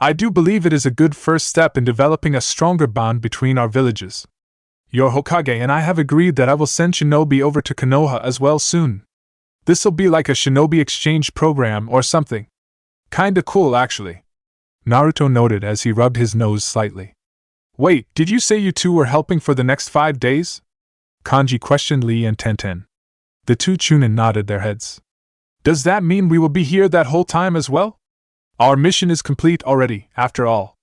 I do believe it is a good first step in developing a stronger bond between our villages. Your Hokage and I have agreed that I will send shinobi over to Konoha as well soon. This'll be like a shinobi exchange program or something. Kinda cool, actually. Naruto noted as he rubbed his nose slightly. Wait, did you say you two were helping for the next 5 days? Kanji questioned Lee and Tenten. The two Chunin nodded their heads. Does that mean we will be here that whole time as well? Our mission is complete already, after all.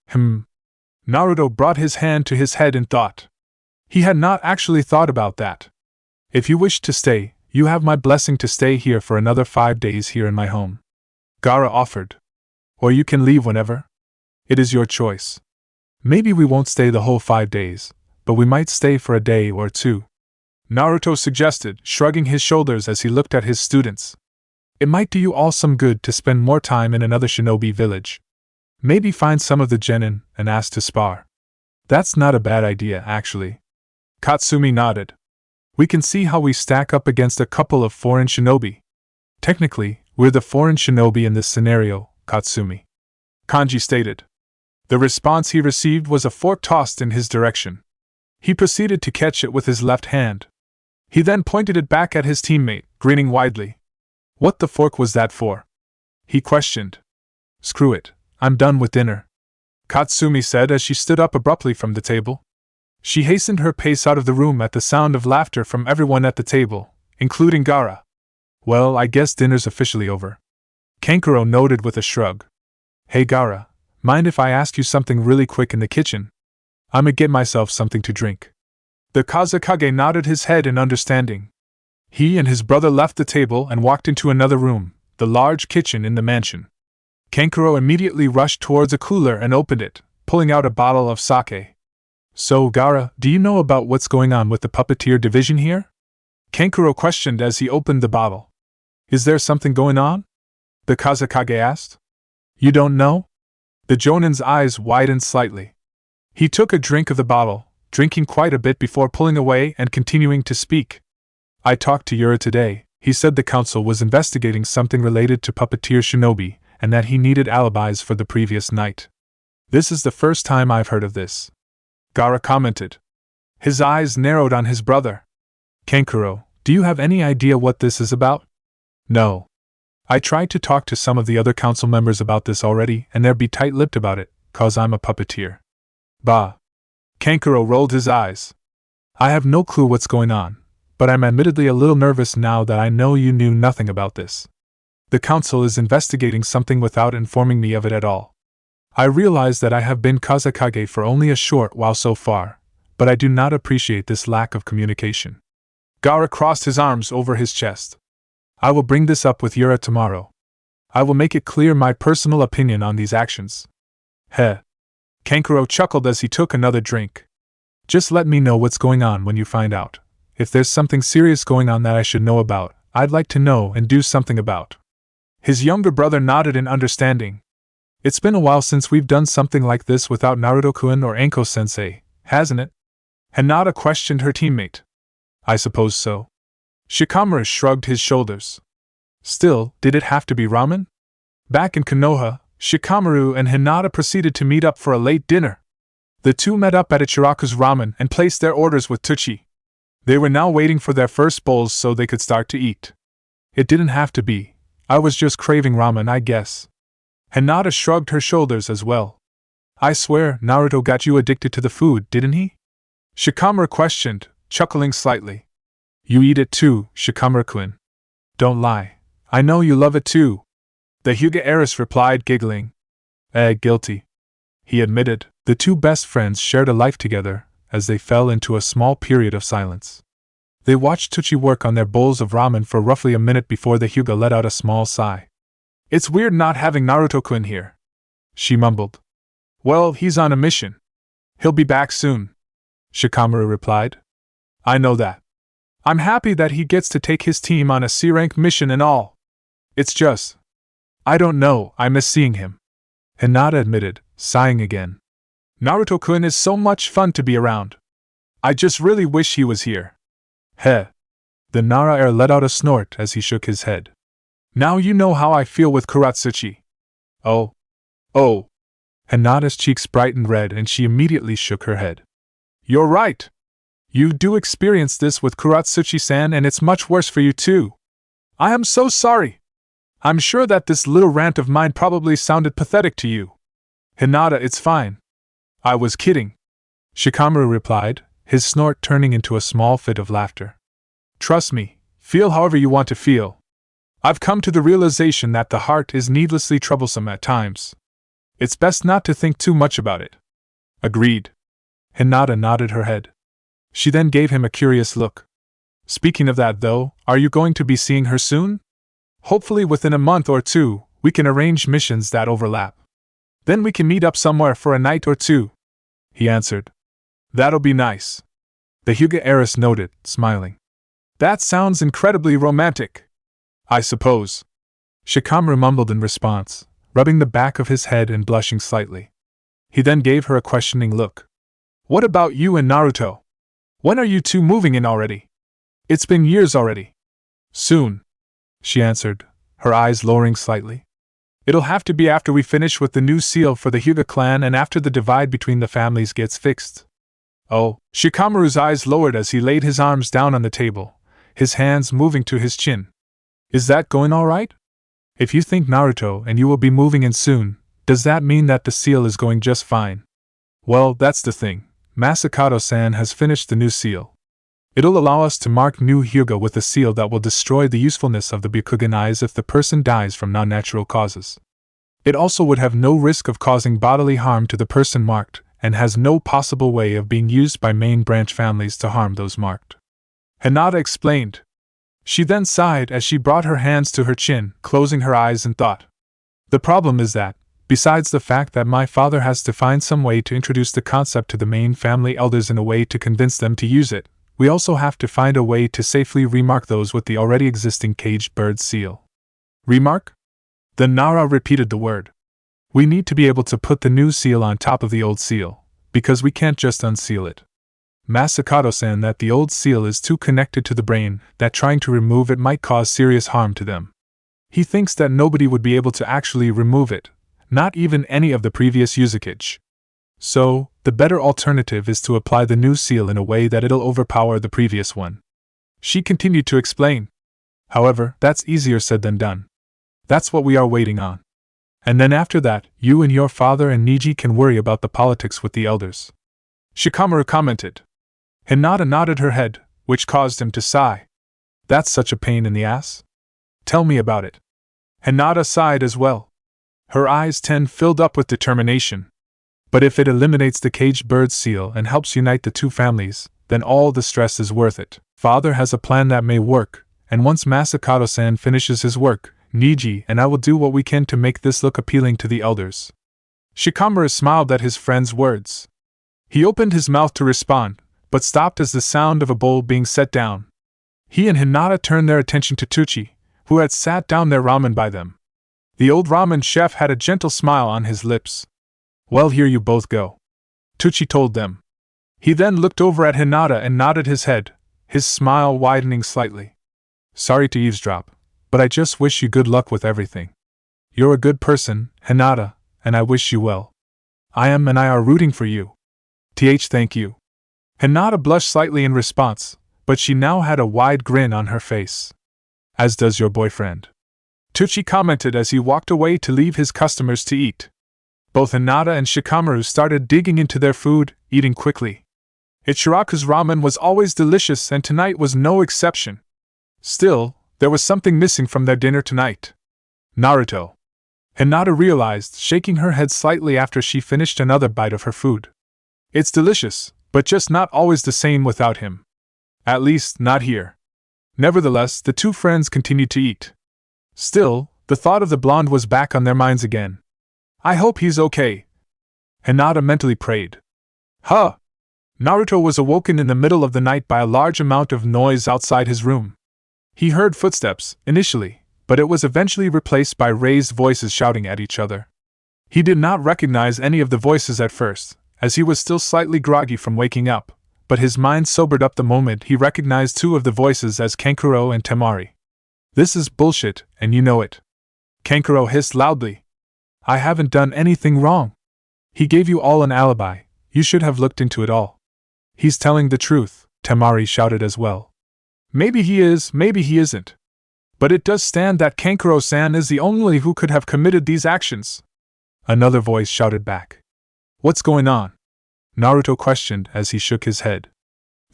Naruto brought his hand to his head in thought. He had not actually thought about that. If you wish to stay, you have my blessing to stay here for another 5 days here in my home. Gaara offered. Or you can leave whenever. It is your choice. Maybe we won't stay the whole 5 days, but we might stay for a day or two. Naruto suggested, shrugging his shoulders as he looked at his students. It might do you all some good to spend more time in another shinobi village. Maybe find some of the genin and ask to spar. That's not a bad idea, actually. Katsumi nodded. We can see how we stack up against a couple of foreign shinobi. Technically, we're the foreign shinobi in this scenario, Katsumi. Kanji stated. The response he received was a fork tossed in his direction. He proceeded to catch it with his left hand. He then pointed it back at his teammate, grinning widely. What the fork was that for? He questioned. Screw it, I'm done with dinner, Katsumi said as she stood up abruptly from the table. She hastened her pace out of the room at the sound of laughter from everyone at the table, including Gaara. Well, I guess dinner's officially over. Kankuro noted with a shrug. Hey Gaara, mind if I ask you something really quick in the kitchen? I'ma get myself something to drink. The Kazekage nodded his head in understanding. He and his brother left the table and walked into another room, the large kitchen in the mansion. Kankuro immediately rushed towards a cooler and opened it, pulling out a bottle of sake. So, Gaara, do you know about what's going on with the puppeteer division here? Kankuro questioned as he opened the bottle. Is there something going on? The Kazekage asked. You don't know? The Jonin's eyes widened slightly. He took a drink of the bottle, drinking quite a bit before pulling away and continuing to speak. I talked to Yura today. He said the council was investigating something related to puppeteer shinobi, and that he needed alibis for the previous night. This is the first time I've heard of this, Gaara commented. His eyes narrowed on his brother. Kankuro, do you have any idea what this is about? No. I tried to talk to some of the other council members about this already, and they'll be tight-lipped about it, 'cause I'm a puppeteer. Bah. Kankuro rolled his eyes. I have no clue what's going on, but I'm admittedly a little nervous now that I know you knew nothing about this. The council is investigating something without informing me of it at all. I realize that I have been Kazekage for only a short while so far, but I do not appreciate this lack of communication. Gaara crossed his arms over his chest. I will bring this up with Yura tomorrow. I will make it clear my personal opinion on these actions. Heh. Kankuro chuckled as he took another drink. Just let me know what's going on when you find out. If there's something serious going on that I should know about, I'd like to know and do something about. His younger brother nodded in understanding. It's been a while since we've done something like this without Naruto-kun or Anko-sensei, hasn't it? Hinata questioned her teammate. I suppose so. Shikamaru shrugged his shoulders. Still, did it have to be ramen? Back in Konoha, Shikamaru and Hinata proceeded to meet up for a late dinner. The two met up at Ichiraku's Ramen and placed their orders with Tucci. They were now waiting for their first bowls so they could start to eat. It didn't have to be. I was just craving ramen, I guess. Hinata shrugged her shoulders as well. I swear, Naruto got you addicted to the food, didn't he? Shikamaru questioned, chuckling slightly. You eat it too, Shikamaru-kun. Don't lie. I know you love it too. The Hyuga heiress replied, giggling. Guilty. He admitted. The two best friends shared a life together, as they fell into a small period of silence. They watched Tucci work on their bowls of ramen for roughly a minute before the Hyuga let out a small sigh. It's weird not having Naruto-kun here, she mumbled. Well, he's on a mission. He'll be back soon, Shikamaru replied. I know that. I'm happy that he gets to take his team on a C-rank mission and all. It's just, I don't know, I miss seeing him, Hinata admitted, sighing again. Naruto-kun is so much fun to be around. I just really wish he was here. Heh. The Nara heir let out a snort as he shook his head. Now you know how I feel with Kuratsuchi. Oh. Hinata's cheeks brightened red and she immediately shook her head. You're right. You do experience this with Kuratsuchi-san and it's much worse for you too. I am so sorry. I'm sure that this little rant of mine probably sounded pathetic to you. Hinata, it's fine. I was kidding, Shikamaru replied, his snort turning into a small fit of laughter. Trust me, feel however you want to feel. I've come to the realization that the heart is needlessly troublesome at times. It's best not to think too much about it. Agreed. Hinata nodded her head. She then gave him a curious look. Speaking of that though, are you going to be seeing her soon? Hopefully within a month or two, we can arrange missions that overlap. Then we can meet up somewhere for a night or two, he answered. That'll be nice. The Hyuga heiress noted, smiling. That sounds incredibly romantic. I suppose. Shikamaru mumbled in response, rubbing the back of his head and blushing slightly. He then gave her a questioning look. What about you and Naruto? When are you two moving in already? It's been years already. Soon, she answered, her eyes lowering slightly. It'll have to be after we finish with the new seal for the Hyuga clan and after the divide between the families gets fixed. Oh, Shikamaru's eyes lowered as he laid his arms down on the table, his hands moving to his chin. Is that going all right? If you think Naruto and you will be moving in soon, does that mean that the seal is going just fine? Well, that's the thing. Masakato-san has finished the new seal. It'll allow us to mark new Hyuga with a seal that will destroy the usefulness of the Byakugan eyes if the person dies from non-natural causes. It also would have no risk of causing bodily harm to the person marked, and has no possible way of being used by main branch families to harm those marked. Hinata explained. She then sighed as she brought her hands to her chin, closing her eyes and thought. The problem is that, besides the fact that my father has to find some way to introduce the concept to the main family elders in a way to convince them to use it, we also have to find a way to safely remark those with the already existing caged bird seal. Remark? The Nara repeated the word. We need to be able to put the new seal on top of the old seal, because we can't just unseal it. Masakato-san that the old seal is too connected to the brain, that trying to remove it might cause serious harm to them. He thinks that nobody would be able to actually remove it, not even any of the previous Yuzakage. So, the better alternative is to apply the new seal in a way that it'll overpower the previous one. She continued to explain. However, that's easier said than done. That's what we are waiting on. And then after that, you and your father and Niji can worry about the politics with the elders. Shikamaru commented. Hinata nodded her head, which caused him to sigh. That's such a pain in the ass. Tell me about it. Hinata sighed as well. Her eyes filled up with determination. But if it eliminates the caged bird seal and helps unite the two families, then all the stress is worth it. Father has a plan that may work, and once Masakato-san finishes his work, Niji and I will do what we can to make this look appealing to the elders. Shikamaru smiled at his friend's words. He opened his mouth to respond, but stopped as the sound of a bowl being set down. He and Hinata turned their attention to Tucci, who had sat down their ramen by them. The old ramen chef had a gentle smile on his lips. Well, here you both go, Tucci told them. He then looked over at Hinata and nodded his head, his smile widening slightly. Sorry to eavesdrop, but I just wish you good luck with everything. You're a good person, Hinata, and I wish you well. I am and I are rooting for you. Thank you. Hinata blushed slightly in response, but she now had a wide grin on her face. As does your boyfriend, Tucci commented as he walked away to leave his customers to eat. Both Hinata and Shikamaru started digging into their food, eating quickly. Ichiraku's ramen was always delicious and tonight was no exception. Still, there was something missing from their dinner tonight. Naruto. Hinata realized, shaking her head slightly after she finished another bite of her food. It's delicious, but just not always the same without him. At least, not here. Nevertheless, the two friends continued to eat. Still, the thought of the blonde was back on their minds again. I hope he's okay, Hinata mentally prayed. Huh! Naruto was awoken in the middle of the night by a large amount of noise outside his room. He heard footsteps, initially, but it was eventually replaced by raised voices shouting at each other. He did not recognize any of the voices at first, as he was still slightly groggy from waking up, but his mind sobered up the moment he recognized two of the voices as Kankuro and Temari. This is bullshit, and you know it. Kankuro hissed loudly. I haven't done anything wrong. He gave you all an alibi, you should have looked into it all. He's telling the truth, Temari shouted as well. Maybe he is, maybe he isn't. But it does stand that Kankuro-san is the only who could have committed these actions. Another voice shouted back. What's going on? Naruto questioned as he shook his head.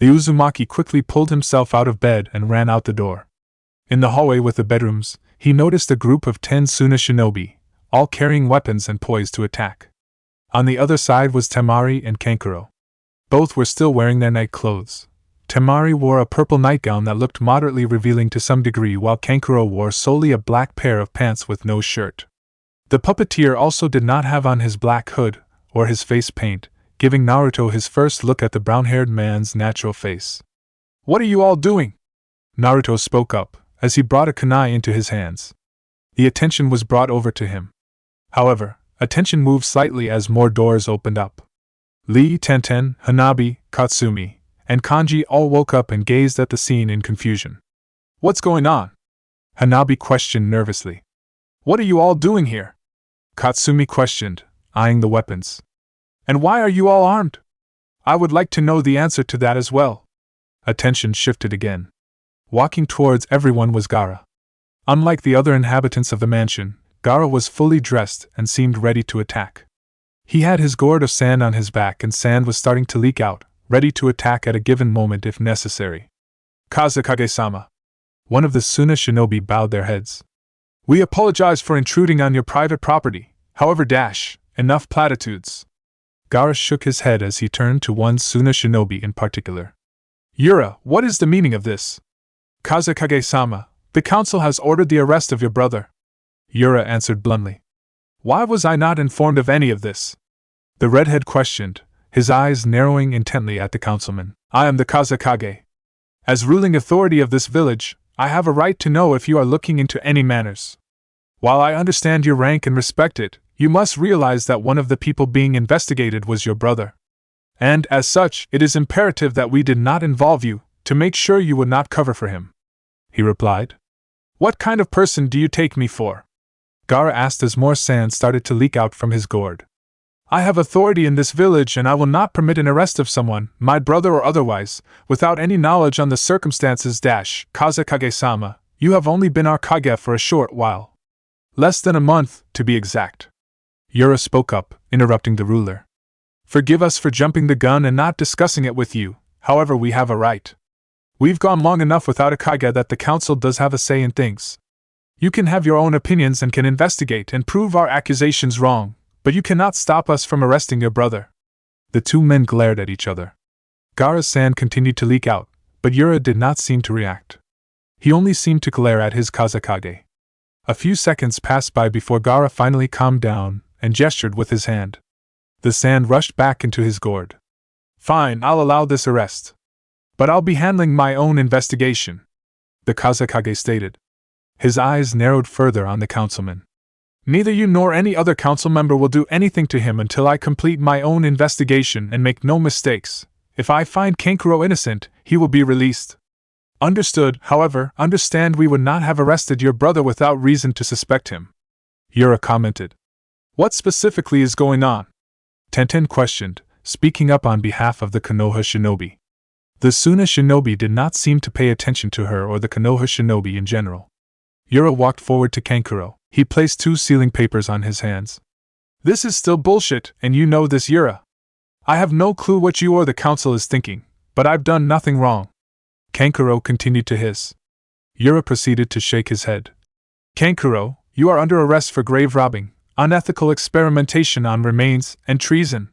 The Uzumaki quickly pulled himself out of bed and ran out the door. In the hallway with the bedrooms, he noticed a group of 10 Suna shinobi, all carrying weapons and poised to attack. On the other side was Temari and Kankuro. Both were still wearing their night clothes. Temari wore a purple nightgown that looked moderately revealing to some degree, while Kankuro wore solely a black pair of pants with no shirt. The puppeteer also did not have on his black hood or his face paint, giving Naruto his first look at the brown-haired man's natural face. "What are you all doing?" Naruto spoke up, as he brought a kunai into his hands. The attention was brought over to him. However, attention moved slightly as more doors opened up. Lee, Tenten, Hanabi, Katsumi, and Kanji all woke up and gazed at the scene in confusion. "What's going on?" Hanabi questioned nervously. "What are you all doing here?" Katsumi questioned, eyeing the weapons. "And why are you all armed? I would like to know the answer to that as well." Attention shifted again. Walking towards everyone was Gaara. Unlike the other inhabitants of the mansion, Gaara was fully dressed and seemed ready to attack. He had his gourd of sand on his back and sand was starting to leak out, ready to attack at a given moment if necessary. "Kazekage-sama." One of the Suna shinobi bowed their heads. "We apologize for intruding on your private property, however enough platitudes." Gaara shook his head as he turned to one Suna shinobi in particular. "Yura, what is the meaning of this?" "Kazekage-sama, the council has ordered the arrest of your brother." Yura answered bluntly. "Why was I not informed of any of this?" The redhead questioned, his eyes narrowing intently at the councilman. "I am the Kazekage. As ruling authority of this village, I have a right to know if you are looking into any matters. While I understand your rank and respect it, you must realize that one of the people being investigated was your brother. And, as such, it is imperative that we did not involve you, to make sure you would not cover for him," he replied. "What kind of person do you take me for?" Gaara asked as more sand started to leak out from his gourd. "I have authority in this village and I will not permit an arrest of someone, my brother or otherwise, without any knowledge on the circumstances. Kazekage-sama, you have only been our Kage for a short while. Less than a month, to be exact." Yura spoke up, interrupting the ruler. "Forgive us for jumping the gun and not discussing it with you, however we have a right. We've gone long enough without a Kage that the council does have a say in things. You can have your own opinions and can investigate and prove our accusations wrong, but you cannot stop us from arresting your brother." The two men glared at each other. Gaara's sand continued to leak out, but Yura did not seem to react. He only seemed to glare at his Kazekage. A few seconds passed by before Gaara finally calmed down and gestured with his hand. The sand rushed back into his gourd. "Fine, I'll allow this arrest. But I'll be handling my own investigation," the Kazekage stated. His eyes narrowed further on the councilman. "Neither you nor any other council member will do anything to him until I complete my own investigation, and make no mistakes. If I find Kankuro innocent, he will be released." "Understood, however, understand we would not have arrested your brother without reason to suspect him," Yura commented. "What specifically is going on?" Tenten questioned, speaking up on behalf of the Konoha shinobi. The Suna shinobi did not seem to pay attention to her or the Konoha shinobi in general. Yura walked forward to Kankuro. He placed 2 sealing papers on his hands. "This is still bullshit, and you know this, Yura. I have no clue what you or the council is thinking, but I've done nothing wrong." Kankuro continued to hiss. Yura proceeded to shake his head. "Kankuro, you are under arrest for grave robbing, unethical experimentation on remains, and treason.